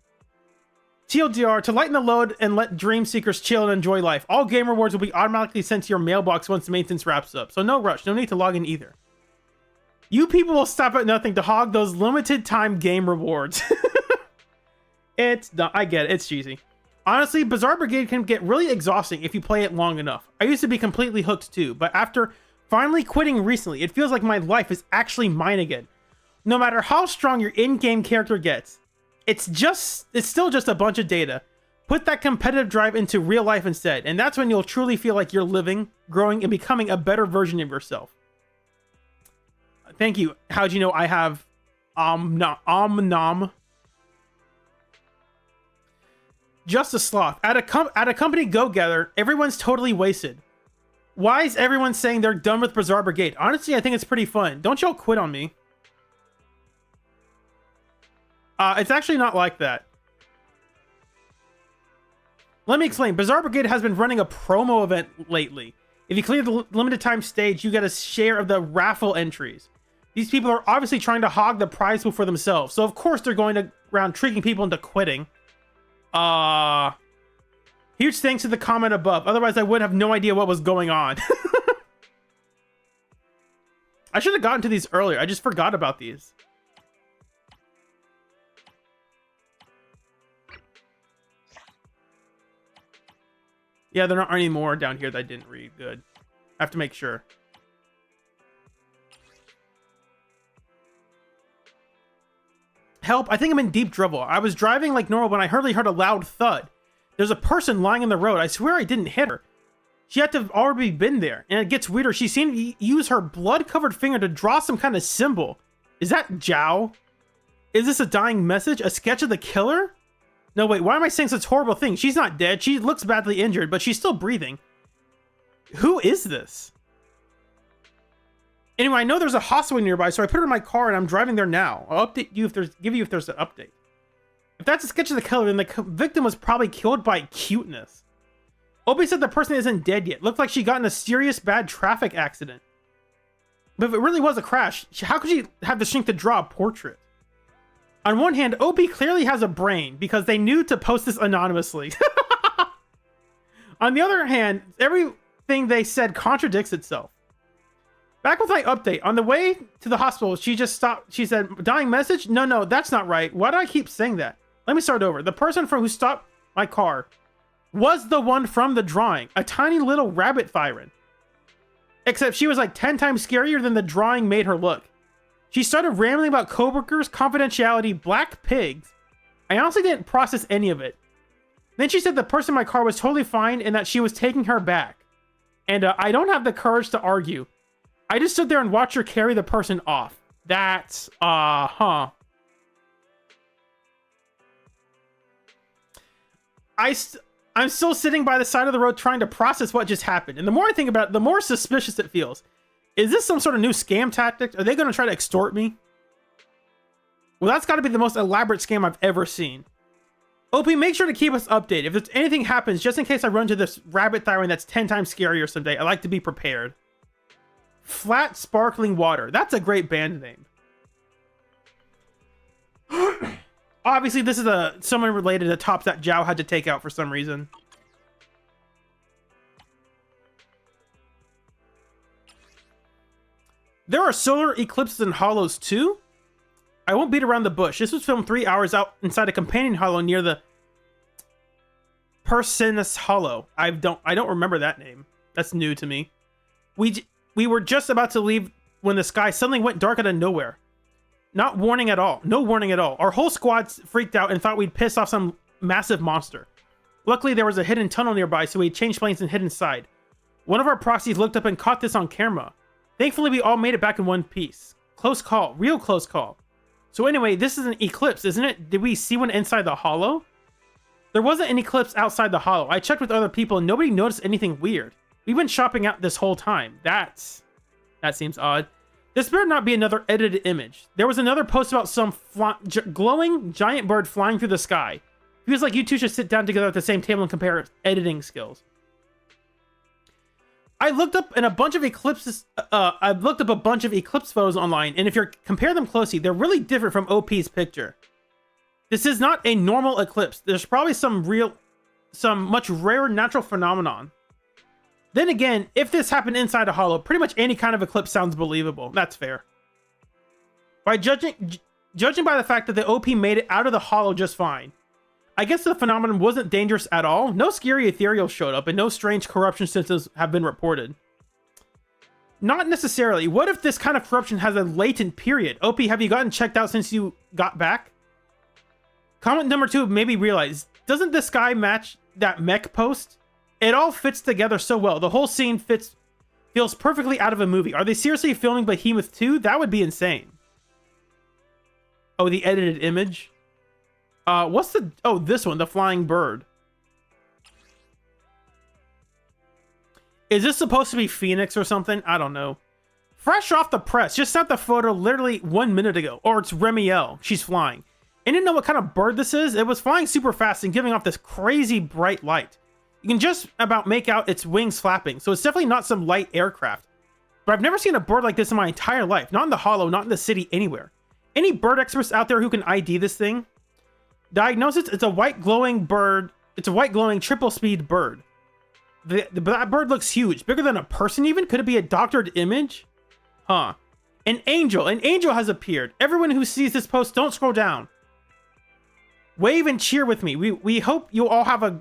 TLDR, to lighten the load and let Dream Seekers chill and enjoy life. All game rewards will be automatically sent to your mailbox once maintenance wraps up. So no rush, no need to log in either. You people will stop at nothing to hog those limited time game rewards. I get it, it's cheesy. Honestly, Bazaar Brigade can get really exhausting if you play it long enough. I used to be completely hooked too, but after finally quitting recently, it feels like my life is actually mine again. No matter how strong your in-game character gets, it's still just a bunch of data. Put that competitive drive into real life instead, and that's when you'll truly feel like you're living, growing, and becoming a better version of yourself. Thank you. How'd you know I have Nom? Just a sloth. At a company go-gather, everyone's totally wasted. Why is everyone saying they're done with Bazaar Brigade? Honestly, I think it's pretty fun. Don't y'all quit on me. It's actually not like that. Let me explain. Bazaar Brigade has been running a promo event lately. If you clear the limited time stage, you get a share of the raffle entries. These people are obviously trying to hog the prize pool for themselves, so of course they're going around tricking people into quitting. Huge thanks to the comment above. Otherwise, I would have no idea what was going on. I should have gotten to these earlier. I just forgot about these. Yeah, there aren't any more down here that I didn't read. Good. I have to make sure. Help, I think I'm in deep trouble. I was driving like normal when I heard a loud thud. There's a person lying in the road. I swear I didn't hit her. She had to have already been there. And it gets weirder. She seemed to use her blood-covered finger to draw some kind of symbol. Is that Jiao? Is this a dying message? A sketch of the killer? No, wait, why am I saying such horrible things? She's not dead. She looks badly injured, but she's still breathing. Who is this? Anyway, I know there's a hospital nearby, so I put her in my car and I'm driving there now. I'll update you if there's an update. If that's a sketch of the killer, then the victim was probably killed by cuteness. Opie said the person isn't dead yet. Looked like she got in a serious bad traffic accident. But if it really was a crash, how could she have the strength to draw a portrait? On one hand, Opie clearly has a brain because they knew to post this anonymously. On the other hand, everything they said contradicts itself. Back with my update. On the way to the hospital, she just stopped. She said, dying message? No, that's not right. Why do I keep saying that? Let me start over. The person who stopped my car was the one from the drawing. A tiny little rabbit siren. Except she was like 10 times scarier than the drawing made her look. She started rambling about coworkers, confidentiality, black pigs. I honestly didn't process any of it. Then she said the person in my car was totally fine and that she was taking her back. And I don't have the courage to argue. I just stood there and watched her carry the person off. That's, I'm still sitting by the side of the road trying to process what just happened. And the more I think about it, the more suspicious it feels. Is this some sort of new scam tactic? Are they going to try to extort me? Well, that's got to be the most elaborate scam I've ever seen. Opie, make sure to keep us updated. If there's anything happens, just in case I run into this rabbit thyroid that's 10 times scarier someday, I like to be prepared. Flat Sparkling Water. That's a great band name. Obviously, this is someone related to tops that Zhao had to take out for some reason. There are solar eclipses and hollows too? I won't beat around the bush. This was filmed 3 hours out inside a companion hollow near the Persinus Hollow. I don't remember that name. That's new to me. We were just about to leave when the sky suddenly went dark out of nowhere. Not warning at all. No warning at all. Our whole squad freaked out and thought we'd piss off some massive monster. Luckily, there was a hidden tunnel nearby, so we changed planes and hid inside. One of our proxies looked up and caught this on camera. Thankfully, we all made it back in one piece. Close call. Real close call. So anyway, this is an eclipse, isn't it? Did we see one inside the hollow? There wasn't an eclipse outside the hollow. I checked with other people and nobody noticed anything weird. We've been shopping out this whole time. That seems odd. This better not be another edited image. There was another post about some glowing giant bird flying through the sky. Feels like you two should sit down together at the same table and compare editing skills. I looked up a bunch of eclipse photos online, and if you compare them closely, they're really different from OP's picture. This is not a normal eclipse. There's probably some much rarer natural phenomenon. Then again, if this happened inside a hollow, pretty much any kind of eclipse sounds believable. That's fair. By judging by the fact that the OP made it out of the hollow just fine, I guess the phenomenon wasn't dangerous at all. No scary ethereal showed up, and no strange corruption symptoms have been reported. Not necessarily. What if this kind of corruption has a latent period? OP, have you gotten checked out since you got back? Comment number 2 made me realize, doesn't this guy match that mech post? It all fits together so well. The whole scene feels perfectly out of a movie. Are they seriously filming Behemoth 2? That would be insane. Oh, the edited image? This one, the flying bird. Is this supposed to be Phoenix or something? I don't know. Fresh off the press. Just sent the photo literally 1 minute ago. Or it's Remiel. She's flying. I didn't know what kind of bird this is. It was flying super fast and giving off this crazy bright light. You can just about make out its wings flapping, so it's definitely not some light aircraft. But I've never seen a bird like this in my entire life. Not in the hollow, not in the city, anywhere. Any bird experts out there who can ID this thing? Diagnosis, it's a white glowing bird. It's a white glowing triple speed bird. That bird looks huge. Bigger than a person even? Could it be a doctored image? Huh. An angel. An angel has appeared. Everyone who sees this post, don't scroll down. Wave and cheer with me. We hope you all have a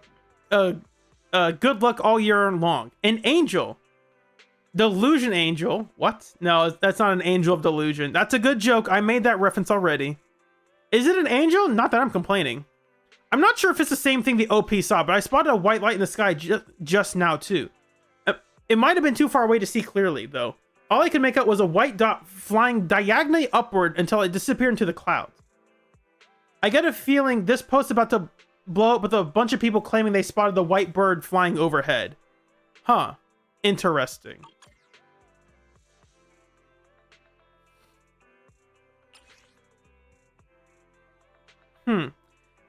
good luck all year long. An angel. Delusion angel. What? No, that's not an angel of delusion. That's a good joke. I made that reference already. Is it an angel? Not that I'm complaining. I'm not sure if it's the same thing the OP saw, but I spotted a white light in the sky just now too. It might have been too far away to see clearly though. All I could make out was a white dot flying diagonally upward until it disappeared into the clouds. I get a feeling this post about to blow up with a bunch of people claiming they spotted the white bird flying overhead. Huh. Interesting.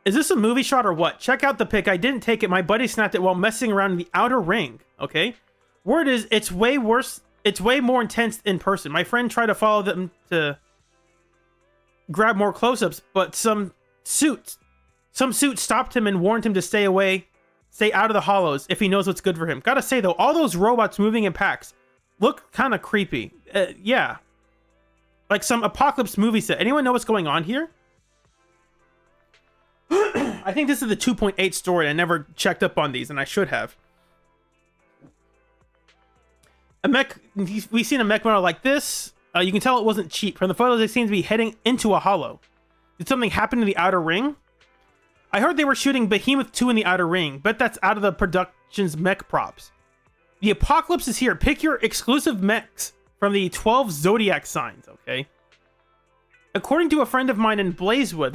Is this a movie shot or what? Check out the pic. I didn't take it. My buddy snapped it while messing around in the outer ring. Okay. Word is, it's way worse. It's way more intense in person. My friend tried to follow them to grab more close-ups, but some suit stopped him and warned him to stay out of the hollows if he knows what's good for him. Gotta say though, all those robots moving in packs look kind of creepy. Yeah. Like some apocalypse movie set. Anyone know what's going on here? I think this is the 2.8 story. I never checked up on these, and I should have. We've seen a mech model like this. You can tell it wasn't cheap. From the photos, they seem to be heading into a hollow. Did something happen in the outer ring? I heard they were shooting Behemoth 2 in the outer ring, but that's out of the production's mech props. The apocalypse is here. Pick your exclusive mechs from the 12 zodiac signs, okay? According to a friend of mine in Blazewood,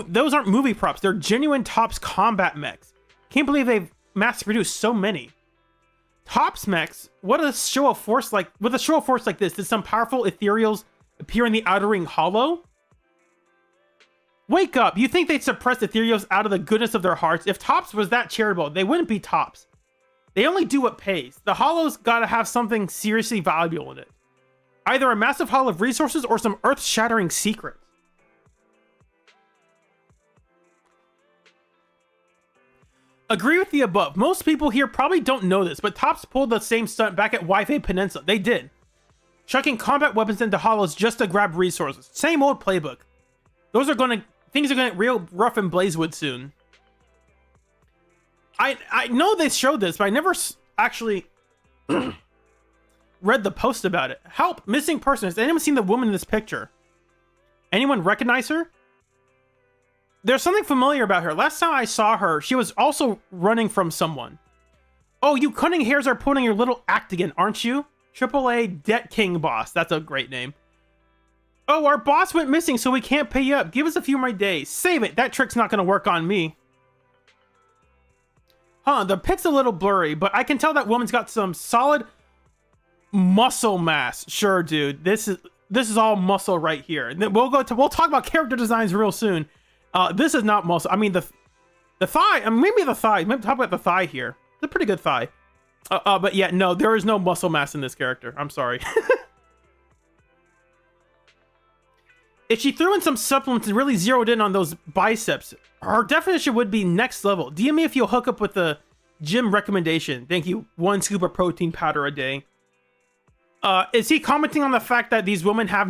those aren't movie props. They're genuine Tops combat mechs. Can't believe they've mass-produced so many. Tops mechs, with a show of force like this, did some powerful ethereals appear in the outer ring hollow? Wake up! You think they'd suppress ethereals out of the goodness of their hearts? If Tops was that charitable, they wouldn't be Tops. They only do what pays. The hollow's gotta have something seriously valuable in it. Either a massive haul of resources or some earth-shattering secret. Agree with the above. Most people here probably don't know this, but Tops pulled the same stunt back at Wi-Fi Peninsula. They did. Chucking combat weapons into hollows just to grab resources. Same old playbook. Things are gonna get real rough in Blazewood soon. I know they showed this, but I never actually read the post about it. Help! Missing person. Has anyone seen the woman in this picture? Anyone recognize her? There's something familiar about her. Last time I saw her, she was also running from someone. Oh, you cunning hares are putting your little act again, aren't you? AAA Debt King boss. That's a great name. Oh, our boss went missing, so we can't pay you up. Give us a few more days. Save it. That trick's not going to work on me. Huh, the pic's a little blurry, but I can tell that woman's got some solid muscle mass. Sure, dude. This is all muscle right here. And then we'll talk about character designs real soon. This is not muscle. I mean, the thigh. I mean, maybe the thigh. Maybe talk about the thigh here. It's a pretty good thigh. But yeah, no, there is no muscle mass in this character. I'm sorry. If she threw in some supplements and really zeroed in on those biceps, her definition would be next level. DM me if you'll hook up with the gym recommendation. Thank you. 1 scoop of protein powder a day. Is he commenting on the fact that these women have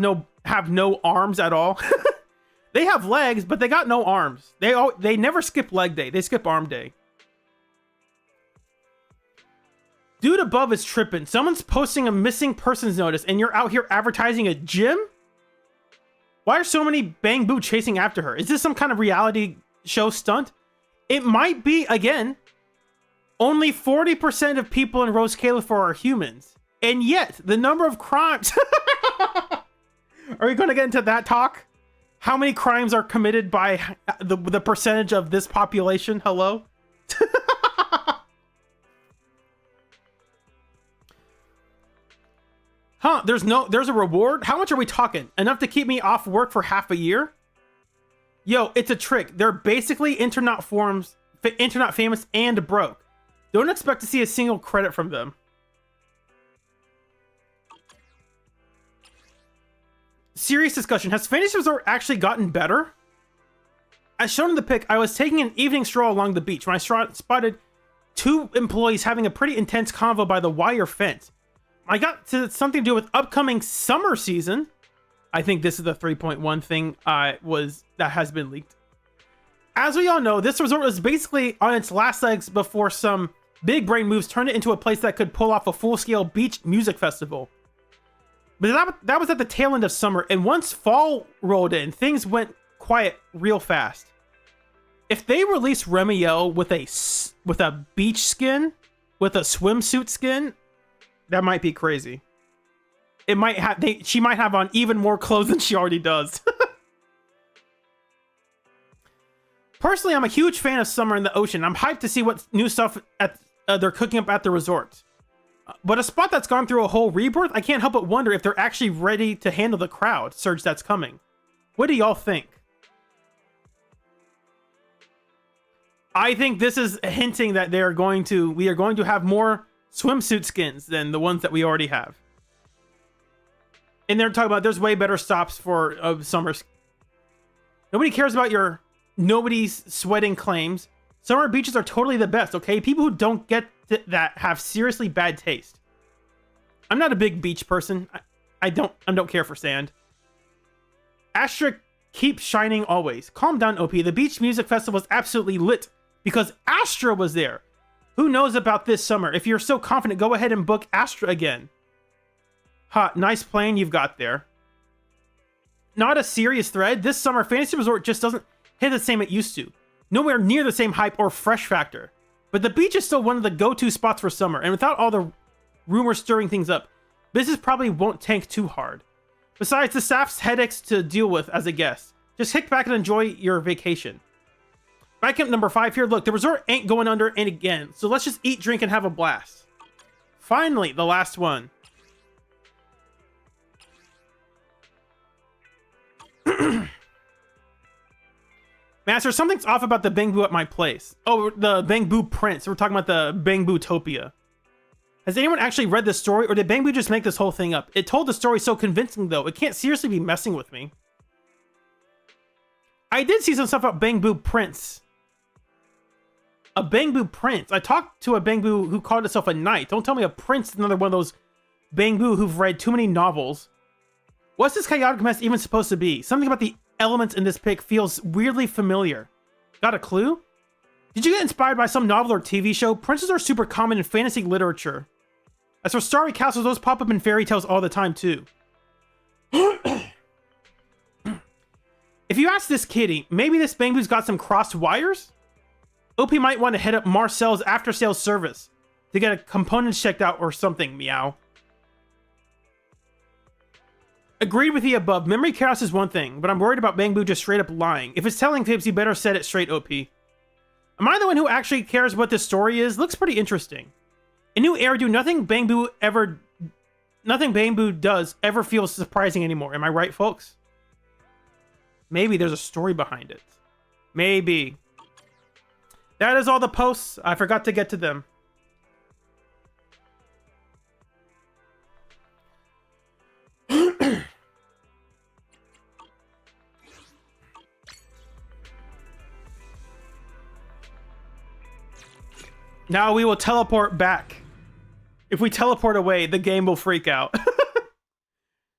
no arms at all? They have legs, but they got no arms. They never skip leg day. They skip arm day. Dude above is tripping. Someone's posting a missing persons notice and you're out here advertising a gym? Why are so many Bang Boo chasing after her? Is this some kind of reality show stunt? It might be, again. Only 40% of people in Rose Califor are humans. And yet, the number of crimes... Are we going to get into that talk? How many crimes are committed by the percentage of this population? Hello? Huh, there's a reward? How much are we talking? Enough to keep me off work for half a year? Yo, it's a trick. They're basically internet famous and broke. Don't expect to see a single credit from them. Serious discussion. Has Fantasy Resort actually gotten better? As shown in the pic, I was taking an evening stroll along the beach when I spotted 2 employees having a pretty intense convo by the wire fence. I got to something to do with upcoming summer season. I think this is the 3.1 thing that has been leaked. As we all know, this resort was basically on its last legs before some big brain moves turned it into a place that could pull off a full-scale beach music festival. But that was at the tail end of summer, and once fall rolled in, things went quiet real fast. If they release Remiel with a beach skin, with a swimsuit skin, that might be crazy. It might have she might have on even more clothes than she already does. Personally, I'm a huge fan of summer in the ocean. I'm hyped to see what new stuff they're cooking up at the resort. But a spot that's gone through a whole rebirth, I can't help but wonder if they're actually ready to handle the crowd surge that's coming. What do y'all think? I think this is hinting that we are going to have more swimsuit skins than the ones that we already have. And they're talking about there's way better stops for summer. Nobody cares about your nobody's sweating claims. Summer beaches are totally the best, okay? People who don't get that have seriously bad taste. I'm not a big beach person. I don't care for sand. Astra keeps shining always. Calm down, OP. The beach music festival was absolutely lit because Astra was there. Who knows about this summer? If you're so confident, go ahead and book Astra again. Ha, nice plane you've got there. Not a serious thread. This summer, Fantasy Resort just doesn't hit the same it used to. Nowhere near the same hype or fresh factor. But the beach is still one of the go-to spots for summer, and without all the rumors stirring things up, business probably won't tank too hard. Besides, the staff's headaches to deal with as a guest. Just kick back and enjoy your vacation. Back up number 5 here. Look, the resort ain't going under and again, so let's just eat, drink, and have a blast. Finally, the last one. Master, something's off about the Bangbu at my place. Oh, the Bangbu Prince. We're talking about the Bangbu-topia. Has anyone actually read this story, or did Bangbu just make this whole thing up? It told the story so convincing, though. It can't seriously be messing with me. I did see some stuff about Bangbu Prince. A Bangbu Prince. I talked to a Bangbu who called itself a knight. Don't tell me a prince is another one of those Bangbu who've read too many novels. What's this chaotic mess even supposed to be? Something about the elements in this pic feels weirdly familiar. Got a clue? Did you get inspired by some novel or TV show? Princes are super common in fantasy literature. As for starry castles, those pop up in fairy tales all the time too. If you ask this kitty, maybe this Bangbu's got some crossed wires? OP might want to hit up Marcel's after-sales service to get a components checked out or something, meow. Agreed with the above. Memory chaos is one thing, but I'm worried about Bangbu just straight up lying. If it's telling fibs, you better set it straight, OP. Am I the one who actually cares what this story is? Looks pretty interesting. In New Eridu, nothing Bangbu does ever feels surprising anymore. Am I right, folks? Maybe there's a story behind it. Maybe. That is all the posts. I forgot to get to them. Now we will teleport back. If we teleport away, the game will freak out.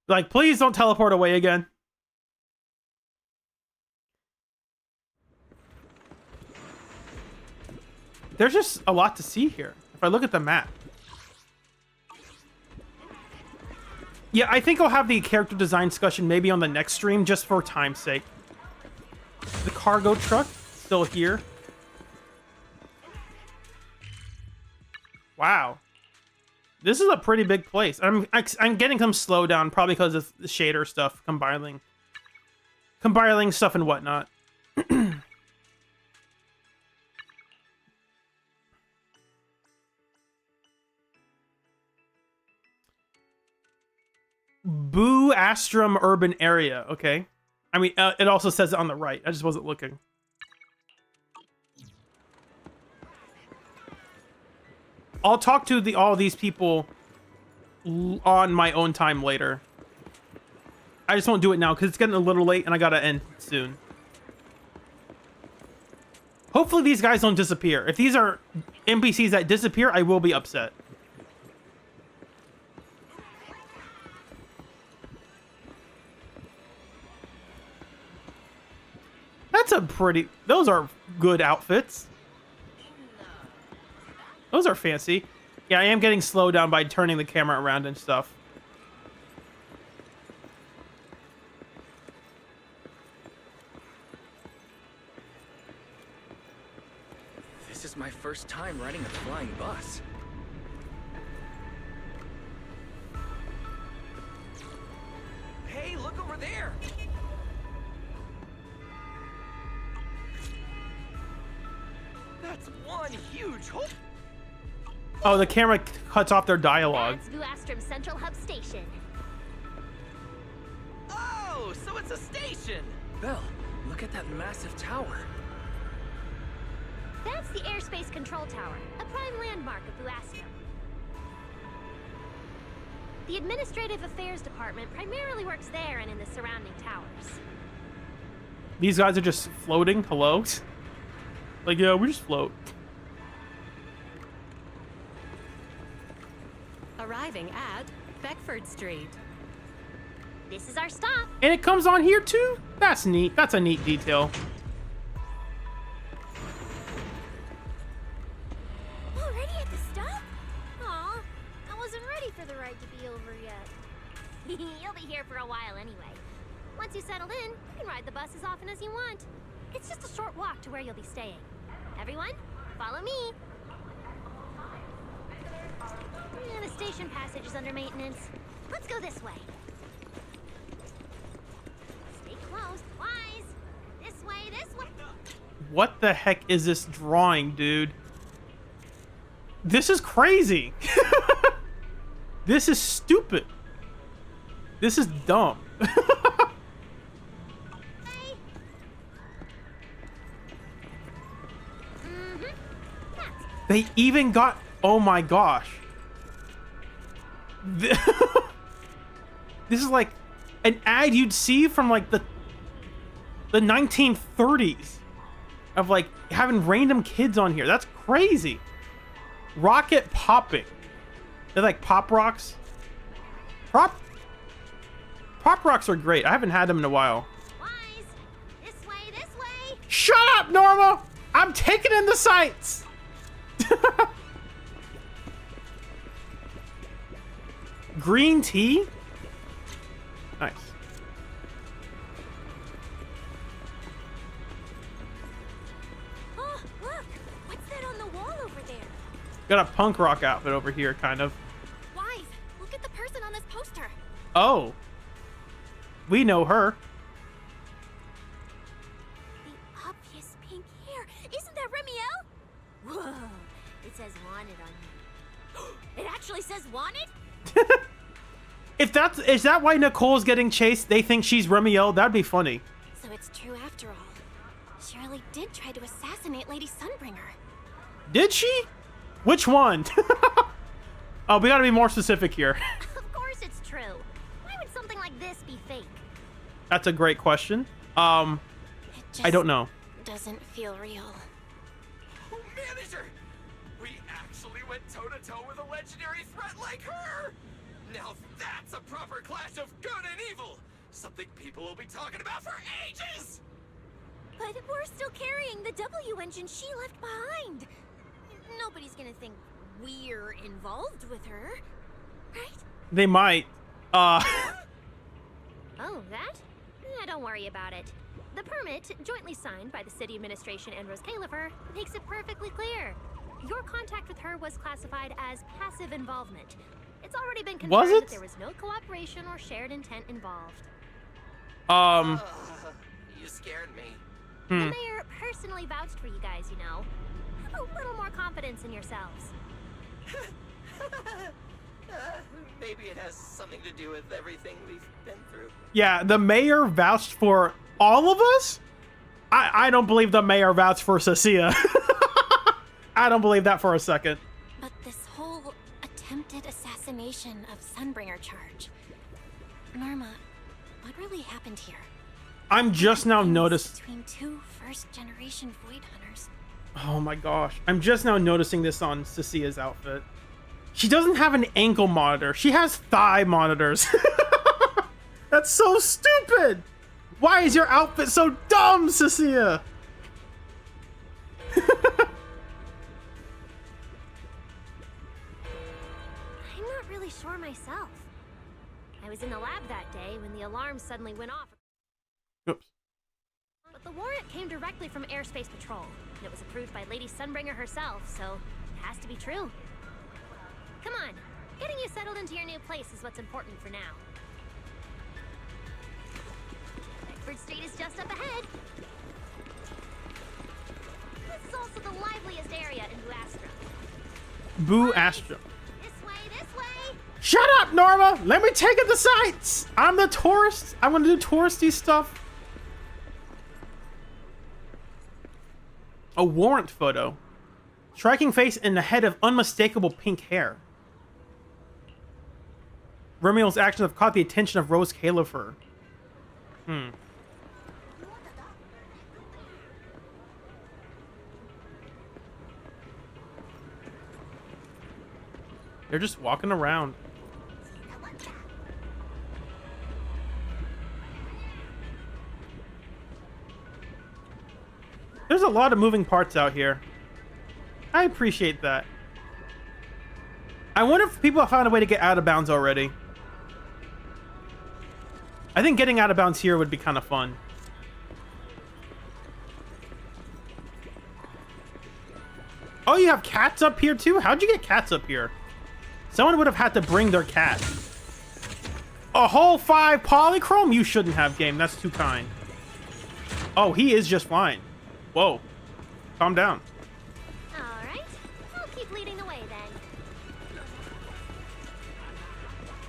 Like, please don't teleport away again. There's just a lot to see here. If I look at the map. Yeah, I think I'll have the character design discussion maybe on the next stream, just for time's sake. The cargo truck, still here. Wow. This is a pretty big place. I'm getting some slowdown, probably because of the shader stuff, compiling stuff and whatnot. Boo Astrum urban area. Okay. I mean, it also says it on the right. I just wasn't looking. I'll talk to all these people on my own time later. I just won't do it now because it's getting a little late and I gotta end soon. Hopefully these guys don't disappear. If these are NPCs that disappear, I will be upset. That's a pretty... Those are good outfits. Those are fancy. Yeah, I am getting slowed down by turning the camera around and stuff. This is my first time riding a flying bus. Hey, look over there! That's one huge hole. Oh, the camera cuts off their dialogue. That's Vuastrum Central Hub Station. Oh, so it's a station! Belle, look at that massive tower. That's the airspace control tower, a prime landmark of Buastro. The Administrative Affairs Department primarily works there and in the surrounding towers. These guys are just floating. Hello? Like, yeah, we just float. Arriving at Beckford Street. This is our stop. And it comes on here too? That's neat. That's a neat detail. Already at the stop? Aw, I wasn't ready for the ride to be over yet. You'll be here for a while anyway. Once you settle in, you can ride the bus as often as you want. It's just a short walk to where you'll be staying. Everyone, follow me. The station passage is under maintenance. Let's go this way. Stay close, wise. This way, this way. What the heck is this drawing, dude? This is crazy. This is stupid. This is dumb. They even got... Oh my gosh. This is like an ad you'd see from like the 1930s of like having random kids on here. That's crazy. Rocket popping. They're like pop rocks. Pop rocks are great. I haven't had them in a while. Wise. This way, this way. Shut up, Norma. I'm taking in the sights. Green tea? Nice. Oh, look! What's that on the wall over there? Got a punk rock outfit over here, kind of. Wise, look at the person on this poster. Oh. We know her. The obvious pink hair. Isn't that Remiel? Whoa. It says wanted on you. It actually says wanted? Is that why Nicole's getting chased? They think she's Remiel? That'd be funny. So it's true after all. Shirley did try to assassinate Lady Sunbringer. Did she? Which one? Oh, we gotta be more specific here. Of course it's true. Why would something like this be fake? That's a great question. I don't know. Doesn't feel real. Manager! We actually went toe-to-toe with a legendary threat like her! Now that's a proper clash of good and evil! Something people will be talking about for ages! But we're still carrying the W engine she left behind. Nobody's gonna think we're involved with her, right? They might. Oh, that? Don't worry about it. The permit, jointly signed by the city administration and Rose Califer, makes it perfectly clear. Your contact with her was classified as passive involvement. It's already been confirmed that there was no cooperation or shared intent involved. You scared me. The mayor personally vouched for you guys, you know. Have a little more confidence in yourselves. Maybe it has something to do with everything we've been through. Yeah, the mayor vouched for all of us? I don't believe the mayor vouched for Cecilia. I don't believe that for a second. But this whole attempted assassination of Sunbringer charge. Norma, what really happened here? I'm just now noticing. Between two first-generation Void Hunters. Oh my gosh. I'm just now noticing this on Cecilia's outfit. She doesn't have an ankle monitor. She has thigh monitors. That's so stupid. Why is your outfit so dumb, Cecilia? I'm not really sure myself. I was in the lab that day when the alarm suddenly went off. Oops. But the warrant came directly from Airspace Patrol, and it was approved by Lady Sunbringer herself, so it has to be true. Come on, getting you settled into your new place is what's important for now. Beckford Street is just up ahead. This is also the liveliest area in Buastro. Buastro. This way, this way! Shut up, Norma! Let me take in the sights! I'm the tourist. I want to do touristy stuff. A warrant photo. Striking face and the head of unmistakable pink hair. Remiel's actions have caught the attention of Rose Califer. They're just walking around. There's a lot of moving parts out here. I appreciate that. I wonder if people have found a way to get out of bounds already. I think getting out of bounds here would be kind of fun. Oh, you have cats up here too? How'd you get cats up here? Someone would have had to bring their cat. A whole 5 polychrome? You shouldn't have, game. That's too kind. Oh, he is just fine. Whoa. Calm down. Alright, I'll keep leading the way then.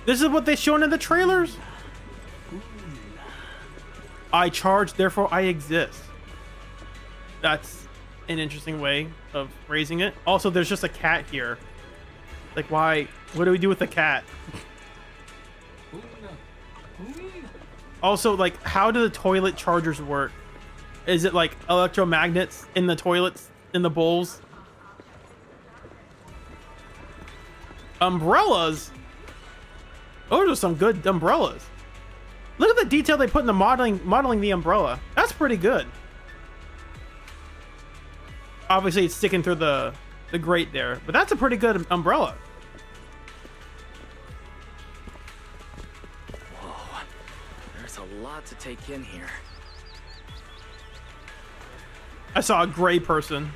This is what they shown in the trailers? I charge, therefore I exist. That's an interesting way of phrasing it. Also, there's just a cat here. Like, why? What do we do with the cat? Also, like, how do the toilet chargers work? Is it like electromagnets in the toilets, in the bowls? Umbrellas? Those are some good umbrellas. Look at the detail they put in the modeling the umbrella. That's pretty good. Obviously, it's sticking through the grate there, but that's a pretty good umbrella. Whoa, there's a lot to take in here. I saw a gray person.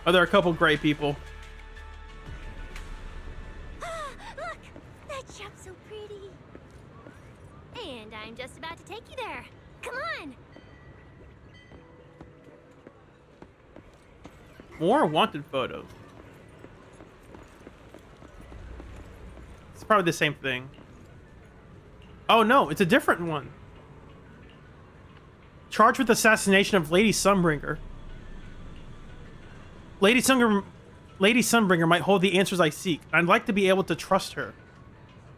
Are there a couple gray people? Look, that shop's so pretty. And I'm just about to take you there. Come on. More wanted photos. It's probably the same thing. Oh no, it's a different one. Charged with assassination of Lady Sunbringer. Lady Sunbringer might hold the answers I seek. I'd like to be able to trust her.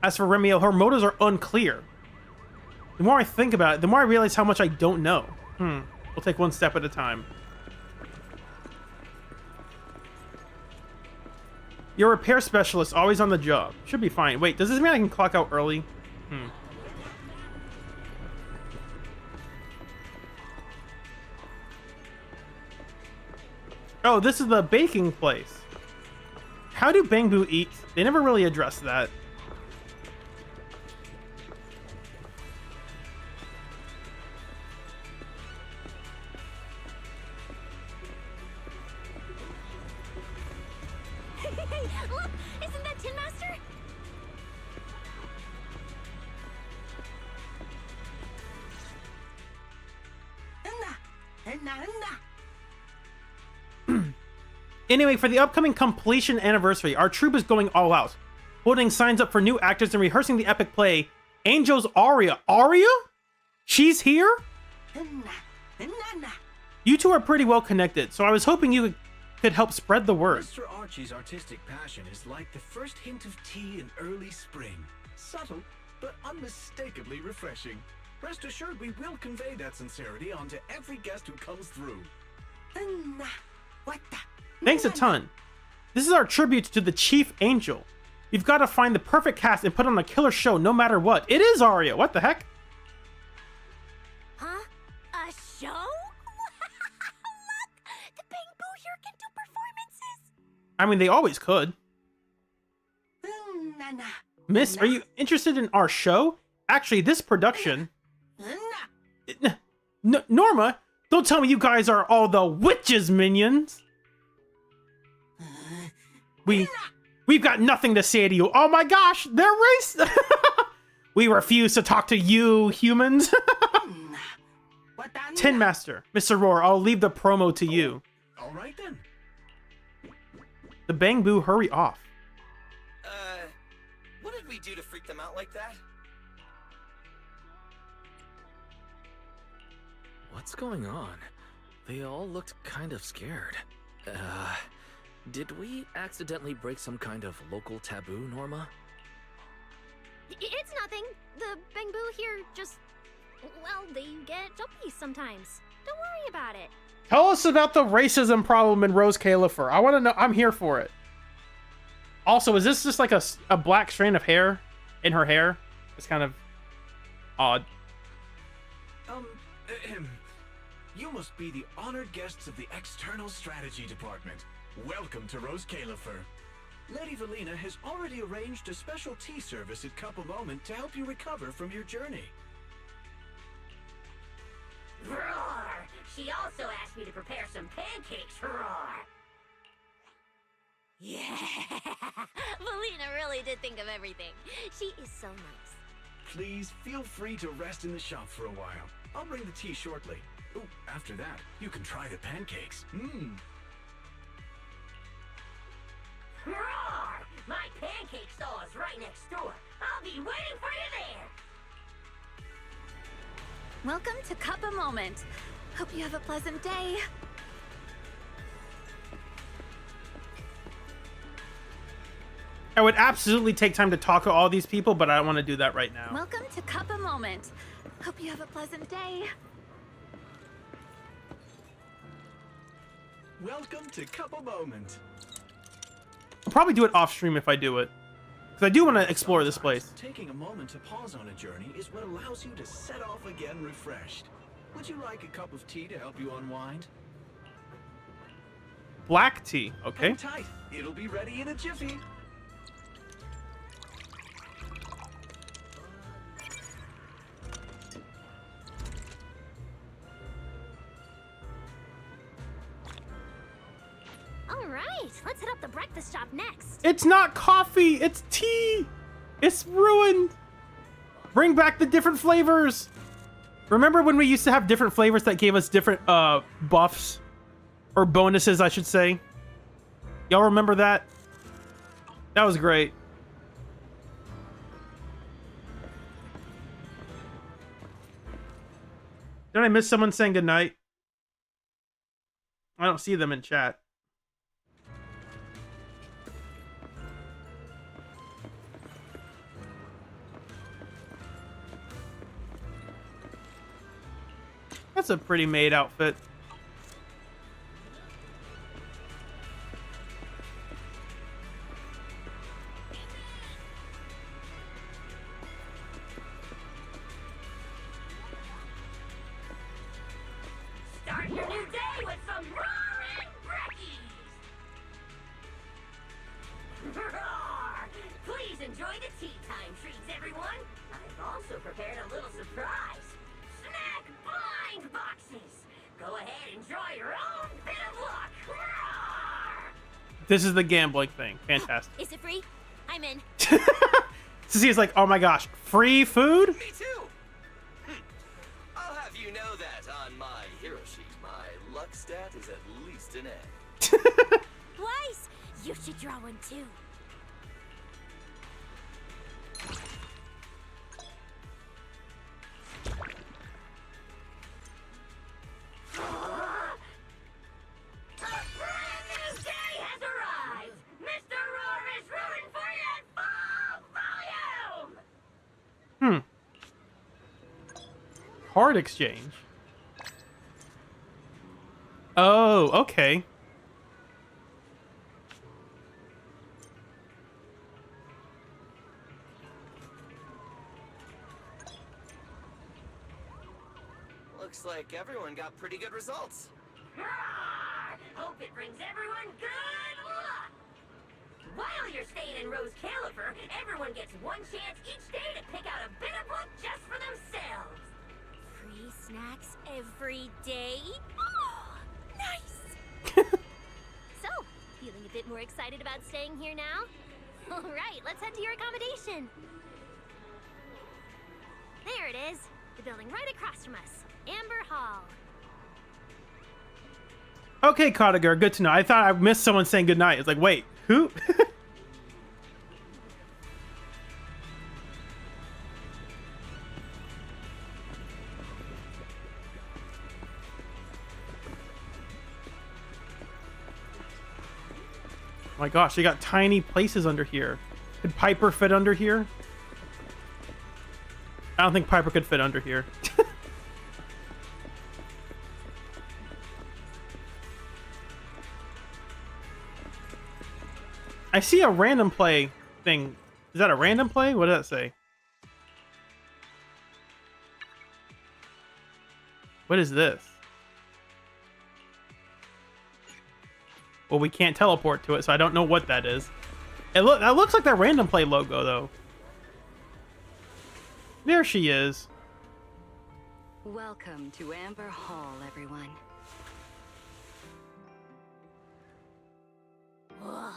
As for Remiel, her motives are unclear. The more I think about it, the more I realize how much I don't know. We'll take one step at a time. You're a repair specialist, always on the job. Should be fine. Wait, does this mean I can clock out early? Oh, this is the baking place. How do Bangbu eat? They never really address that. Hey, look! Isn't that Tin Master? Anyway, for the upcoming completion anniversary, our troupe is going all out, holding signs up for new actors and rehearsing the epic play, Angel's Aria. Aria? She's here? You two are pretty well connected, so I was hoping you could help spread the word. Mr. Archie's artistic passion is like the first hint of tea in early spring. Subtle, but unmistakably refreshing. Rest assured we will convey that sincerity onto every guest who comes through. Thanks a ton. This is our tribute to the Chief Angel. You've got to find the perfect cast and put on a killer show no matter what. It is Aria. What the heck? Huh? A show? Look! The Bangbu here can do performances! I mean, they always could. Miss, are you interested in our show? Actually, this production... Norma, don't tell me you guys are all the witches minions! We've got nothing to say to you. Oh my gosh, they're racist! We refuse to talk to you, humans. Tin Master, Mr. Roar, I'll leave the promo to you. All right then. The Bangbu hurry off. What did we do to freak them out like that? What's going on? They all looked kind of scared. Did we accidentally break some kind of local taboo, Norma? It's nothing. The Bangbu here just... well, they get jumpy sometimes. Don't worry about it. Tell us about the racism problem in Rose Califer. I want to know. I'm here for it. Also, is this just like a black strand of hair in her hair? It's kind of odd. You must be the honored guests of the External Strategy Department. Welcome to Rose Califer. Lady Valina has already arranged a special tea service at Cup a Moment to help you recover from your journey. Roar! She also asked me to prepare some pancakes. Roar! Yeah. Valina really did think of everything. She is so nice. Please feel free to rest in the shop for a while. I'll bring the tea shortly. Ooh, after that, you can try the pancakes. Roar! My pancake stall is right next door. I'll be waiting for you there. Welcome to Cup a Moment. Hope you have a pleasant day. I would absolutely take time to talk to all these people, but I don't want to do that right now. Welcome to Cup a Moment. Hope you have a pleasant day. Welcome to Cup a Moment. I'll probably do it off stream if I do it. Because I do want to explore this place. Taking a moment to pause on a journey is what allows you to set off again refreshed. Would you like a cup of tea to help you unwind? Black tea, okay. Hang tight. It'll be ready in a jiffy. All right, let's hit up the breakfast shop next. It's not coffee, it's tea. It's ruined. Bring back the different flavors. Remember when we used to have different flavors that gave us different buffs? Or bonuses, I should say. Y'all remember that? That was great. Did I miss someone saying goodnight? I don't see them in chat. That's a pretty maid outfit. Start your new day with some roaring breckies! Roar! Please enjoy the tea time treats, everyone! I've also prepared a little surprise. Snack blind boxes! Go ahead and draw your own bit of luck! Roar! This is the gambling thing. Fantastic. Is it free? I'm in. Sissy's like, oh my gosh, free food? Me too! I'll have you know that on my hero sheet, my luck stat is at least an A. Twice! You should draw one too. A brand new day has arrived! Mr. Roar is rooting for you at full volume! Card exchange. Oh, okay. Looks like everyone got pretty good results. Roar! Hope it brings everyone good luck! While you're staying in Rose Califer, everyone gets one chance each day to pick out a bit of luck just for themselves. Free snacks every day? Oh, nice! So, feeling a bit more excited about staying here now? All right, let's head to your accommodation. There it is. The building right across from us. Amber Hall. Okay, Kodigar, good to know. I thought I missed someone saying goodnight. It's like, wait, who? My gosh, they got tiny places under here. Could Piper fit under here? I don't think Piper could fit under here. I see a random play thing. Is that a random play? What does that say? What is this? Well, we can't teleport to it, so I don't know what that is. That looks like that random play logo, though. There she is. Welcome to Amber Hall, everyone. Whoa.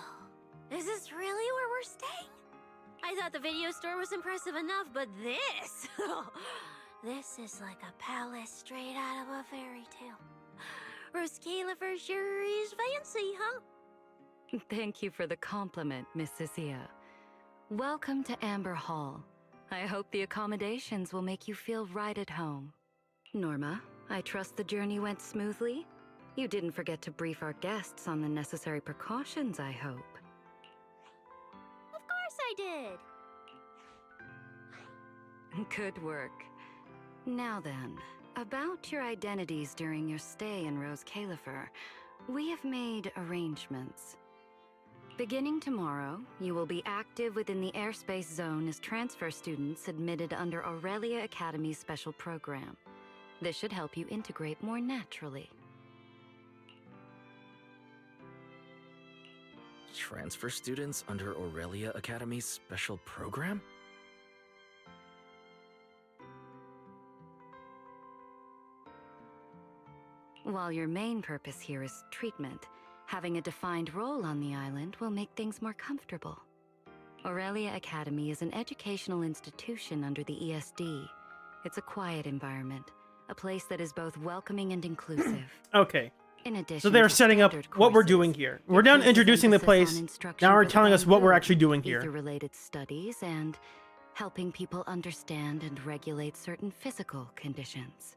Is this really where we're staying? I thought the video store was impressive enough, but this... this is like a palace straight out of a fairy tale. Roscalifer sure is fancy, huh? Thank you for the compliment, Miss Cecilia. Welcome to Amber Hall. I hope the accommodations will make you feel right at home. Norma, I trust the journey went smoothly? You didn't forget to brief our guests on the necessary precautions, I hope. Of course I did. Good work. Now then, about your identities during your stay in Roscalifer, we have made arrangements. Beginning tomorrow, you will be active within the airspace zone as transfer students admitted under Aurelia Academy's special program. This should help you integrate more naturally. Transfer students under Aurelia Academy's special program? While your main purpose here is treatment, having a defined role on the island will make things more comfortable. Aurelia Academy is an educational institution under the ESD. It's a quiet environment, a place that is both welcoming and inclusive. Okay. In addition, so they're setting up what we're doing here. We're done introducing the place. Now we're telling us what we're actually doing here. Ether-related studies and helping people understand and regulate certain physical conditions.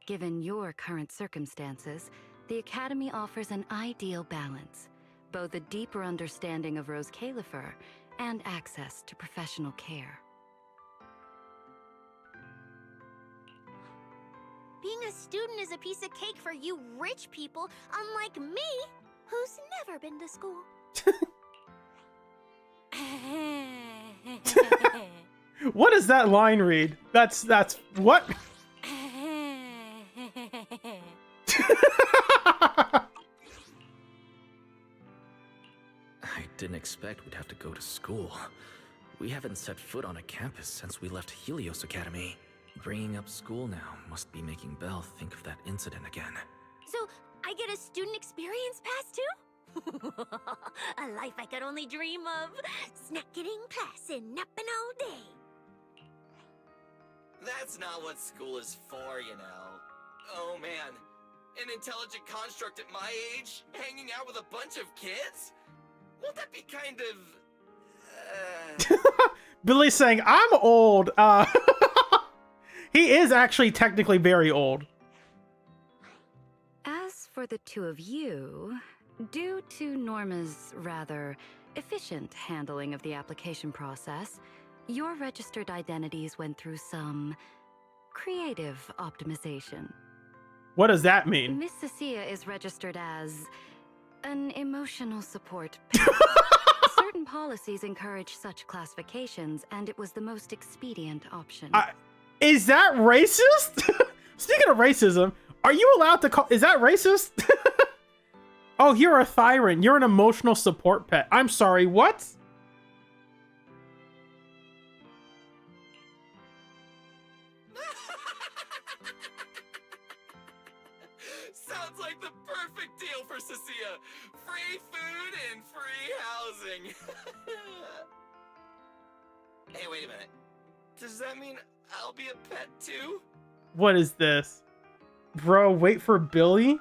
Given your current circumstances, the Academy offers an ideal balance, both a deeper understanding of Roscalifer and access to professional care. Being a student is a piece of cake for you rich people, unlike me, who's never been to school. What does that line read? That's what? I didn't expect we'd have to go to school. We haven't set foot on a campus since we left Helios Academy. Bringing up school now must be making Belle think of that incident again. So, I get a student experience pass too? A life I could only dream of. Snacking in class and napping all day. That's not what school is for, you know. Oh man, an intelligent construct at my age, hanging out with a bunch of kids? Won't that be kind of... Billy's saying, I'm old. He is actually technically very old. As for the two of you, due to Norma's rather efficient handling of the application process, your registered identities went through some creative optimization. What does that mean? Miss Cecilia is registered as an emotional support. Certain policies encourage such classifications, and it was the most expedient option. Is that racist? Speaking of racism, are you allowed to call... Is that racist? Oh, you're a Thyran. You're an emotional support pet. I'm sorry, what? Sounds like the perfect deal for Cecilia. Free food and free housing. Hey, wait a minute. Does that mean I'll be a pet too? What is this? Bro, wait for Billy?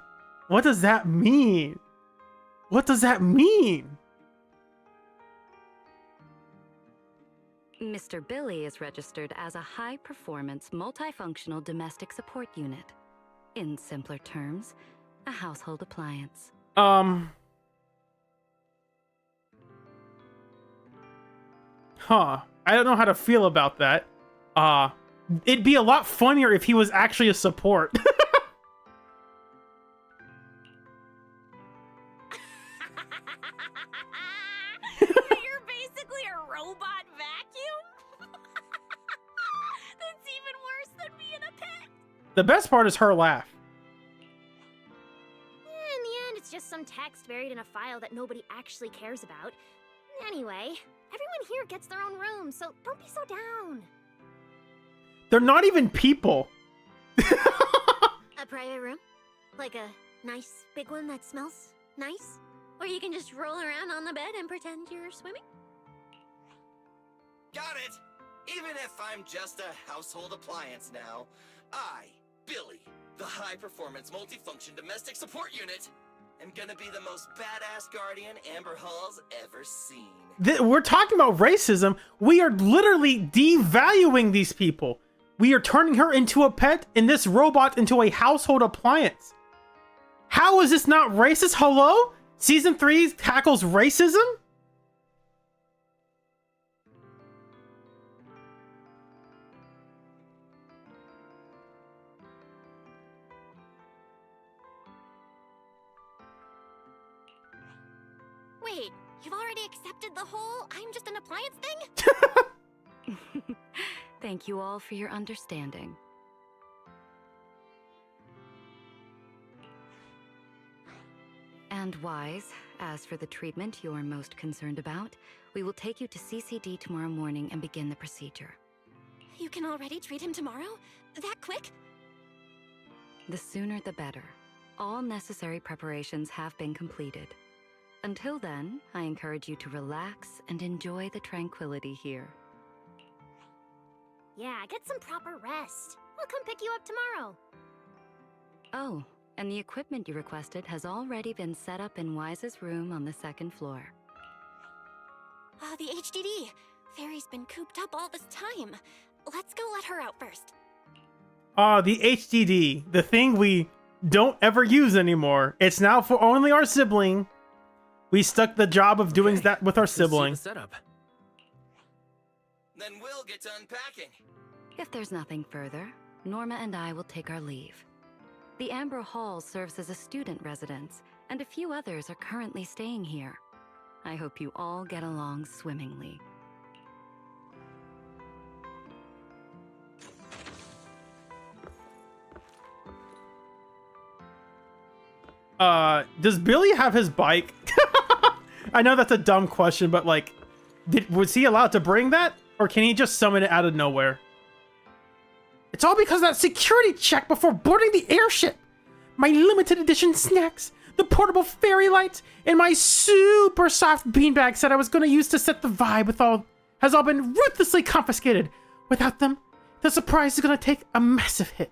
What does that mean? What does that mean? Mr. Billy is registered as a high-performance, multifunctional domestic support unit. In simpler terms, a household appliance. Huh. I don't know how to feel about that. It'd be a lot funnier if he was actually a support. You're basically a robot vacuum? That's even worse than being a pet. The best part is her laugh. In the end, it's just some text buried in a file that nobody actually cares about. Anyway, everyone here gets their own room, so don't be so down. They're not even people. A private room? Like a nice big one that smells nice? Or you can just roll around on the bed and pretend you're swimming? Got it! Even if I'm just a household appliance now, I, Billy, the high-performance multifunction domestic support unit, am gonna be the most badass guardian Amber Hall's ever seen. We're talking about racism. We are literally devaluing these people. We are turning her into a pet and this robot into a household appliance. How is this not racist? Hello? Season 3 tackles racism? Wait, you've already accepted the whole I'm just an appliance thing? Thank you all for your understanding. And Wise, as for the treatment you're most concerned about, we will take you to CCD tomorrow morning and begin the procedure. You can already treat him tomorrow? That quick? The sooner the better. All necessary preparations have been completed. Until then, I encourage you to relax and enjoy the tranquility here. Yeah, get some proper rest. We'll come pick you up tomorrow. Oh, and the equipment you requested has already been set up in Wise's room on the 2nd floor. The HDD. Fairy's been cooped up all this time. Let's go let her out first. The HDD, the thing we don't ever use anymore. It's now for only our sibling. We stuck the job of doing that with our sibling. Setup. Then we'll get to unpacking. If there's nothing further, Norma and I will take our leave. The Amber Hall serves as a student residence, and a few others are currently staying here. I hope you all get along swimmingly. Does Billy have his bike? I know that's a dumb question, but like, was he allowed to bring that? Or can he just summon it out of nowhere? It's all because of that security check before boarding the airship. My limited edition snacks, the portable fairy lights, and my super soft beanbag set I was going to use to set the vibe has all been ruthlessly confiscated. Without them, the surprise is going to take a massive hit.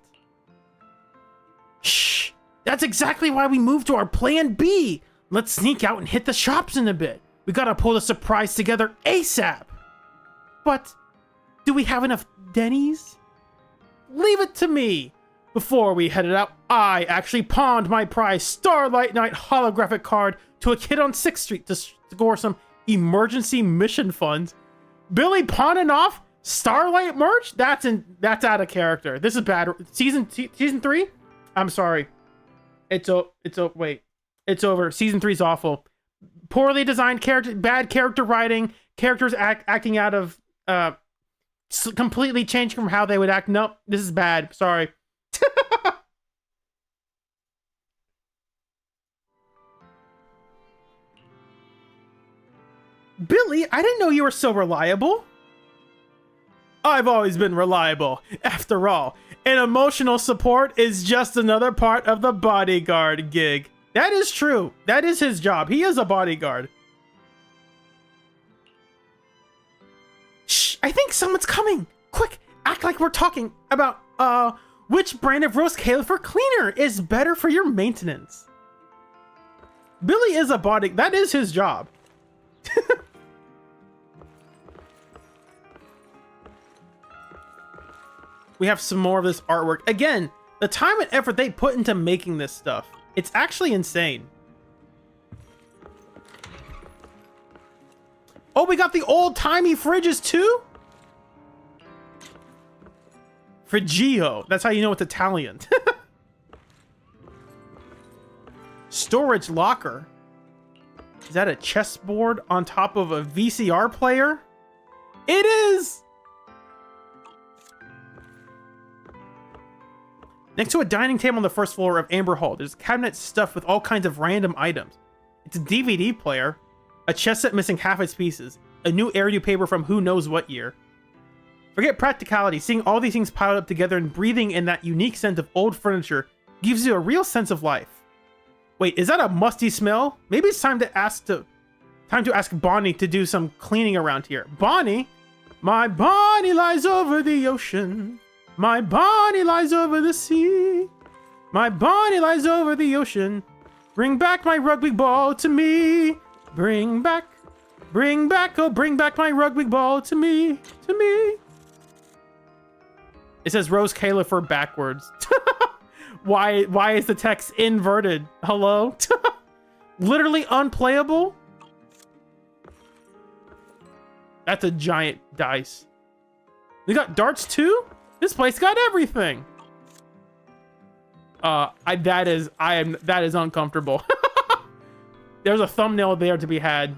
Shh! That's exactly why we moved to our plan B. Let's sneak out and hit the shops in a bit. We gotta pull the surprise together ASAP. But do we have enough Denny's? Leave it to me. Before we headed out, I actually pawned my prize Starlight Night holographic card to a kid on 6th Street to score some emergency mission funds. Billy pawning off Starlight merch? That's out of character. This is bad. Season 3? I'm sorry. It's over. Season 3's awful. Poorly designed character, bad character writing, characters acting out of completely changing from how they would act. Nope, this is bad. Sorry. Billy, I didn't know you were so reliable. I've always been reliable. After all, an emotional support is just another part of the bodyguard gig. That is true. That is his job. He is a bodyguard. Shh, I think someone's coming. Quick, act like we're talking about, which brand of roast Califer cleaner is better for your maintenance. Billy is a that is his job. We have some more of this artwork. Again, the time and effort they put into making this stuff. It's actually insane. Oh, we got the old-timey fridges too? Frigio. That's how you know it's Italian. Storage locker. Is that a chessboard on top of a VCR player? It is! Next to a dining table on the first floor of Amber Hall, there's a cabinet stuffed with all kinds of random items. It's a DVD player, a chess set missing half its pieces, a new Eridu paper from who knows what year. Forget practicality, seeing all these things piled up together and breathing in that unique scent of old furniture gives you a real sense of life. Wait, is that a musty smell? Maybe it's time to ask Bonnie to do some cleaning around here. Bonnie? My Bonnie lies over the ocean. My Bonnie lies over the sea. My Bonnie lies over the ocean. Bring back my rugby ball to me. Bring back, oh, bring back my rugby ball to me, to me. It says Rose Califer backwards. Why is the text inverted? Hello? Literally unplayable? That's a giant dice. We got darts too? This place got everything. That is uncomfortable. There's a thumbnail there to be had.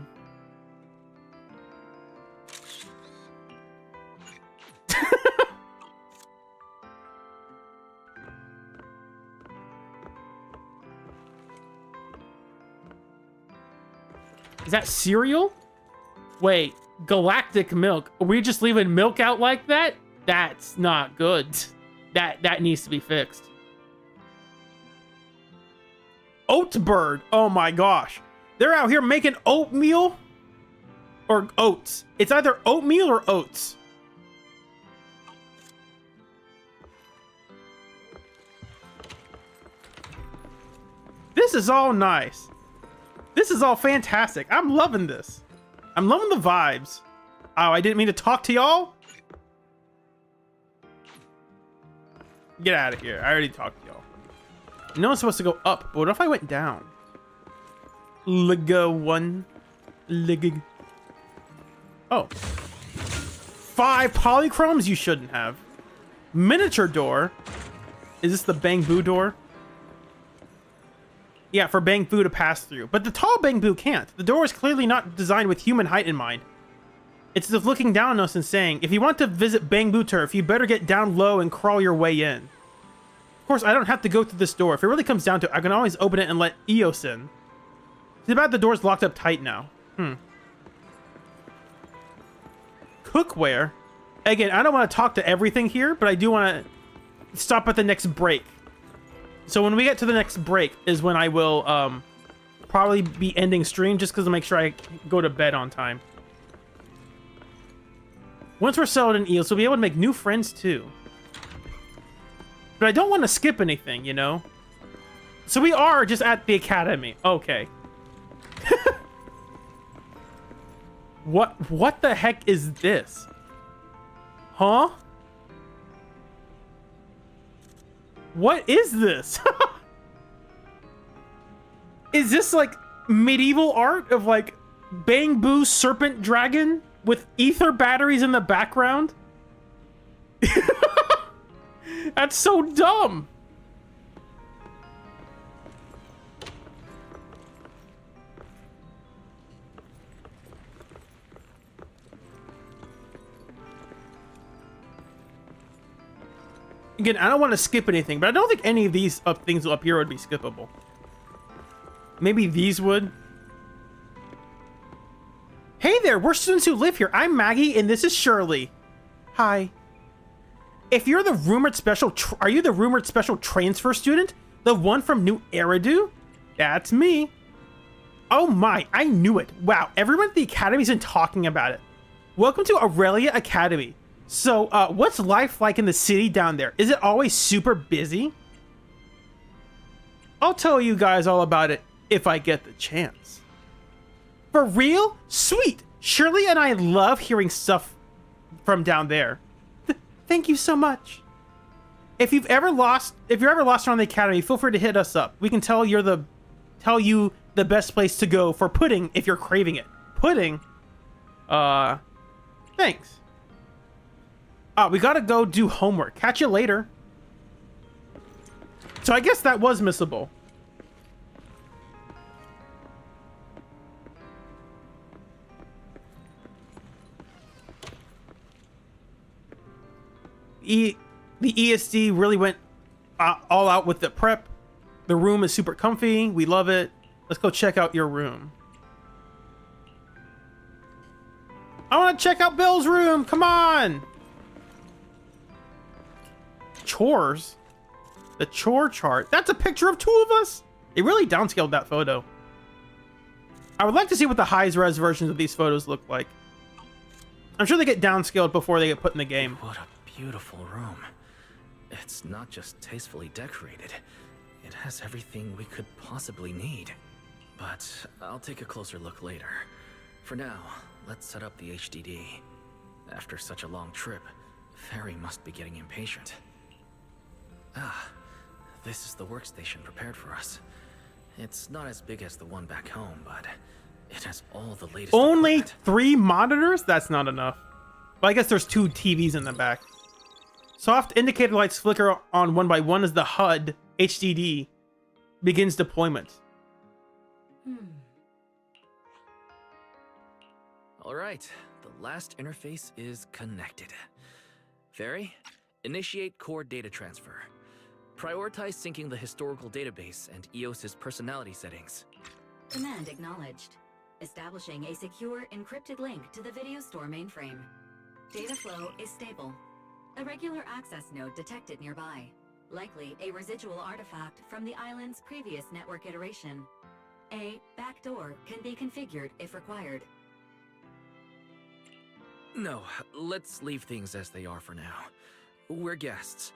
Is that cereal? Wait, galactic milk. Are we just leaving milk out like that? That's not good. That needs to be fixed. Oatbird. Oh my gosh. They're out here making oatmeal or oats. It's either oatmeal or oats. This is all nice. This is all fantastic. I'm loving this. I'm loving the vibes. Oh, I didn't mean to talk to y'all. Get out of here. I already talked to y'all. I know I'm supposed to go up, but what if I went down? Liga one. Liga. Oh. 5 polychromes you shouldn't have. Miniature door. Is this the Bang Boo door? Yeah, for Bang Boo to pass through. But the tall Bang Boo can't. The door is clearly not designed with human height in mind. It's just looking down on us and saying, if you want to visit Bang Boo Turf, you better get down low and crawl your way in. Of course, I don't have to go through this door. If it really comes down to it, I can always open it and let Eos in. Too bad the door's locked up tight now. Cookware. Again, I don't want to talk to everything here, but I do want to stop at the next break. So when we get to the next break is when I will probably be ending stream, just because to make sure I go to bed on time. Once we're settled in Eos, we'll be able to make new friends too. But I don't want to skip anything, you know? So we are just at the academy. Okay. What the heck is this? Huh? What is this? Is this like medieval art of like Bang Boo serpent dragon with ether batteries in the background? That's so dumb. Again, I don't want to skip anything, but I don't think any of these things up here would be skippable. Maybe these would. Hey there, we're students who live here. I'm Maggie, and this is Shirley. Hi. If you're the rumored special, are you the rumored special transfer student? The one from New Eridu? That's me. Oh my, I knew it. Wow, everyone at the Academy's been talking about it. Welcome to Aurelia Academy. So, what's life like in the city down there? Is it always super busy? I'll tell you guys all about it if I get the chance. For real? Sweet! Shirley and I love hearing stuff from down there. Thank you so much. If you're ever lost around the academy, feel free to hit us up. We can tell you the best place to go for pudding if you're craving it. Pudding? Thanks. We gotta go do homework. Catch you later. So I guess that was missable. The ESD really went all out with the prep. The room is super comfy. We love it. Let's go check out your room. I want to check out Bill's room. Come on. Chores. The chore chart. That's a picture of 2 of us. It really downscaled that photo. I would like to see what the highest res versions of these photos look like. I'm sure they get downscaled before they get put in the game. What a beautiful room. It's not just tastefully decorated. It has everything we could possibly need. But I'll take a closer look later. For now, let's set up the HDD. After such a long trip, Fairy must be getting impatient. Ah, this is the workstation prepared for us. It's not as big as the one back home, but it has all the latest Only equipment. 3 monitors? That's not enough. But I guess there's 2 TVs in the back. Soft indicator lights flicker on one by one as the HUD HDD begins deployment. All right, the last interface is connected. Fairy, initiate core data transfer. Prioritize syncing the historical database and EOS's personality settings. Command acknowledged. Establishing a secure encrypted link to the video store mainframe. Data flow is stable. A regular access node detected nearby. Likely a residual artifact from the island's previous network iteration. A backdoor can be configured if required. No, let's leave things as they are for now. We're guests,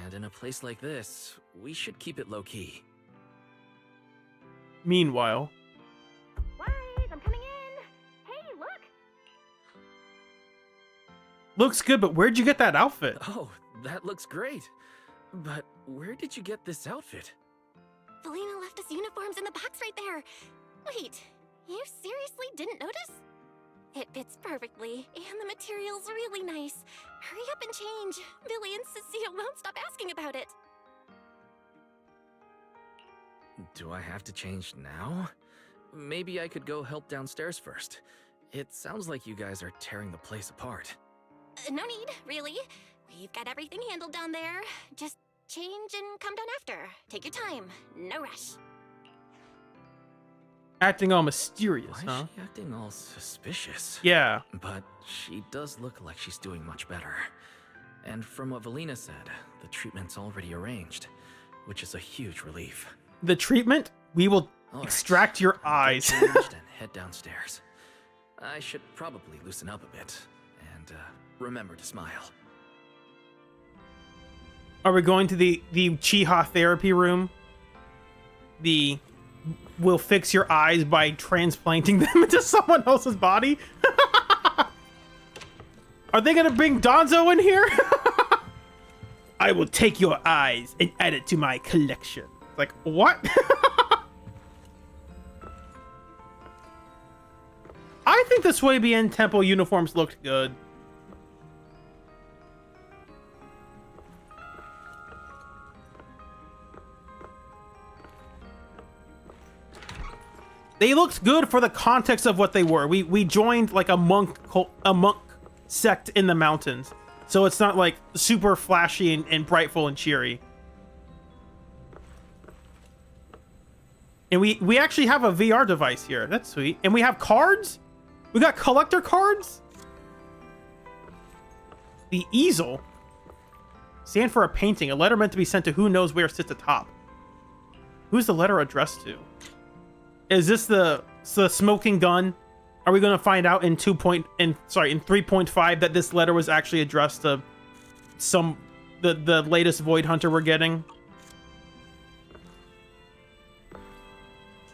and in a place like this, we should keep it low-key. Meanwhile, Wise, I'm coming in. Hey, look. looks good, but where'd you get that outfit? Oh, that looks great. But where did you get this outfit? Felina left us uniforms in the box right there. Wait, you seriously didn't notice? It fits perfectly, and the material's really nice. Hurry up and change. Billy and Cecilia won't stop asking about it. Do I have to change now? Maybe I could go help downstairs first. It sounds like you guys are tearing the place apart. No need, really. We've got everything handled down there. Just change and come down after. Take your time. No rush. Acting all mysterious, Why huh? is she acting all suspicious? Yeah. But she does look like she's doing much better. And from what Valina said, the treatment's already arranged, which is a huge relief. The treatment? We will extract your eyes. Get changed and head downstairs. I should probably loosen up a bit and remember to smile. Are we going to the Chiha therapy room? We'll fix your eyes by transplanting them into someone else's body? Are they gonna bring Donzo in here? I will take your eyes and add it to my collection. Like, what? I think the Swabian Temple uniforms looked good. They looked good for the context of what they were. We joined like a monk sect in the mountains, so it's not like super flashy and brightful and cheery. And we actually have a VR device here. That's sweet. And we have cards. We got collector cards. The easel. Stand for a painting. A letter meant to be sent to who knows where sits atop. Who's the letter addressed to? Is this the smoking gun? Are we going to find out in 3.5 that this letter was actually addressed to the latest Void Hunter we're getting?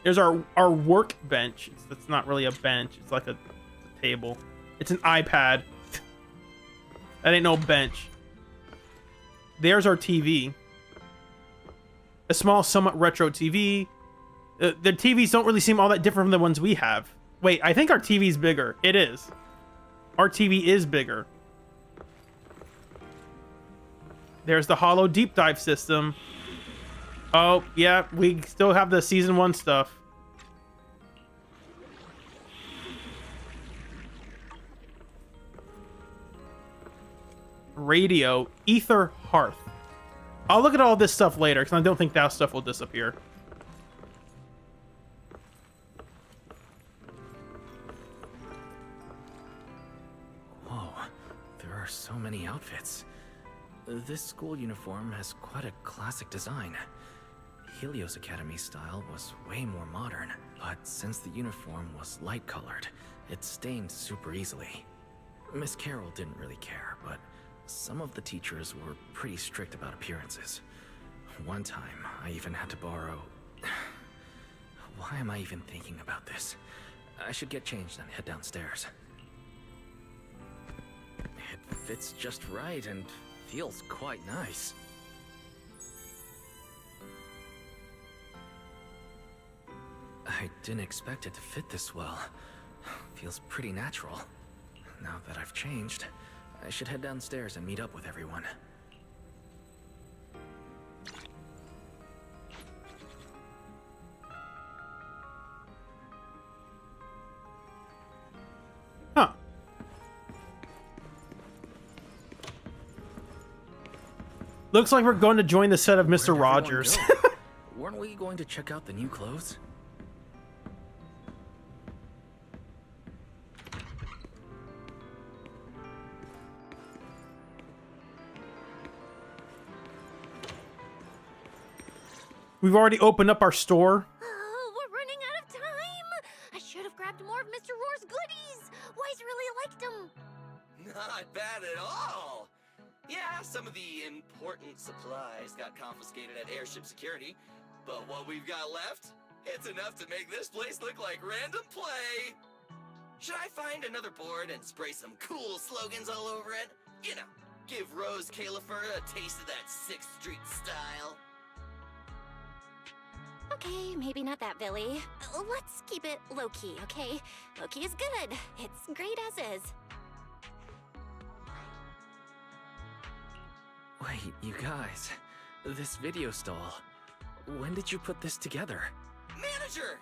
There's our workbench. It's not really a bench. It's like a table. It's an iPad. That ain't no bench. There's our TV. A small, somewhat retro TV. The TVs don't really seem all that different from the ones we have. Wait, I think our TV's bigger. It is. Our TV is bigger. There's the hollow deep dive system. Oh, yeah, we still have the season 1 stuff. Radio, ether, hearth. I'll look at all this stuff later because I don't think that stuff will disappear. Whoa, there are so many outfits. This school uniform has quite a classic design. Helios Academy style was way more modern, but since the uniform was light-colored, it stained super easily. Miss Carroll didn't really care, but some of the teachers were pretty strict about appearances. One time, I even had to borrow... Why am I even thinking about this? I should get changed and head downstairs. It fits just right and feels quite nice. I didn't expect it to fit this well. Feels pretty natural. Now that I've changed, I should head downstairs and meet up with everyone. Huh. Looks like we're going to join the set of Mr. Rogers. Weren't we going to check out the new clothes? We've already opened up our store. Oh, we're running out of time. I should have grabbed more of Mr. Roar's goodies. Wise really liked them. Not bad at all. Yeah, some of the important supplies got confiscated at airship security, but what we've got left, it's enough to make this place look like random play. Should I find another board and spray some cool slogans all over it? You know, give Rose Califer a taste of that 6th Street style. Okay, maybe not that, Billy. Let's keep it low-key, okay? Low-key is good. It's great as is. Wait, you guys. This video stall. When did you put this together? Manager!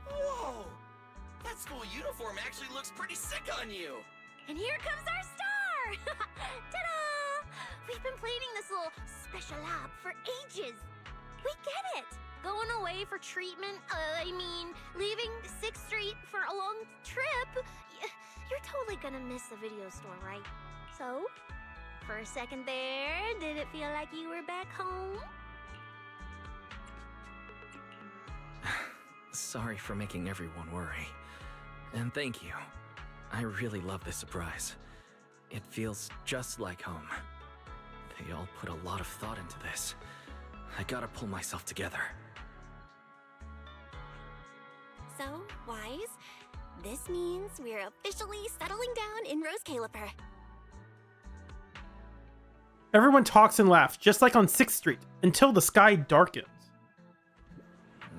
Whoa! That school uniform actually looks pretty sick on you. And here comes our star! Ta-da! We've been planning this little special lab for ages. We get it. Going away for treatment, leaving 6th Street for a long trip. You're totally gonna miss the video store, right? So, for a second there, did it feel like you were back home? Sorry for making everyone worry. And thank you. I really love this surprise. It feels just like home. They all put a lot of thought into this. I gotta pull myself together. So, Wise, this means we're officially settling down in Rose Califer. Everyone talks and laughs, just like on 6th Street, until the sky darkens.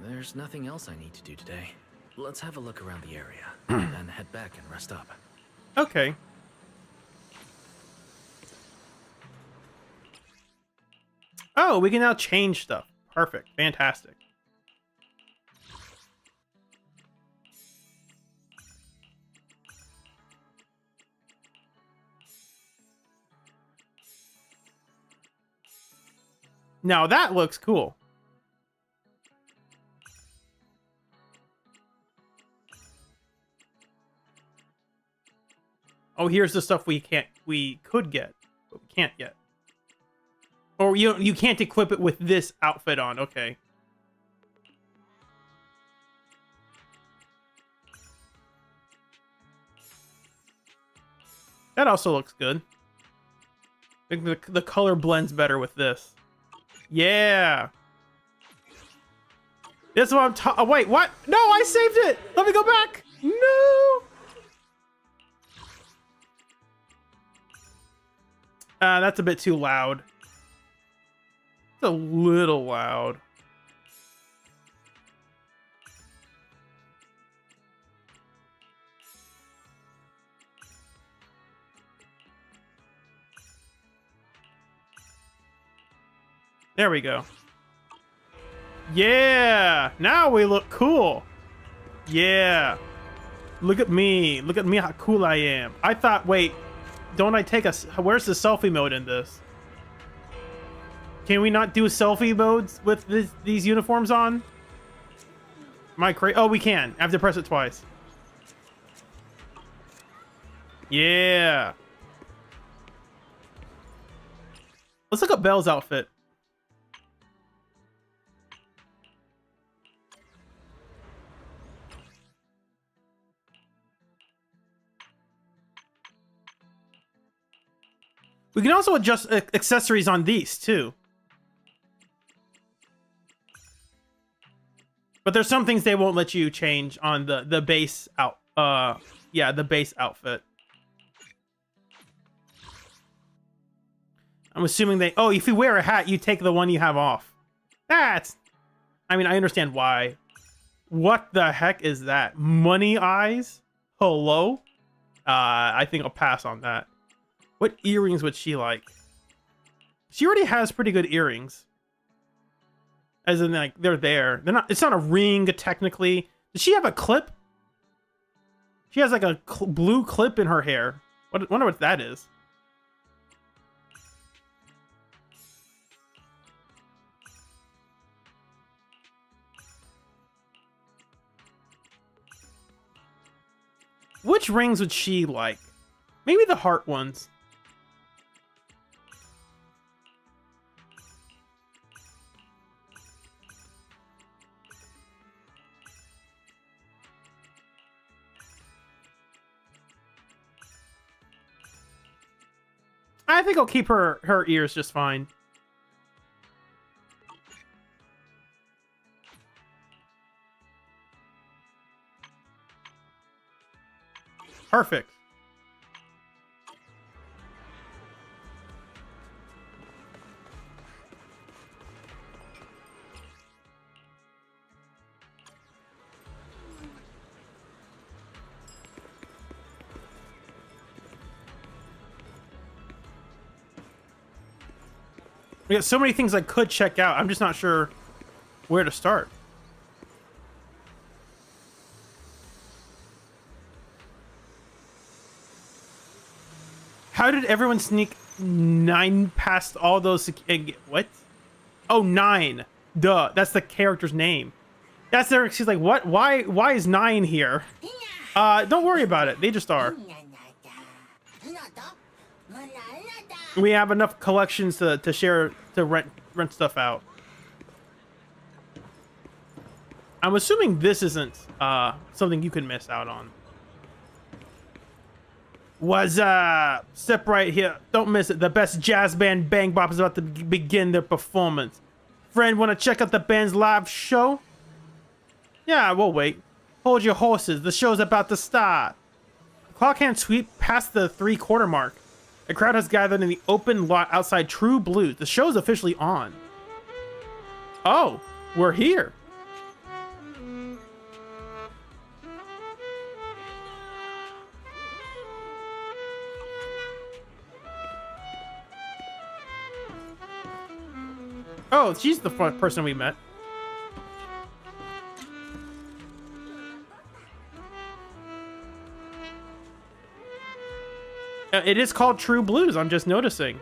There's nothing else I need to do today. Let's have a look around the area, then head back and rest up. Okay. Oh, we can now change stuff. Perfect. Fantastic. Now that looks cool. Oh, here's the stuff we could get, but we can't yet. Or you can't equip it with this outfit on. Okay. That also looks good. I think the color blends better with this. Yeah. This is what I'm talking. Oh, wait, what? No, I saved it. Let me go back. No. That's a bit too loud. It's a little loud. There we go. Yeah! Now we look cool. Yeah. Look at me. Look at me, how cool I am. I thought, wait, don't I take a... Where's the selfie mode in this? Can we not do selfie modes with these uniforms on? Am I crazy? Oh, we can. I have to press it twice. Yeah. Let's look at Belle's outfit. We can also adjust accessories on these too. But there's some things they won't let you change on the base yeah, the base outfit. I'm assuming they... Oh, if you wear a hat, you take the one you have off. That's... I mean, I understand why. What the heck is that? Money eyes? Hello? I think I'll pass on that. What earrings would she like? She already has pretty good earrings. As in, like, they're there. They're not... It's not a ring, technically. Does she have a clip? She has, like, a blue clip in her hair. Wonder what that is. Which rings would she like? Maybe the heart ones. I think I'll keep her ears just fine. Perfect. We got so many things I could check out. I'm just not sure where to start. How did everyone sneak 9 past all those? What? Oh, 9. Duh. That's the character's name. That's their. She's like, what? Why is 9 here? Don't worry about it. They just are. We have enough collections to share, to rent stuff out. I'm assuming this isn't something you can miss out on. What's up? Step right here. Don't miss it. The best jazz band Bang Bop is about to begin their performance. Friend, want to check out the band's live show? Yeah, we'll wait. Hold your horses. The show's about to start. The clock hand sweep past the 3/4 mark. A crowd has gathered in the open lot outside True Blues. The show's officially on. Oh, we're here. Oh, she's the person we met. It is called True Blues, I'm just noticing.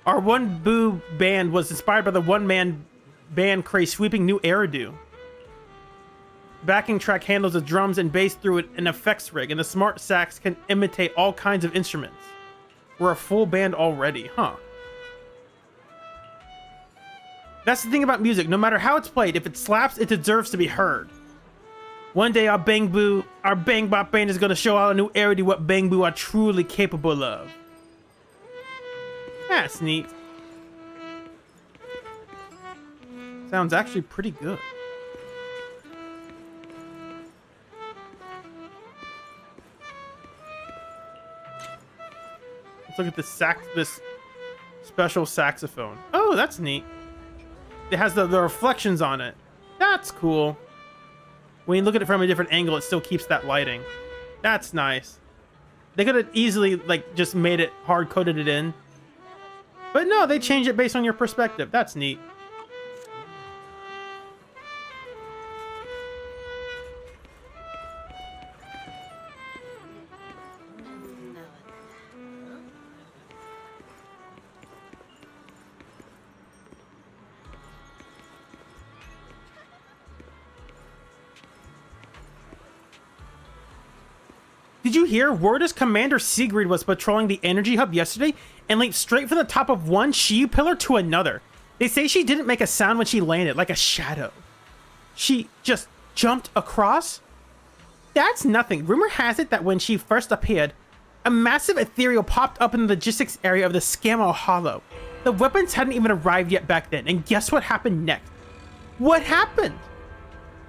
Our One Boo band was inspired by the one-man band craze sweeping new Eridu. Backing track handles the drums and bass through an effects rig, and the smart sax can imitate all kinds of instruments. We're a full band already, huh? That's the thing about music. No matter how it's played, if it slaps, it deserves to be heard. One day our Bang Bop band is gonna show our new Eridu what Bang Boo are truly capable of. That's neat. Sounds actually pretty good. Let's look at this special saxophone. Oh, that's neat. It has the reflections on it. That's cool. When you look at it from a different angle, it still keeps that lighting. That's nice. They could have easily like just made it hard-coded it in. But no, they changed it based on your perspective. That's neat. Did you hear? Word is Commander Sigrid was patrolling the energy hub yesterday and leaped straight from the top of one Shiyu pillar to another. They say she didn't make a sound when she landed, like a shadow. She just jumped across? That's nothing. Rumor has it that when she first appeared, a massive ethereal popped up in the logistics area of the Scammo Hollow. The weapons hadn't even arrived yet back then, and guess what happened next? What happened?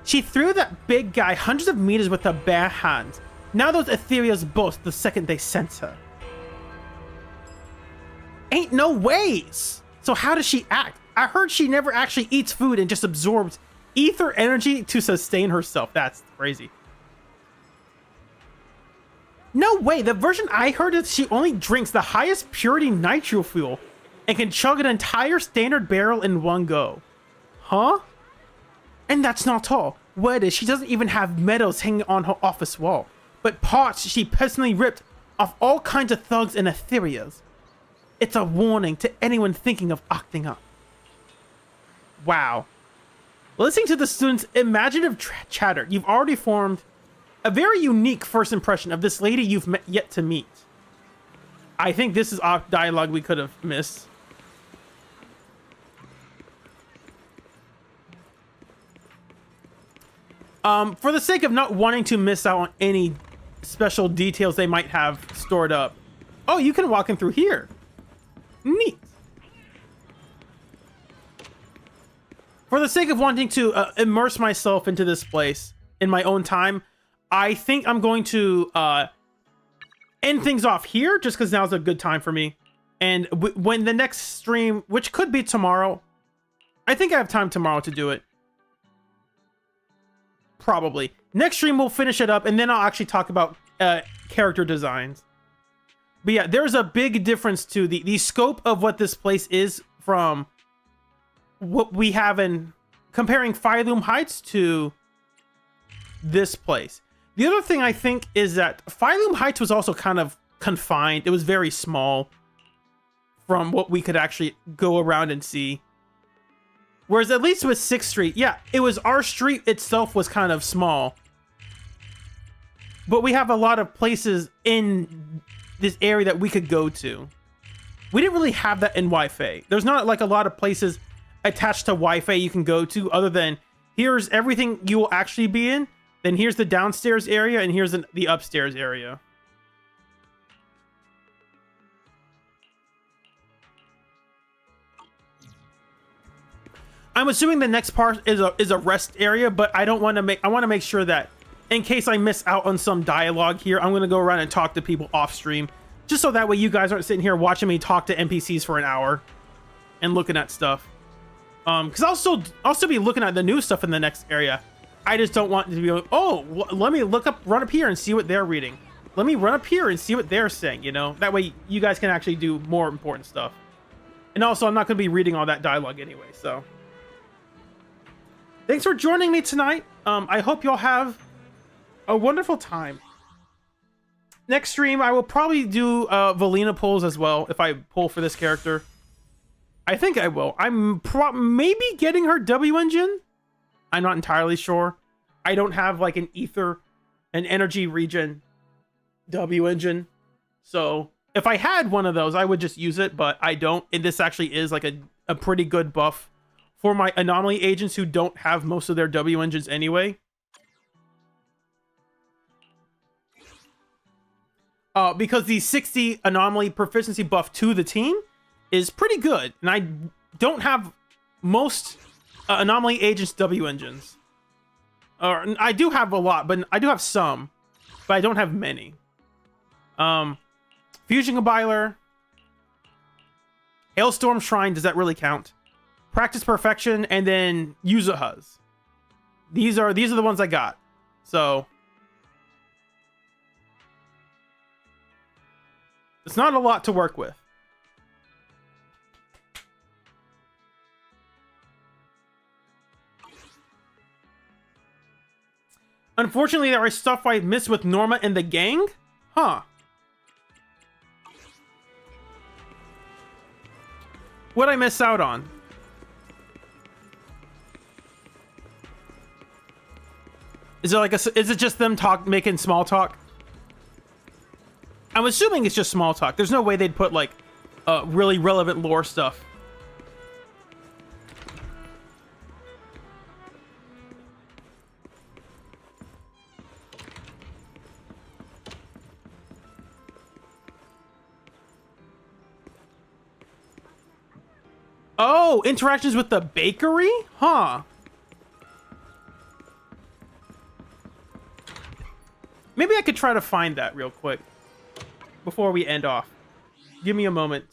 She threw that big guy hundreds of meters with her bare hands. Now those ethereals boast the second they sense her. Ain't no ways! So how does she act? I heard she never actually eats food and just absorbs ether energy to sustain herself. That's crazy. No way, the version I heard is she only drinks the highest purity nitro fuel and can chug an entire standard barrel in one go. Huh? And that's not all. What is she doesn't even have medals hanging on her office wall, but parts she personally ripped off all kinds of thugs and ethereals. It's a warning to anyone thinking of acting up. Wow. Listening to the students' imaginative chatter, you've already formed a very unique first impression of this lady you've yet to meet. I think this is dialogue we could have missed. For the sake of not wanting to miss out on any special details they might have stored up. Oh, you can walk in through here. Neat. For the sake of wanting to immerse myself into this place in my own time, I think I'm going to end things off here just because now's a good time for me. And when the next stream, which could be tomorrow, I think I have time tomorrow to do it. Probably. Next stream, we'll finish it up, and then I'll actually talk about character designs. But yeah, there's a big difference to the scope of what this place is from what we have in comparing Fireloom Heights to this place. The other thing I think is that Fireloom Heights was also kind of confined. It was very small from what we could actually go around and see. Whereas at least with 6th Street, yeah, it was our street itself was kind of small. But we have a lot of places in this area that we could go to. We didn't really have that in Wi-Fi. There's not like a lot of places attached to Wi-Fi you can go to other than here's everything you will actually be in. Then here's the downstairs area and here's the upstairs area. I'm assuming the next part is a rest area, but I don't want to make. I want to make sure that in case I miss out on some dialogue here, I'm going to go around and talk to people off stream, just so that way you guys aren't sitting here watching me talk to NPCs for an hour and looking at stuff. Because I'll still be looking at the new stuff in the next area. I just don't want to be like, oh, let me run up here and see what they're reading. Let me run up here and see what they're saying. You know, that way you guys can actually do more important stuff. And also, I'm not going to be reading all that dialogue anyway, so. Thanks for joining me tonight. I hope y'all have a wonderful time. Next stream, I will probably do Valina pulls as well if I pull for this character. I think I will. I'm maybe getting her W engine. I'm not entirely sure. I don't have like an energy regen W engine. So if I had one of those, I would just use it, but I don't. And this actually is like a pretty good buff for my anomaly agents who don't have most of their W engines anyway. Because the 60 anomaly proficiency buff to the team is pretty good. And I don't have most anomaly agents W engines. Or I do have a lot, but I do have some, but I don't have many. Fusion Compiler, Hailstorm Shrine, does that really count? Practice Perfection, and then Yuzuha's. These are the ones I got. So it's not a lot to work with. Unfortunately, there is stuff I missed with Norma and the gang? Huh. What'd I miss out on? Is it like is it just them making small talk? I'm assuming it's just small talk. There's no way they'd put like really relevant lore stuff. Oh, interactions with the bakery? Huh. Maybe I could try to find that real quick before we end off. Give me a moment.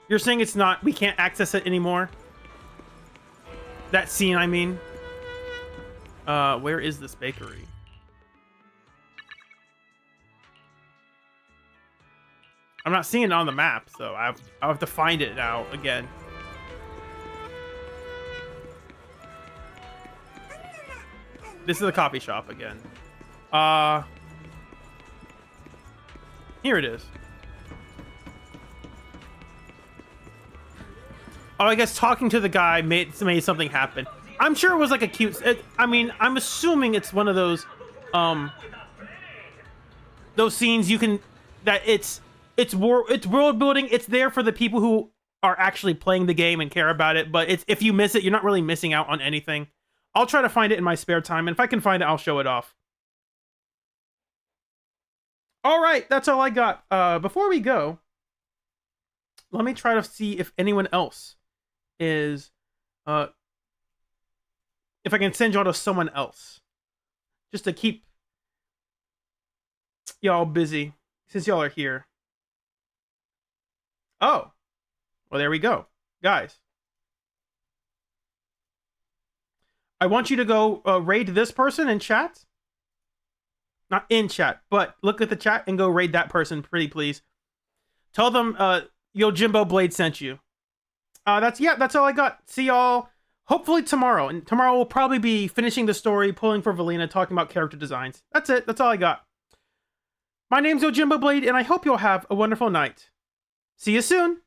You're saying it's not, we can't access it anymore? That scene, I mean. Where is this bakery? I'm not seeing it on the map, so I'll have to find it now again. This is the coffee shop again. Here it is. Oh, I guess talking to the guy made something happen. I'm sure it was like a cute... I mean, I'm assuming it's one of those scenes you can... That it's world building. It's there for the people who are actually playing the game and care about it. But if you miss it, you're not really missing out on anything. I'll try to find it in my spare time. And if I can find it, I'll show it off. All right, that's all I got. Before we go, let me try to see if anyone else is... if I can send y'all to someone else. Just to keep y'all busy, since y'all are here. Oh. Well, there we go. Guys. I want you to go raid this person in chat. Not in chat, but look at the chat and go raid that person, pretty please. Tell them Yojimbo Blade sent you. That's all I got. See y'all hopefully tomorrow. And tomorrow we'll probably be finishing the story, pulling for Valina, talking about character designs. That's it. That's all I got. My name's Yojimbo Blade, and I hope you'll have a wonderful night. See you soon.